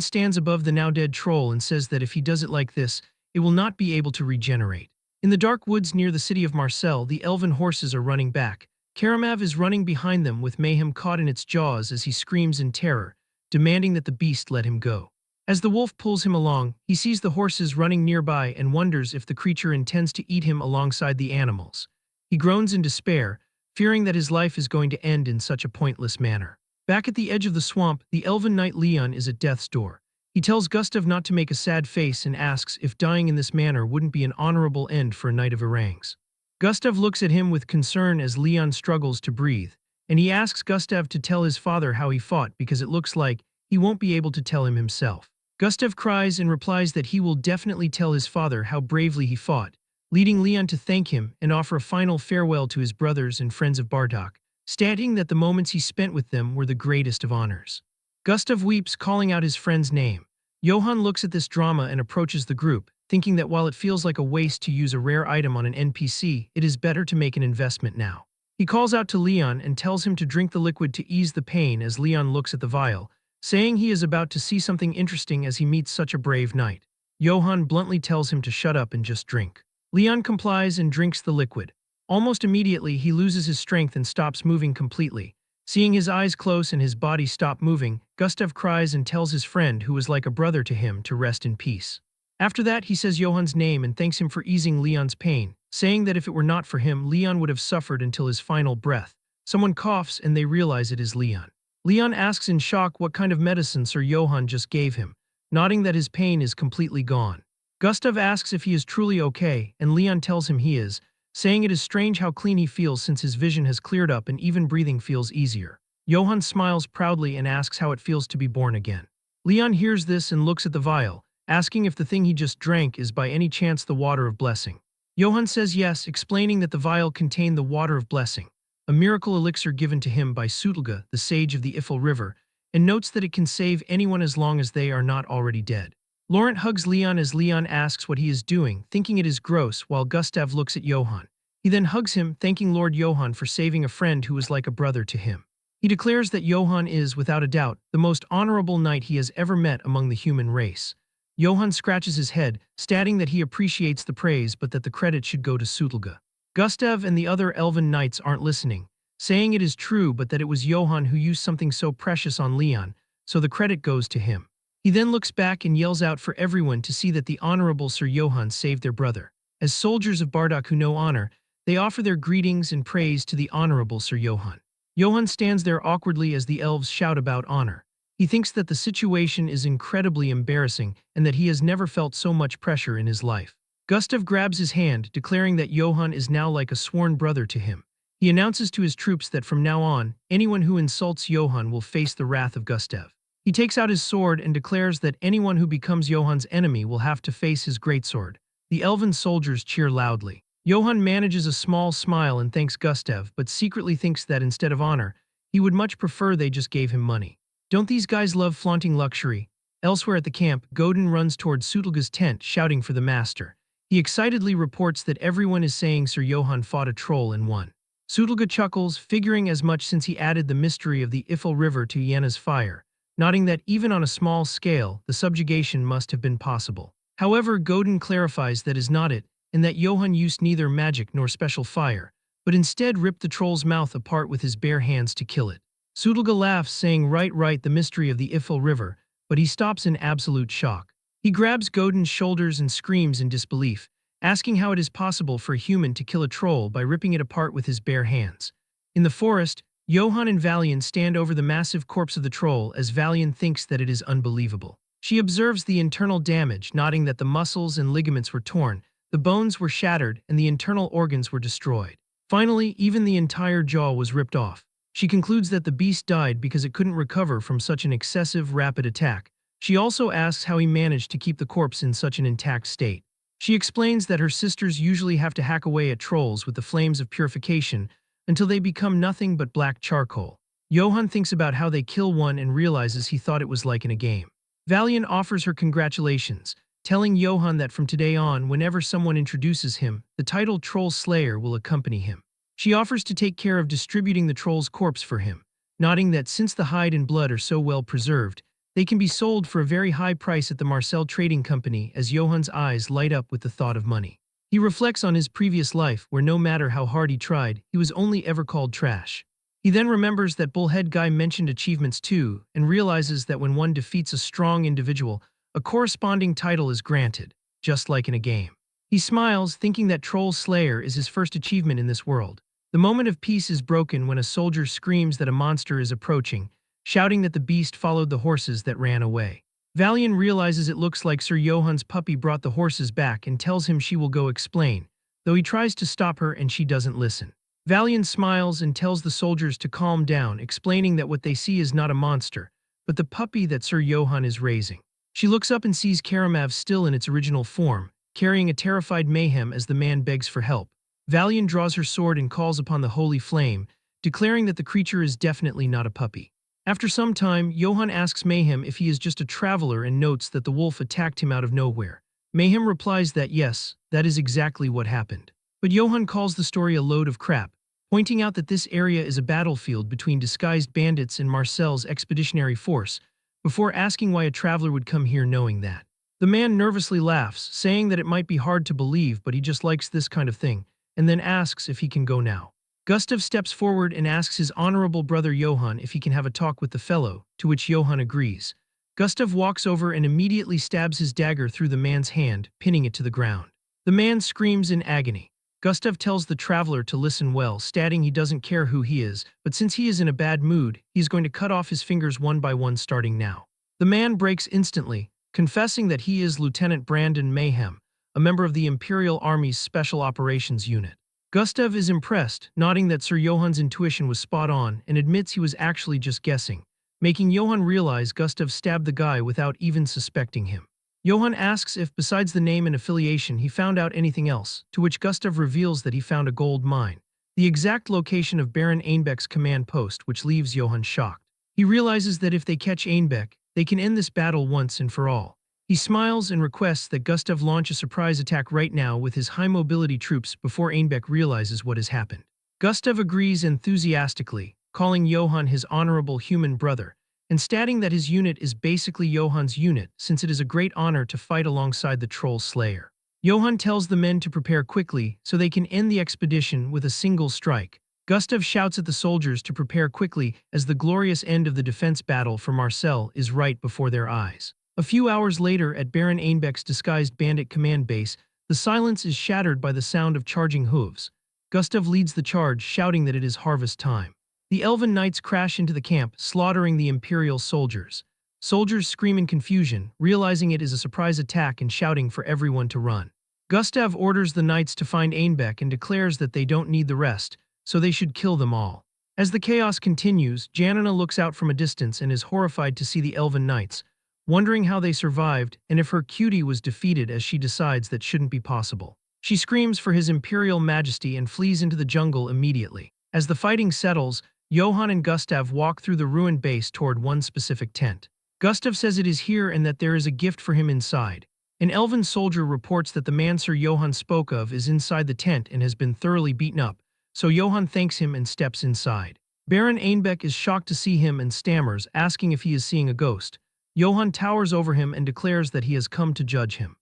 stands above the now-dead troll and says that if he does it like this, it will not be able to regenerate. In the dark woods near the city of Marseille, the elven horses are running back. Karamav is running behind them with Mayhem caught in its jaws as he screams in terror, demanding that the beast let him go. As the wolf pulls him along, he sees the horses running nearby and wonders if the creature intends to eat him alongside the animals. He groans in despair, fearing that his life is going to end in such a pointless manner. Back at the edge of the swamp, the elven knight Leon is at death's door. He tells Gustav not to make a sad face and asks if dying in this manner wouldn't be an honorable end for a knight of Orangs. Gustav looks at him with concern as Leon struggles to breathe, and he asks Gustav to tell his father how he fought because it looks like he won't be able to tell him himself. Gustav cries and replies that he will definitely tell his father how bravely he fought, leading Leon to thank him and offer a final farewell to his brothers and friends of Bardock, stating that the moments he spent with them were the greatest of honors. Gustav weeps, calling out his friend's name. Johan looks at this drama and approaches the group, thinking that while it feels like a waste to use a rare item on an NPC, it is better to make an investment now. He calls out to Leon and tells him to drink the liquid to ease the pain as Leon looks at the vial, saying he is about to see something interesting as he meets such a brave knight. Johan bluntly tells him to shut up and just drink. Leon complies and drinks the liquid. Almost immediately, he loses his strength and stops moving completely. Seeing his eyes close and his body stop moving, Gustav cries and tells his friend, who was like a brother to him, to rest in peace. After that, he says Johan's name and thanks him for easing Leon's pain, saying that if it were not for him, Leon would have suffered until his final breath. Someone coughs and they realize it is Leon. Leon asks in shock what kind of medicine Sir Johan just gave him, nodding that his pain is completely gone. Gustav asks if he is truly okay, and Leon tells him he is, saying it is strange how clean he feels since his vision has cleared up and even breathing feels easier. Johan smiles proudly and asks how it feels to be born again. Leon hears this and looks at the vial, asking if the thing he just drank is by any chance the water of blessing. Johan says yes, explaining that the vial contained the water of blessing, a miracle elixir given to him by Sutlga, the sage of the Ifel River, and notes that it can save anyone as long as they are not already dead. Laurent hugs Leon as Leon asks what he is doing, thinking it is gross, while Gustav looks at Johan. He then hugs him, thanking Lord Johan for saving a friend who was like a brother to him. He declares that Johan is, without a doubt, the most honorable knight he has ever met among the human race. Johan scratches his head, stating that he appreciates the praise but that the credit should go to Sutlga. Gustav and the other elven knights aren't listening, saying it is true but that it was Johan who used something so precious on Leon, so the credit goes to him. He then looks back and yells out for everyone to see that the Honorable Sir Johann saved their brother. As soldiers of Bardock who know honor, they offer their greetings and praise to the Honorable Sir Johann. Johann stands there awkwardly as the elves shout about honor. He thinks that the situation is incredibly embarrassing and that he has never felt so much pressure in his life. Gustav grabs his hand, declaring that Johann is now like a sworn brother to him. He announces to his troops that from now on, anyone who insults Johann will face the wrath of Gustav. He takes out his sword and declares that anyone who becomes Johann's enemy will have to face his greatsword. The elven soldiers cheer loudly. Johann manages a small smile and thanks Gustav, but secretly thinks that instead of honor, he would much prefer they just gave him money. Don't these guys love flaunting luxury? Elsewhere at the camp, Godin runs toward Sutelga's tent, shouting for the master. He excitedly reports that everyone is saying Sir Johann fought a troll and won. Sutelga chuckles, figuring as much since he added the mystery of the Ifel River to Yenna's fire, nodding that even on a small scale, the subjugation must have been possible. However, Godin clarifies that is not it, and that Johann used neither magic nor special fire, but instead ripped the troll's mouth apart with his bare hands to kill it. Sutelga laughs, saying right, the mystery of the Ifel River, but he stops in absolute shock. He grabs Godin's shoulders and screams in disbelief, asking how it is possible for a human to kill a troll by ripping it apart with his bare hands. In the forest, Johann and Valian stand over the massive corpse of the troll as Valian thinks that it is unbelievable. She observes the internal damage, noting that the muscles and ligaments were torn, the bones were shattered, and the internal organs were destroyed. Finally, even the entire jaw was ripped off. She concludes that the beast died because it couldn't recover from such an excessive, rapid attack. She also asks how he managed to keep the corpse in such an intact state. She explains that her sisters usually have to hack away at trolls with the flames of purification until they become nothing but black charcoal. Johann thinks about how they kill one and realizes he thought it was like in a game. Valian offers her congratulations, telling Johann that from today on, whenever someone introduces him, the title Troll Slayer will accompany him. She offers to take care of distributing the troll's corpse for him, nodding that since the hide and blood are so well preserved, they can be sold for a very high price at the Marcel Trading Company. As Johann's eyes light up with the thought of money. He reflects on his previous life where no matter how hard he tried, he was only ever called trash. He then remembers that Bullhead Guy mentioned achievements too, and realizes that when one defeats a strong individual, a corresponding title is granted, just like in a game. He smiles, thinking that Troll Slayer is his first achievement in this world. The moment of peace is broken when a soldier screams that a monster is approaching, shouting that the beast followed the horses that ran away. Valian realizes it looks like Sir Johann's puppy brought the horses back and tells him she will go explain, though he tries to stop her and she doesn't listen. Valian smiles and tells the soldiers to calm down, explaining that what they see is not a monster, but the puppy that Sir Johann is raising. She looks up and sees Karamav still in its original form, carrying a terrified Mayhem as the man begs for help. Valian draws her sword and calls upon the holy flame, declaring that the creature is definitely not a puppy. After some time, Johann asks Mayhem if he is just a traveler and notes that the wolf attacked him out of nowhere. Mayhem replies that yes, that is exactly what happened. But Johann calls the story a load of crap, pointing out that this area is a battlefield between disguised bandits and Marcel's expeditionary force, before asking why a traveler would come here knowing that. The man nervously laughs, saying that it might be hard to believe but he just likes this kind of thing, and then asks if he can go now. Gustav steps forward and asks his honorable brother Johann if he can have a talk with the fellow, to which Johann agrees. Gustav walks over and immediately stabs his dagger through the man's hand, pinning it to the ground. The man screams in agony. Gustav tells the traveler to listen well, stating he doesn't care who he is, but since he is in a bad mood, he's going to cut off his fingers one by one starting now. The man breaks instantly, confessing that he is Lieutenant Brandon Mayhem, a member of the Imperial Army's Special Operations Unit. Gustav is impressed, nodding that Sir Johann's intuition was spot on and admits he was actually just guessing, making Johann realize Gustav stabbed the guy without even suspecting him. Johann asks if, besides the name and affiliation, he found out anything else, to which Gustav reveals that he found a gold mine, the exact location of Baron Einbeck's command post, which leaves Johann shocked. He realizes that if they catch Einbeck, they can end this battle once and for all. He smiles and requests that Gustav launch a surprise attack right now with his high-mobility troops before Einbeck realizes what has happened. Gustav agrees enthusiastically, calling Johann his honorable human brother, and stating that his unit is basically Johann's unit since it is a great honor to fight alongside the Troll Slayer. Johann tells the men to prepare quickly so they can end the expedition with a single strike. Gustav shouts at the soldiers to prepare quickly as the glorious end of the defense battle for Marcel is right before their eyes. A few hours later, at Baron Ainbeck's disguised bandit command base, the silence is shattered by the sound of charging hooves. Gustav leads the charge, shouting that it is harvest time. The elven knights crash into the camp, slaughtering the Imperial soldiers. Soldiers scream in confusion, realizing it is a surprise attack and shouting for everyone to run. Gustav orders the knights to find Ainbeck and declares that they don't need the rest, so they should kill them all. As the chaos continues, Janina looks out from a distance and is horrified to see the elven knights, wondering how they survived and if her cutie was defeated, as she decides that shouldn't be possible. She screams for his imperial majesty and flees into the jungle immediately. As the fighting settles, Johann and Gustav walk through the ruined base toward one specific tent. Gustav says it is here and that there is a gift for him inside. An elven soldier reports that the man Sir Johann spoke of is inside the tent and has been thoroughly beaten up, so Johann thanks him and steps inside. Baron Ainbeck is shocked to see him and stammers, asking if he is seeing a ghost. Johann towers over him and declares that he has come to judge him.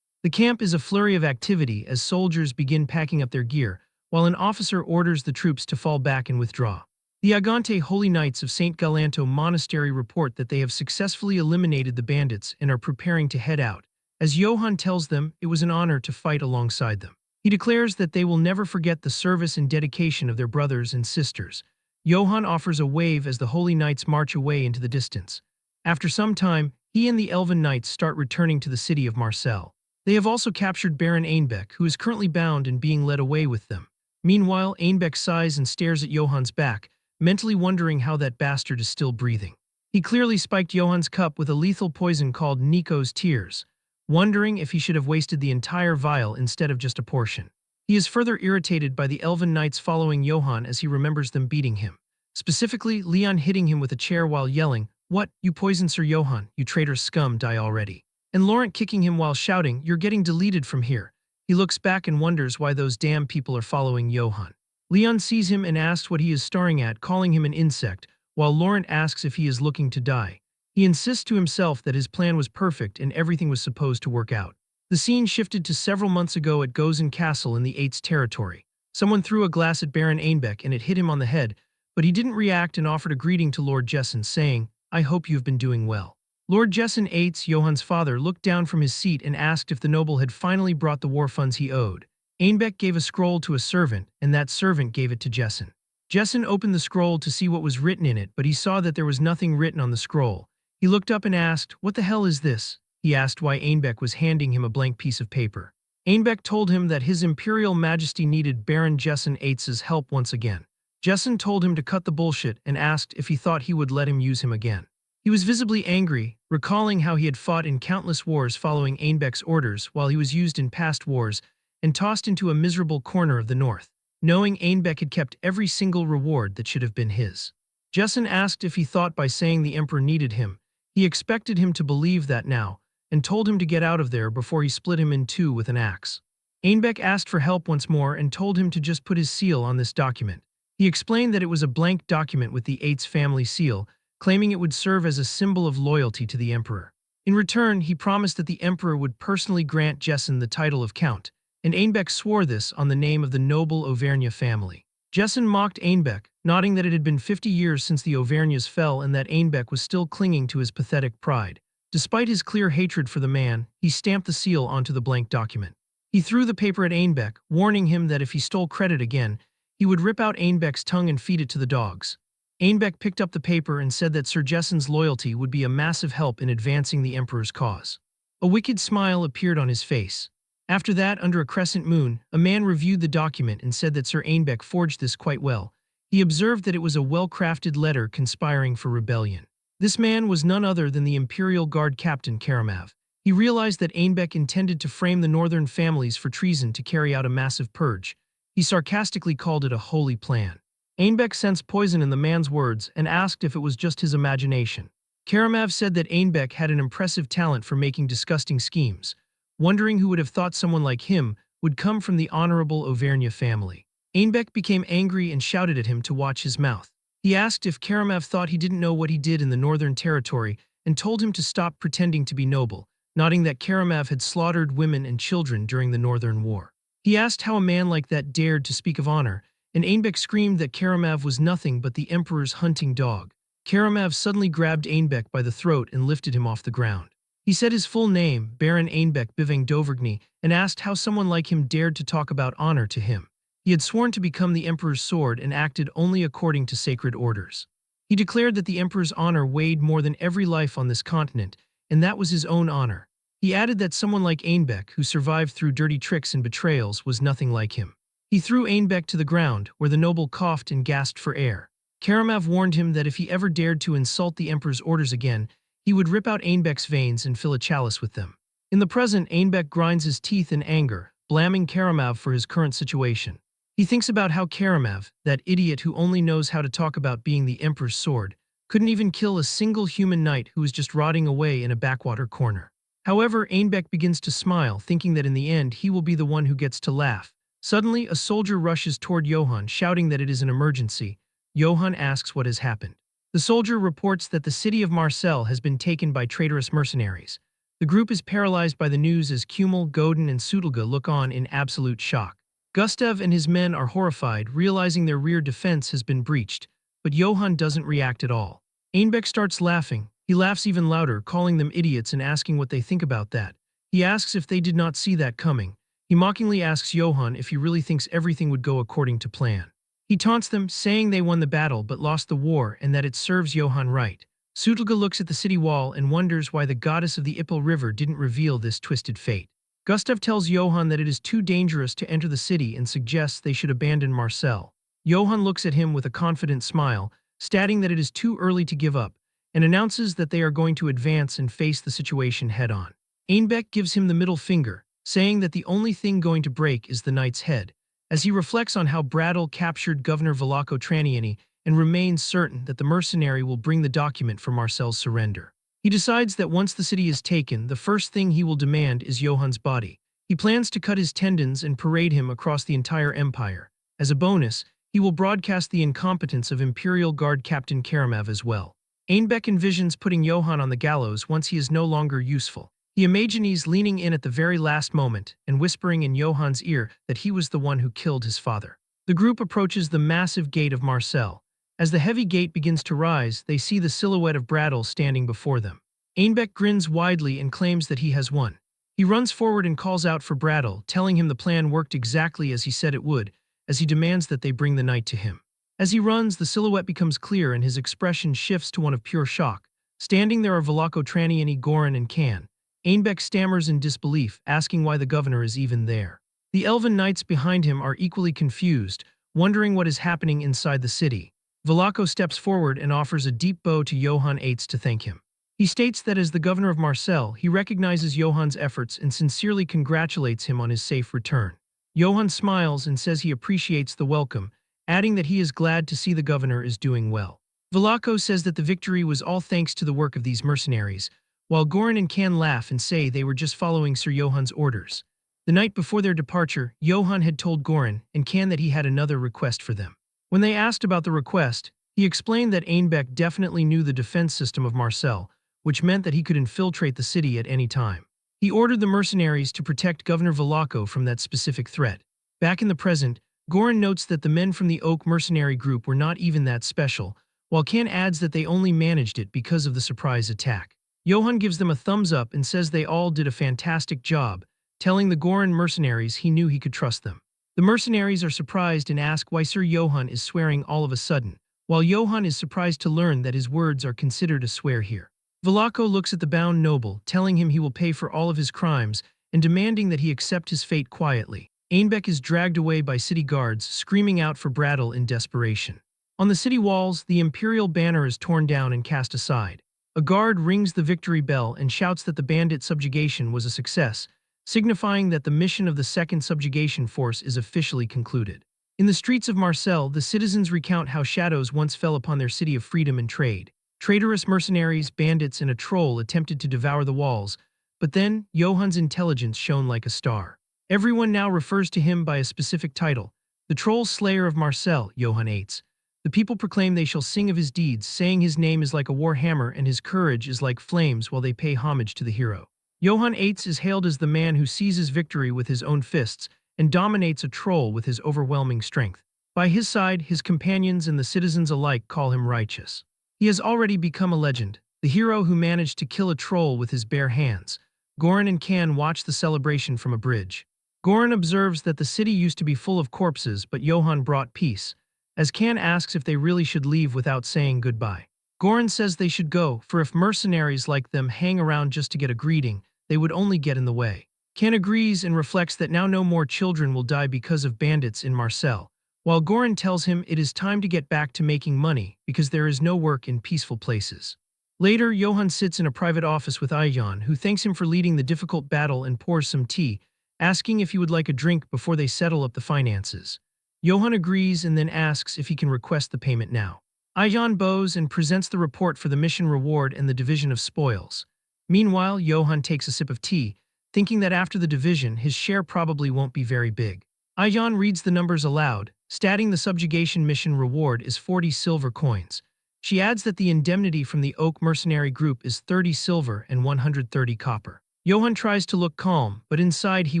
The camp is a flurry of activity as soldiers begin packing up their gear, while an officer orders the troops to fall back and withdraw. The Agante Holy Knights of St. Galanto Monastery report that they have successfully eliminated the bandits and are preparing to head out. As Johann tells them, it was an honor to fight alongside them. He declares that they will never forget the service and dedication of their brothers and sisters. Johann offers a wave as the Holy Knights march away into the distance. After some time, he and the Elven Knights start returning to the city of Marseille. They have also captured Baron Ainbeck, who is currently bound and being led away with them. Meanwhile, Ainbeck sighs and stares at Johann's back, mentally wondering how that bastard is still breathing. He clearly spiked Johann's cup with a lethal poison called Nico's Tears, wondering if he should have wasted the entire vial instead of just a portion. He is further irritated by the Elven Knights following Johann as he remembers them beating him. Specifically, Leon hitting him with a chair while yelling, "What, you poisoned Sir Johann, you traitor scum, die already." And Laurent kicking him while shouting, "You're getting deleted from here." He looks back and wonders why those damn people are following Johann. Leon sees him and asks what he is staring at, calling him an insect, while Laurent asks if he is looking to die. He insists to himself that his plan was perfect and everything was supposed to work out. The scene shifted to several months ago at Gozen Castle in the 8th territory. Someone threw a glass at Baron Ainbeck and it hit him on the head, but he didn't react and offered a greeting to Lord Jessen, saying, "I hope you've been doing well." Lord Jessen Eitz, Johann's father, looked down from his seat and asked if the noble had finally brought the war funds he owed. Ainbeck gave a scroll to a servant, and that servant gave it to Jessen. Jessen opened the scroll to see what was written in it, but he saw that there was nothing written on the scroll. He looked up and asked, "What the hell is this?" He asked why Ainbeck was handing him a blank piece of paper. Ainbeck told him that His Imperial Majesty needed Baron Jessen Eitz's help once again. Jessen told him to cut the bullshit and asked if he thought he would let him use him again. He was visibly angry, recalling how he had fought in countless wars following Ainbeck's orders while he was used in past wars and tossed into a miserable corner of the north, knowing Ainbeck had kept every single reward that should have been his. Jessen asked if he thought by saying the Emperor needed him, he expected him to believe that now, and told him to get out of there before he split him in two with an axe. Ainbeck asked for help once more and told him to just put his seal on this document. He explained that it was a blank document with the Eitz family seal, claiming it would serve as a symbol of loyalty to the Emperor. In return, he promised that the Emperor would personally grant Jessen the title of Count, and Ainbeck swore this on the name of the noble Auvergne family. Jessen mocked Ainbeck, nodding that it had been 50 years since the Auvergnes fell and that Ainbeck was still clinging to his pathetic pride. Despite his clear hatred for the man, he stamped the seal onto the blank document. He threw the paper at Ainbeck, warning him that if he stole credit again, he would rip out Ainbeck's tongue and feed it to the dogs. Ainbeck picked up the paper and said that Sir Jessen's loyalty would be a massive help in advancing the Emperor's cause. A wicked smile appeared on his face. After that, under a crescent moon, a man reviewed the document and said that Sir Ainbeck forged this quite well. He observed that it was a well-crafted letter conspiring for rebellion. This man was none other than the Imperial Guard Captain Karamav. He realized that Ainbeck intended to frame the northern families for treason to carry out a massive purge. He sarcastically called it a holy plan. Ainbeck sensed poison in the man's words and asked if it was just his imagination. Karamav said that Ainbeck had an impressive talent for making disgusting schemes, wondering who would have thought someone like him would come from the honorable Auvergne family. Ainbeck became angry and shouted at him to watch his mouth. He asked if Karamav thought he didn't know what he did in the Northern Territory and told him to stop pretending to be noble, nodding that Karamav had slaughtered women and children during the Northern War. He asked how a man like that dared to speak of honor, and Ainbeck screamed that Karamav was nothing but the Emperor's hunting dog. Karamav suddenly grabbed Ainbeck by the throat and lifted him off the ground. He said his full name, Baron Einbeck Bivang Dovergny, and asked how someone like him dared to talk about honor to him. He had sworn to become the Emperor's sword and acted only according to sacred orders. He declared that the Emperor's honor weighed more than every life on this continent, and that was his own honor. He added that someone like Einbeck, who survived through dirty tricks and betrayals, was nothing like him. He threw Einbeck to the ground, where the noble coughed and gasped for air. Karamov warned him that if he ever dared to insult the Emperor's orders again, he would rip out Einbeck's veins and fill a chalice with them. In the present, Einbeck grinds his teeth in anger, blaming Karamov for his current situation. He thinks about how Karamov, that idiot who only knows how to talk about being the Emperor's sword, couldn't even kill a single human knight who was just rotting away in a backwater corner. However, Einbeck begins to smile, thinking that in the end he will be the one who gets to laugh. Suddenly, a soldier rushes toward Johann, shouting that it is an emergency. Johann asks what has happened. The soldier reports that the city of Marseille has been taken by traitorous mercenaries. The group is paralyzed by the news as Kummel, Godin, and Sudelga look on in absolute shock. Gustav and his men are horrified, realizing their rear defense has been breached, but Johann doesn't react at all. Einbeck starts laughing. He laughs even louder, calling them idiots and asking what they think about that. He asks if they did not see that coming. He mockingly asks Johann if he really thinks everything would go according to plan. He taunts them, saying they won the battle but lost the war and that it serves Johann right. Sudelga looks at the city wall and wonders why the goddess of the Ippel River didn't reveal this twisted fate. Gustav tells Johann that it is too dangerous to enter the city and suggests they should abandon Marseille. Johann looks at him with a confident smile, stating that it is too early to give up, and announces that they are going to advance and face the situation head-on. Einbeck gives him the middle finger, saying that the only thing going to break is the knight's head, as he reflects on how Bradel captured Governor Velaco Traniani and remains certain that the mercenary will bring the document for Marcel's surrender. He decides that once the city is taken, the first thing he will demand is Johann's body. He plans to cut his tendons and parade him across the entire empire. As a bonus, he will broadcast the incompetence of Imperial Guard Captain Karamov as well. Einbeck envisions putting Johann on the gallows once he is no longer useful. He imagines leaning in at the very last moment and whispering in Johann's ear that he was the one who killed his father. The group approaches the massive gate of Marseille. As the heavy gate begins to rise, they see the silhouette of Bradel standing before them. Einbeck grins widely and claims that he has won. He runs forward and calls out for Bradel, telling him the plan worked exactly as he said it would, as he demands that they bring the knight to him. As he runs, the silhouette becomes clear and his expression shifts to one of pure shock. Standing there are Velaco Traniani, Goran, and Can. Einbeck stammers in disbelief, asking why the governor is even there. The elven knights behind him are equally confused, wondering what is happening inside the city. Velaco steps forward and offers a deep bow to Johann Eitz to thank him. He states that as the governor of Marseille, he recognizes Johann's efforts and sincerely congratulates him on his safe return. Johann smiles and says he appreciates the welcome, adding that he is glad to see the governor is doing well. Velaco says that the victory was all thanks to the work of these mercenaries, while Goran and Can laugh and say they were just following Sir Johann's orders. The night before their departure, Johann had told Goran and Can that he had another request for them. When they asked about the request, he explained that Einbeck definitely knew the defense system of Marseille, which meant that he could infiltrate the city at any time. He ordered the mercenaries to protect Governor Velaco from that specific threat. Back in the present, Goran notes that the men from the Oak mercenary group were not even that special, while Can adds that they only managed it because of the surprise attack. Johann gives them a thumbs up and says they all did a fantastic job, telling the Goran mercenaries he knew he could trust them. The mercenaries are surprised and ask why Sir Johann is swearing all of a sudden, while Johann is surprised to learn that his words are considered a swear here. Velaco looks at the bound noble, telling him he will pay for all of his crimes and demanding that he accept his fate quietly. Einbeck is dragged away by city guards, screaming out for Bradel in desperation. On the city walls, the imperial banner is torn down and cast aside. A guard rings the victory bell and shouts that the bandit subjugation was a success, signifying that the mission of the Second Subjugation Force is officially concluded. In the streets of Marseille, the citizens recount how shadows once fell upon their city of freedom and trade. Traitorous mercenaries, bandits, and a troll attempted to devour the walls, but then Johann's intelligence shone like a star. Everyone now refers to him by a specific title, the Troll Slayer of Marseille, Johann Eitz. The people proclaim they shall sing of his deeds, saying his name is like a war hammer and his courage is like flames while they pay homage to the hero. Johann Eitz is hailed as the man who seizes victory with his own fists and dominates a troll with his overwhelming strength. By his side, his companions and the citizens alike call him righteous. He has already become a legend. the hero who managed to kill a troll with his bare hands. Goran and Kan watch the celebration from a bridge. Goran observes that the city used to be full of corpses, but Johan brought peace, as Kan asks if they really should leave without saying goodbye. Goran says they should go, for if mercenaries like them hang around just to get a greeting, they would only get in the way. Kan agrees and reflects that now no more children will die because of bandits in Marseille, while Goran tells him it is time to get back to making money because there is no work in peaceful places. Later, Johan sits in a private office with Ayan, who thanks him for leading the difficult battle and pours some tea, asking if he would like a drink before they settle up the finances. Johan agrees and then asks if he can request the payment now. Ayan bows and presents the report for the mission reward and the division of spoils. Meanwhile, Johan takes a sip of tea, thinking that after the division, his share probably won't be very big. Ayan reads the numbers aloud, stating the subjugation mission reward is 40 silver coins. She adds that the indemnity from the Oak mercenary group is 30 silver and 130 copper. Johan tries to look calm, but inside he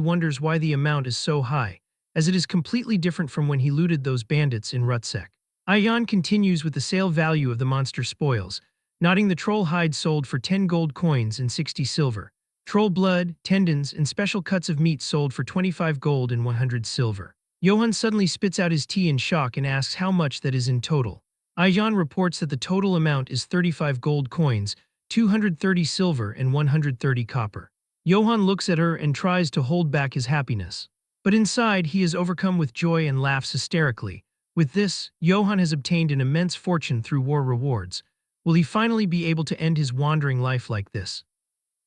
wonders why the amount is so high, as it is completely different from when he looted those bandits in Rutsek. Ayan continues with the sale value of the monster spoils, noting the troll hide sold for 10 gold coins and 60 silver. Troll blood, tendons, and special cuts of meat sold for 25 gold and 100 silver. Johan suddenly spits out his tea in shock and asks how much that is in total. Ayan reports that the total amount is 35 gold coins, 230 silver, and 130 copper. Johan looks at her and tries to hold back his happiness. But inside, he is overcome with joy and laughs hysterically. With this, Johan has obtained an immense fortune through war rewards. Will he finally be able to end his wandering life like this?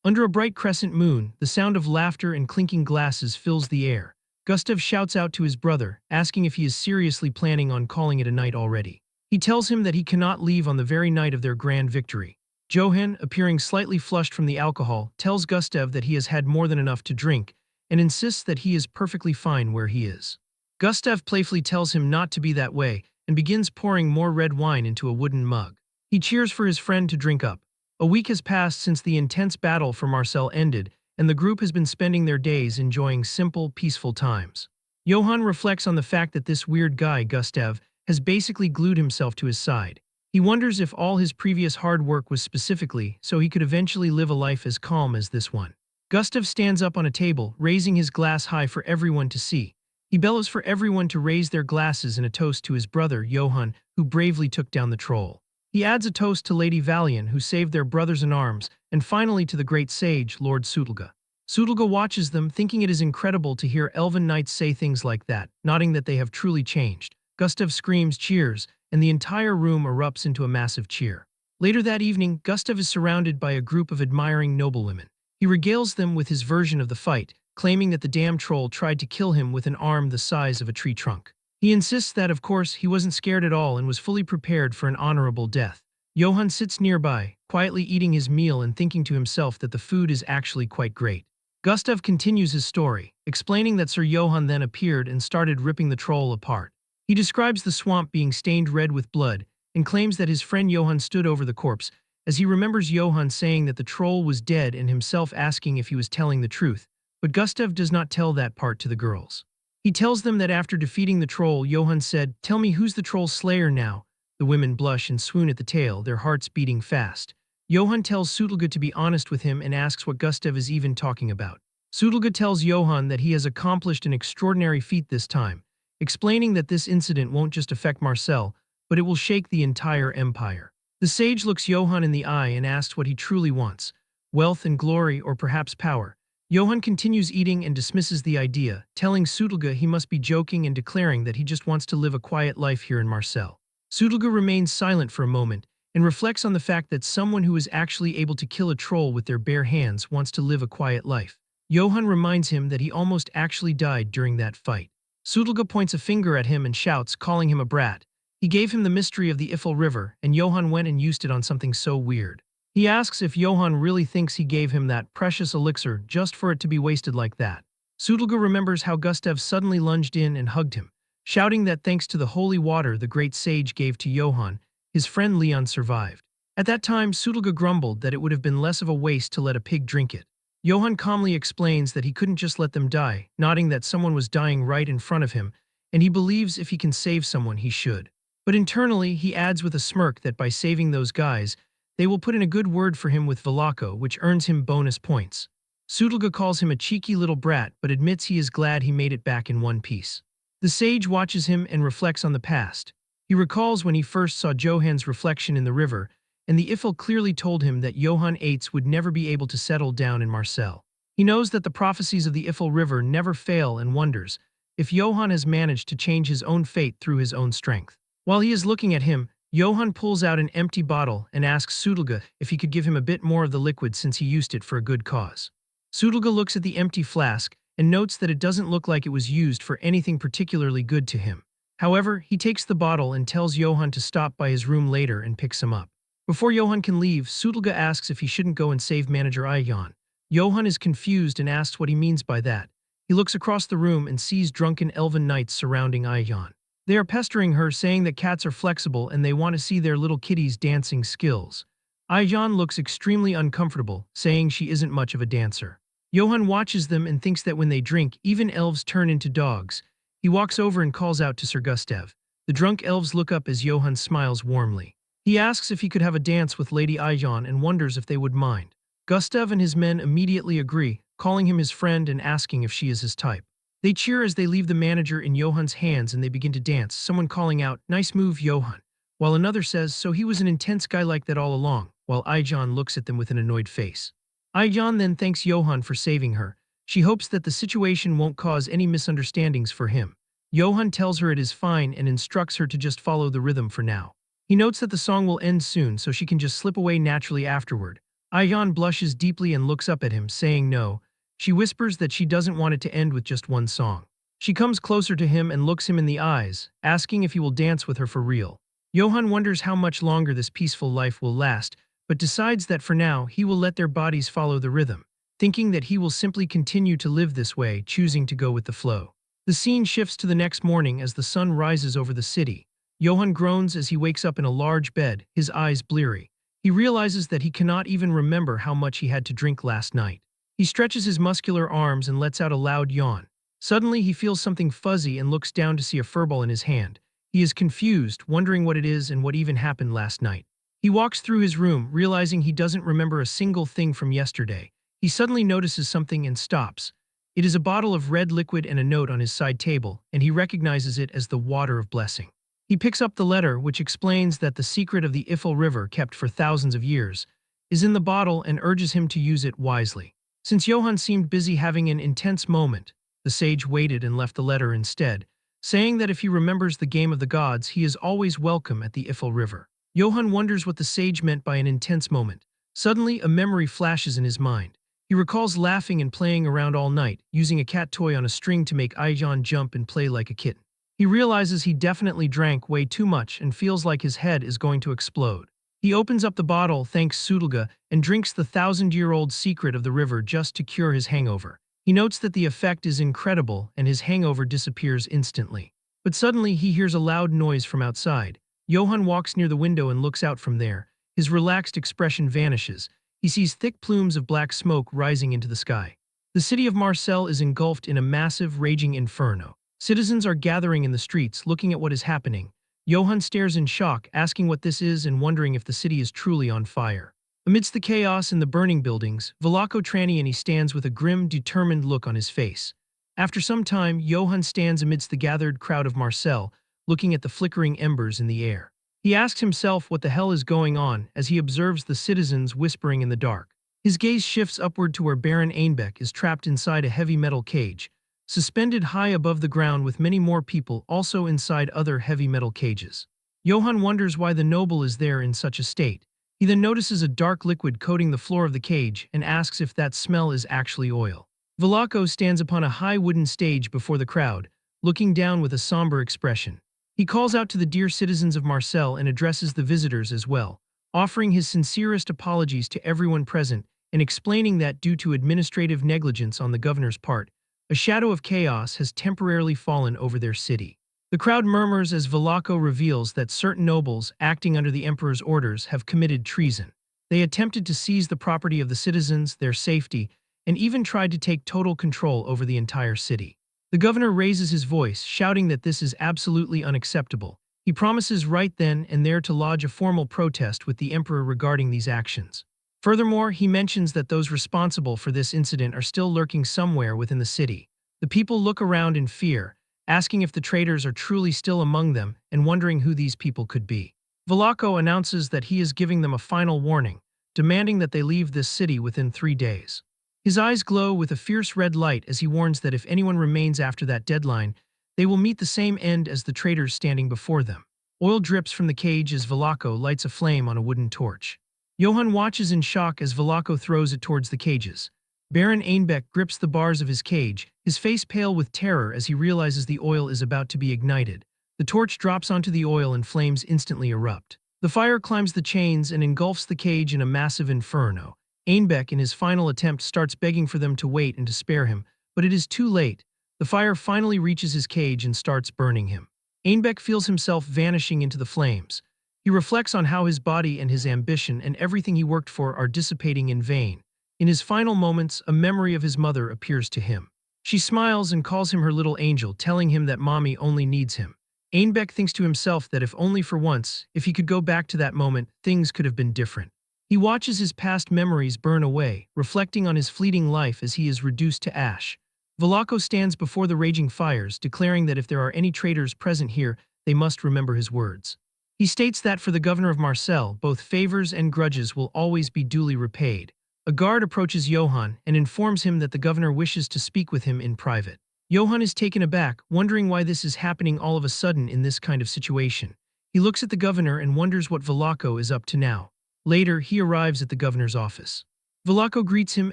Under a bright crescent moon, the sound of laughter and clinking glasses fills the air. Gustav shouts out to his brother, asking if he is seriously planning on calling it a night already. He tells him that he cannot leave on the very night of their grand victory. Johan, appearing slightly flushed from the alcohol, tells Gustav that he has had more than enough to drink, and insists that he is perfectly fine where he is. Gustav playfully tells him not to be that way, and begins pouring more red wine into a wooden mug. He cheers for his friend to drink up. A week has passed since the intense battle for Marseille ended, and the group has been spending their days enjoying simple, peaceful times. Johan reflects on the fact that this weird guy, Gustav, has basically glued himself to his side. He wonders if all his previous hard work was specifically so he could eventually live a life as calm as this one. Gustav stands up on a table, raising his glass high for everyone to see. He bellows for everyone to raise their glasses in a toast to his brother, Johan, who bravely took down the troll. He adds a toast to Lady Valian, who saved their brothers in arms, and finally to the great sage, Lord Sutelga. Sutelga watches them, thinking it is incredible to hear elven knights say things like that, nodding that they have truly changed. Gustav screams cheers, and the entire room erupts into a massive cheer. Later that evening, Gustav is surrounded by a group of admiring noblewomen. He regales them with his version of the fight, claiming that the damn troll tried to kill him with an arm the size of a tree trunk. He insists that, of course, he wasn't scared at all and was fully prepared for an honorable death. Johan sits nearby, quietly eating his meal and thinking to himself that the food is actually quite great. Gustav continues his story, explaining that Sir Johan then appeared and started ripping the troll apart. He describes the swamp being stained red with blood and claims that his friend Johan stood over the corpse, as he remembers Johan saying that the troll was dead and himself asking if he was telling the truth, but Gustav does not tell that part to the girls. He tells them that after defeating the troll, Johan said, "Tell me who's the troll's slayer now?" The women blush and swoon at the tale, their hearts beating fast. Johan tells Sutelga to be honest with him and asks what Gustav is even talking about. Sutelga tells Johan that he has accomplished an extraordinary feat this time, explaining that this incident won't just affect Marseille, but it will shake the entire empire. The sage looks Johan in the eye and asks what he truly wants: wealth and glory, or perhaps power. Johan continues eating and dismisses the idea, telling Sutelga he must be joking and declaring that he just wants to live a quiet life here in Marseille. Sutelga remains silent for a moment and reflects on the fact that someone who is actually able to kill a troll with their bare hands wants to live a quiet life. Johan reminds him that he almost actually died during that fight. Sutelga points a finger at him and shouts, calling him a brat. He gave him the mystery of the Ifel River, and Johan went and used it on something so weird. He asks if Johan really thinks he gave him that precious elixir just for it to be wasted like that. Sutelga remembers how Gustav suddenly lunged in and hugged him, shouting that thanks to the holy water the great sage gave to Johan, his friend Leon survived. At that time, Sutelga grumbled that it would have been less of a waste to let a pig drink it. Johan calmly explains that he couldn't just let them die, nodding that someone was dying right in front of him, and he believes if he can save someone, he should. But internally, he adds with a smirk that by saving those guys, They will put in a good word for him with Velako, which earns him bonus points. Sutulga calls him a cheeky little brat but admits he is glad he made it back in one piece. The sage watches him and reflects on the past. He recalls when he first saw Johan's reflection in the river, and the Eiffel clearly told him that Johann Eitz would never be able to settle down in Marseille. He knows that the prophecies of the Eiffel River never fail and wonders if Johann has managed to change his own fate through his own strength. While he is looking at him, Johann pulls out an empty bottle and asks Sutulga if he could give him a bit more of the liquid since he used it for a good cause. Sutulga looks at the empty flask and notes that it doesn't look like it was used for anything particularly good to him. However, he takes the bottle and tells Johann to stop by his room later and picks him up. Before Johann can leave, Sutulga asks if he shouldn't go and save manager Ayan. Johann is confused and asks what he means by that. He looks across the room and sees drunken elven knights surrounding Ayan. They are pestering her, saying that cats are flexible and they want to see their little kitty's dancing skills. Ayan looks extremely uncomfortable, saying she isn't much of a dancer. Johann watches them and thinks that when they drink, even elves turn into dogs. He walks over and calls out to Sir Gustav. The drunk elves look up as Johann smiles warmly. He asks if he could have a dance with Lady Ayan and wonders if they would mind. Gustav and his men immediately agree, calling him his friend and asking if she is his type. They cheer as they leave the manager in Johann's hands and they begin to dance, someone calling out, "Nice move, Johann," while another says, "So he was an intense guy like that all along," while Ayan looks at them with an annoyed face. Ayan then thanks Johann for saving her. She hopes that the situation won't cause any misunderstandings for him. Johann tells her it is fine and instructs her to just follow the rhythm for now. He notes that the song will end soon so she can just slip away naturally afterward. Ayan blushes deeply and looks up at him, saying no. She whispers that she doesn't want it to end with just one song. She comes closer to him and looks him in the eyes, asking if he will dance with her for real. Johann wonders how much longer this peaceful life will last, but decides that for now he will let their bodies follow the rhythm, thinking that he will simply continue to live this way, choosing to go with the flow. The scene shifts to the next morning as the sun rises over the city. Johann groans as he wakes up in a large bed, his eyes bleary. He realizes that he cannot even remember how much he had to drink last night. He stretches his muscular arms and lets out a loud yawn. Suddenly, he feels something fuzzy and looks down to see a furball in his hand. He is confused, wondering what it is and what even happened last night. He walks through his room, realizing he doesn't remember a single thing from yesterday. He suddenly notices something and stops. It is a bottle of red liquid and a note on his side table, and he recognizes it as the water of blessing. He picks up the letter, which explains that the secret of the Eiffel River, kept for thousands of years, is in the bottle and urges him to use it wisely. Since Johann seemed busy having an intense moment, the sage waited and left the letter instead, saying that if he remembers the game of the gods, he is always welcome at the Eiffel River. Johann wonders what the sage meant by an intense moment. Suddenly, a memory flashes in his mind. He recalls laughing and playing around all night, using a cat toy on a string to make Ayan jump and play like a kitten. He realizes he definitely drank way too much and feels like his head is going to explode. He opens up the bottle, thanks Sutulga, and drinks the 1,000-year-old secret of the river just to cure his hangover. He notes that the effect is incredible and his hangover disappears instantly. But suddenly he hears a loud noise from outside. Johann walks near the window and looks out from there. His relaxed expression vanishes. He sees thick plumes of black smoke rising into the sky. The city of Marseille is engulfed in a massive, raging inferno. Citizens are gathering in the streets, looking at what is happening. Johann stares in shock, asking what this is and wondering if the city is truly on fire. Amidst the chaos in the burning buildings, Velako Traniani stands with a grim, determined look on his face. After some time, Johann stands amidst the gathered crowd of Marseille, looking at the flickering embers in the air. He asks himself what the hell is going on as he observes the citizens whispering in the dark. His gaze shifts upward to where Baron Einbeck is trapped inside a heavy metal cage, suspended high above the ground with many more people also inside other heavy metal cages. Johann wonders why the noble is there in such a state. He then notices a dark liquid coating the floor of the cage and asks if that smell is actually oil. Velako stands upon a high wooden stage before the crowd, looking down with a somber expression. He calls out to the dear citizens of Marseille and addresses the visitors as well, offering his sincerest apologies to everyone present and explaining that due to administrative negligence on the governor's part, a shadow of chaos has temporarily fallen over their city. The crowd murmurs as Velako reveals that certain nobles, acting under the emperor's orders, have committed treason. They attempted to seize the property of the citizens, their safety, and even tried to take total control over the entire city. The governor raises his voice, shouting that this is absolutely unacceptable. He promises right then and there to lodge a formal protest with the emperor regarding these actions. Furthermore, he mentions that those responsible for this incident are still lurking somewhere within the city. The people look around in fear, asking if the traitors are truly still among them and wondering who these people could be. Velako announces that he is giving them a final warning, demanding that they leave this city within 3 days. His eyes glow with a fierce red light as he warns that if anyone remains after that deadline, they will meet the same end as the traitors standing before them. Oil drips from the cage as Velako lights a flame on a wooden torch. Johann watches in shock as Velako throws it towards the cages. Baron Einbeck grips the bars of his cage, his face pale with terror as he realizes the oil is about to be ignited. The torch drops onto the oil and flames instantly erupt. The fire climbs the chains and engulfs the cage in a massive inferno. Einbeck, in his final attempt, starts begging for them to wait and to spare him, but it is too late. The fire finally reaches his cage and starts burning him. Einbeck feels himself vanishing into the flames. He reflects on how his body and his ambition and everything he worked for are dissipating in vain. In his final moments, a memory of his mother appears to him. She smiles and calls him her little angel, telling him that mommy only needs him. Einbeck thinks to himself that if only for once, if he could go back to that moment, things could have been different. He watches his past memories burn away, reflecting on his fleeting life as he is reduced to ash. Velako stands before the raging fires, declaring that if there are any traitors present here, they must remember his words. He states that for the governor of Marseille, both favors and grudges will always be duly repaid. A guard approaches Johann and informs him that the governor wishes to speak with him in private. Johann is taken aback, wondering why this is happening all of a sudden in this kind of situation. He looks at the governor and wonders what Velako is up to now. Later, he arrives at the governor's office. Velako greets him,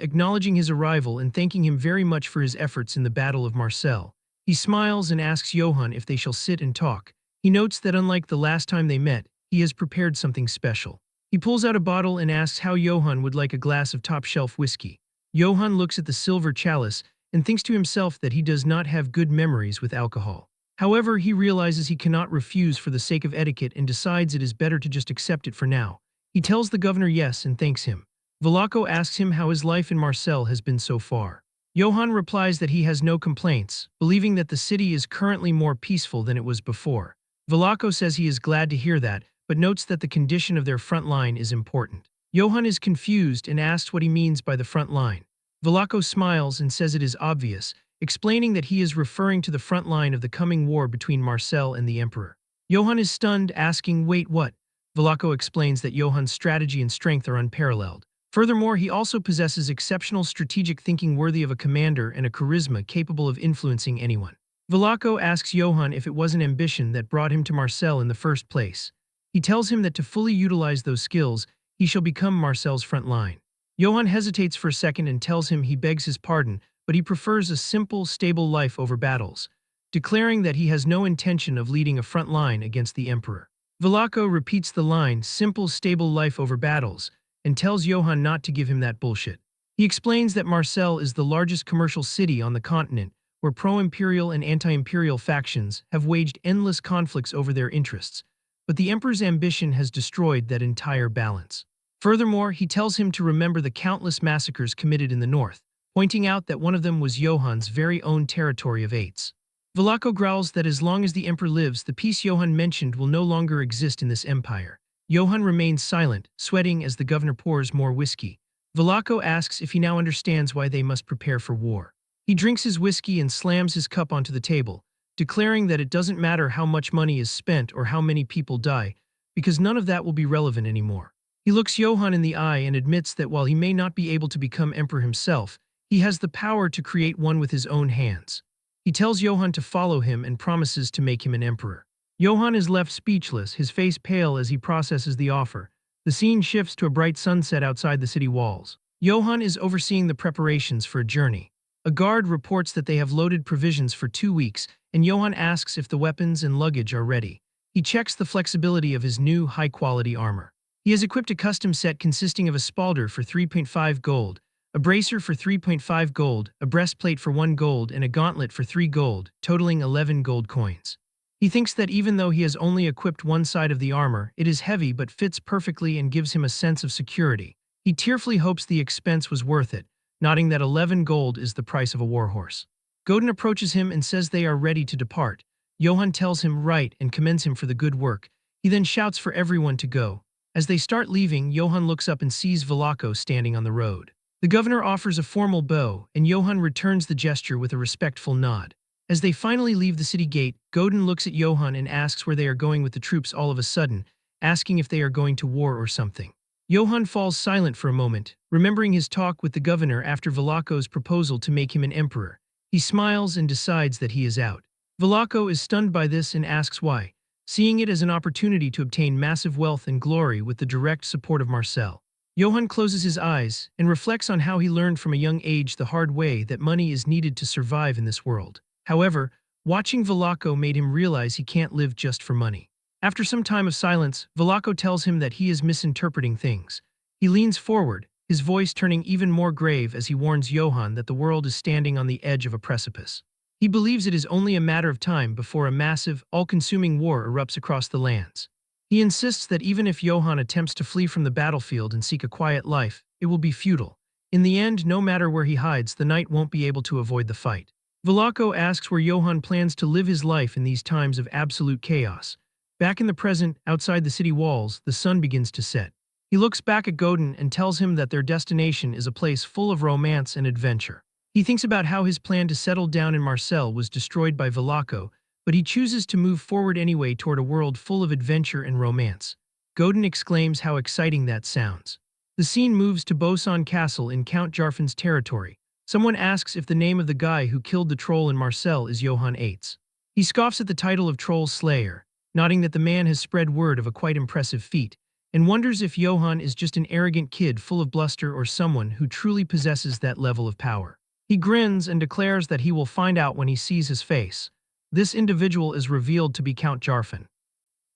acknowledging his arrival and thanking him very much for his efforts in the Battle of Marseille. He smiles and asks Johann if they shall sit and talk. He notes that unlike the last time they met, he has prepared something special. He pulls out a bottle and asks how Johann would like a glass of top-shelf whiskey. Johann looks at the silver chalice and thinks to himself that he does not have good memories with alcohol. However, he realizes he cannot refuse for the sake of etiquette and decides it is better to just accept it for now. He tells the governor yes and thanks him. Velako asks him how his life in Marseille has been so far. Johann replies that he has no complaints, believing that the city is currently more peaceful than it was before. Velako says he is glad to hear that, but notes that the condition of their front line is important. Johann is confused and asks what he means by the front line. Velako smiles and says it is obvious, explaining that he is referring to the front line of the coming war between Marseille and the emperor. Johann is stunned, asking, "Wait, what?" Velako explains that Johann's strategy and strength are unparalleled. Furthermore, he also possesses exceptional strategic thinking worthy of a commander and a charisma capable of influencing anyone. Velako asks Johann if it was an ambition that brought him to Marseille in the first place. He tells him that to fully utilize those skills, he shall become Marseille's front line. Johann hesitates for a second and tells him he begs his pardon, but he prefers a simple, stable life over battles, declaring that he has no intention of leading a front line against the emperor. Velako repeats the line, simple, stable life over battles, and tells Johann not to give him that bullshit. He explains that Marseille is the largest commercial city on the continent, where pro-imperial and anti-imperial factions have waged endless conflicts over their interests, but the emperor's ambition has destroyed that entire balance. Furthermore, he tells him to remember the countless massacres committed in the north, pointing out that one of them was Johann's very own territory of Ates. Velako growls that as long as the emperor lives, the peace Johann mentioned will no longer exist in this empire. Johann remains silent, sweating as the governor pours more whiskey. Velako asks if he now understands why they must prepare for war. He drinks his whiskey and slams his cup onto the table, declaring that it doesn't matter how much money is spent or how many people die, because none of that will be relevant anymore. He looks Johann in the eye and admits that while he may not be able to become emperor himself, he has the power to create one with his own hands. He tells Johann to follow him and promises to make him an emperor. Johann is left speechless, his face pale as he processes the offer. The scene shifts to a bright sunset outside the city walls. Johann is overseeing the preparations for a journey. A guard reports that they have loaded provisions for 2 weeks, and Johann asks if the weapons and luggage are ready. He checks the flexibility of his new, high-quality armor. He has equipped a custom set consisting of a spalder for 3.5 gold, a bracer for 3.5 gold, a breastplate for 1 gold, and a gauntlet for 3 gold, totaling 11 gold coins. He thinks that even though he has only equipped one side of the armor, it is heavy but fits perfectly and gives him a sense of security. He tearfully hopes the expense was worth it, noting that 11 gold is the price of a warhorse. Godin approaches him and says they are ready to depart. Johann tells him right and commends him for the good work. He then shouts for everyone to go. As they start leaving, Johann looks up and sees Velako standing on the road. The governor offers a formal bow, and Johann returns the gesture with a respectful nod. As they finally leave the city gate, Godin looks at Johann and asks where they are going with the troops all of a sudden, asking if they are going to war or something. Johann falls silent for a moment, remembering his talk with the governor after Velako's proposal to make him an emperor. He smiles and decides that he is out. Velako is stunned by this and asks why, seeing it as an opportunity to obtain massive wealth and glory with the direct support of Marcel. Johann closes his eyes and reflects on how he learned from a young age the hard way that money is needed to survive in this world. However, watching Velako made him realize he can't live just for money. After some time of silence, Velako tells him that he is misinterpreting things. He leans forward, his voice turning even more grave as he warns Johann that the world is standing on the edge of a precipice. He believes it is only a matter of time before a massive, all-consuming war erupts across the lands. He insists that even if Johann attempts to flee from the battlefield and seek a quiet life, it will be futile. In the end, no matter where he hides, the knight won't be able to avoid the fight. Velako asks where Johann plans to live his life in these times of absolute chaos. Back in the present, outside the city walls, the sun begins to set. He looks back at Godin and tells him that their destination is a place full of romance and adventure. He thinks about how his plan to settle down in Marseille was destroyed by Velako, but he chooses to move forward anyway toward a world full of adventure and romance. Godin exclaims how exciting that sounds. The scene moves to Boson Castle in Count Jarfan's territory. Someone asks if the name of the guy who killed the troll in Marseille is Johann Eitz. He scoffs at the title of Troll Slayer, nodding that the man has spread word of a quite impressive feat, and wonders if Johann is just an arrogant kid full of bluster or someone who truly possesses that level of power. He grins and declares that he will find out when he sees his face. This individual is revealed to be Count Jarfan.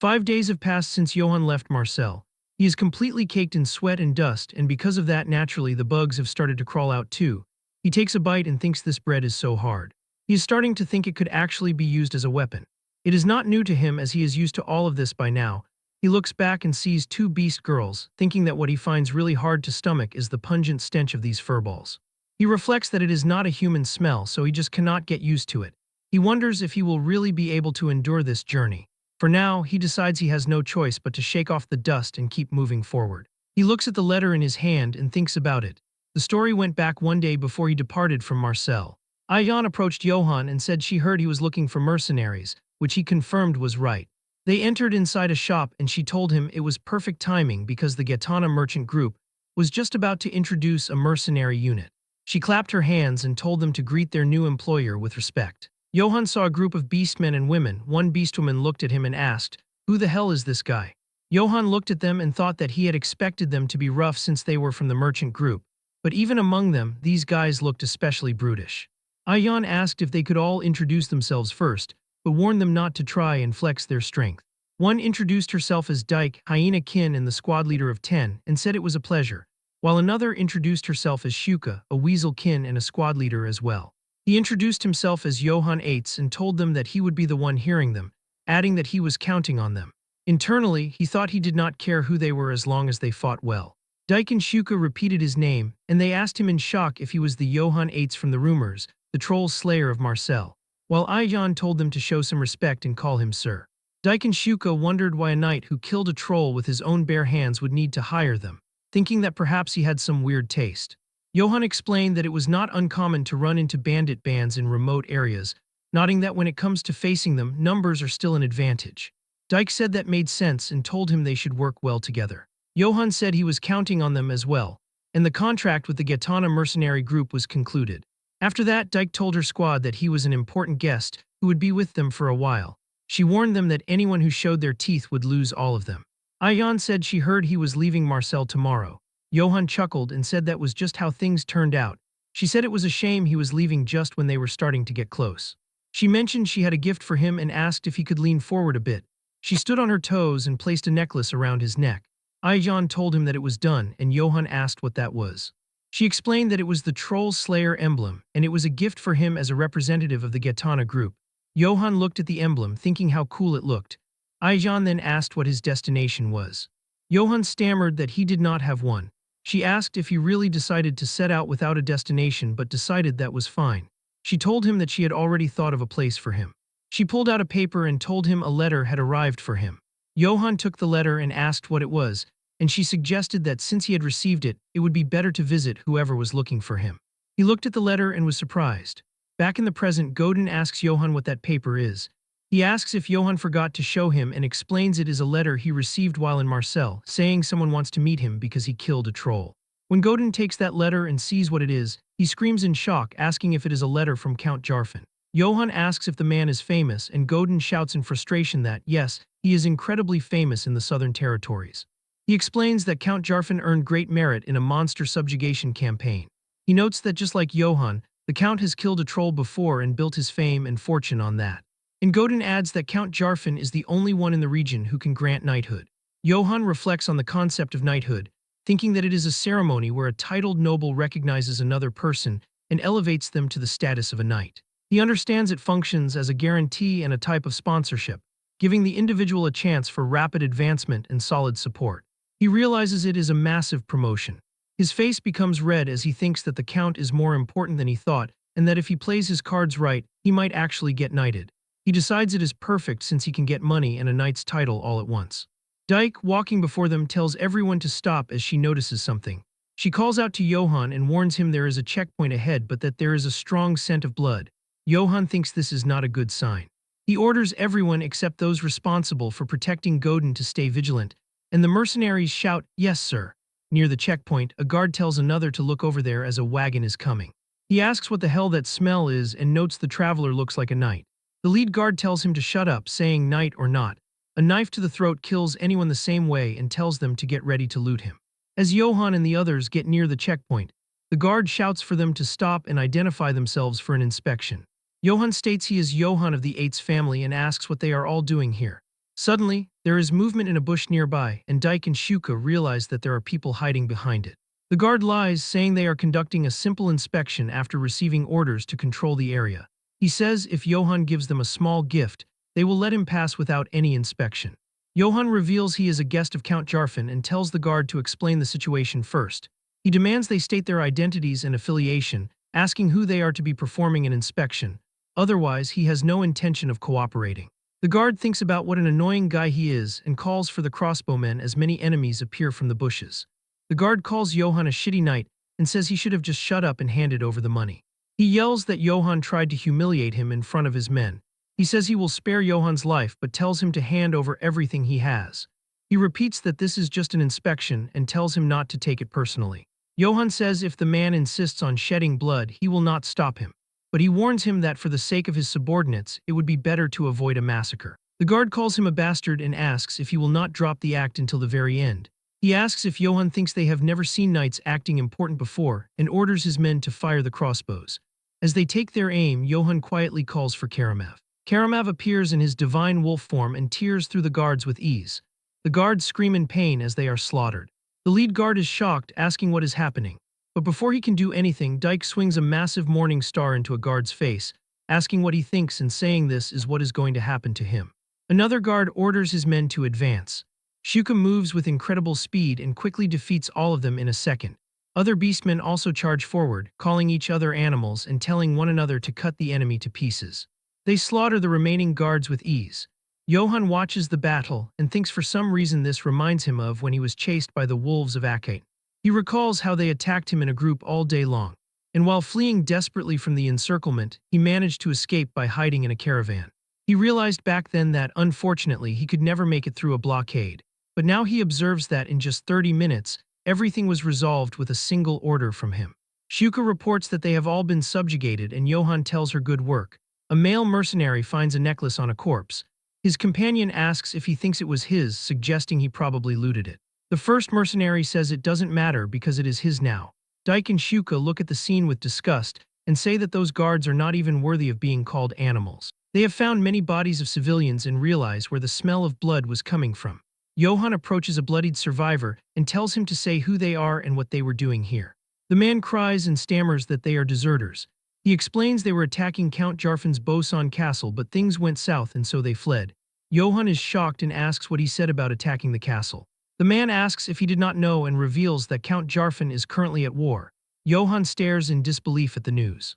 5 days have passed since Johann left Marseille. He is completely caked in sweat and dust, and because of that, naturally, the bugs have started to crawl out too. He takes a bite and thinks this bread is so hard. He is starting to think it could actually be used as a weapon. It is not new to him as he is used to all of this by now. He looks back and sees 2 beast girls, thinking that what he finds really hard to stomach is the pungent stench of these furballs. He reflects that it is not a human smell, so he just cannot get used to it. He wonders if he will really be able to endure this journey. For now, he decides he has no choice but to shake off the dust and keep moving forward. He looks at the letter in his hand and thinks about it. The story went back one day before he departed from Marseille. Ayan approached Johann and said she heard he was looking for mercenaries, which he confirmed was right. They entered inside a shop and she told him it was perfect timing because the Gatana merchant group was just about to introduce a mercenary unit. She clapped her hands and told them to greet their new employer with respect. Johann saw a group of beastmen and women. One beastwoman looked at him and asked, "Who the hell is this guy?" Johann looked at them and thought that he had expected them to be rough since they were from the merchant group. But even among them, these guys looked especially brutish. Ayan asked if they could all introduce themselves first, but warned them not to try and flex their strength. One introduced herself as Dyke, Hyena Kin and the squad leader of 10, and said it was a pleasure, while another introduced herself as Shuka, a Weasel Kin and a squad leader as well. He introduced himself as Johann Eitz and told them that he would be the one hearing them, adding that he was counting on them. Internally, he thought he did not care who they were as long as they fought well. Dyke and Shuka repeated his name, and they asked him in shock if he was the Johann Eitz from the rumors, the troll slayer of Marseille, while Ayan told them to show some respect and call him sir. Dyke and Shuka wondered why a knight who killed a troll with his own bare hands would need to hire them, thinking that perhaps he had some weird taste. Johann explained that it was not uncommon to run into bandit bands in remote areas, nodding that when it comes to facing them, numbers are still an advantage. Dyke said that made sense and told him they should work well together. Johann said he was counting on them as well, and the contract with the Gatana mercenary group was concluded. After that, Dyke told her squad that he was an important guest who would be with them for a while. She warned them that anyone who showed their teeth would lose all of them. Ayan said she heard he was leaving Marseille tomorrow. Johann chuckled and said that was just how things turned out. She said it was a shame he was leaving just when they were starting to get close. She mentioned she had a gift for him and asked if he could lean forward a bit. She stood on her toes and placed a necklace around his neck. Ayan told him that it was done, and Johann asked what that was. She explained that it was the Troll Slayer emblem, and it was a gift for him as a representative of the Gatana group. Johann looked at the emblem, thinking how cool it looked. Ayan then asked what his destination was. Johann stammered that he did not have one. She asked if he really decided to set out without a destination but decided that was fine. She told him that she had already thought of a place for him. She pulled out a paper and told him a letter had arrived for him. Johann took the letter and asked what it was, and she suggested that since he had received it, it would be better to visit whoever was looking for him. He looked at the letter and was surprised. Back in the present, Godin asks Johann what that paper is. He asks if Johann forgot to show him and explains it is a letter he received while in Marseille, saying someone wants to meet him because he killed a troll. When Godin takes that letter and sees what it is, he screams in shock, asking if it is a letter from Count Jarfin. Johann asks if the man is famous, and Godin shouts in frustration that, yes, he is incredibly famous in the southern territories. He explains that Count Jarfin earned great merit in a monster subjugation campaign. He notes that just like Johann, the Count has killed a troll before and built his fame and fortune on that. And Godin adds that Count Jarfin is the only one in the region who can grant knighthood. Johann reflects on the concept of knighthood, thinking that it is a ceremony where a titled noble recognizes another person and elevates them to the status of a knight. He understands it functions as a guarantee and a type of sponsorship, giving the individual a chance for rapid advancement and solid support. He realizes it is a massive promotion. His face becomes red as he thinks that the Count is more important than he thought, and that if he plays his cards right, he might actually get knighted. He decides it is perfect since he can get money and a knight's title all at once. Dyke, walking before them, tells everyone to stop as she notices something. She calls out to Johann and warns him there is a checkpoint ahead but that there is a strong scent of blood. Johann thinks this is not a good sign. He orders everyone except those responsible for protecting Godin to stay vigilant, and the mercenaries shout, "Yes, sir." Near the checkpoint, a guard tells another to look over there as a wagon is coming. He asks what the hell that smell is and notes the traveler looks like a knight. The lead guard tells him to shut up, saying knight or not. A knife to the throat kills anyone the same way and tells them to get ready to loot him. As Johann and the others get near the checkpoint, the guard shouts for them to stop and identify themselves for an inspection. Johann states he is Johann of the Eight's family and asks what they are all doing here. Suddenly, there is movement in a bush nearby, and Dyke and Shuka realize that there are people hiding behind it. The guard lies, saying they are conducting a simple inspection after receiving orders to control the area. He says if Johann gives them a small gift, they will let him pass without any inspection. Johann reveals he is a guest of Count Jarfin and tells the guard to explain the situation first. He demands they state their identities and affiliation, asking who they are to be performing an inspection. Otherwise, he has no intention of cooperating. The guard thinks about what an annoying guy he is and calls for the crossbowmen as many enemies appear from the bushes. The guard calls Johann a shitty knight and says he should have just shut up and handed over the money. He yells that Johann tried to humiliate him in front of his men. He says he will spare Johann's life but tells him to hand over everything he has. He repeats that this is just an inspection and tells him not to take it personally. Johann says if the man insists on shedding blood, he will not stop him. But he warns him that for the sake of his subordinates, it would be better to avoid a massacre. The guard calls him a bastard and asks if he will not drop the act until the very end. He asks if Johann thinks they have never seen knights acting important before and orders his men to fire the crossbows. As they take their aim, Johann quietly calls for Karamov. Karamov appears in his divine wolf form and tears through the guards with ease. The guards scream in pain as they are slaughtered. The lead guard is shocked, asking what is happening. But before he can do anything, Dyke swings a massive morning star into a guard's face, asking what he thinks and saying this is what is going to happen to him. Another guard orders his men to advance. Shuka moves with incredible speed and quickly defeats all of them in a second. Other beastmen also charge forward, calling each other animals and telling one another to cut the enemy to pieces. They slaughter the remaining guards with ease. Johann watches the battle and thinks for some reason this reminds him of when he was chased by the wolves of Akate. He recalls how they attacked him in a group all day long, and while fleeing desperately from the encirclement, he managed to escape by hiding in a caravan. He realized back then that, unfortunately, he could never make it through a blockade, but now he observes that in just 30 minutes, everything was resolved with a single order from him. Shuka reports that they have all been subjugated and Johann tells her good work. A male mercenary finds a necklace on a corpse. His companion asks if he thinks it was his, suggesting he probably looted it. The first mercenary says it doesn't matter because it is his now. Dyke and Shuka look at the scene with disgust and say that those guards are not even worthy of being called animals. They have found many bodies of civilians and realize where the smell of blood was coming from. Johann approaches a bloodied survivor and tells him to say who they are and what they were doing here. The man cries and stammers that they are deserters. He explains they were attacking Count Jarfin's Boson castle, but things went south and so they fled. Johann is shocked and asks what he said about attacking the castle. The man asks if he did not know and reveals that Count Jarfin is currently at war. Johann stares in disbelief at the news.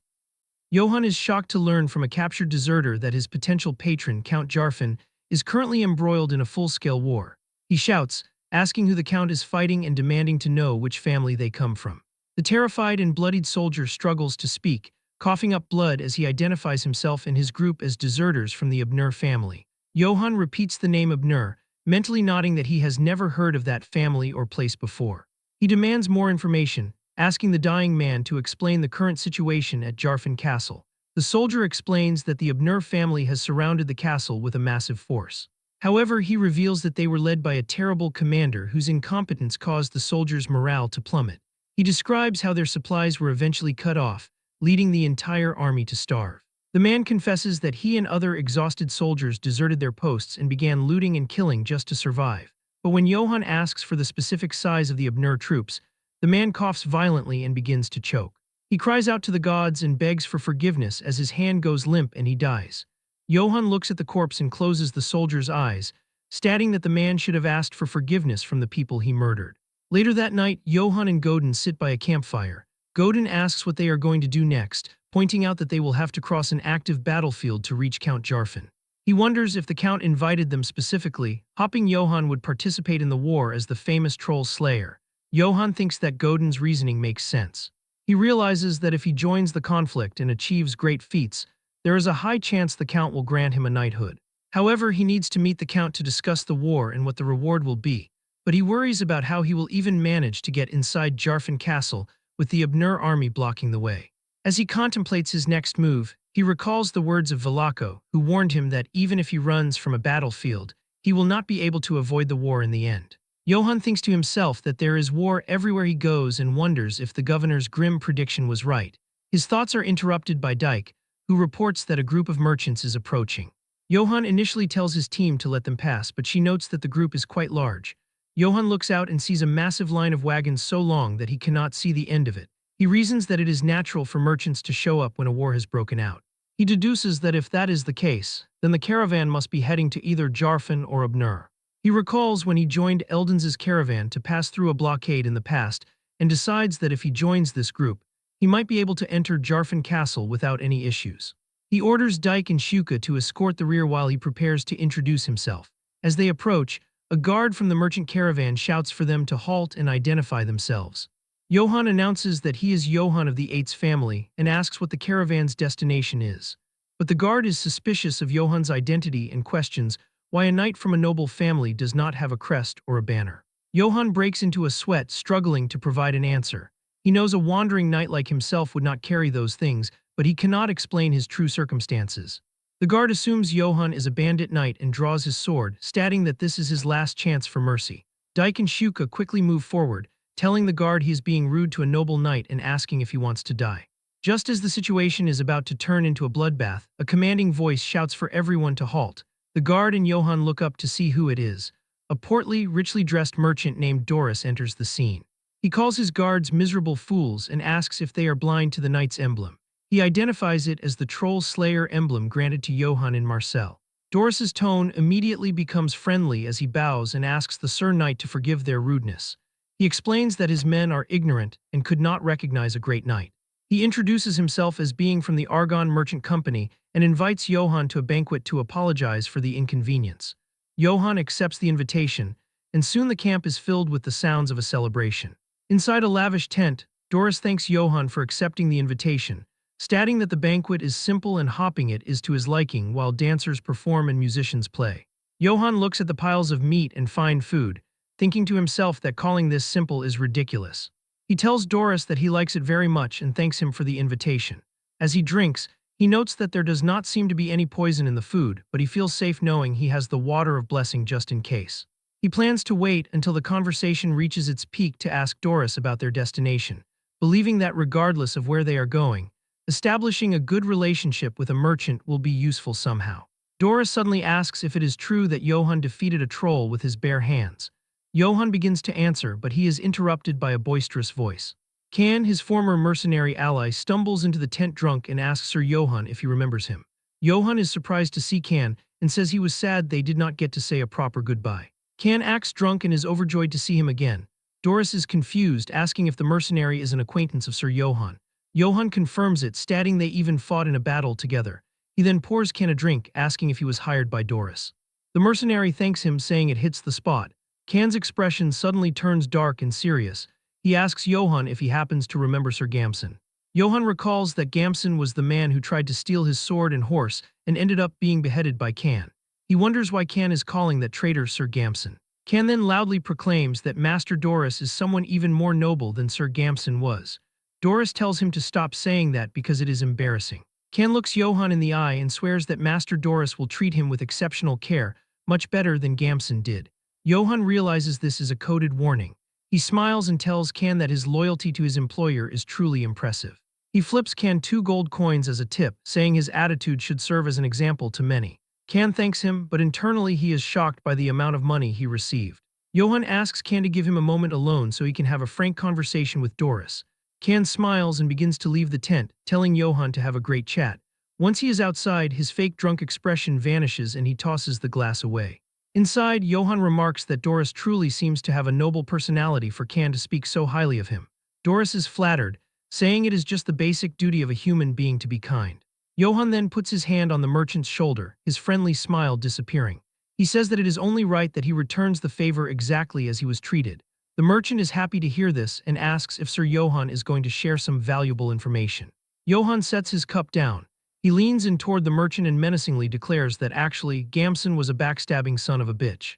Johann is shocked to learn from a captured deserter that his potential patron, Count Jarfin, is currently embroiled in a full-scale war. He shouts, asking who the Count is fighting and demanding to know which family they come from. The terrified and bloodied soldier struggles to speak, coughing up blood as he identifies himself and his group as deserters from the Abner family. Johann repeats the name Abner, mentally nodding that he has never heard of that family or place before. He demands more information, asking the dying man to explain the current situation at Jarfin Castle. The soldier explains that the Abner family has surrounded the castle with a massive force. However, he reveals that they were led by a terrible commander whose incompetence caused the soldiers' morale to plummet. He describes how their supplies were eventually cut off, leading the entire army to starve. The man confesses that he and other exhausted soldiers deserted their posts and began looting and killing just to survive. But when Johann asks for the specific size of the Abner troops, the man coughs violently and begins to choke. He cries out to the gods and begs for forgiveness as his hand goes limp and he dies. Johann looks at the corpse and closes the soldier's eyes, stating that the man should have asked for forgiveness from the people he murdered. Later that night, Johann and Godin sit by a campfire. Godin asks what they are going to do next, pointing out that they will have to cross an active battlefield to reach Count Jarfin. He wonders if the Count invited them specifically, hoping Johann would participate in the war as the famous troll slayer. Johann thinks that Godin's reasoning makes sense. He realizes that if he joins the conflict and achieves great feats, there is a high chance the Count will grant him a knighthood. However, he needs to meet the Count to discuss the war and what the reward will be, but he worries about how he will even manage to get inside Jarfin Castle with the Abner army blocking the way. As he contemplates his next move, he recalls the words of Velako, who warned him that even if he runs from a battlefield, he will not be able to avoid the war in the end. Johann thinks to himself that there is war everywhere he goes and wonders if the governor's grim prediction was right. His thoughts are interrupted by Dyke, who reports that a group of merchants is approaching. Johann initially tells his team to let them pass, but she notes that the group is quite large. Johann looks out and sees a massive line of wagons so long that he cannot see the end of it. He reasons that it is natural for merchants to show up when a war has broken out. He deduces that if that is the case, then the caravan must be heading to either Jarfin or Abner. He recalls when he joined Eldons's caravan to pass through a blockade in the past and decides that if he joins this group, he might be able to enter Jarfin Castle without any issues. He orders Dyke and Shuka to escort the rear while he prepares to introduce himself. As they approach, a guard from the merchant caravan shouts for them to halt and identify themselves. Johann announces that he is Johann of the Eight's family and asks what the caravan's destination is. But the guard is suspicious of Johann's identity and questions why a knight from a noble family does not have a crest or a banner. Johann breaks into a sweat, struggling to provide an answer. He knows a wandering knight like himself would not carry those things, but he cannot explain his true circumstances. The guard assumes Johann is a bandit knight and draws his sword, stating that this is his last chance for mercy. Dyke and Shuka quickly move forward, telling the guard he is being rude to a noble knight and asking if he wants to die. Just as the situation is about to turn into a bloodbath, a commanding voice shouts for everyone to halt. The guard and Johann look up to see who it is. A portly, richly dressed merchant named Doris enters the scene. He calls his guards miserable fools and asks if they are blind to the knight's emblem. He identifies it as the Troll Slayer emblem granted to Johann in Marseille. Doris's tone immediately becomes friendly as he bows and asks the Sir Knight to forgive their rudeness. He explains that his men are ignorant and could not recognize a great knight. He introduces himself as being from the Argonne Merchant Company and invites Johann to a banquet to apologize for the inconvenience. Johann accepts the invitation, and soon the camp is filled with the sounds of a celebration. Inside a lavish tent, Doris thanks Johann for accepting the invitation, stating that the banquet is simple and hopping it is to his liking while dancers perform and musicians play. Johann looks at the piles of meat and fine food, thinking to himself that calling this simple is ridiculous. He tells Doris that he likes it very much and thanks him for the invitation. As he drinks, he notes that there does not seem to be any poison in the food, but he feels safe knowing he has the water of blessing just in case. He plans to wait until the conversation reaches its peak to ask Doris about their destination, believing that regardless of where they are going, establishing a good relationship with a merchant will be useful somehow. Doris suddenly asks if it is true that Johann defeated a troll with his bare hands. Johann begins to answer, but he is interrupted by a boisterous voice. Can, his former mercenary ally, stumbles into the tent drunk and asks Sir Johann if he remembers him. Johann is surprised to see Can and says he was sad they did not get to say a proper goodbye. Can acts drunk and is overjoyed to see him again. Doris is confused, asking if the mercenary is an acquaintance of Sir Johann. Johann confirms it, stating they even fought in a battle together. He then pours Can a drink, asking if he was hired by Doris. The mercenary thanks him, saying it hits the spot. Can's expression suddenly turns dark and serious. He asks Johann if he happens to remember Sir Gamson. Johann recalls that Gamson was the man who tried to steal his sword and horse and ended up being beheaded by Can. He wonders why Can is calling that traitor Sir Gamson. Can then loudly proclaims that Master Doris is someone even more noble than Sir Gamson was. Doris tells him to stop saying that because it is embarrassing. Can looks Johann in the eye and swears that Master Doris will treat him with exceptional care, much better than Gamson did. Johann realizes this is a coded warning. He smiles and tells Can that his loyalty to his employer is truly impressive. He flips Can 2 gold coins as a tip, saying his attitude should serve as an example to many. Can thanks him, but internally he is shocked by the amount of money he received. Johann asks Can to give him a moment alone so he can have a frank conversation with Doris. Can smiles and begins to leave the tent, telling Johann to have a great chat. Once he is outside, his fake drunk expression vanishes and he tosses the glass away. Inside, Johann remarks that Doris truly seems to have a noble personality for Can to speak so highly of him. Doris is flattered, saying it is just the basic duty of a human being to be kind. Johann then puts his hand on the merchant's shoulder, his friendly smile disappearing. He says that it is only right that he returns the favor exactly as he was treated. The merchant is happy to hear this and asks if Sir Johann is going to share some valuable information. Johann sets his cup down. He leans in toward the merchant and menacingly declares that actually, Gamson was a backstabbing son of a bitch.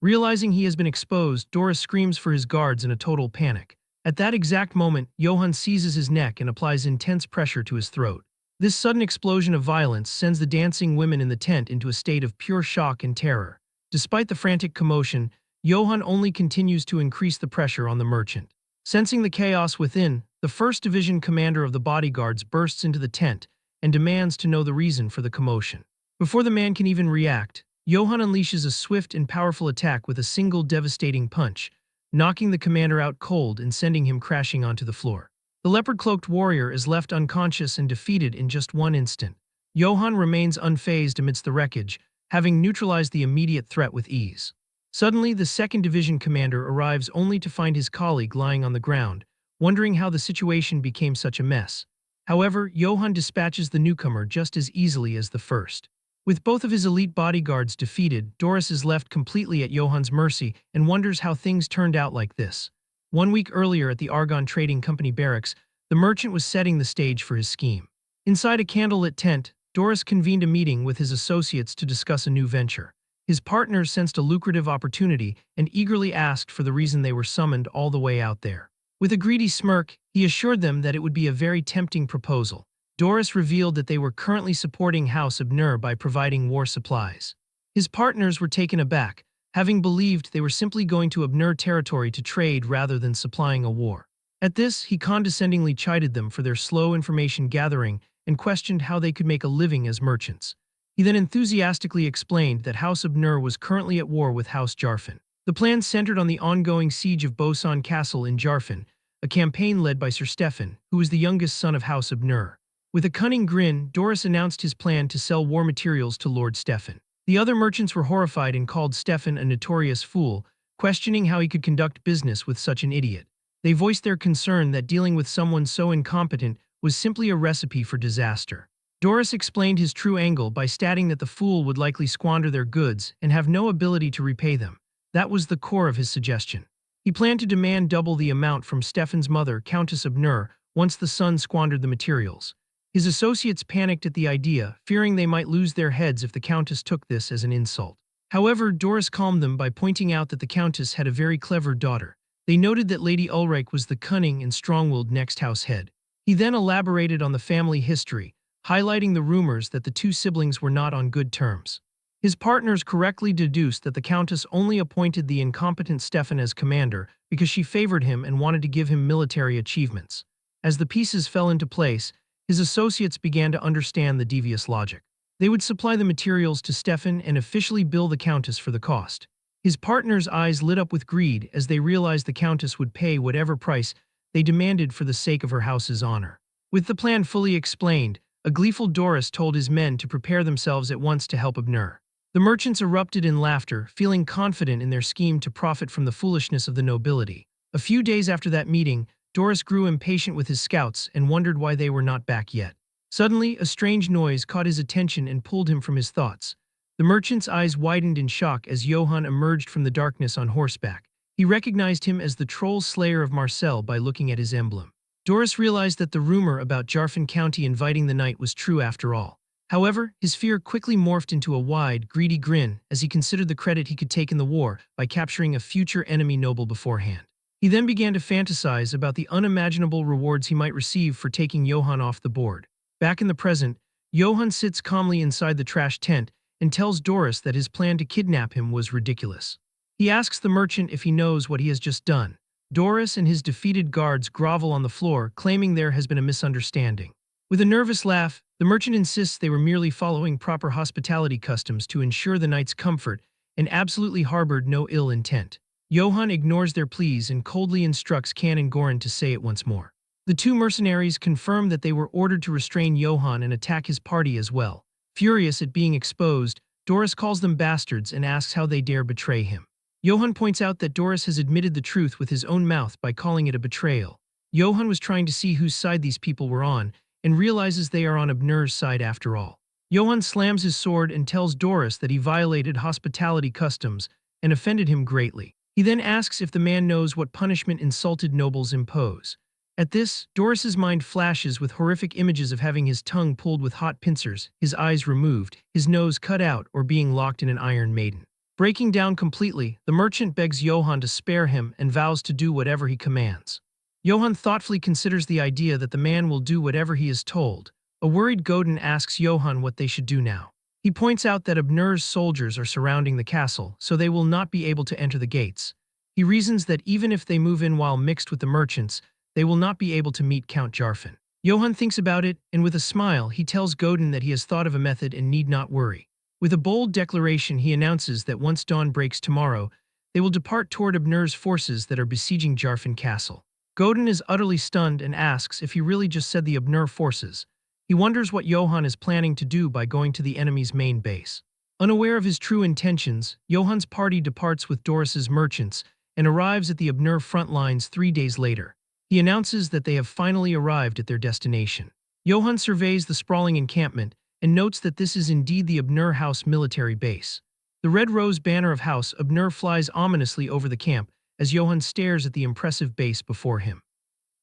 Realizing he has been exposed, Doris screams for his guards in a total panic. At that exact moment, Johann seizes his neck and applies intense pressure to his throat. This sudden explosion of violence sends the dancing women in the tent into a state of pure shock and terror. Despite the frantic commotion, Johann only continues to increase the pressure on the merchant. Sensing the chaos within, the 1st Division commander of the bodyguards bursts into the tent and demands to know the reason for the commotion. Before the man can even react, Johann unleashes a swift and powerful attack with a single devastating punch, knocking the commander out cold and sending him crashing onto the floor. The leopard-cloaked warrior is left unconscious and defeated in just one instant. Johann remains unfazed amidst the wreckage, having neutralized the immediate threat with ease. Suddenly, the 2nd Division commander arrives only to find his colleague lying on the ground, wondering how the situation became such a mess. However, Johann dispatches the newcomer just as easily as the first. With both of his elite bodyguards defeated, Doris is left completely at Johann's mercy and wonders how things turned out like this. 1 week earlier at the Argon Trading Company barracks, the merchant was setting the stage for his scheme. Inside a candlelit tent, Doris convened a meeting with his associates to discuss a new venture. His partners sensed a lucrative opportunity and eagerly asked for the reason they were summoned all the way out there. With a greedy smirk, he assured them that it would be a very tempting proposal. Doris revealed that they were currently supporting House Abner by providing war supplies. His partners were taken aback, having believed they were simply going to Abner territory to trade rather than supplying a war. At this, he condescendingly chided them for their slow information gathering and questioned how they could make a living as merchants. He then enthusiastically explained that House Abner was currently at war with House Jarfin. The plan centered on the ongoing siege of Bosan Castle in Jarfin, a campaign led by Sir Stefan, who was the youngest son of House Abner. With a cunning grin, Doris announced his plan to sell war materials to Lord Stefan. The other merchants were horrified and called Stefan a notorious fool, questioning how he could conduct business with such an idiot. They voiced their concern that dealing with someone so incompetent was simply a recipe for disaster. Doris explained his true angle by stating that the fool would likely squander their goods and have no ability to repay them. That was the core of his suggestion. He planned to demand double the amount from Stefan's mother, Countess Abner, once the son squandered the materials. His associates panicked at the idea, fearing they might lose their heads if the Countess took this as an insult. However, Doris calmed them by pointing out that the Countess had a very clever daughter. They noted that Lady Ulrich was the cunning and strong-willed next house head. He then elaborated on the family history, highlighting the rumors that the two siblings were not on good terms. His partners correctly deduced that the Countess only appointed the incompetent Stefan as commander because she favored him and wanted to give him military achievements. As the pieces fell into place, his associates began to understand the devious logic. They would supply the materials to Stefan and officially bill the Countess for the cost. His partners' eyes lit up with greed as they realized the Countess would pay whatever price they demanded for the sake of her house's honor. With the plan fully explained, a gleeful Doris told his men to prepare themselves at once to help Abner. The merchants erupted in laughter, feeling confident in their scheme to profit from the foolishness of the nobility. A few days after that meeting, Doris grew impatient with his scouts and wondered why they were not back yet. Suddenly, a strange noise caught his attention and pulled him from his thoughts. The merchant's eyes widened in shock as Johann emerged from the darkness on horseback. He recognized him as the troll slayer of Marcel by looking at his emblem. Doris realized that the rumor about Jarfin County inviting the knight was true after all. However, his fear quickly morphed into a wide, greedy grin as he considered the credit he could take in the war by capturing a future enemy noble beforehand. He then began to fantasize about the unimaginable rewards he might receive for taking Johann off the board. Back in the present, Johann sits calmly inside the trash tent and tells Doris that his plan to kidnap him was ridiculous. He asks the merchant if he knows what he has just done. Doris and his defeated guards grovel on the floor, claiming there has been a misunderstanding. With a nervous laugh, the merchant insists they were merely following proper hospitality customs to ensure the knight's comfort and absolutely harbored no ill intent. Johann ignores their pleas and coldly instructs Canon Goran to say it once more. The two mercenaries confirm that they were ordered to restrain Johann and attack his party as well. Furious at being exposed, Doris calls them bastards and asks how they dare betray him. Johann points out that Doris has admitted the truth with his own mouth by calling it a betrayal. Johann was trying to see whose side these people were on, and realizes they are on Abner's side after all. Johann slams his sword and tells Doris that he violated hospitality customs and offended him greatly. He then asks if the man knows what punishment insulted nobles impose. At this, Doris's mind flashes with horrific images of having his tongue pulled with hot pincers, his eyes removed, his nose cut out, or being locked in an iron maiden. Breaking down completely, the merchant begs Johann to spare him and vows to do whatever he commands. Johann thoughtfully considers the idea that the man will do whatever he is told. A worried Godin asks Johann what they should do now. He points out that Abner's soldiers are surrounding the castle, so they will not be able to enter the gates. He reasons that even if they move in while mixed with the merchants, they will not be able to meet Count Jarfin. Johann thinks about it, and with a smile, he tells Godin that he has thought of a method and need not worry. With a bold declaration, he announces that once dawn breaks tomorrow, they will depart toward Abner's forces that are besieging Jarfin Castle. Godin is utterly stunned and asks if he really just said the Abner forces. He wonders what Johann is planning to do by going to the enemy's main base. Unaware of his true intentions, Johann's party departs with Doris's merchants and arrives at the Abner front lines 3 days later. He announces that they have finally arrived at their destination. Johann surveys the sprawling encampment and notes that this is indeed the Abner House military base. The red rose banner of House Abner flies ominously over the camp as Johann stares at the impressive base before him.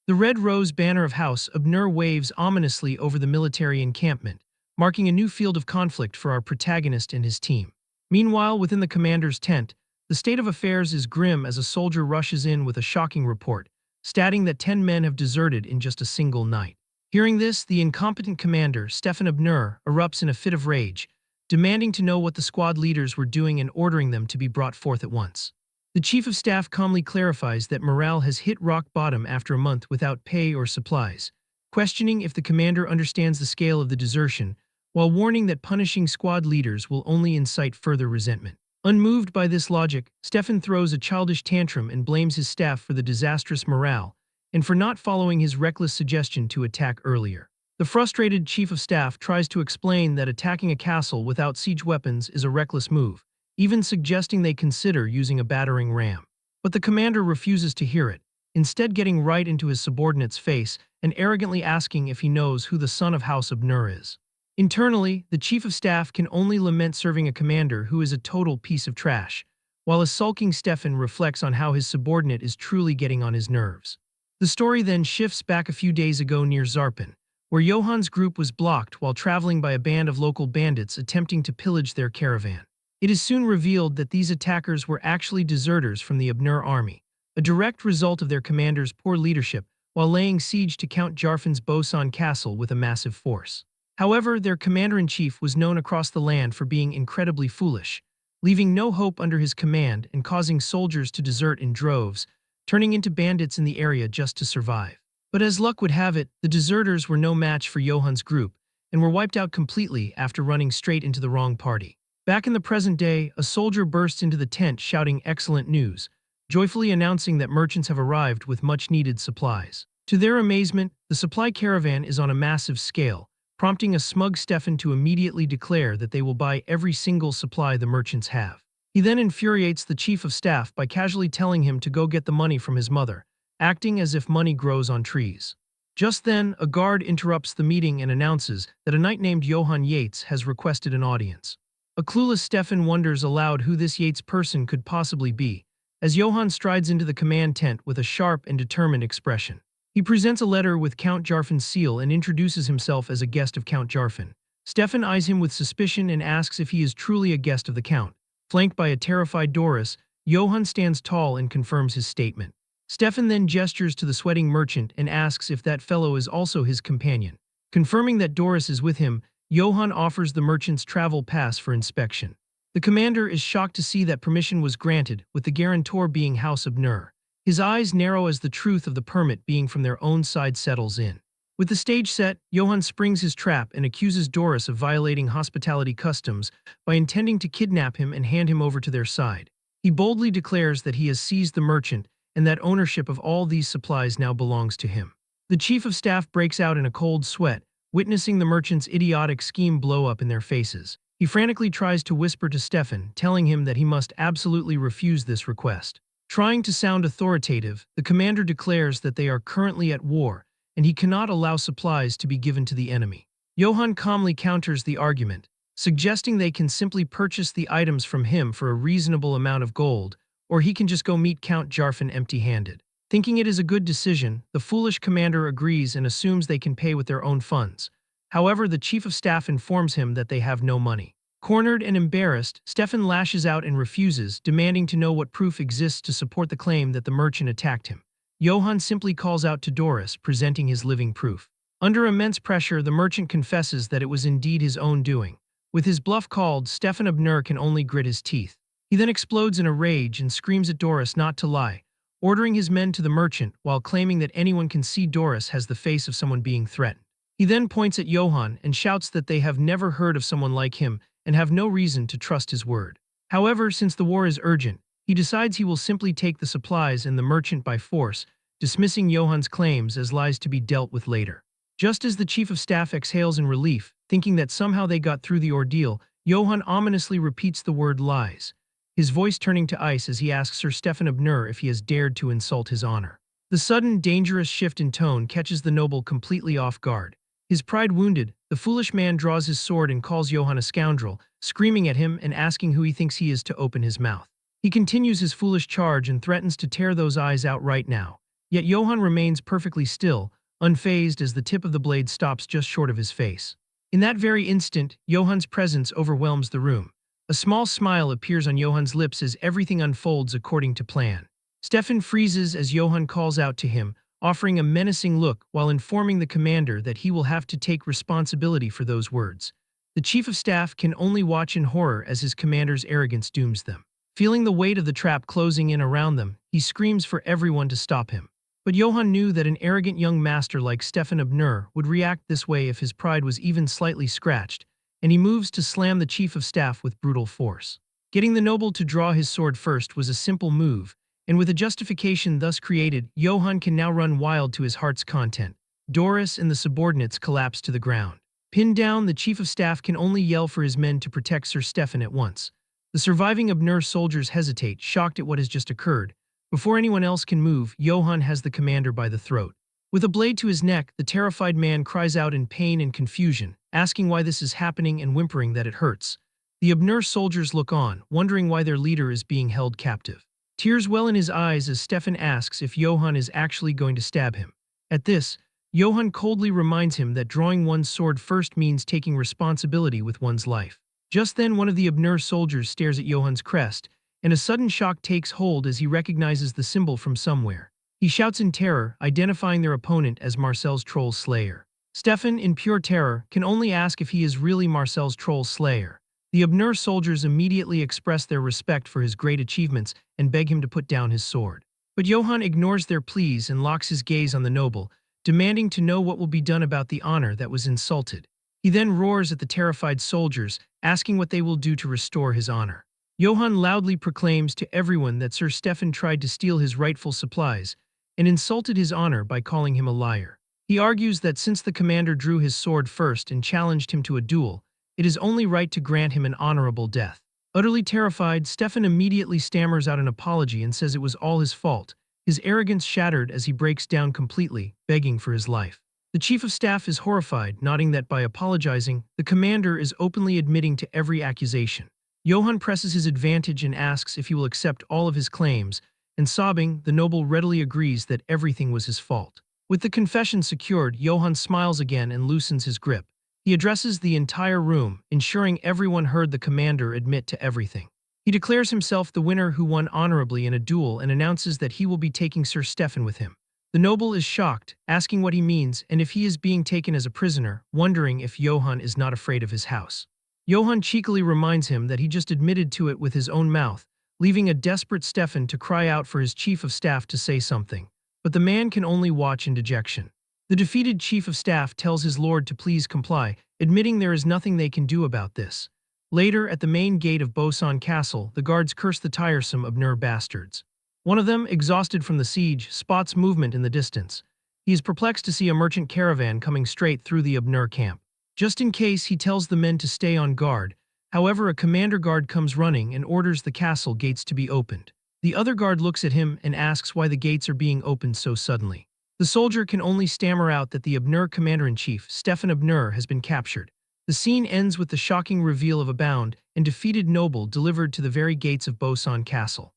The red rose banner of House Abner waves ominously over the military encampment, marking a new field of conflict for our protagonist and his team. Meanwhile, within the commander's tent, the state of affairs is grim as a soldier rushes in with a shocking report, stating that 10 men have deserted in just a single night. Hearing this, the incompetent commander, Stefan Abner, erupts in a fit of rage, demanding to know what the squad leaders were doing and ordering them to be brought forth at once. The chief of staff calmly clarifies that morale has hit rock bottom after a month without pay or supplies, questioning if the commander understands the scale of the desertion, while warning that punishing squad leaders will only incite further resentment. Unmoved by this logic, Stefan throws a childish tantrum and blames his staff for the disastrous morale and for not following his reckless suggestion to attack earlier. The frustrated chief of staff tries to explain that attacking a castle without siege weapons is a reckless move, even suggesting they consider using a battering ram. But the commander refuses to hear it, instead getting right into his subordinate's face and arrogantly asking if he knows who the son of House Abner is. Internally, the chief of staff can only lament serving a commander who is a total piece of trash, while a sulking Stefan reflects on how his subordinate is truly getting on his nerves. The story then shifts back a few days ago near Zarpin, where Johann's group was blocked while traveling by a band of local bandits attempting to pillage their caravan. It is soon revealed that these attackers were actually deserters from the Abner army, a direct result of their commander's poor leadership while laying siege to Count Jarfin's Bosan castle with a massive force. However, their commander-in-chief was known across the land for being incredibly foolish, leaving no hope under his command and causing soldiers to desert in droves, turning into bandits in the area just to survive. But as luck would have it, the deserters were no match for Johann's group and were wiped out completely after running straight into the wrong party. Back in the present day, a soldier bursts into the tent shouting excellent news, joyfully announcing that merchants have arrived with much-needed supplies. To their amazement, the supply caravan is on a massive scale, prompting a smug Stefan to immediately declare that they will buy every single supply the merchants have. He then infuriates the chief of staff by casually telling him to go get the money from his mother, acting as if money grows on trees. Just then, a guard interrupts the meeting and announces that a knight named Johann Yates has requested an audience. A clueless Stefan wonders aloud who this Yates person could possibly be, as Johann strides into the command tent with a sharp and determined expression. He presents a letter with Count Jarfan's seal and introduces himself as a guest of Count Jarfan. Stefan eyes him with suspicion and asks if he is truly a guest of the Count. Flanked by a terrified Doris, Johann stands tall and confirms his statement. Stefan then gestures to the sweating merchant and asks if that fellow is also his companion. Confirming that Doris is with him, Johann offers the merchant's travel pass for inspection. The commander is shocked to see that permission was granted, with the guarantor being House of Nur. His eyes narrow as the truth of the permit being from their own side settles in. With the stage set, Johann springs his trap and accuses Doris of violating hospitality customs by intending to kidnap him and hand him over to their side. He boldly declares that he has seized the merchant and that ownership of all these supplies now belongs to him. The chief of staff breaks out in a cold sweat, witnessing the merchant's idiotic scheme blow up in their faces. He frantically tries to whisper to Stefan, telling him that he must absolutely refuse this request. Trying to sound authoritative, the commander declares that they are currently at war, and he cannot allow supplies to be given to the enemy. Johann calmly counters the argument, suggesting they can simply purchase the items from him for a reasonable amount of gold, or he can just go meet Count Jarfan empty-handed. Thinking it is a good decision, the foolish commander agrees and assumes they can pay with their own funds. However, the chief of staff informs him that they have no money. Cornered and embarrassed, Stefan lashes out and refuses, demanding to know what proof exists to support the claim that the merchant attacked him. Johann simply calls out to Doris, presenting his living proof. Under immense pressure, the merchant confesses that it was indeed his own doing. With his bluff called, Stefan of Nur can only grit his teeth. He then explodes in a rage and screams at Doris not to lie, ordering his men to the merchant while claiming that anyone can see Doris has the face of someone being threatened. He then points at Johann and shouts that they have never heard of someone like him and have no reason to trust his word. However, since the war is urgent, he decides he will simply take the supplies and the merchant by force, dismissing Johann's claims as lies to be dealt with later. Just as the chief of staff exhales in relief, thinking that somehow they got through the ordeal, Johann ominously repeats the word lies, his voice turning to ice as he asks Sir Stefan of Nur if he has dared to insult his honor. The sudden, dangerous shift in tone catches the noble completely off guard. His pride wounded, the foolish man draws his sword and calls Johann a scoundrel, screaming at him and asking who he thinks he is to open his mouth. He continues his foolish charge and threatens to tear those eyes out right now. Yet Johann remains perfectly still, unfazed as the tip of the blade stops just short of his face. In that very instant, Johann's presence overwhelms the room. A small smile appears on Johann's lips as everything unfolds according to plan. Stefan freezes as Johann calls out to him, offering a menacing look while informing the commander that he will have to take responsibility for those words. The chief of staff can only watch in horror as his commander's arrogance dooms them. Feeling the weight of the trap closing in around them, he screams for everyone to stop him. But Johann knew that an arrogant young master like Stefan of Nur would react this way if his pride was even slightly scratched, and he moves to slam the chief of staff with brutal force. Getting the noble to draw his sword first was a simple move, and with a justification thus created, Johann can now run wild to his heart's content. Doris and the subordinates collapse to the ground. Pinned down, the chief of staff can only yell for his men to protect Sir Stefan at once. The surviving of Nur soldiers hesitate, shocked at what has just occurred. Before anyone else can move, Johann has the commander by the throat. With a blade to his neck, the terrified man cries out in pain and confusion, asking why this is happening and whimpering that it hurts. The Abnur soldiers look on, wondering why their leader is being held captive. Tears well in his eyes as Stefan asks if Johann is actually going to stab him. At this, Johann coldly reminds him that drawing one's sword first means taking responsibility with one's life. Just then, one of the Abnur soldiers stares at Johann's crest, and a sudden shock takes hold as he recognizes the symbol from somewhere. He shouts in terror, identifying their opponent as Marcel's troll slayer. Stefan, in pure terror, can only ask if he is really Marcel's troll slayer. The Abnur soldiers immediately express their respect for his great achievements and beg him to put down his sword. But Johann ignores their pleas and locks his gaze on the noble, demanding to know what will be done about the honor that was insulted. He then roars at the terrified soldiers, asking what they will do to restore his honor. Johann loudly proclaims to everyone that Sir Stefan tried to steal his rightful supplies and insulted his honor by calling him a liar. He argues that since the commander drew his sword first and challenged him to a duel, it is only right to grant him an honorable death. Utterly terrified, Stefan immediately stammers out an apology and says it was all his fault, his arrogance shattered as he breaks down completely, begging for his life. The chief of staff is horrified, noting that by apologizing, the commander is openly admitting to every accusation. Johann presses his advantage and asks if he will accept all of his claims, and sobbing, the noble readily agrees that everything was his fault. With the confession secured, Johann smiles again and loosens his grip. He addresses the entire room, ensuring everyone heard the commander admit to everything. He declares himself the winner who won honorably in a duel and announces that he will be taking Sir Stefan with him. The noble is shocked, asking what he means and if he is being taken as a prisoner, wondering if Johann is not afraid of his house. Johann cheekily reminds him that he just admitted to it with his own mouth, leaving a desperate Stefan to cry out for his chief of staff to say something. But the man can only watch in dejection. The defeated chief of staff tells his lord to please comply, admitting there is nothing they can do about this. Later, at the main gate of Bosan Castle, the guards curse the tiresome Abnur bastards. One of them, exhausted from the siege, spots movement in the distance. He is perplexed to see a merchant caravan coming straight through the Abnur camp. Just in case, he tells the men to stay on guard. However, a commander guard comes running and orders the castle gates to be opened. The other guard looks at him and asks why the gates are being opened so suddenly. The soldier can only stammer out that the Abnur commander-in-chief, Stefan Abnur, has been captured. The scene ends with the shocking reveal of a bound and defeated noble delivered to the very gates of Bosan Castle.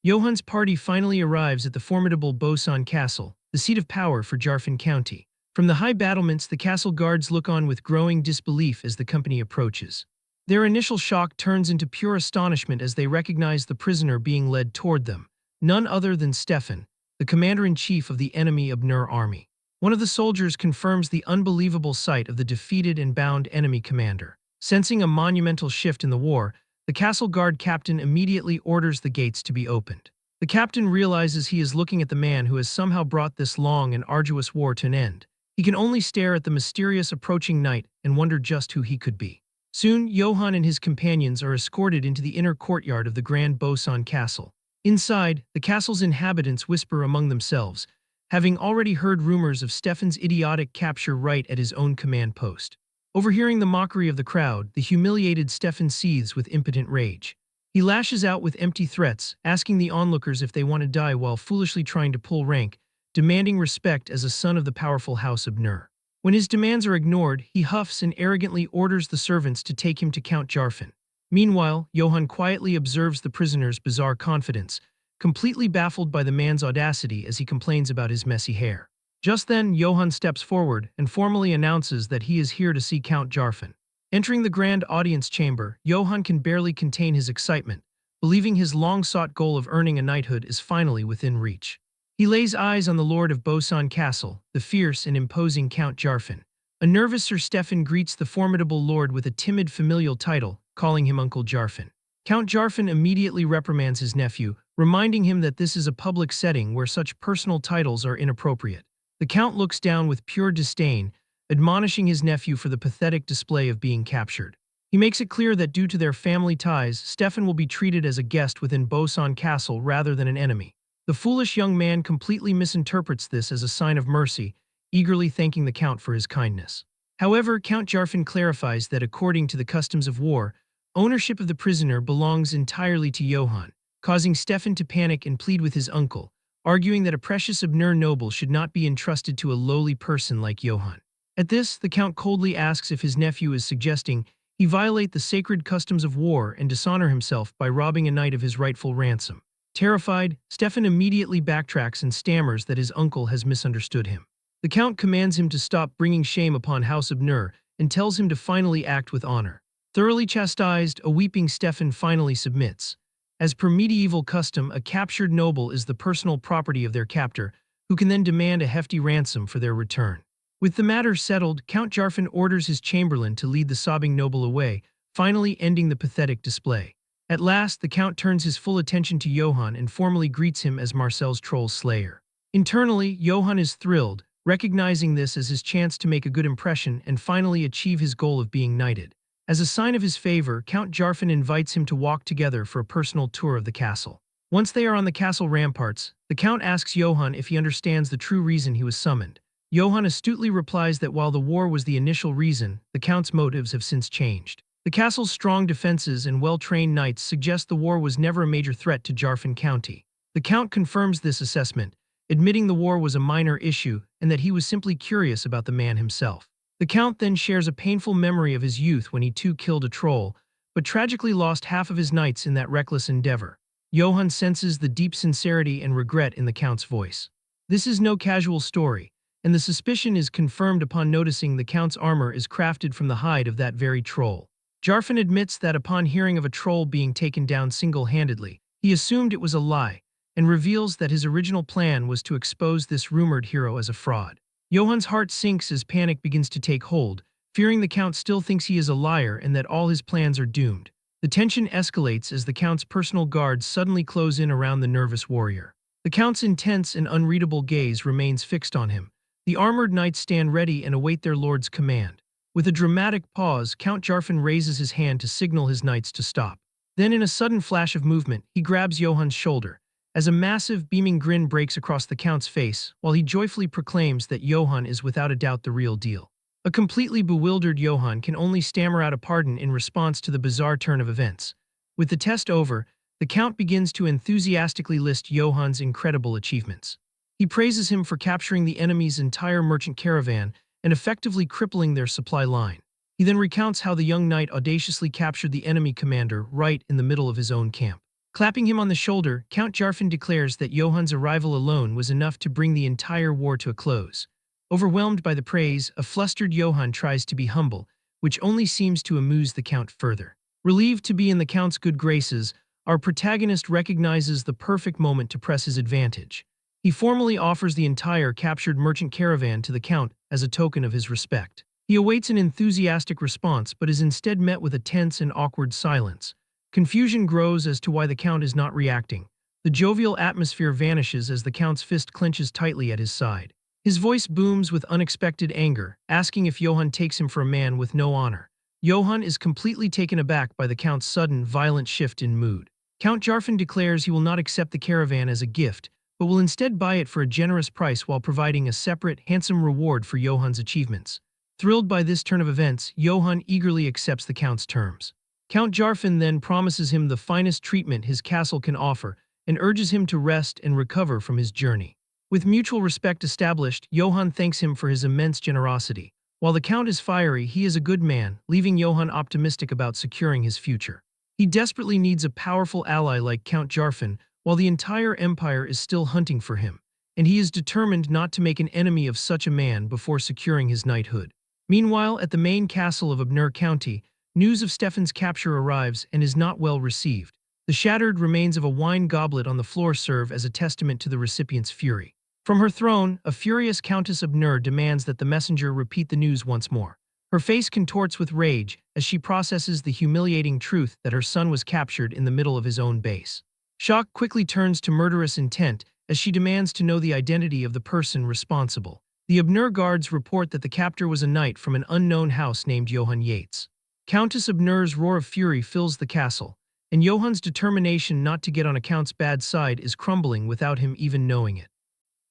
Johann's party finally arrives at the formidable Bosan Castle, the seat of power for Jarfin County. From the high battlements, the castle guards look on with growing disbelief as the company approaches. Their initial shock turns into pure astonishment as they recognize the prisoner being led toward them, none other than Stefan, the commander-in-chief of the enemy Abnur army. One of the soldiers confirms the unbelievable sight of the defeated and bound enemy commander. Sensing a monumental shift in the war, the castle guard captain immediately orders the gates to be opened. The captain realizes he is looking at the man who has somehow brought this long and arduous war to an end. He can only stare at the mysterious approaching night and wonder just who he could be. Soon, Johann and his companions are escorted into the inner courtyard of the Grand Bosan Castle. Inside, the castle's inhabitants whisper among themselves, having already heard rumors of Stefan's idiotic capture right at his own command post. Overhearing the mockery of the crowd, the humiliated Stefan seethes with impotent rage. He lashes out with empty threats, asking the onlookers if they want to die while foolishly trying to pull rank, demanding respect as a son of the powerful House of Nur. When his demands are ignored, he huffs and arrogantly orders the servants to take him to Count Jarfin. Meanwhile, Johann quietly observes the prisoner's bizarre confidence, completely baffled by the man's audacity as he complains about his messy hair. Just then, Johann steps forward and formally announces that he is here to see Count Jarfin. Entering the grand audience chamber, Johann can barely contain his excitement, believing his long-sought goal of earning a knighthood is finally within reach. He lays eyes on the lord of Bosan Castle, the fierce and imposing Count Jarfin. A nervous Sir Stefan greets the formidable lord with a timid familial title, calling him Uncle Jarfin. Count Jarfin immediately reprimands his nephew, reminding him that this is a public setting where such personal titles are inappropriate. The Count looks down with pure disdain, admonishing his nephew for the pathetic display of being captured. He makes it clear that due to their family ties, Stefan will be treated as a guest within Bosan Castle rather than an enemy. The foolish young man completely misinterprets this as a sign of mercy, eagerly thanking the Count for his kindness. However, Count Jarfin clarifies that according to the customs of war, ownership of the prisoner belongs entirely to Johann, causing Stefan to panic and plead with his uncle, arguing that a precious Abnur noble should not be entrusted to a lowly person like Johann. At this, the Count coldly asks if his nephew is suggesting he violate the sacred customs of war and dishonor himself by robbing a knight of his rightful ransom. Terrified, Stefan immediately backtracks and stammers that his uncle has misunderstood him. The Count commands him to stop bringing shame upon House Abnur and tells him to finally act with honor. Thoroughly chastised, a weeping Stefan finally submits. As per medieval custom, a captured noble is the personal property of their captor, who can then demand a hefty ransom for their return. With the matter settled, Count Jarfin orders his chamberlain to lead the sobbing noble away, finally ending the pathetic display. At last, the Count turns his full attention to Johann and formally greets him as Marcel's troll slayer. Internally, Johann is thrilled, recognizing this as his chance to make a good impression and finally achieve his goal of being knighted. As a sign of his favor, Count Jarfin invites him to walk together for a personal tour of the castle. Once they are on the castle ramparts, the Count asks Johann if he understands the true reason he was summoned. Johann astutely replies that while the war was the initial reason, the Count's motives have since changed. The castle's strong defenses and well-trained knights suggest the war was never a major threat to Jarfin County. The Count confirms this assessment, admitting the war was a minor issue and that he was simply curious about the man himself. The Count then shares a painful memory of his youth when he too killed a troll, but tragically lost half of his knights in that reckless endeavor. Johann senses the deep sincerity and regret in the Count's voice. This is no casual story, and the suspicion is confirmed upon noticing the Count's armor is crafted from the hide of that very troll. Jarfin admits that upon hearing of a troll being taken down single-handedly, he assumed it was a lie, and reveals that his original plan was to expose this rumored hero as a fraud. Johann's heart sinks as panic begins to take hold, fearing the Count still thinks he is a liar and that all his plans are doomed. The tension escalates as the Count's personal guards suddenly close in around the nervous warrior. The Count's intense and unreadable gaze remains fixed on him. The armored knights stand ready and await their lord's command. With a dramatic pause, Count Jarfin raises his hand to signal his knights to stop. Then in a sudden flash of movement, he grabs Johann's shoulder, as a massive, beaming grin breaks across the Count's face, while he joyfully proclaims that Johann is without a doubt the real deal. A completely bewildered Johann can only stammer out a pardon in response to the bizarre turn of events. With the test over, the Count begins to enthusiastically list Johann's incredible achievements. He praises him for capturing the enemy's entire merchant caravan and effectively crippling their supply line. He then recounts how the young knight audaciously captured the enemy commander right in the middle of his own camp. Clapping him on the shoulder, Count Jarfin declares that Johann's arrival alone was enough to bring the entire war to a close. Overwhelmed by the praise, a flustered Johann tries to be humble, which only seems to amuse the Count further. Relieved to be in the Count's good graces, our protagonist recognizes the perfect moment to press his advantage. He formally offers the entire captured merchant caravan to the Count as a token of his respect. He awaits an enthusiastic response but is instead met with a tense and awkward silence. Confusion grows as to why the Count is not reacting. The jovial atmosphere vanishes as the Count's fist clenches tightly at his side. His voice booms with unexpected anger, asking if Johann takes him for a man with no honor. Johann is completely taken aback by the Count's sudden, violent shift in mood. Count Jarfin declares he will not accept the caravan as a gift, but will instead buy it for a generous price while providing a separate, handsome reward for Johann's achievements. Thrilled by this turn of events, Johann eagerly accepts the Count's terms. Count Jarfin then promises him the finest treatment his castle can offer and urges him to rest and recover from his journey. With mutual respect established, Johann thanks him for his immense generosity. While the Count is fiery, he is a good man, leaving Johann optimistic about securing his future. He desperately needs a powerful ally like Count Jarfin, while the entire empire is still hunting for him, and he is determined not to make an enemy of such a man before securing his knighthood. Meanwhile, at the main castle of Abner County, news of Stefan's capture arrives and is not well received. The shattered remains of a wine goblet on the floor serve as a testament to the recipient's fury. From her throne, a furious Countess Abner demands that the messenger repeat the news once more. Her face contorts with rage as she processes the humiliating truth that her son was captured in the middle of his own base. Shock quickly turns to murderous intent as she demands to know the identity of the person responsible. The Abner guards report that the captor was a knight from an unknown house named Johann Yates. Countess Abner's roar of fury fills the castle, and Johann's determination not to get on a Count's bad side is crumbling without him even knowing it.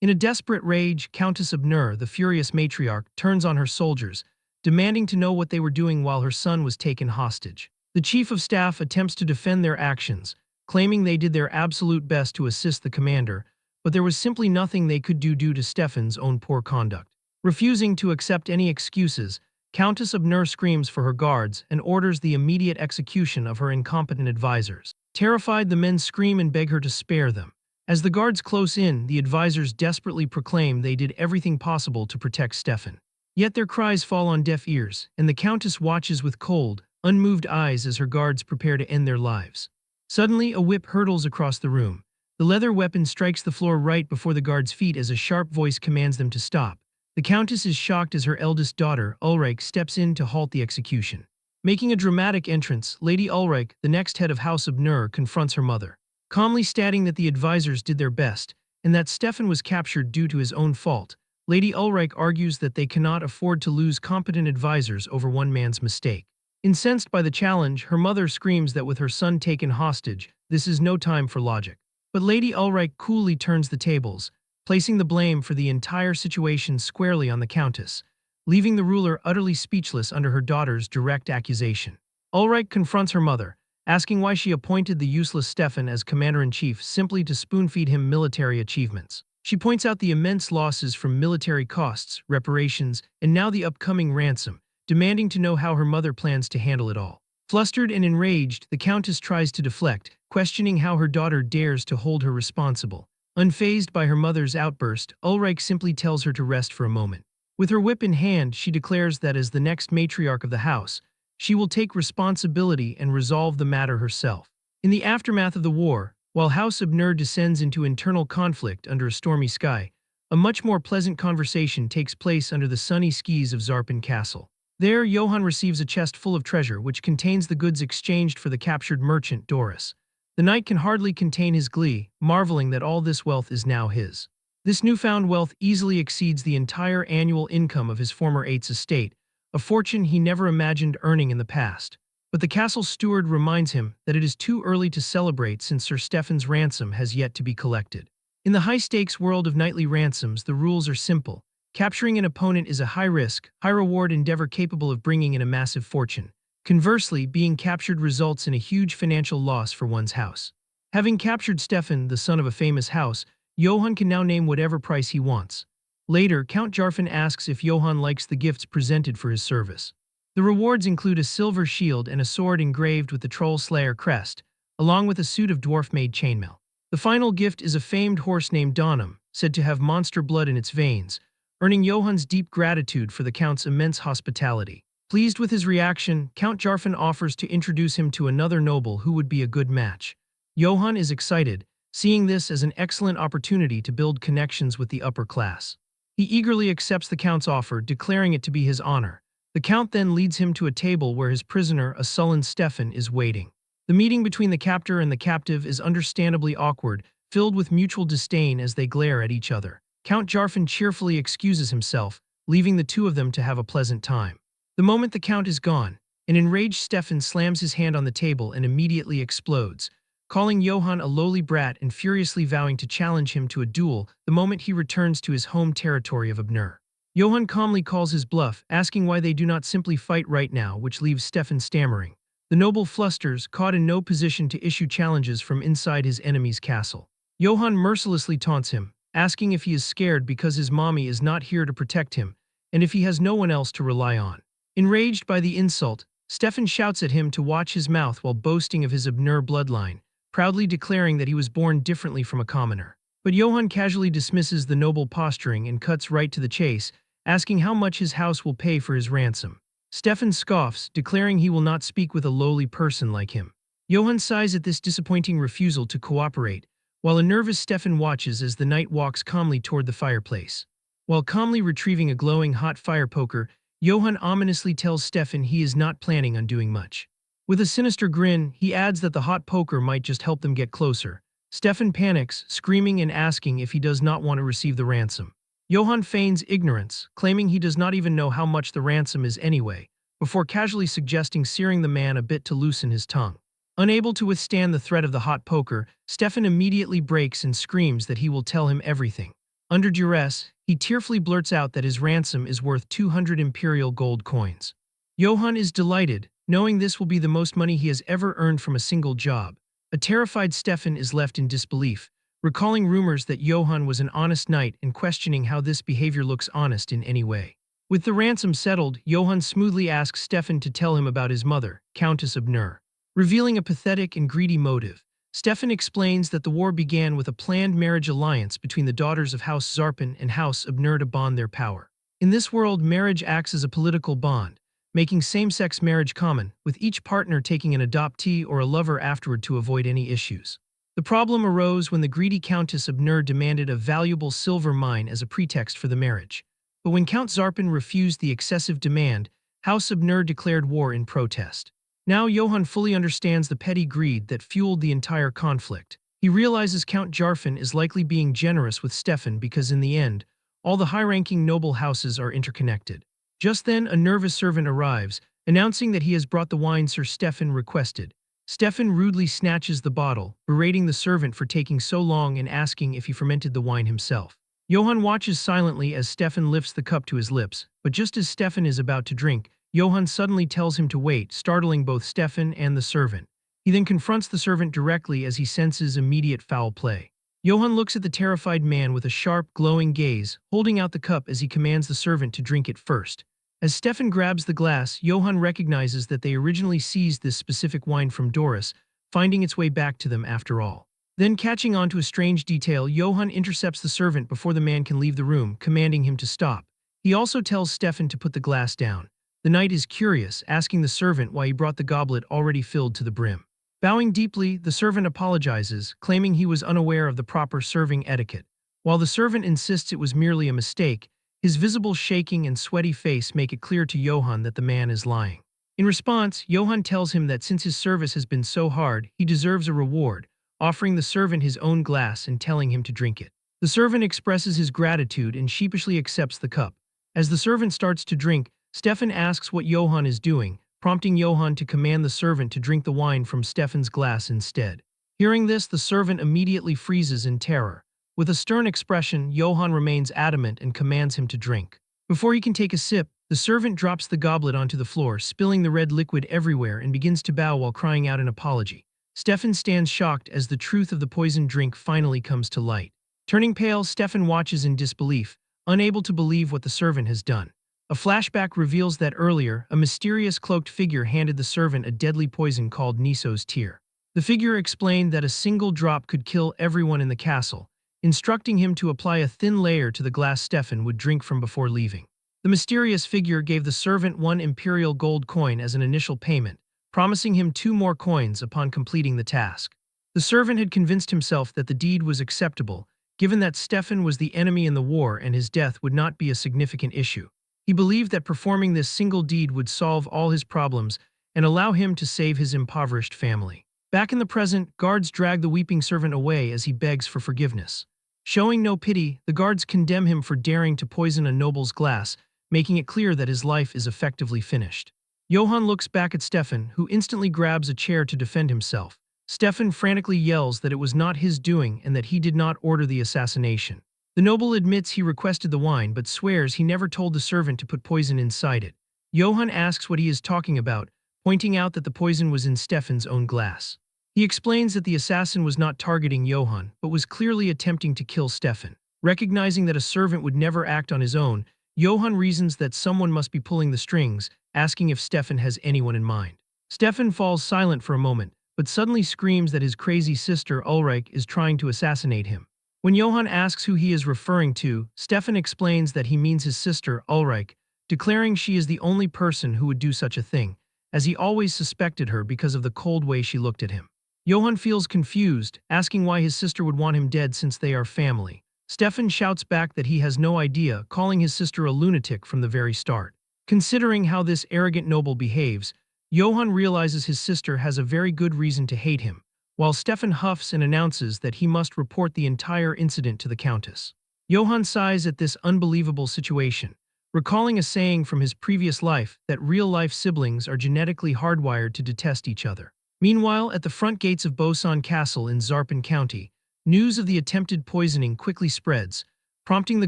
In a desperate rage, Countess Abner, the furious matriarch, turns on her soldiers, demanding to know what they were doing while her son was taken hostage. The chief of staff attempts to defend their actions, claiming they did their absolute best to assist the commander, but there was simply nothing they could do due to Stefan's own poor conduct. Refusing to accept any excuses, Countess Abner screams for her guards and orders the immediate execution of her incompetent advisors. Terrified, the men scream and beg her to spare them. As the guards close in, the advisors desperately proclaim they did everything possible to protect Stefan. Yet their cries fall on deaf ears, and the Countess watches with cold, unmoved eyes as her guards prepare to end their lives. Suddenly, a whip hurtles across the room. The leather weapon strikes the floor right before the guards' feet as a sharp voice commands them to stop. The Countess is shocked as her eldest daughter, Ulrich, steps in to halt the execution. Making a dramatic entrance, Lady Ulrich, the next head of House Abner, confronts her mother, calmly stating that the advisors did their best and that Stefan was captured due to his own fault. Lady Ulrich argues that they cannot afford to lose competent advisors over one man's mistake. Incensed by the challenge, her mother screams that with her son taken hostage, this is no time for logic. But Lady Ulrich coolly turns the tables, placing the blame for the entire situation squarely on the Countess, leaving the ruler utterly speechless under her daughter's direct accusation. Ulrich confronts her mother, asking why she appointed the useless Stefan as commander-in-chief simply to spoon-feed him military achievements. She points out the immense losses from military costs, reparations, and now the upcoming ransom, demanding to know how her mother plans to handle it all. Flustered and enraged, the Countess tries to deflect, questioning how her daughter dares to hold her responsible. Unfazed by her mother's outburst, Ulrich simply tells her to rest for a moment. With her whip in hand, she declares that as the next matriarch of the house, she will take responsibility and resolve the matter herself. In the aftermath of the war, while House Abner descends into internal conflict under a stormy sky, a much more pleasant conversation takes place under the sunny skies of Zarpin Castle. There, Johann receives a chest full of treasure which contains the goods exchanged for the captured merchant Doris. The knight can hardly contain his glee, marveling that all this wealth is now his. This newfound wealth easily exceeds the entire annual income of his former eight's estate, a fortune he never imagined earning in the past. But the castle steward reminds him that it is too early to celebrate since Sir Stefan's ransom has yet to be collected. In the high-stakes world of knightly ransoms, the rules are simple. Capturing an opponent is a high-risk, high-reward endeavor capable of bringing in a massive fortune. Conversely, being captured results in a huge financial loss for one's house. Having captured Stefan, the son of a famous house, Johann can now name whatever price he wants. Later, Count Jarfin asks if Johann likes the gifts presented for his service. The rewards include a silver shield and a sword engraved with the Troll Slayer crest, along with a suit of dwarf-made chainmail. The final gift is a famed horse named Donham, said to have monster blood in its veins, earning Johann's deep gratitude for the Count's immense hospitality. Pleased with his reaction, Count Jarfin offers to introduce him to another noble who would be a good match. Johann is excited, seeing this as an excellent opportunity to build connections with the upper class. He eagerly accepts the Count's offer, declaring it to be his honor. The Count then leads him to a table where his prisoner, a sullen Stefan, is waiting. The meeting between the captor and the captive is understandably awkward, filled with mutual disdain as they glare at each other. Count Jarfin cheerfully excuses himself, leaving the two of them to have a pleasant time. The moment the Count is gone, an enraged Stefan slams his hand on the table and immediately explodes, calling Johann a lowly brat and furiously vowing to challenge him to a duel the moment he returns to his home territory of Abner. Johann calmly calls his bluff, asking why they do not simply fight right now, which leaves Stefan stammering. The noble flusters, caught in no position to issue challenges from inside his enemy's castle. Johann mercilessly taunts him, asking if he is scared because his mommy is not here to protect him, and if he has no one else to rely on. Enraged by the insult, Stefan shouts at him to watch his mouth while boasting of his Abner bloodline, proudly declaring that he was born differently from a commoner. But Johann casually dismisses the noble posturing and cuts right to the chase, asking how much his house will pay for his ransom. Stefan scoffs, declaring he will not speak with a lowly person like him. Johann sighs at this disappointing refusal to cooperate, while a nervous Stefan watches as the knight walks calmly toward the fireplace. While calmly retrieving a glowing hot fire poker, Johann ominously tells Stefan he is not planning on doing much. With a sinister grin, he adds that the hot poker might just help them get closer. Stefan panics, screaming and asking if he does not want to receive the ransom. Johann feigns ignorance, claiming he does not even know how much the ransom is anyway, before casually suggesting searing the man a bit to loosen his tongue. Unable to withstand the threat of the hot poker, Stefan immediately breaks and screams that he will tell him everything. Under duress, he tearfully blurts out that his ransom is worth 200 imperial gold coins. Johann is delighted, knowing this will be the most money he has ever earned from a single job. A terrified Stefan is left in disbelief, recalling rumors that Johann was an honest knight and questioning how this behavior looks honest in any way. With the ransom settled, Johann smoothly asks Stefan to tell him about his mother, Countess Abner. Revealing a pathetic and greedy motive, Stefan explains that the war began with a planned marriage alliance between the daughters of House Zarpin and House Abner to bond their power. In this world, marriage acts as a political bond, making same-sex marriage common, with each partner taking an adoptee or a lover afterward to avoid any issues. The problem arose when the greedy Countess Abner demanded a valuable silver mine as a pretext for the marriage. But when Count Zarpin refused the excessive demand, House Abner declared war in protest. Now Johann fully understands the petty greed that fueled the entire conflict. He realizes Count Jarfin is likely being generous with Stefan because in the end, all the high-ranking noble houses are interconnected. Just then, a nervous servant arrives, announcing that he has brought the wine Sir Stefan requested. Stefan rudely snatches the bottle, berating the servant for taking so long and asking if he fermented the wine himself. Johann watches silently as Stefan lifts the cup to his lips, but just as Stefan is about to drink, Johann suddenly tells him to wait, startling both Stefan and the servant. He then confronts the servant directly as he senses immediate foul play. Johann looks at the terrified man with a sharp, glowing gaze, holding out the cup as he commands the servant to drink it first. As Stefan grabs the glass, Johann recognizes that they originally seized this specific wine from Doris, finding its way back to them after all. Then, catching on to a strange detail, Johann intercepts the servant before the man can leave the room, commanding him to stop. He also tells Stefan to put the glass down. The knight is curious, asking the servant why he brought the goblet already filled to the brim. Bowing deeply, the servant apologizes, claiming he was unaware of the proper serving etiquette. While the servant insists it was merely a mistake, his visible shaking and sweaty face make it clear to Johann that the man is lying. In response, Johann tells him that since his service has been so hard, he deserves a reward, offering the servant his own glass and telling him to drink it. The servant expresses his gratitude and sheepishly accepts the cup. As the servant starts to drink, Stefan asks what Johann is doing, prompting Johann to command the servant to drink the wine from Stefan's glass instead. Hearing this, the servant immediately freezes in terror. With a stern expression, Johann remains adamant and commands him to drink. Before he can take a sip, the servant drops the goblet onto the floor, spilling the red liquid everywhere, and begins to bow while crying out an apology. Stefan stands shocked as the truth of the poisoned drink finally comes to light. Turning pale, Stefan watches in disbelief, unable to believe what the servant has done. A flashback reveals that earlier, a mysterious cloaked figure handed the servant a deadly poison called Niso's tear. The figure explained that a single drop could kill everyone in the castle, instructing him to apply a thin layer to the glass Stefan would drink from before leaving. The mysterious figure gave the servant 1 imperial gold coin as an initial payment, promising him 2 more coins upon completing the task. The servant had convinced himself that the deed was acceptable, given that Stefan was the enemy in the war and his death would not be a significant issue. He believed that performing this single deed would solve all his problems and allow him to save his impoverished family. Back in the present, guards drag the weeping servant away as he begs for forgiveness. Showing no pity, the guards condemn him for daring to poison a noble's glass, making it clear that his life is effectively finished. Johann looks back at Stefan, who instantly grabs a chair to defend himself. Stefan frantically yells that it was not his doing and that he did not order the assassination. The noble admits he requested the wine but swears he never told the servant to put poison inside it. Johann asks what he is talking about, pointing out that the poison was in Stefan's own glass. He explains that the assassin was not targeting Johann, but was clearly attempting to kill Stefan. Recognizing that a servant would never act on his own, Johann reasons that someone must be pulling the strings, asking if Stefan has anyone in mind. Stefan falls silent for a moment, but suddenly screams that his crazy sister Ulrich is trying to assassinate him. When Johann asks who he is referring to, Stefan explains that he means his sister Ulrich, declaring she is the only person who would do such a thing, as he always suspected her because of the cold way she looked at him. Johann feels confused, asking why his sister would want him dead since they are family. Stefan shouts back that he has no idea, calling his sister a lunatic from the very start. Considering how this arrogant noble behaves, Johann realizes his sister has a very good reason to hate him, while Stefan huffs and announces that he must report the entire incident to the Countess. Johann sighs at this unbelievable situation, recalling a saying from his previous life that real-life siblings are genetically hardwired to detest each other. Meanwhile, at the front gates of Bosan Castle in Zarpin County, news of the attempted poisoning quickly spreads, prompting the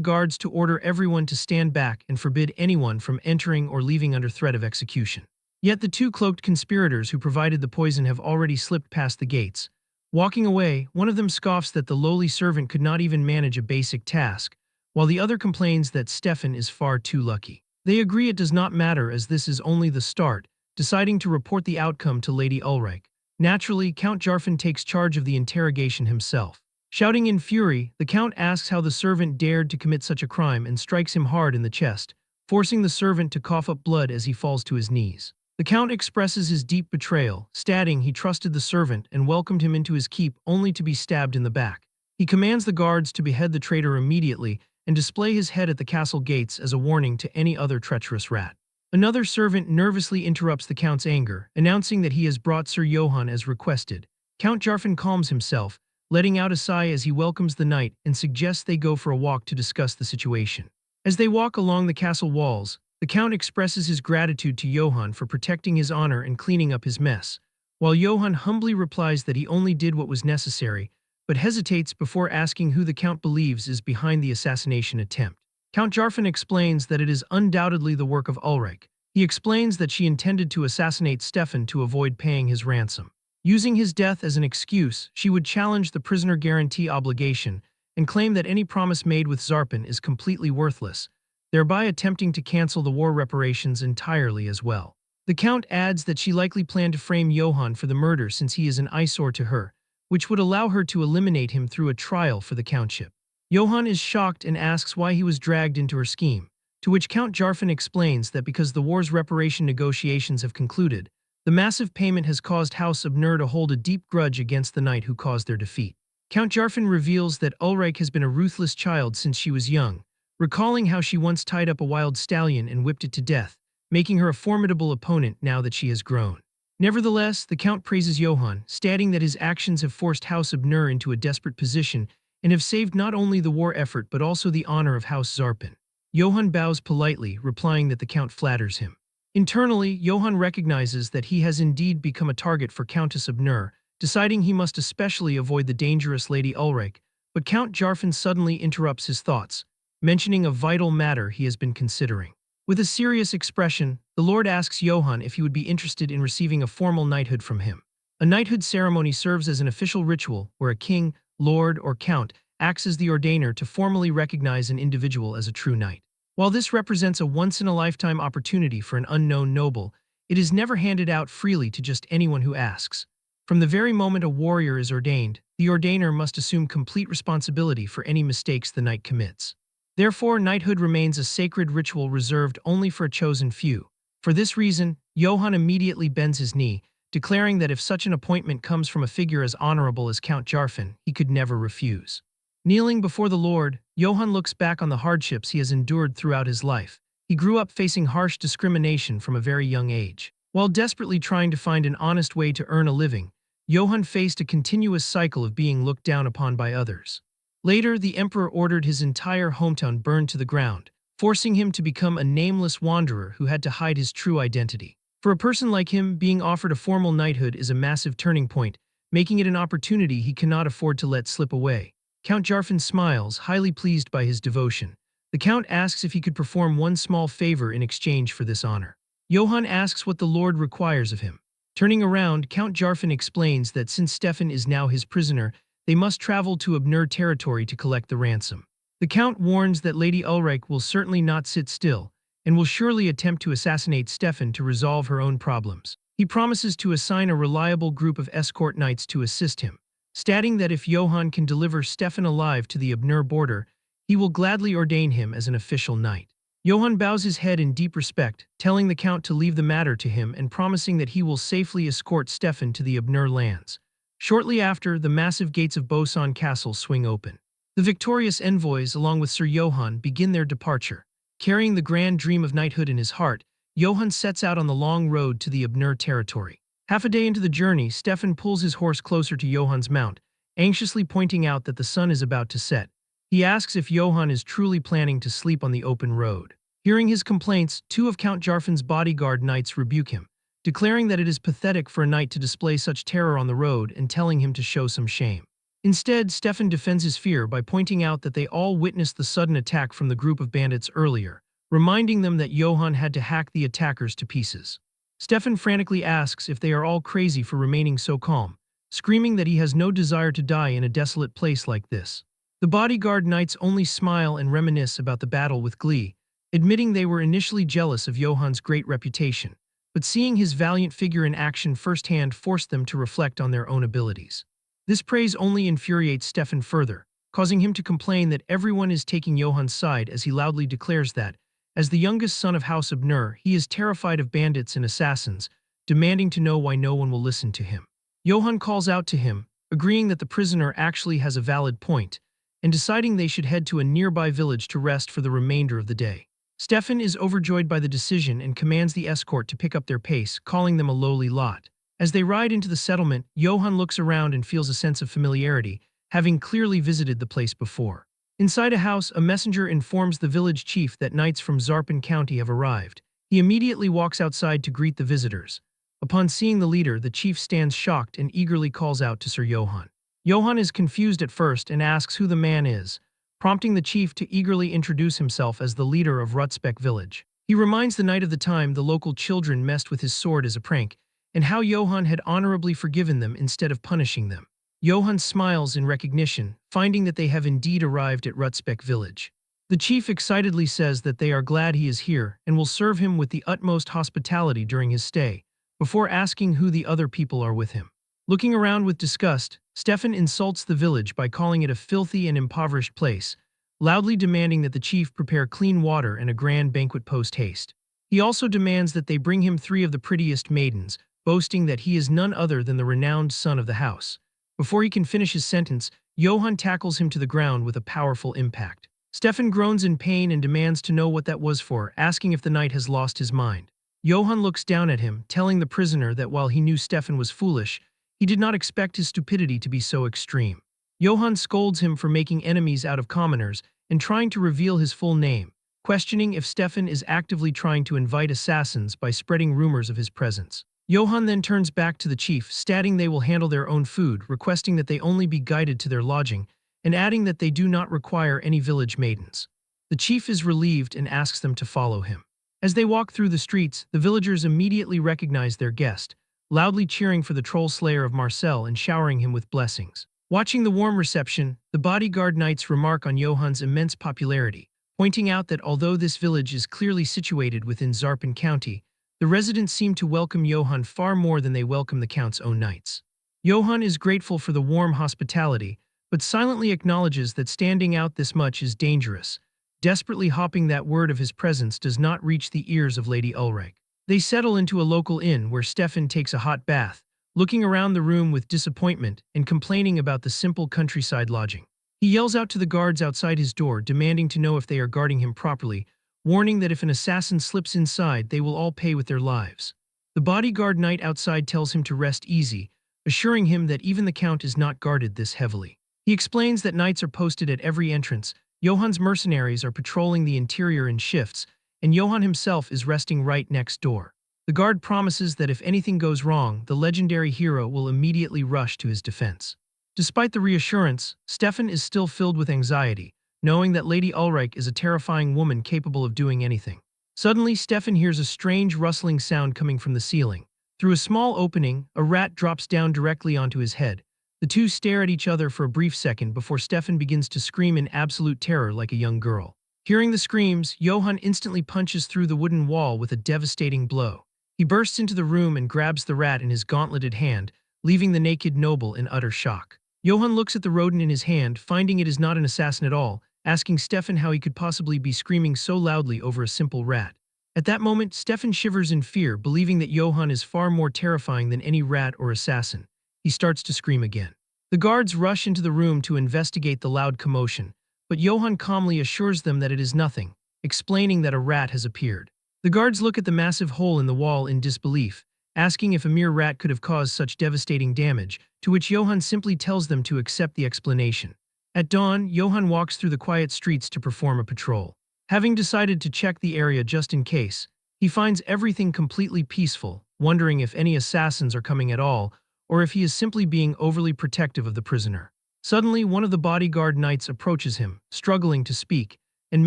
guards to order everyone to stand back and forbid anyone from entering or leaving under threat of execution. Yet the 2 cloaked conspirators who provided the poison have already slipped past the gates. Walking away, one of them scoffs that the lowly servant could not even manage a basic task, while the other complains that Stefan is far too lucky. They agree it does not matter as this is only the start, deciding to report the outcome to Lady Ulrich. Naturally, Count Jarfin takes charge of the interrogation himself. Shouting in fury, the Count asks how the servant dared to commit such a crime and strikes him hard in the chest, forcing the servant to cough up blood as he falls to his knees. The Count expresses his deep betrayal, stating he trusted the servant and welcomed him into his keep only to be stabbed in the back. He commands the guards to behead the traitor immediately and display his head at the castle gates as a warning to any other treacherous rat. Another servant nervously interrupts the Count's anger, announcing that he has brought Sir Johann as requested. Count Jarfin calms himself, letting out a sigh as he welcomes the knight and suggests they go for a walk to discuss the situation. As they walk along the castle walls, the Count expresses his gratitude to Johann for protecting his honor and cleaning up his mess, while Johann humbly replies that he only did what was necessary, but hesitates before asking who the Count believes is behind the assassination attempt. Count Jarfin explains that it is undoubtedly the work of Ulrich. He explains that she intended to assassinate Stefan to avoid paying his ransom. Using his death as an excuse, she would challenge the prisoner guarantee obligation and claim that any promise made with Zarpin is completely worthless, thereby attempting to cancel the war reparations entirely as well. The Count adds that she likely planned to frame Johann for the murder since he is an eyesore to her, which would allow her to eliminate him through a trial for the countship. Johann is shocked and asks why he was dragged into her scheme, to which Count Jarfin explains that because the war's reparation negotiations have concluded, the massive payment has caused House Abner to hold a deep grudge against the knight who caused their defeat. Count Jarfin reveals that Ulrich has been a ruthless child since she was young, recalling how she once tied up a wild stallion and whipped it to death, making her a formidable opponent now that she has grown. Nevertheless, the Count praises Johann, stating that his actions have forced House Abner into a desperate position and have saved not only the war effort but also the honor of House Zarpin. Johann bows politely, replying that the Count flatters him. Internally, Johann recognizes that he has indeed become a target for Countess Abner, deciding he must especially avoid the dangerous Lady Ulrich, but Count Jarfin suddenly interrupts his thoughts, mentioning a vital matter he has been considering. With a serious expression, the Lord asks Johann if he would be interested in receiving a formal knighthood from him. A knighthood ceremony serves as an official ritual where a king, lord, or count acts as the ordainer to formally recognize an individual as a true knight. While this represents a once-in-a-lifetime opportunity for an unknown noble, it is never handed out freely to just anyone who asks. From the very moment a warrior is ordained, the ordainer must assume complete responsibility for any mistakes the knight commits. Therefore, knighthood remains a sacred ritual reserved only for a chosen few. For this reason, Johann immediately bends his knee, declaring that if such an appointment comes from a figure as honorable as Count Jarfin, he could never refuse. Kneeling before the Lord, Johann looks back on the hardships he has endured throughout his life. He grew up facing harsh discrimination from a very young age. While desperately trying to find an honest way to earn a living, Johann faced a continuous cycle of being looked down upon by others. Later, the emperor ordered his entire hometown burned to the ground, forcing him to become a nameless wanderer who had to hide his true identity. For a person like him, being offered a formal knighthood is a massive turning point, making it an opportunity he cannot afford to let slip away. Count Jarfin smiles, highly pleased by his devotion. The Count asks if he could perform one small favor in exchange for this honor. Johann asks what the Lord requires of him. Turning around, Count Jarfin explains that since Stefan is now his prisoner, they must travel to Abner territory to collect the ransom. The Count warns that Lady Ulrich will certainly not sit still, and will surely attempt to assassinate Stefan to resolve her own problems. He promises to assign a reliable group of escort knights to assist him, stating that if Johann can deliver Stefan alive to the Abner border, he will gladly ordain him as an official knight. Johann bows his head in deep respect, telling the Count to leave the matter to him and promising that he will safely escort Stefan to the Abner lands. Shortly after, the massive gates of Bosan Castle swing open. The victorious envoys, along with Sir Johann, begin their departure. Carrying the grand dream of knighthood in his heart, Johann sets out on the long road to the Abner territory. Half a day into the journey, Stefan pulls his horse closer to Johann's mount, anxiously pointing out that the sun is about to set. He asks if Johann is truly planning to sleep on the open road. Hearing his complaints, two of Count Jarfin's bodyguard knights rebuke him, declaring that it is pathetic for a knight to display such terror on the road and telling him to show some shame. Instead, Stefan defends his fear by pointing out that they all witnessed the sudden attack from the group of bandits earlier, reminding them that Johann had to hack the attackers to pieces. Stefan frantically asks if they are all crazy for remaining so calm, screaming that he has no desire to die in a desolate place like this. The bodyguard knights only smile and reminisce about the battle with glee, admitting they were initially jealous of Johann's great reputation, but seeing his valiant figure in action firsthand forced them to reflect on their own abilities. This praise only infuriates Stefan further, causing him to complain that everyone is taking Johann's side as he loudly declares that, as the youngest son of House Abner, he is terrified of bandits and assassins, demanding to know why no one will listen to him. Johann calls out to him, agreeing that the prisoner actually has a valid point, and deciding they should head to a nearby village to rest for the remainder of the day. Stefan is overjoyed by the decision and commands the escort to pick up their pace, calling them a lowly lot. As they ride into the settlement, Johann looks around and feels a sense of familiarity, having clearly visited the place before. Inside a house, a messenger informs the village chief that knights from Zarpin County have arrived. He immediately walks outside to greet the visitors. Upon seeing the leader, the chief stands shocked and eagerly calls out to Sir Johann. Johann is confused at first and asks who the man is, prompting the chief to eagerly introduce himself as the leader of Rutsbeck village. He reminds the knight of the time the local children messed with his sword as a prank, and how Johann had honorably forgiven them instead of punishing them. Johann smiles in recognition, finding that they have indeed arrived at Rutsbeck village. The chief excitedly says that they are glad he is here and will serve him with the utmost hospitality during his stay, before asking who the other people are with him. Looking around with disgust, Stefan insults the village by calling it a filthy and impoverished place, loudly demanding that the chief prepare clean water and a grand banquet post-haste. He also demands that they bring him 3 of the prettiest maidens, boasting that he is none other than the renowned son of the house. Before he can finish his sentence, Johann tackles him to the ground with a powerful impact. Stefan groans in pain and demands to know what that was for, asking if the knight has lost his mind. Johann looks down at him, telling the prisoner that while he knew Stefan was foolish, he did not expect his stupidity to be so extreme. Johann scolds him for making enemies out of commoners and trying to reveal his full name, questioning if Stefan is actively trying to invite assassins by spreading rumors of his presence. Johann then turns back to the chief, stating they will handle their own food, requesting that they only be guided to their lodging, and adding that they do not require any village maidens. The chief is relieved and asks them to follow him. As they walk through the streets, the villagers immediately recognize their guest, loudly cheering for the troll slayer of Marcel and showering him with blessings. Watching the warm reception, the bodyguard knights remark on Johann's immense popularity, pointing out that although this village is clearly situated within Zarpen County, the residents seem to welcome Johann far more than they welcome the Count's own knights. Johann is grateful for the warm hospitality, but silently acknowledges that standing out this much is dangerous, desperately hoping that word of his presence does not reach the ears of Lady Ulrich. They settle into a local inn where Stefan takes a hot bath, looking around the room with disappointment and complaining about the simple countryside lodging. He yells out to the guards outside his door, demanding to know if they are guarding him properly, warning that if an assassin slips inside, they will all pay with their lives. The bodyguard knight outside tells him to rest easy, assuring him that even the Count is not guarded this heavily. He explains that knights are posted at every entrance, Johann's mercenaries are patrolling the interior in shifts, and Johann himself is resting right next door. The guard promises that if anything goes wrong, the legendary hero will immediately rush to his defense. Despite the reassurance, Stefan is still filled with anxiety, knowing that Lady Ulrich is a terrifying woman capable of doing anything. Suddenly, Stefan hears a strange rustling sound coming from the ceiling. Through a small opening, a rat drops down directly onto his head. The two stare at each other for a brief second before Stefan begins to scream in absolute terror like a young girl. Hearing the screams, Johann instantly punches through the wooden wall with a devastating blow. He bursts into the room and grabs the rat in his gauntleted hand, leaving the naked noble in utter shock. Johann looks at the rodent in his hand, finding it is not an assassin at all, asking Stefan how he could possibly be screaming so loudly over a simple rat. At that moment, Stefan shivers in fear, believing that Johann is far more terrifying than any rat or assassin. He starts to scream again. The guards rush into the room to investigate the loud commotion, but Johann calmly assures them that it is nothing, explaining that a rat has appeared. The guards look at the massive hole in the wall in disbelief, asking if a mere rat could have caused such devastating damage, to which Johann simply tells them to accept the explanation. At dawn, Johann walks through the quiet streets to perform a patrol. Having decided to check the area just in case, he finds everything completely peaceful, wondering if any assassins are coming at all, or if he is simply being overly protective of the prisoner. Suddenly, one of the bodyguard knights approaches him, struggling to speak, and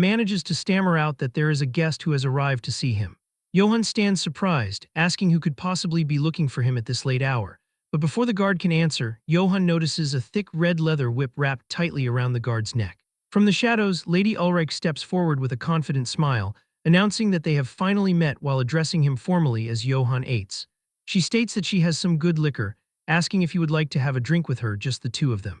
manages to stammer out that there is a guest who has arrived to see him. Johann stands surprised, asking who could possibly be looking for him at this late hour. But before the guard can answer, Johann notices a thick red leather whip wrapped tightly around the guard's neck. From the shadows, Lady Ulrich steps forward with a confident smile, announcing that they have finally met while addressing him formally as Johann Eitz. She states that she has some good liquor, asking if he would like to have a drink with her, just the two of them.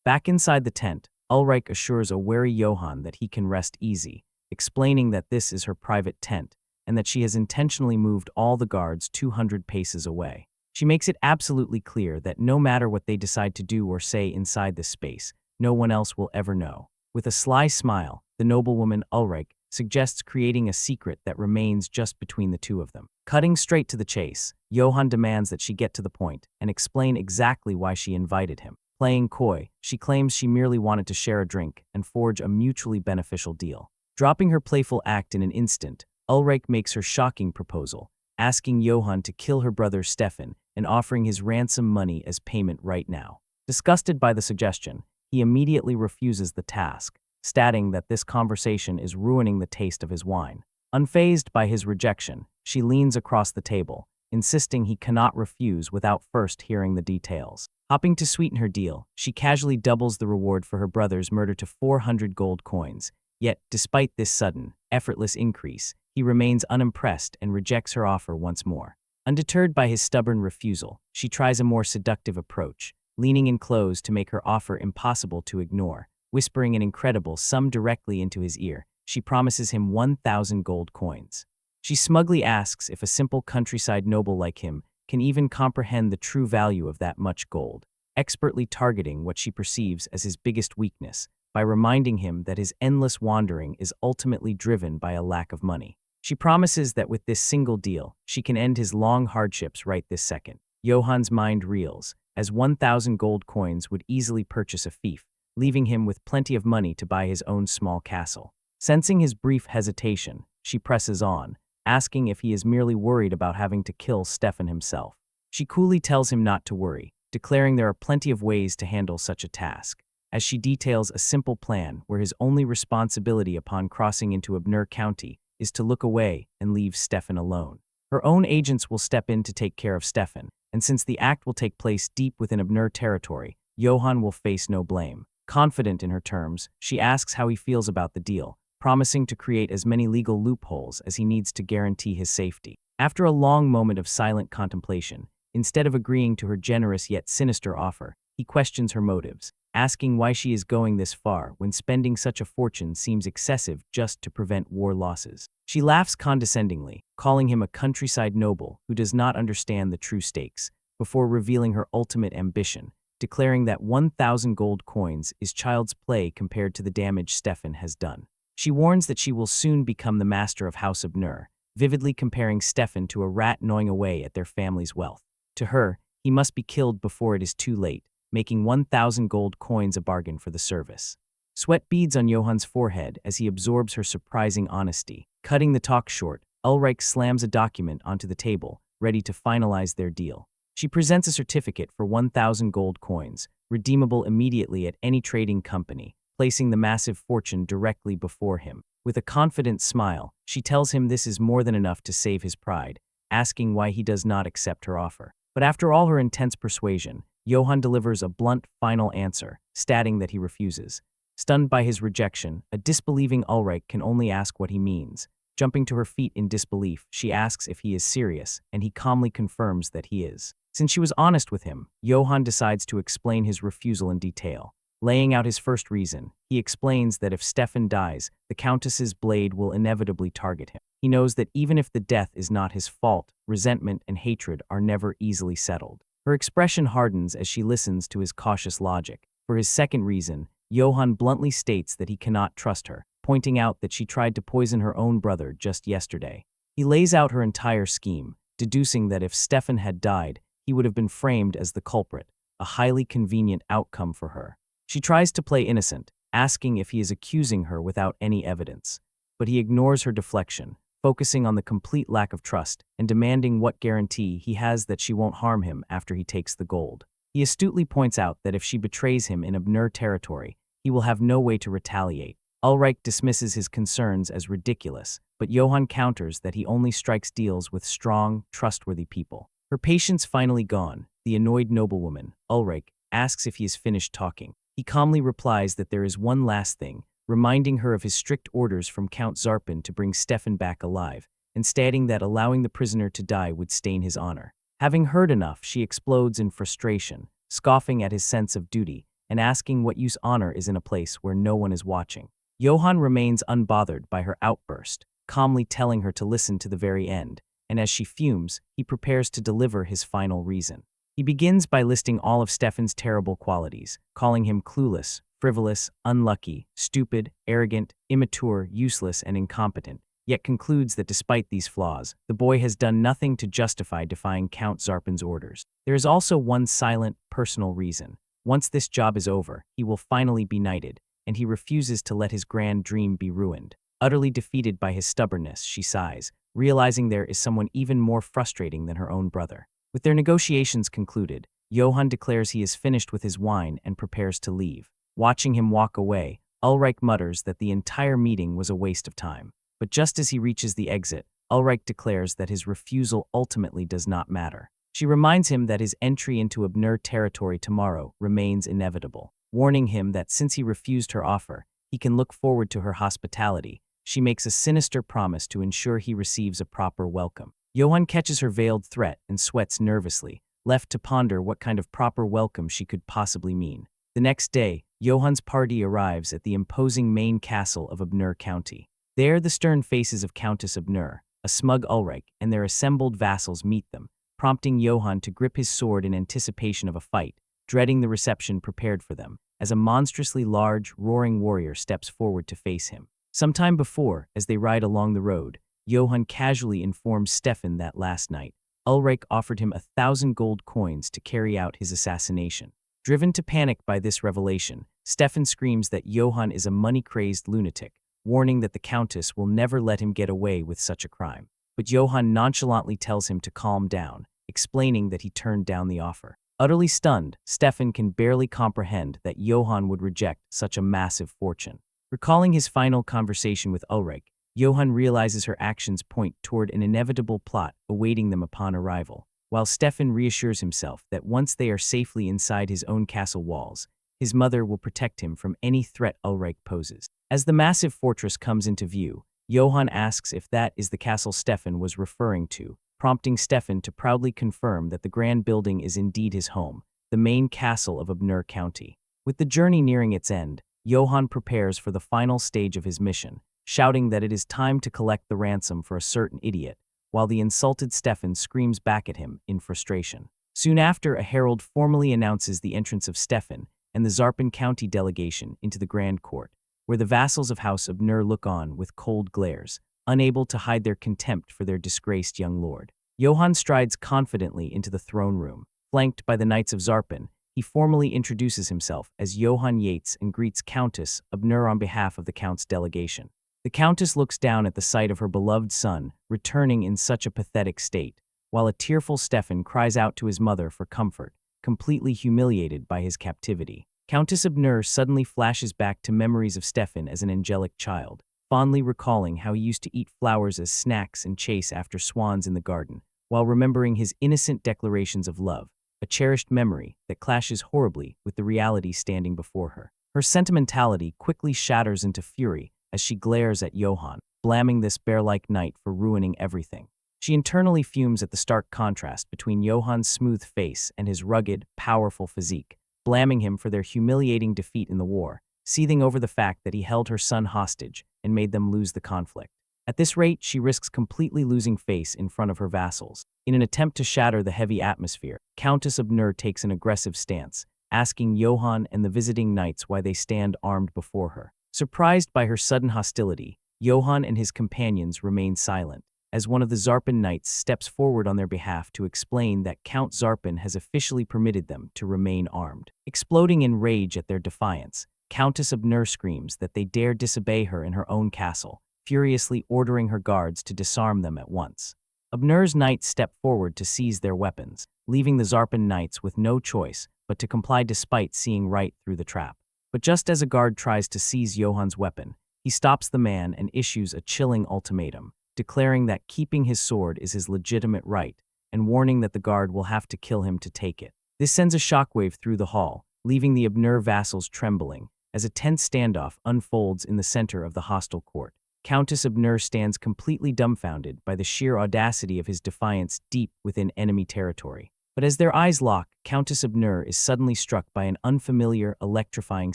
Back inside the tent, Ulrich assures a wary Johann that he can rest easy, explaining that this is her private tent and that she has intentionally moved all the guards 200 paces away. She makes it absolutely clear that no matter what they decide to do or say inside this space, no one else will ever know. With a sly smile, the noblewoman Ulrich suggests creating a secret that remains just between the two of them. Cutting straight to the chase, Johann demands that she get to the point and explain exactly why she invited him. Playing coy, she claims she merely wanted to share a drink and forge a mutually beneficial deal. Dropping her playful act in an instant, Ulrich makes her shocking proposal, asking Johann to kill her brother Stefan and offering his ransom money as payment right now. Disgusted by the suggestion, he immediately refuses the task, stating that this conversation is ruining the taste of his wine. Unfazed by his rejection, she leans across the table, insisting he cannot refuse without first hearing the details. Hoping to sweeten her deal, she casually doubles the reward for her brother's murder to 400 gold coins. Yet, despite this sudden, effortless increase, he remains unimpressed and rejects her offer once more. Undeterred by his stubborn refusal, she tries a more seductive approach, leaning in close to make her offer impossible to ignore. Whispering an incredible sum directly into his ear, she promises him 1,000 gold coins. She smugly asks if a simple countryside noble like him can even comprehend the true value of that much gold, expertly targeting what she perceives as his biggest weakness by reminding him that his endless wandering is ultimately driven by a lack of money. She promises that with this single deal, she can end his long hardships right this second. Johan's mind reels, as 1,000 gold coins would easily purchase a fief, leaving him with plenty of money to buy his own small castle. Sensing his brief hesitation, she presses on, asking if he is merely worried about having to kill Stefan himself. She coolly tells him not to worry, declaring there are plenty of ways to handle such a task, as she details a simple plan where his only responsibility upon crossing into Abner County is to look away and leave Stefan alone. Her own agents will step in to take care of Stefan, and since the act will take place deep within Abner territory, Johan will face no blame. Confident in her terms, she asks how he feels about the deal, promising to create as many legal loopholes as he needs to guarantee his safety. After a long moment of silent contemplation, instead of agreeing to her generous yet sinister offer, he questions her motives, asking why she is going this far when spending such a fortune seems excessive just to prevent war losses. She laughs condescendingly, calling him a countryside noble who does not understand the true stakes, before revealing her ultimate ambition, declaring that 1,000 gold coins is child's play compared to the damage Stefan has done. She warns that she will soon become the master of House Abner, vividly comparing Stefan to a rat gnawing away at their family's wealth. To her, he must be killed before it is too late, making 1,000 gold coins a bargain for the service. Sweat beads on Johan's forehead as he absorbs her surprising honesty. Cutting the talk short, Ulrich slams a document onto the table, ready to finalize their deal. She presents a certificate for 1,000 gold coins, redeemable immediately at any trading company, placing the massive fortune directly before him. With a confident smile, she tells him this is more than enough to save his pride, asking why he does not accept her offer. But after all her intense persuasion, Johan delivers a blunt, final answer, stating that he refuses. Stunned by his rejection, a disbelieving Ulrich can only ask what he means. Jumping to her feet in disbelief, she asks if he is serious, and he calmly confirms that he is. Since she was honest with him, Johan decides to explain his refusal in detail. Laying out his first reason, he explains that if Stefan dies, the Countess's blade will inevitably target him. He knows that even if the death is not his fault, resentment and hatred are never easily settled. Her expression hardens as she listens to his cautious logic. For his second reason, Johan bluntly states that he cannot trust her, pointing out that she tried to poison her own brother just yesterday. He lays out her entire scheme, deducing that if Stefan had died, he would have been framed as the culprit, a highly convenient outcome for her. She tries to play innocent, asking if he is accusing her without any evidence. But he ignores her deflection, focusing on the complete lack of trust and demanding what guarantee he has that she won't harm him after he takes the gold. He astutely points out that if she betrays him in Abner territory, he will have no way to retaliate. Ulrich dismisses his concerns as ridiculous, but Johan counters that he only strikes deals with strong, trustworthy people. Her patience finally gone, the annoyed noblewoman, Ulrich, asks if he is finished talking. He calmly replies that there is one last thing, reminding her of his strict orders from Count Zarpin to bring Stefan back alive, and stating that allowing the prisoner to die would stain his honor. Having heard enough, she explodes in frustration, scoffing at his sense of duty, and asking what use honor is in a place where no one is watching. Johan remains unbothered by her outburst, calmly telling her to listen to the very end, and as she fumes, he prepares to deliver his final reason. He begins by listing all of Stefan's terrible qualities, calling him clueless, frivolous, unlucky, stupid, arrogant, immature, useless, and incompetent, yet concludes that despite these flaws, the boy has done nothing to justify defying Count Zarpin's orders. There is also one silent, personal reason. Once this job is over, he will finally be knighted, and he refuses to let his grand dream be ruined. Utterly defeated by his stubbornness, she sighs, realizing there is someone even more frustrating than her own brother. With their negotiations concluded, Johan declares he is finished with his wine and prepares to leave. Watching him walk away, Ulrich mutters that the entire meeting was a waste of time. But just as he reaches the exit, Ulrich declares that his refusal ultimately does not matter. She reminds him that his entry into Abnur territory tomorrow remains inevitable, warning him that since he refused her offer, he can look forward to her hospitality. She makes a sinister promise to ensure he receives a proper welcome. Johann catches her veiled threat and sweats nervously, left to ponder what kind of proper welcome she could possibly mean. The next day, Johann's party arrives at the imposing main castle of Abnur County. There, the stern faces of Countess Abnur, a smug Ulrich, and their assembled vassals meet them, prompting Johann to grip his sword in anticipation of a fight, dreading the reception prepared for them, as a monstrously large, roaring warrior steps forward to face him. Sometime before, as they ride along the road, Johann casually informs Stefan that last night, Ulrich offered him 1,000 gold coins to carry out his assassination. Driven to panic by this revelation, Stefan screams that Johann is a money-crazed lunatic, warning that the Countess will never let him get away with such a crime. But Johann nonchalantly tells him to calm down, explaining that he turned down the offer. Utterly stunned, Stefan can barely comprehend that Johann would reject such a massive fortune. Recalling his final conversation with Ulrich, Johann realizes her actions point toward an inevitable plot awaiting them upon arrival, while Stefan reassures himself that once they are safely inside his own castle walls, his mother will protect him from any threat Ulrich poses. As the massive fortress comes into view, Johann asks if that is the castle Stefan was referring to, prompting Stefan to proudly confirm that the grand building is indeed his home, the main castle of Abnur County. With the journey nearing its end, Johann prepares for the final stage of his mission, shouting that it is time to collect the ransom for a certain idiot, while the insulted Stefan screams back at him in frustration. Soon after, a herald formally announces the entrance of Stefan and the Zarpin County delegation into the Grand Court, where the vassals of House Abnur look on with cold glares, unable to hide their contempt for their disgraced young lord. Johann strides confidently into the throne room. Flanked by the Knights of Zarpin, he formally introduces himself as Johann Yates and greets Countess Abnur on behalf of the Count's delegation. The Countess looks down at the sight of her beloved son returning in such a pathetic state, while a tearful Stefan cries out to his mother for comfort, completely humiliated by his captivity. Countess Abnur suddenly flashes back to memories of Stefan as an angelic child, fondly recalling how he used to eat flowers as snacks and chase after swans in the garden, while remembering his innocent declarations of love, a cherished memory that clashes horribly with the reality standing before her. Her sentimentality quickly shatters into fury as she glares at Johann, blaming this bear-like knight for ruining everything. She internally fumes at the stark contrast between Johann's smooth face and his rugged, powerful physique, blaming him for their humiliating defeat in the war, seething over the fact that he held her son hostage and made them lose the conflict. At this rate, she risks completely losing face in front of her vassals. In an attempt to shatter the heavy atmosphere, Countess Abnur takes an aggressive stance, asking Johann and the visiting knights why they stand armed before her. Surprised by her sudden hostility, Johann and his companions remain silent, as one of the Zarpin knights steps forward on their behalf to explain that Count Zarpin has officially permitted them to remain armed. Exploding in rage at their defiance, Countess Abnur screams that they dare disobey her in her own castle, furiously ordering her guards to disarm them at once. Abnur's knights step forward to seize their weapons, leaving the Zarpin knights with no choice but to comply despite seeing right through the trap. But just as a guard tries to seize Johann's weapon, he stops the man and issues a chilling ultimatum, declaring that keeping his sword is his legitimate right, and warning that the guard will have to kill him to take it. This sends a shockwave through the hall, leaving the Abnur vassals trembling, as a tense standoff unfolds in the center of the hostile court. Countess Abnur stands completely dumbfounded by the sheer audacity of his defiance deep within enemy territory. But as their eyes lock, Countess Abnur is suddenly struck by an unfamiliar, electrifying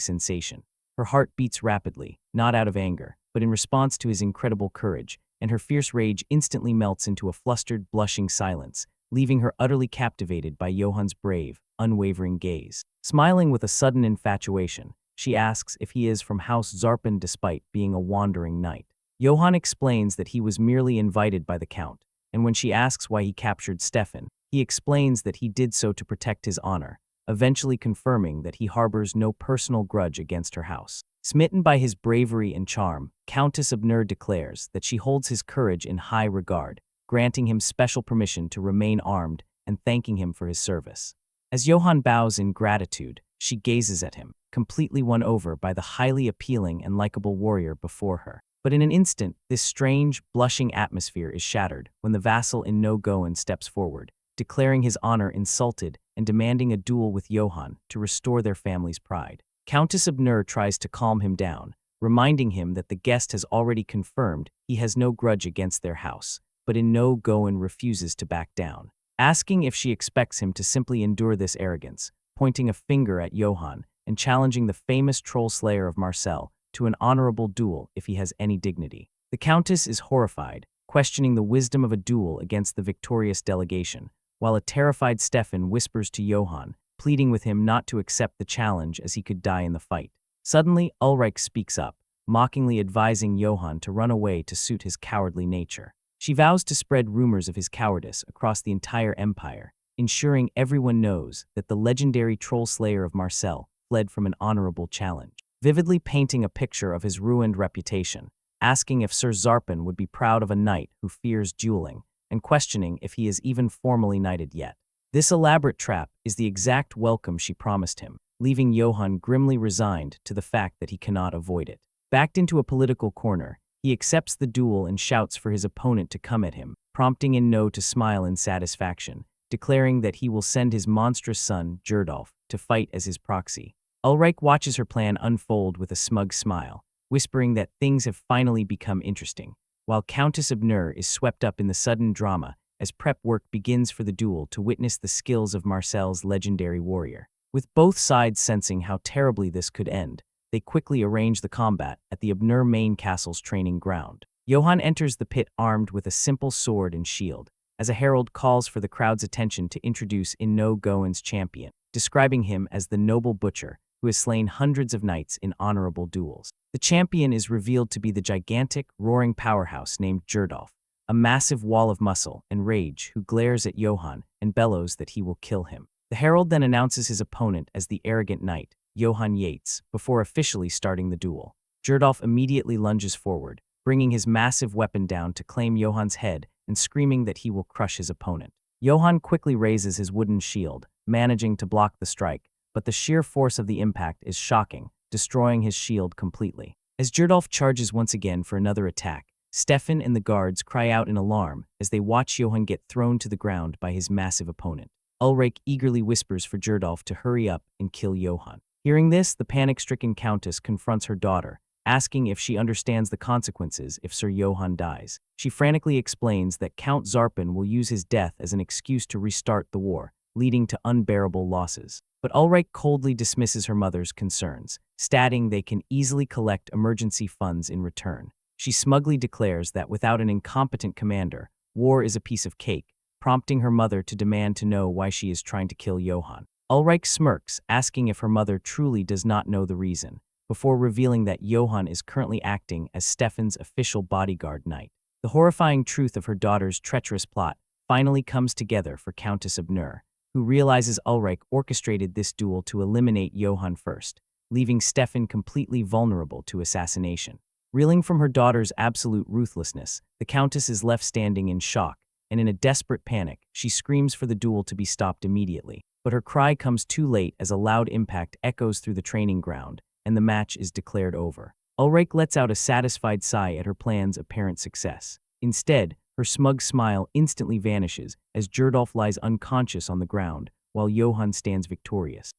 sensation. Her heart beats rapidly, not out of anger, but in response to his incredible courage, and her fierce rage instantly melts into a flustered, blushing silence, leaving her utterly captivated by Johann's brave, unwavering gaze. Smiling with a sudden infatuation, she asks if he is from House Zarpin despite being a wandering knight. Johann explains that he was merely invited by the Count, and when she asks why he captured Stefan, he explains that he did so to protect his honor, eventually confirming that he harbors no personal grudge against her house. Smitten by his bravery and charm, Countess Abnur declares that she holds his courage in high regard, granting him special permission to remain armed and thanking him for his service. As Johann bows in gratitude, she gazes at him, completely won over by the highly appealing and likable warrior before her. But in an instant, this strange, blushing atmosphere is shattered when the vassal enno steps forward, declaring his honor insulted and demanding a duel with Johann to restore their family's pride. Countess Abner tries to calm him down, reminding him that the guest has already confirmed he has no grudge against their house, but enno refuses to back down, asking if she expects him to simply endure this arrogance, pointing a finger at Johann and challenging the famous troll slayer of Marseille to an honorable duel if he has any dignity. The Countess is horrified, questioning the wisdom of a duel against the victorious delegation, while a terrified Stefan whispers to Johann, pleading with him not to accept the challenge as he could die in the fight. Suddenly, Ulrich speaks up, mockingly advising Johann to run away to suit his cowardly nature. She vows to spread rumors of his cowardice across the entire empire, ensuring everyone knows that the legendary troll slayer of Marseille fled from an honorable challenge, vividly painting a picture of his ruined reputation, asking if Sir Zarpin would be proud of a knight who fears dueling, and questioning if he is even formally knighted yet. This elaborate trap is the exact welcome she promised him, leaving Johann grimly resigned to the fact that he cannot avoid it. Backed into a political corner, he accepts the duel and shouts for his opponent to come at him, prompting enno to smile in satisfaction, declaring that he will send his monstrous son, Gerdolf, to fight as his proxy. Ulrich watches her plan unfold with a smug smile, whispering that things have finally become interesting, while Countess Abner is swept up in the sudden drama as prep work begins for the duel to witness the skills of Marcel's legendary warrior. With both sides sensing how terribly this could end, they quickly arrange the combat at the Abner main castle's training ground. Johann enters the pit armed with a simple sword and shield, as a herald calls for the crowd's attention to introduce enno's champion, describing him as the noble butcher who has slain hundreds of knights in honorable duels. The champion is revealed to be the gigantic, roaring powerhouse named Gerdolf, a massive wall of muscle and rage who glares at Johann and bellows that he will kill him. The herald then announces his opponent as the arrogant knight, Johann Yates, before officially starting the duel. Gerdolf immediately lunges forward, bringing his massive weapon down to claim Johann's head and screaming that he will crush his opponent. Johann quickly raises his wooden shield, managing to block the strike, but the sheer force of the impact is shocking, destroying his shield completely. As Gerdolf charges once again for another attack, Stefan and the guards cry out in alarm as they watch Johann get thrown to the ground by his massive opponent. Ulrich eagerly whispers for Gerdolf to hurry up and kill Johann. Hearing this, the panic-stricken countess confronts her daughter, asking if she understands the consequences if Sir Johann dies. She frantically explains that Count Zarpin will use his death as an excuse to restart the war, leading to unbearable losses. But Ulrich coldly dismisses her mother's concerns, stating they can easily collect emergency funds in return. She smugly declares that without an incompetent commander, war is a piece of cake, prompting her mother to demand to know why she is trying to kill Johann. Ulrich smirks, asking if her mother truly does not know the reason, before revealing that Johann is currently acting as Stefan's official bodyguard knight. The horrifying truth of her daughter's treacherous plot finally comes together for Countess Abner, who realizes Ulrich orchestrated this duel to eliminate Johann first, leaving Stefan completely vulnerable to assassination. Reeling from her daughter's absolute ruthlessness, the Countess is left standing in shock, and in a desperate panic, she screams for the duel to be stopped immediately. But her cry comes too late as a loud impact echoes through the training ground, and the match is declared over. Ulrich lets out a satisfied sigh at her plan's apparent success. Instead, her smug smile instantly vanishes as Gerdolf lies unconscious on the ground, while Johann stands victorious.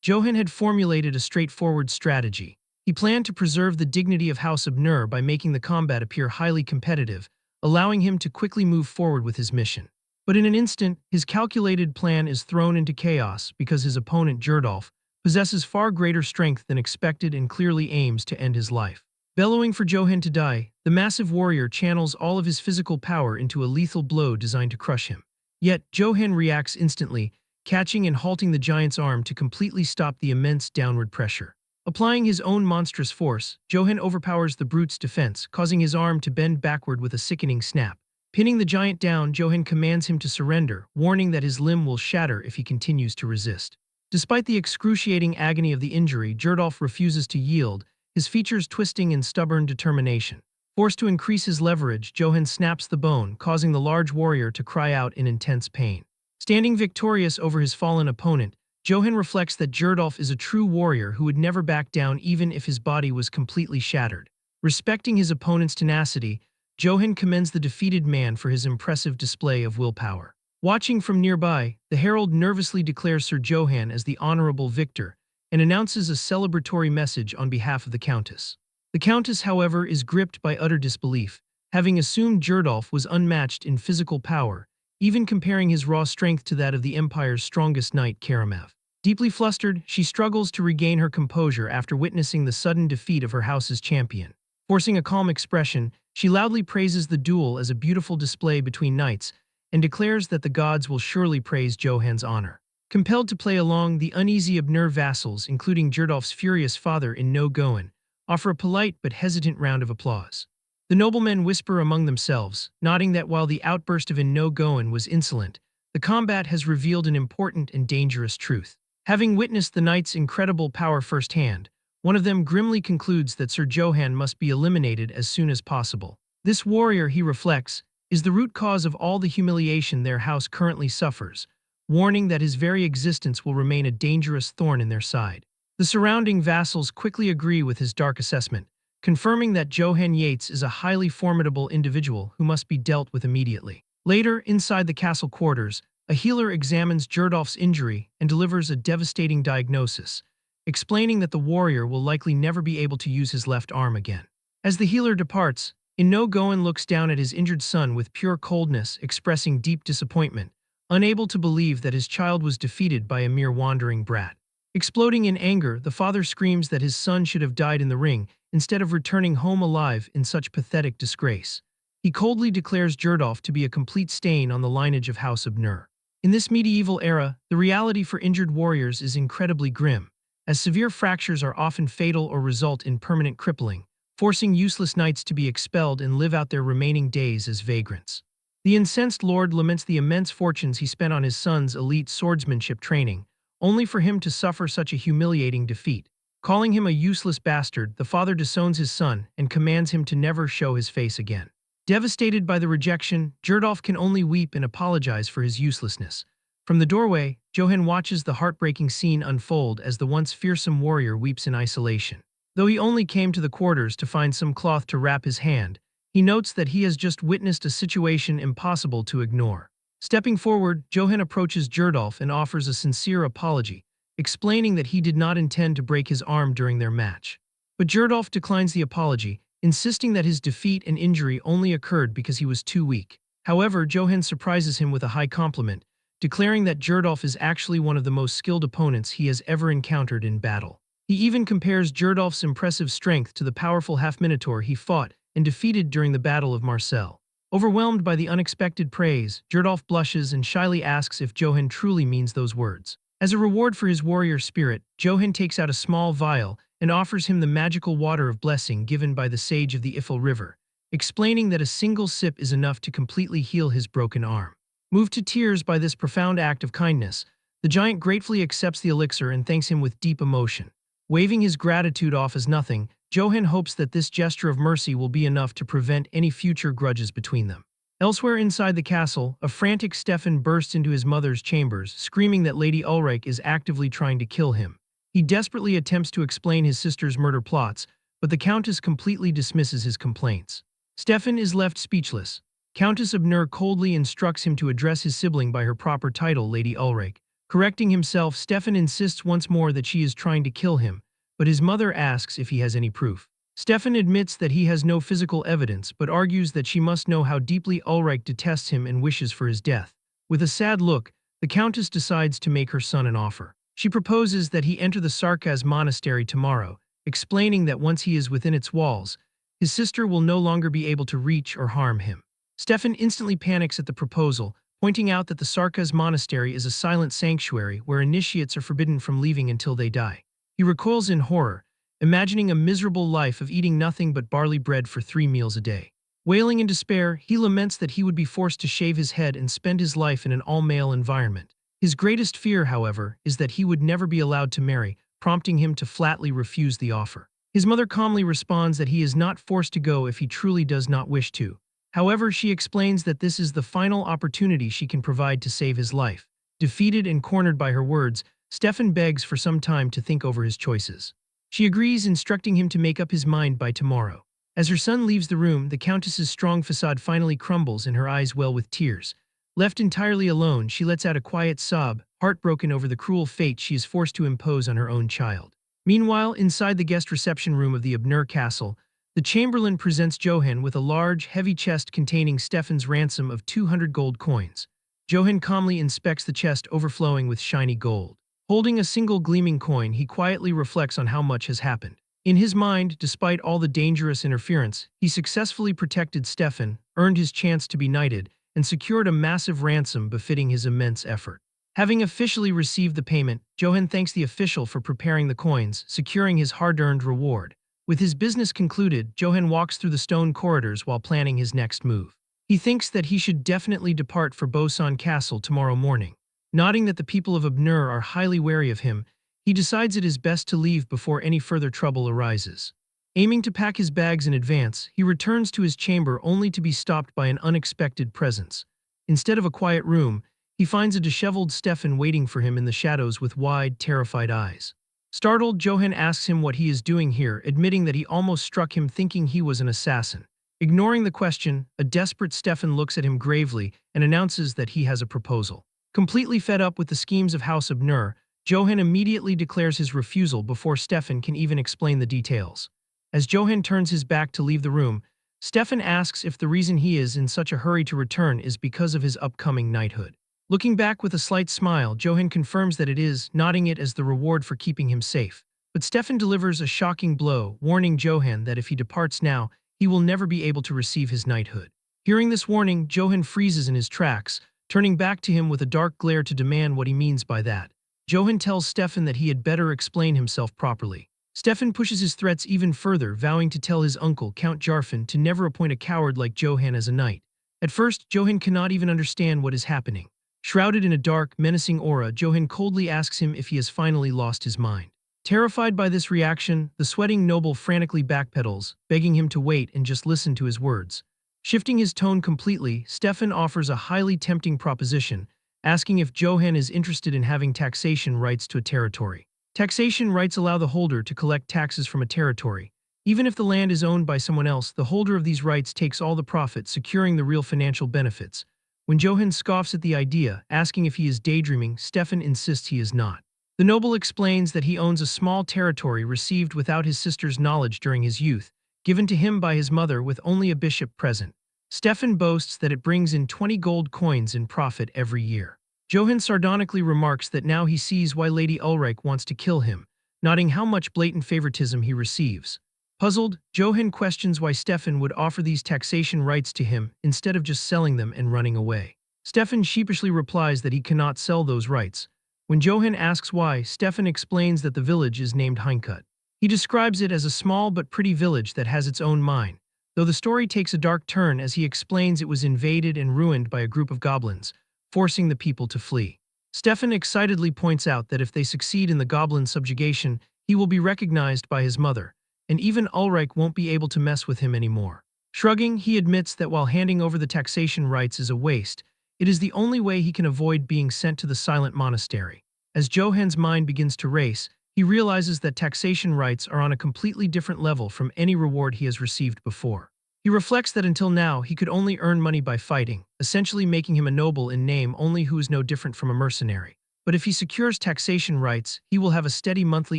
Johann had formulated a straightforward strategy. He planned to preserve the dignity of House Abner by making the combat appear highly competitive, allowing him to quickly move forward with his mission. But in an instant, his calculated plan is thrown into chaos because his opponent, Gerdolf, possesses far greater strength than expected and clearly aims to end his life. Bellowing for Johann to die, the massive warrior channels all of his physical power into a lethal blow designed to crush him. Yet, Johann reacts instantly, catching and halting the giant's arm to completely stop the immense downward pressure. Applying his own monstrous force, Johann overpowers the brute's defense, causing his arm to bend backward with a sickening snap. Pinning the giant down, Johann commands him to surrender, warning that his limb will shatter if he continues to resist. Despite the excruciating agony of the injury, Gerdolf refuses to yield, his features twisting in stubborn determination. Forced to increase his leverage, Johann snaps the bone, causing the large warrior to cry out in intense pain. Standing victorious over his fallen opponent, Johann reflects that Gerdolf is a true warrior who would never back down even if his body was completely shattered. Respecting his opponent's tenacity, Johan commends the defeated man for his impressive display of willpower. Watching from nearby, the herald nervously declares Sir Johan as the honorable victor and announces a celebratory message on behalf of the Countess. The Countess, however, is gripped by utter disbelief, having assumed Gerdolf was unmatched in physical power, even comparing his raw strength to that of the Empire's strongest knight, Karamev. Deeply flustered, she struggles to regain her composure after witnessing the sudden defeat of her house's champion. Forcing a calm expression, she loudly praises the duel as a beautiful display between knights and declares that the gods will surely praise Johan's honor. Compelled to play along, the uneasy Abner vassals, including Gerdolf's furious father in No Goen, offer a polite but hesitant round of applause. The noblemen whisper among themselves, nodding that while the outburst of In No Goen was insolent, the combat has revealed an important and dangerous truth. Having witnessed the knight's incredible power firsthand, one of them grimly concludes that Sir Johan must be eliminated as soon as possible. This warrior, he reflects, is the root cause of all the humiliation their house currently suffers, warning that his very existence will remain a dangerous thorn in their side. The surrounding vassals quickly agree with his dark assessment, confirming that Johan Yates is a highly formidable individual who must be dealt with immediately. Later, inside the castle quarters, a healer examines Gerdolf's injury and delivers a devastating diagnosis, explaining that the warrior will likely never be able to use his left arm again. As the healer departs, In No Goen looks down at his injured son with pure coldness, expressing deep disappointment, unable to believe that his child was defeated by a mere wandering brat. Exploding in anger, the father screams that his son should have died in the ring instead of returning home alive in such pathetic disgrace. He coldly declares Gerdolf to be a complete stain on the lineage of House Abner. In this medieval era, the reality for injured warriors is incredibly grim, as severe fractures are often fatal or result in permanent crippling, forcing useless knights to be expelled and live out their remaining days as vagrants. The incensed lord laments the immense fortunes he spent on his son's elite swordsmanship training, only for him to suffer such a humiliating defeat. Calling him a useless bastard, the father disowns his son and commands him to never show his face again. Devastated by the rejection, Gerdolf can only weep and apologize for his uselessness. From the doorway, Johan watches the heartbreaking scene unfold as the once fearsome warrior weeps in isolation. Though he only came to the quarters to find some cloth to wrap his hand, he notes that he has just witnessed a situation impossible to ignore. Stepping forward, Johan approaches Gerdolf and offers a sincere apology, explaining that he did not intend to break his arm during their match. But Gerdolf declines the apology, insisting that his defeat and injury only occurred because he was too weak. However, Johan surprises him with a high compliment, declaring that Gerdolf is actually one of the most skilled opponents he has ever encountered in battle. He even compares Gerdolf's impressive strength to the powerful half-minotaur he fought and defeated during the Battle of Marseille. Overwhelmed by the unexpected praise, Gerdolf blushes and shyly asks if Johan truly means those words. As a reward for his warrior spirit, Johan takes out a small vial and offers him the magical water of blessing given by the sage of the Ifel River, explaining that a single sip is enough to completely heal his broken arm. Moved to tears by this profound act of kindness, the giant gratefully accepts the elixir and thanks him with deep emotion. Waving his gratitude off as nothing, Johan hopes that this gesture of mercy will be enough to prevent any future grudges between them. Elsewhere inside the castle, a frantic Stefan bursts into his mother's chambers, screaming that Lady Ulrich is actively trying to kill him. He desperately attempts to explain his sister's murder plots, but the Countess completely dismisses his complaints. Stefan is left speechless. Countess Abner coldly instructs him to address his sibling by her proper title, Lady Ulrich. Correcting himself, Stefan insists once more that she is trying to kill him, but his mother asks if he has any proof. Stefan admits that he has no physical evidence, but argues that she must know how deeply Ulrich detests him and wishes for his death. With a sad look, the Countess decides to make her son an offer. She proposes that he enter the Sarkaz monastery tomorrow, explaining that once he is within its walls, his sister will no longer be able to reach or harm him. Stefan instantly panics at the proposal, pointing out that the Sarkaz monastery is a silent sanctuary where initiates are forbidden from leaving until they die. He recoils in horror, imagining a miserable life of eating nothing but barley bread for 3 meals a day. Wailing in despair, he laments that he would be forced to shave his head and spend his life in an all-male environment. His greatest fear, however, is that he would never be allowed to marry, prompting him to flatly refuse the offer. His mother calmly responds that he is not forced to go if he truly does not wish to. However, she explains that this is the final opportunity she can provide to save his life. Defeated and cornered by her words, Stefan begs for some time to think over his choices. She agrees, instructing him to make up his mind by tomorrow. As her son leaves the room, the Countess's strong facade finally crumbles and her eyes well with tears. Left entirely alone, she lets out a quiet sob, heartbroken over the cruel fate she is forced to impose on her own child. Meanwhile, inside the guest reception room of the Abnur castle, the Chamberlain presents Johann with a large, heavy chest containing Stefan's ransom of 200 gold coins. Johann calmly inspects the chest overflowing with shiny gold. Holding a single gleaming coin, he quietly reflects on how much has happened. In his mind, despite all the dangerous interference, he successfully protected Stefan, earned his chance to be knighted, and secured a massive ransom befitting his immense effort. Having officially received the payment, Johann thanks the official for preparing the coins, securing his hard-earned reward. With his business concluded, Johann walks through the stone corridors while planning his next move. He thinks that he should definitely depart for Bosan Castle tomorrow morning. Noting that the people of Abnur are highly wary of him, he decides it is best to leave before any further trouble arises. Aiming to pack his bags in advance, he returns to his chamber only to be stopped by an unexpected presence. Instead of a quiet room, he finds a disheveled Stefan waiting for him in the shadows with wide, terrified eyes. Startled, Johann asks him what he is doing here, admitting that he almost struck him thinking he was an assassin. Ignoring the question, a desperate Stefan looks at him gravely and announces that he has a proposal. Completely fed up with the schemes of House Abnur, Johann immediately declares his refusal before Stefan can even explain the details. As Johann turns his back to leave the room, Stefan asks if the reason he is in such a hurry to return is because of his upcoming knighthood. Looking back with a slight smile, Johann confirms that it is, nodding it as the reward for keeping him safe. But Stefan delivers a shocking blow, warning Johann that if he departs now, he will never be able to receive his knighthood. Hearing this warning, Johann freezes in his tracks, turning back to him with a dark glare to demand what he means by that. Johann tells Stefan that he had better explain himself properly. Stefan pushes his threats even further, vowing to tell his uncle, Count Jarfin, to never appoint a coward like Johann as a knight. At first, Johann cannot even understand what is happening. Shrouded in a dark, menacing aura, Johann coldly asks him if he has finally lost his mind. Terrified by this reaction, the sweating noble frantically backpedals, begging him to wait and just listen to his words. Shifting his tone completely, Stefan offers a highly tempting proposition, asking if Johann is interested in having taxation rights to a territory. Taxation rights allow the holder to collect taxes from a territory. Even if the land is owned by someone else, the holder of these rights takes all the profit, securing the real financial benefits. When Johann scoffs at the idea, asking if he is daydreaming, Stefan insists he is not. The noble explains that he owns a small territory received without his sister's knowledge during his youth, given to him by his mother with only a bishop present. Stefan boasts that it brings in 20 gold coins in profit every year. Johann sardonically remarks that now he sees why Lady Ulrich wants to kill him, noting how much blatant favoritism he receives. Puzzled, Johann questions why Stefan would offer these taxation rights to him instead of just selling them and running away. Stefan sheepishly replies that he cannot sell those rights. When Johann asks why, Stefan explains that the village is named Heinkut. He describes it as a small but pretty village that has its own mine, though the story takes a dark turn as he explains it was invaded and ruined by a group of goblins, forcing the people to flee. Stefan excitedly points out that if they succeed in the goblin subjugation, he will be recognized by his mother, and even Ulrich won't be able to mess with him anymore. Shrugging, he admits that while handing over the taxation rights is a waste, it is the only way he can avoid being sent to the silent monastery. As Johann's mind begins to race, he realizes that taxation rights are on a completely different level from any reward he has received before. He reflects that until now he could only earn money by fighting, essentially making him a noble in name only who is no different from a mercenary. But if he secures taxation rights, he will have a steady monthly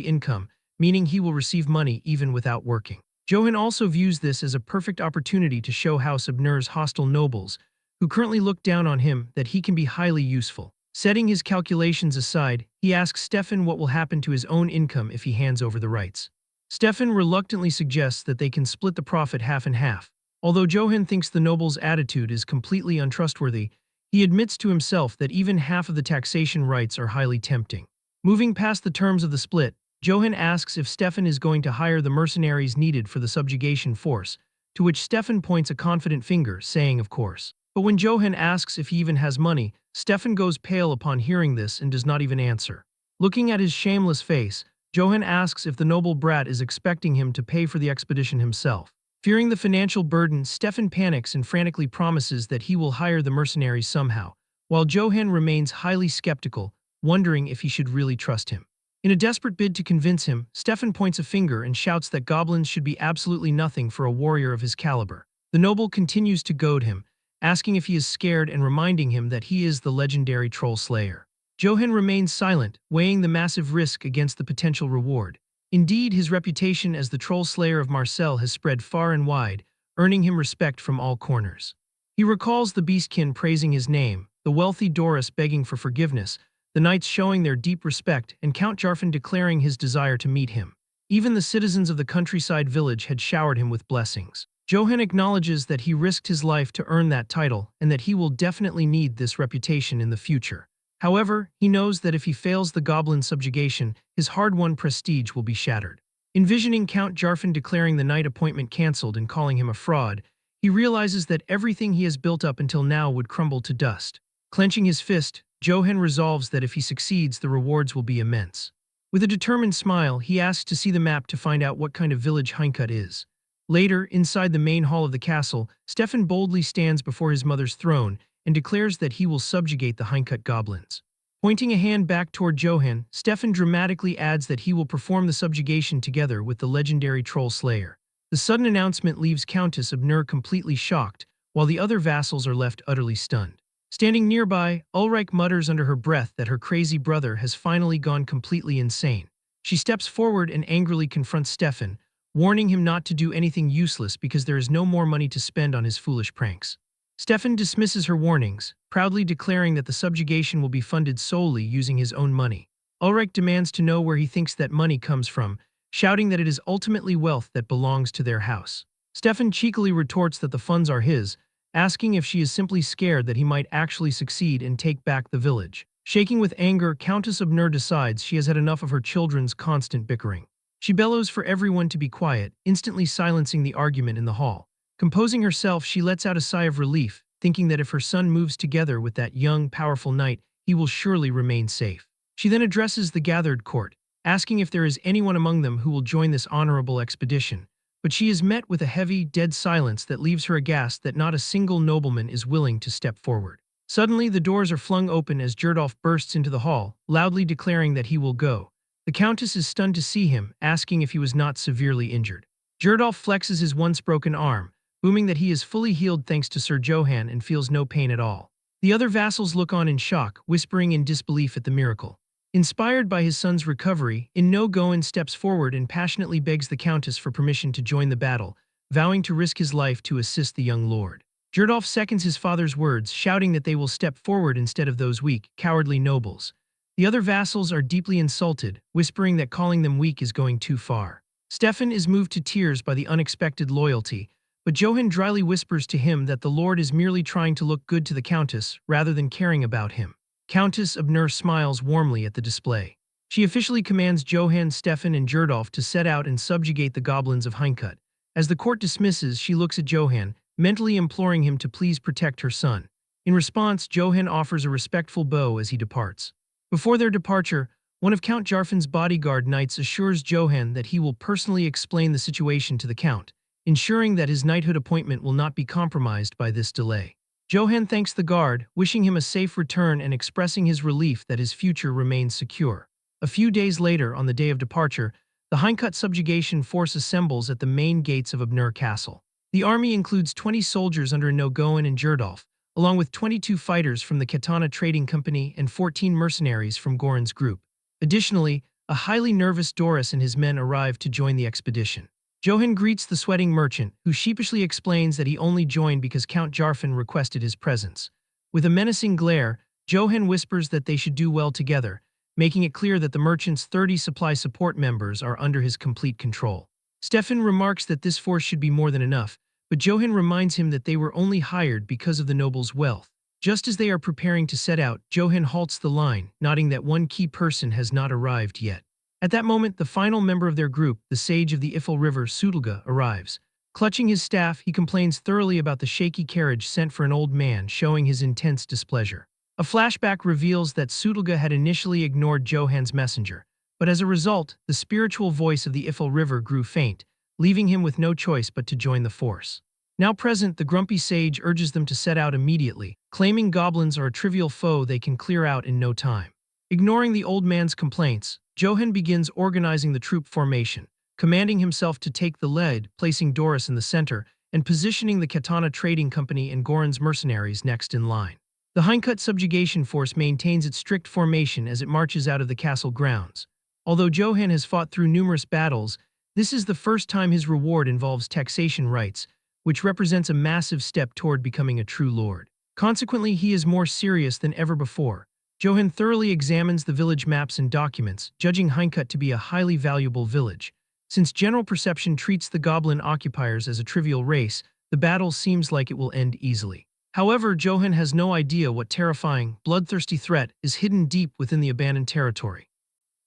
income, meaning he will receive money even without working. Johann also views this as a perfect opportunity to show House Abnur's hostile nobles, who currently look down on him, that he can be highly useful. Setting his calculations aside, he asks Stefan what will happen to his own income if he hands over the rights. Stefan reluctantly suggests that they can split the profit half and half. Although Johann thinks the noble's attitude is completely untrustworthy, he admits to himself that even half of the taxation rights are highly tempting. Moving past the terms of the split, Johann asks if Stefan is going to hire the mercenaries needed for the subjugation force, to which Stefan points a confident finger, saying of course. But when Johann asks if he even has money, Stefan goes pale upon hearing this and does not even answer. Looking at his shameless face, Johann asks if the noble brat is expecting him to pay for the expedition himself. Fearing the financial burden, Stefan panics and frantically promises that he will hire the mercenaries somehow, while Johann remains highly skeptical, wondering if he should really trust him. In a desperate bid to convince him, Stefan points a finger and shouts that goblins should be absolutely nothing for a warrior of his caliber. The noble continues to goad him, asking if he is scared and reminding him that he is the legendary troll slayer. Johan remains silent, weighing the massive risk against the potential reward. Indeed, his reputation as the troll slayer of Marseille has spread far and wide, earning him respect from all corners. He recalls the beastkin praising his name, the wealthy Doris begging for forgiveness, the knights showing their deep respect, and Count Jarfin declaring his desire to meet him. Even the citizens of the countryside village had showered him with blessings. Johan acknowledges that he risked his life to earn that title and that he will definitely need this reputation in the future. However, he knows that if he fails the goblin subjugation, his hard-won prestige will be shattered. Envisioning Count Jarfin declaring the knight appointment cancelled and calling him a fraud, he realizes that everything he has built up until now would crumble to dust. Clenching his fist, Johan resolves that if he succeeds, the rewards will be immense. With a determined smile, he asks to see the map to find out what kind of village Heincut is. Later, inside the main hall of the castle, Stefan boldly stands before his mother's throne and declares that he will subjugate the Heincut goblins. Pointing a hand back toward Johan, Stefan dramatically adds that he will perform the subjugation together with the legendary troll slayer. The sudden announcement leaves Countess Abner completely shocked, while the other vassals are left utterly stunned. Standing nearby, Ulrich mutters under her breath that her crazy brother has finally gone completely insane. She steps forward and angrily confronts Stefan, warning him not to do anything useless because there is no more money to spend on his foolish pranks. Stefan dismisses her warnings, proudly declaring that the subjugation will be funded solely using his own money. Ulrich demands to know where he thinks that money comes from, shouting that it is ultimately wealth that belongs to their house. Stefan cheekily retorts that the funds are his, asking if she is simply scared that he might actually succeed and take back the village. Shaking with anger, Countess Abner decides she has had enough of her children's constant bickering. She bellows for everyone to be quiet, instantly silencing the argument in the hall. Composing herself, she lets out a sigh of relief, thinking that if her son moves together with that young, powerful knight, he will surely remain safe. She then addresses the gathered court, asking if there is anyone among them who will join this honorable expedition. But she is met with a heavy, dead silence that leaves her aghast that not a single nobleman is willing to step forward. Suddenly, the doors are flung open as Gerdolf bursts into the hall, loudly declaring that he will go. The Countess is stunned to see him, asking if he was not severely injured. Gerdolf flexes his once broken arm, booming that he is fully healed thanks to Sir Johan and feels no pain at all. The other vassals look on in shock, whispering in disbelief at the miracle. Inspired by his son's recovery, Goen steps forward and passionately begs the Countess for permission to join the battle, vowing to risk his life to assist the young lord. Gerdolf seconds his father's words, shouting that they will step forward instead of those weak, cowardly nobles. The other vassals are deeply insulted, whispering that calling them weak is going too far. Stefan is moved to tears by the unexpected loyalty, but Johan dryly whispers to him that the lord is merely trying to look good to the Countess rather than caring about him. Countess Abner smiles warmly at the display. She officially commands Johann, Stefan, and Gerdolf to set out and subjugate the goblins of Heincut. As the court dismisses, she looks at Johann, mentally imploring him to please protect her son. In response, Johann offers a respectful bow as he departs. Before their departure, one of Count Jarfin's bodyguard knights assures Johann that he will personally explain the situation to the Count, ensuring that his knighthood appointment will not be compromised by this delay. Johann thanks the guard, wishing him a safe return and expressing his relief that his future remains secure. A few days later, on the day of departure, the Heincut subjugation force assembles at the main gates of Abner Castle. The army includes 20 soldiers under Goen and Gerdolf, along with 22 fighters from the Katana Trading Company and 14 mercenaries from Goran's group. Additionally, a highly nervous Doris and his men arrive to join the expedition. Johann greets the sweating merchant, who sheepishly explains that he only joined because Count Jarfin requested his presence. With a menacing glare, Johann whispers that they should do well together, making it clear that the merchant's 30 supply support members are under his complete control. Stefan remarks that this force should be more than enough, but Johann reminds him that they were only hired because of the noble's wealth. Just as they are preparing to set out, Johann halts the line, nodding that one key person has not arrived yet. At that moment, the final member of their group, the sage of the Ifel River, Sutulga, arrives. Clutching his staff, he complains thoroughly about the shaky carriage sent for an old man, showing his intense displeasure. A flashback reveals that Sutulga had initially ignored Johann's messenger, but as a result, the spiritual voice of the Ifel River grew faint, leaving him with no choice but to join the force. Now present, the grumpy sage urges them to set out immediately, claiming goblins are a trivial foe they can clear out in no time. Ignoring the old man's complaints, Johan begins organizing the troop formation, commanding himself to take the lead, placing Doris in the center, and positioning the Katana Trading Company and Goran's mercenaries next in line. The Hindcut subjugation force maintains its strict formation as it marches out of the castle grounds. Although Johan has fought through numerous battles, this is the first time his reward involves taxation rights, which represents a massive step toward becoming a true lord. Consequently, he is more serious than ever before. Johan thoroughly examines the village maps and documents, judging Hindcut to be a highly valuable village. Since general perception treats the goblin occupiers as a trivial race, the battle seems like it will end easily. However, Johan has no idea what terrifying, bloodthirsty threat is hidden deep within the abandoned territory.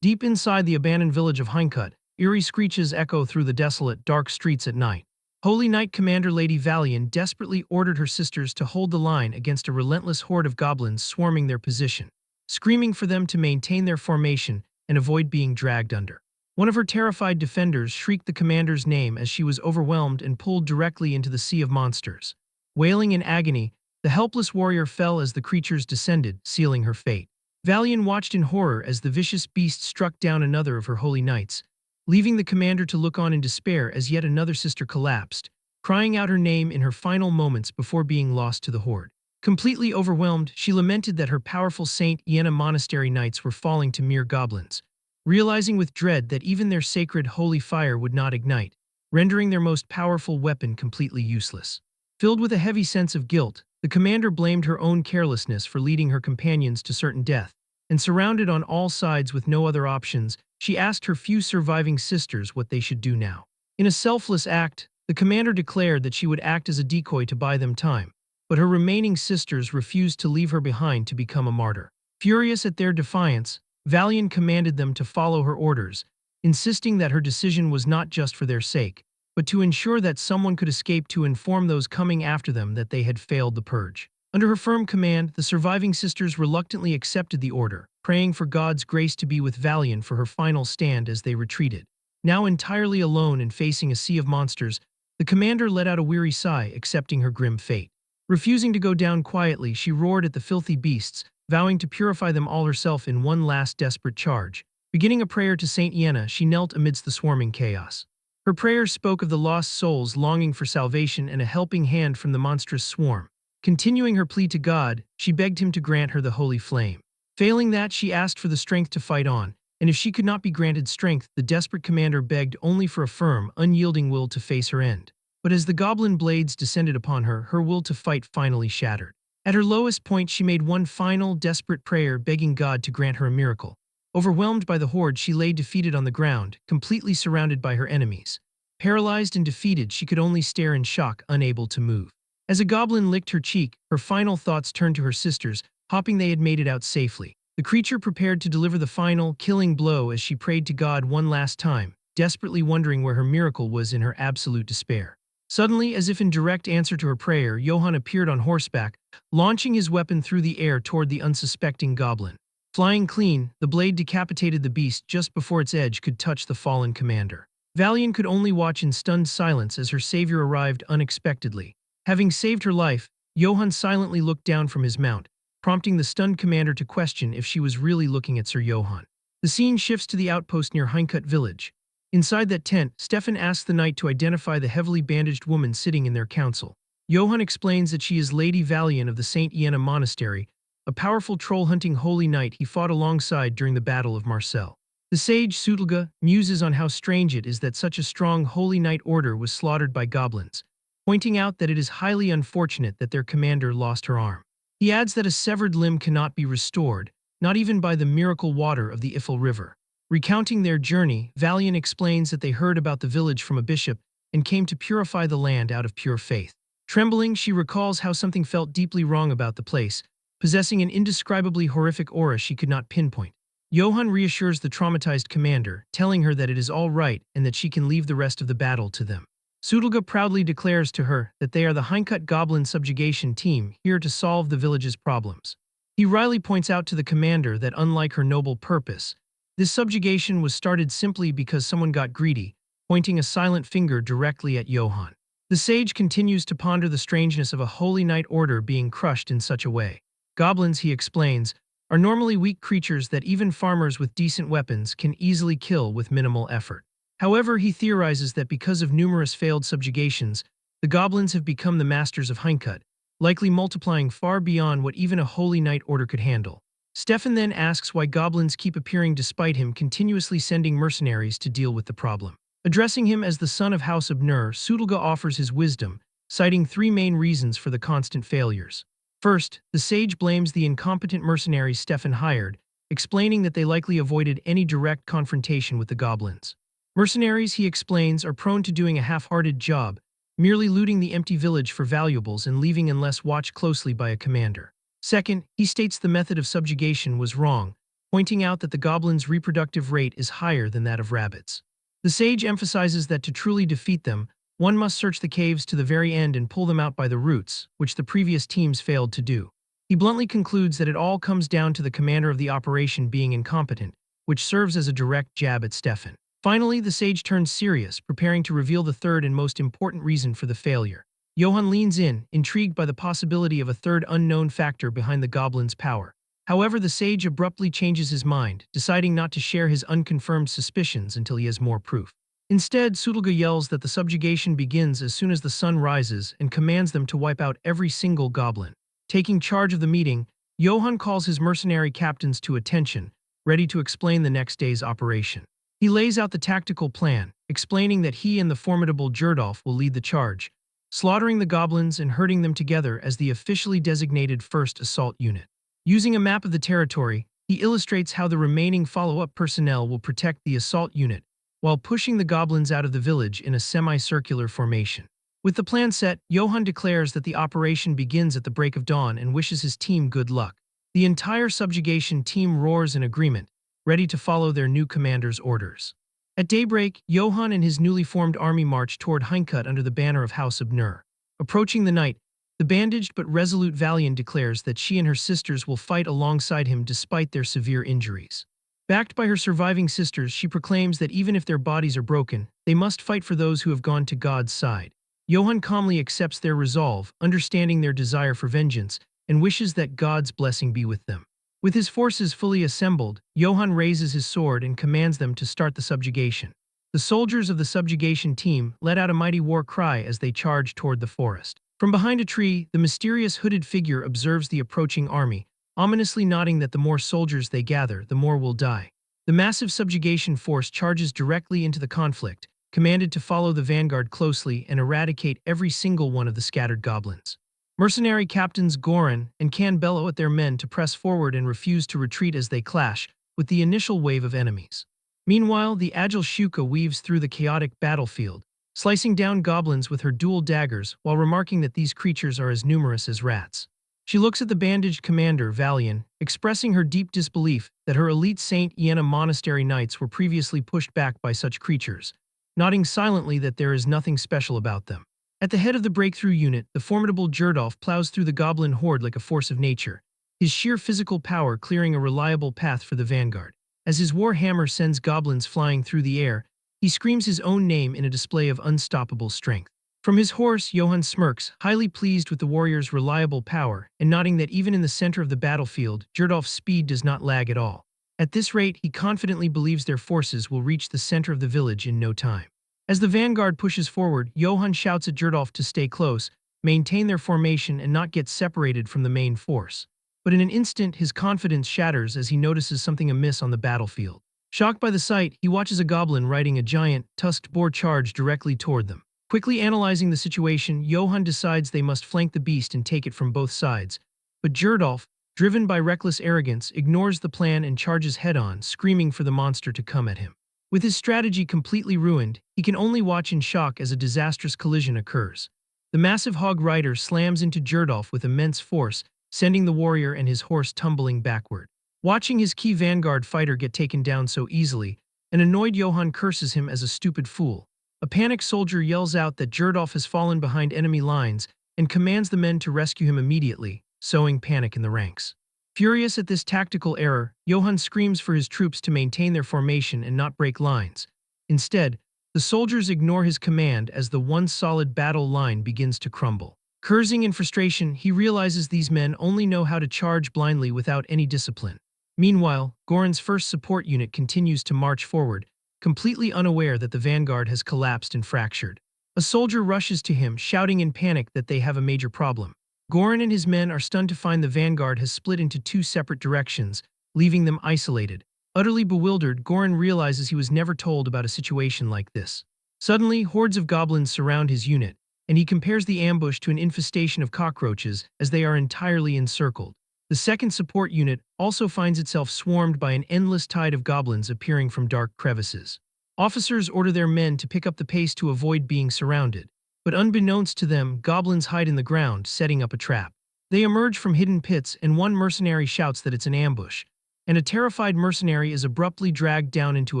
Deep inside the abandoned village of Hindcut, eerie screeches echo through the desolate, dark streets at night. Holy Knight Commander Lady Valian desperately ordered her sisters to hold the line against a relentless horde of goblins swarming their position, screaming for them to maintain their formation and avoid being dragged under. One of her terrified defenders shrieked the commander's name as she was overwhelmed and pulled directly into the sea of monsters. Wailing in agony, the helpless warrior fell as the creatures descended, sealing her fate. Valian watched in horror as the vicious beast struck down another of her holy knights, leaving the commander to look on in despair as yet another sister collapsed, crying out her name in her final moments before being lost to the horde. Completely overwhelmed, she lamented that her powerful Saint Iena monastery knights were falling to mere goblins, realizing with dread that even their sacred holy fire would not ignite, rendering their most powerful weapon completely useless. Filled with a heavy sense of guilt, the commander blamed her own carelessness for leading her companions to certain death, and surrounded on all sides with no other options, she asked her few surviving sisters what they should do now. In a selfless act, the commander declared that she would act as a decoy to buy them time, but her remaining sisters refused to leave her behind to become a martyr. Furious at their defiance, Valian commanded them to follow her orders, insisting that her decision was not just for their sake, but to ensure that someone could escape to inform those coming after them that they had failed the purge. Under her firm command, the surviving sisters reluctantly accepted the order, praying for God's grace to be with Valian for her final stand as they retreated. Now entirely alone and facing a sea of monsters, the commander let out a weary sigh, accepting her grim fate. Refusing to go down quietly, she roared at the filthy beasts, vowing to purify them all herself in one last desperate charge. Beginning a prayer to Saint Iena, she knelt amidst the swarming chaos. Her prayers spoke of the lost souls longing for salvation and a helping hand from the monstrous swarm. Continuing her plea to God, she begged him to grant her the holy flame. Failing that, she asked for the strength to fight on, and if she could not be granted strength, the desperate commander begged only for a firm, unyielding will to face her end. But as the goblin blades descended upon her, her will to fight finally shattered. At her lowest point, she made one final, desperate prayer, begging God to grant her a miracle. Overwhelmed by the horde, she lay defeated on the ground, completely surrounded by her enemies. Paralyzed and defeated, she could only stare in shock, unable to move. As a goblin licked her cheek, her final thoughts turned to her sisters, hoping they had made it out safely. The creature prepared to deliver the final, killing blow as she prayed to God one last time, desperately wondering where her miracle was in her absolute despair. Suddenly, as if in direct answer to her prayer, Johann appeared on horseback, launching his weapon through the air toward the unsuspecting goblin. Flying clean, the blade decapitated the beast just before its edge could touch the fallen commander. Valian could only watch in stunned silence as her savior arrived unexpectedly. Having saved her life, Johann silently looked down from his mount, prompting the stunned commander to question if she was really looking at Sir Johann. The scene shifts to the outpost near Hindcut village. Inside that tent, Stefan asks the knight to identify the heavily bandaged woman sitting in their council. Johann explains that she is Lady Valian of the St. Iena Monastery, a powerful troll-hunting holy knight he fought alongside during the Battle of Marcel. The sage Sutulga muses on how strange it is that such a strong holy knight order was slaughtered by goblins, pointing out that it is highly unfortunate that their commander lost her arm. He adds that a severed limb cannot be restored, not even by the miracle water of the Ifil River. Recounting their journey, Valian explains that they heard about the village from a bishop and came to purify the land out of pure faith. Trembling, she recalls how something felt deeply wrong about the place, possessing an indescribably horrific aura she could not pinpoint. Johann reassures the traumatized commander, telling her that it is all right and that she can leave the rest of the battle to them. Sutulga proudly declares to her that they are the Hindcut Goblin subjugation team here to solve the village's problems. He wryly points out to the commander that unlike her noble purpose, this subjugation was started simply because someone got greedy, pointing a silent finger directly at Johann. The sage continues to ponder the strangeness of a holy knight order being crushed in such a way. Goblins, he explains, are normally weak creatures that even farmers with decent weapons can easily kill with minimal effort. However, he theorizes that because of numerous failed subjugations, the goblins have become the masters of Hinkut, likely multiplying far beyond what even a Holy Knight order could handle. Stefan then asks why goblins keep appearing despite him continuously sending mercenaries to deal with the problem. Addressing him as the son of House Abnur, Sudolga offers his wisdom, citing three main reasons for the constant failures. First, the sage blames the incompetent mercenaries Stefan hired, explaining that they likely avoided any direct confrontation with the goblins. Mercenaries, he explains, are prone to doing a half-hearted job, merely looting the empty village for valuables and leaving unless watched closely by a commander. Second, he states the method of subjugation was wrong, pointing out that the goblins' reproductive rate is higher than that of rabbits. The sage emphasizes that to truly defeat them, one must search the caves to the very end and pull them out by the roots, which the previous teams failed to do. He bluntly concludes that it all comes down to the commander of the operation being incompetent, which serves as a direct jab at Stefan. Finally, the sage turns serious, preparing to reveal the third and most important reason for the failure. Johann leans in, intrigued by the possibility of a third unknown factor behind the goblin's power. However, the sage abruptly changes his mind, deciding not to share his unconfirmed suspicions until he has more proof. Instead, Sudolga yells that the subjugation begins as soon as the sun rises and commands them to wipe out every single goblin. Taking charge of the meeting, Johann calls his mercenary captains to attention, ready to explain the next day's operation. He lays out the tactical plan, explaining that he and the formidable Gerdolf will lead the charge, slaughtering the goblins and herding them together as the officially designated first assault unit. Using a map of the territory, he illustrates how the remaining follow-up personnel will protect the assault unit, while pushing the goblins out of the village in a semicircular formation. With the plan set, Johann declares that the operation begins at the break of dawn and wishes his team good luck. The entire subjugation team roars in agreement, ready to follow their new commander's orders. At daybreak, Johann and his newly formed army march toward Hinkut under the banner of House Abnur. Approaching the night, the bandaged but resolute Valian declares that she and her sisters will fight alongside him despite their severe injuries. Backed by her surviving sisters, she proclaims that even if their bodies are broken, they must fight for those who have gone to God's side. Johann calmly accepts their resolve, understanding their desire for vengeance, and wishes that God's blessing be with them. With his forces fully assembled, Johann raises his sword and commands them to start the subjugation. The soldiers of the subjugation team let out a mighty war cry as they charge toward the forest. From behind a tree, the mysterious hooded figure observes the approaching army, ominously nodding that the more soldiers they gather, the more will die. The massive subjugation force charges directly into the conflict, commanded to follow the vanguard closely and eradicate every single one of the scattered goblins. Mercenary captains Goran and Can bellow at their men to press forward and refuse to retreat as they clash with the initial wave of enemies. Meanwhile, the agile Shuka weaves through the chaotic battlefield, slicing down goblins with her dual daggers while remarking that these creatures are as numerous as rats. She looks at the bandaged commander, Valian, expressing her deep disbelief that her elite Saint Iena monastery knights were previously pushed back by such creatures, nodding silently that there is nothing special about them. At the head of the breakthrough unit, the formidable Gerdolf plows through the goblin horde like a force of nature, his sheer physical power clearing a reliable path for the vanguard. As his war hammer sends goblins flying through the air, he screams his own name in a display of unstoppable strength. From his horse, Johann smirks, highly pleased with the warrior's reliable power, and nodding that even in the center of the battlefield, Gerdolf's speed does not lag at all. At this rate, he confidently believes their forces will reach the center of the village in no time. As the vanguard pushes forward, Johann shouts at Gerdolf to stay close, maintain their formation, and not get separated from the main force. But in an instant, his confidence shatters as he notices something amiss on the battlefield. Shocked by the sight, he watches a goblin riding a giant, tusked boar charge directly toward them. Quickly analyzing the situation, Johann decides they must flank the beast and take it from both sides. But Gerdolf, driven by reckless arrogance, ignores the plan and charges head-on, screaming for the monster to come at him. With his strategy completely ruined, he can only watch in shock as a disastrous collision occurs. The massive hog rider slams into Gerdolf with immense force, sending the warrior and his horse tumbling backward. Watching his key vanguard fighter get taken down so easily, an annoyed Johann curses him as a stupid fool. A panicked soldier yells out that Gerdolf has fallen behind enemy lines and commands the men to rescue him immediately, sowing panic in the ranks. Furious at this tactical error, Johann screams for his troops to maintain their formation and not break lines. Instead, the soldiers ignore his command as the once solid battle line begins to crumble. Cursing in frustration, he realizes these men only know how to charge blindly without any discipline. Meanwhile, Goran's first support unit continues to march forward, completely unaware that the vanguard has collapsed and fractured. A soldier rushes to him, shouting in panic that they have a major problem. Goran and his men are stunned to find the vanguard has split into two separate directions, leaving them isolated. Utterly bewildered, Goran realizes he was never told about a situation like this. Suddenly, hordes of goblins surround his unit, and he compares the ambush to an infestation of cockroaches as they are entirely encircled. The second support unit also finds itself swarmed by an endless tide of goblins appearing from dark crevices. Officers order their men to pick up the pace to avoid being surrounded, but unbeknownst to them, goblins hide in the ground, setting up a trap. They emerge from hidden pits, and one mercenary shouts that it's an ambush, and a terrified mercenary is abruptly dragged down into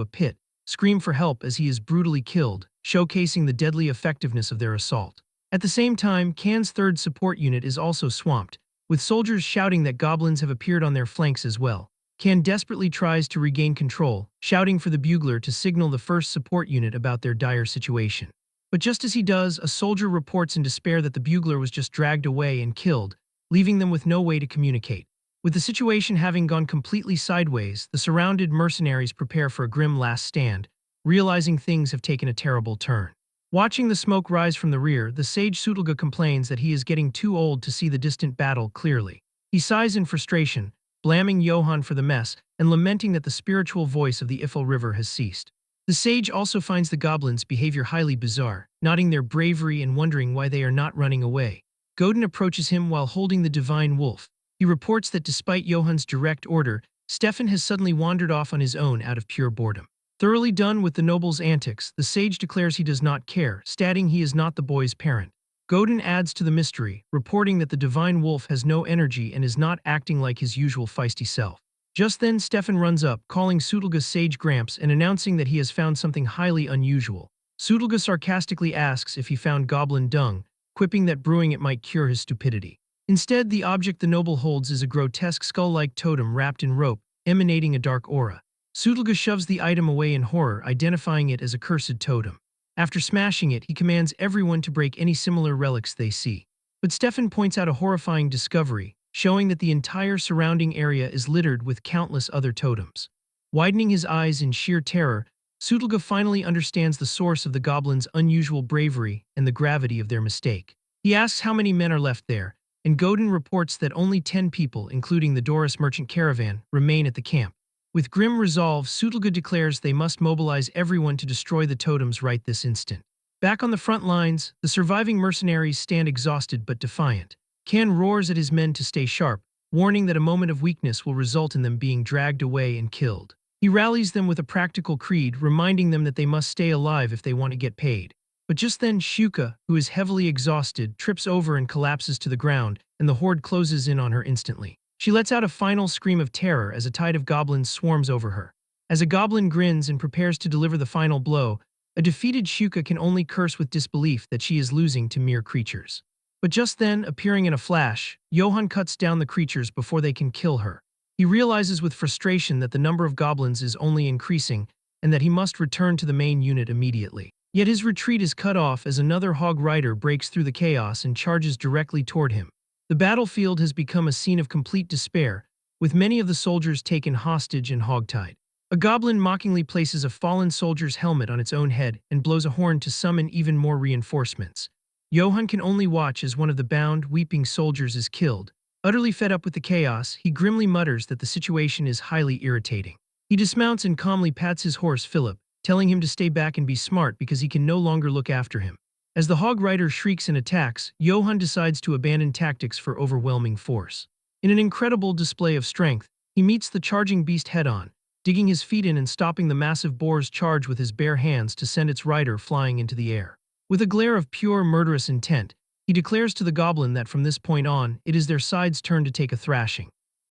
a pit, scream for help as he is brutally killed, showcasing the deadly effectiveness of their assault. At the same time, Kan's third support unit is also swamped, with soldiers shouting that goblins have appeared on their flanks as well. Kan desperately tries to regain control, shouting for the bugler to signal the first support unit about their dire situation. But just as he does, a soldier reports in despair that the bugler was just dragged away and killed, leaving them with no way to communicate. With the situation having gone completely sideways, the surrounded mercenaries prepare for a grim last stand, realizing things have taken a terrible turn. Watching the smoke rise from the rear, the sage Sutulga complains that he is getting too old to see the distant battle clearly. He sighs in frustration, blaming Johann for the mess and lamenting that the spiritual voice of the Ifel River has ceased. The sage also finds the goblins' behavior highly bizarre, noting their bravery and wondering why they are not running away. Godin approaches him while holding the divine wolf. He reports that despite Johann's direct order, Stefan has suddenly wandered off on his own out of pure boredom. Thoroughly done with the noble's antics, the sage declares he does not care, stating he is not the boy's parent. Godin adds to the mystery, reporting that the divine wolf has no energy and is not acting like his usual feisty self. Just then, Stefan runs up, calling Sutulga Sage Gramps and announcing that he has found something highly unusual. Sutulga sarcastically asks if he found goblin dung, quipping that brewing it might cure his stupidity. Instead, the object the noble holds is a grotesque skull-like totem wrapped in rope, emanating a dark aura. Sutulga shoves the item away in horror, identifying it as a cursed totem. After smashing it, he commands everyone to break any similar relics they see. But Stefan points out a horrifying discovery, showing that the entire surrounding area is littered with countless other totems. Widening his eyes in sheer terror, Sutulga finally understands the source of the goblins' unusual bravery and the gravity of their mistake. He asks how many men are left there, and Godin reports that only 10 people, including the Doris merchant caravan, remain at the camp. With grim resolve, Sutulga declares they must mobilize everyone to destroy the totems right this instant. Back on the front lines, the surviving mercenaries stand exhausted but defiant. Kan roars at his men to stay sharp, warning that a moment of weakness will result in them being dragged away and killed. He rallies them with a practical creed, reminding them that they must stay alive if they want to get paid. But just then, Shuka, who is heavily exhausted, trips over and collapses to the ground, and the horde closes in on her instantly. She lets out a final scream of terror as a tide of goblins swarms over her. As a goblin grins and prepares to deliver the final blow, a defeated Shuka can only curse with disbelief that she is losing to mere creatures. But just then, appearing in a flash, Johann cuts down the creatures before they can kill her. He realizes with frustration that the number of goblins is only increasing and that he must return to the main unit immediately. Yet his retreat is cut off as another hog rider breaks through the chaos and charges directly toward him. The battlefield has become a scene of complete despair, with many of the soldiers taken hostage and hogtied. A goblin mockingly places a fallen soldier's helmet on its own head and blows a horn to summon even more reinforcements. Johann can only watch as one of the bound, weeping soldiers is killed. Utterly fed up with the chaos, he grimly mutters that the situation is highly irritating. He dismounts and calmly pats his horse Philip, telling him to stay back and be smart because he can no longer look after him. As the hog rider shrieks and attacks, Johann decides to abandon tactics for overwhelming force. In an incredible display of strength, he meets the charging beast head-on, digging his feet in and stopping the massive boar's charge with his bare hands to send its rider flying into the air. With a glare of pure murderous intent, he declares to the goblin that from this point on, it is their side's turn to take a thrashing.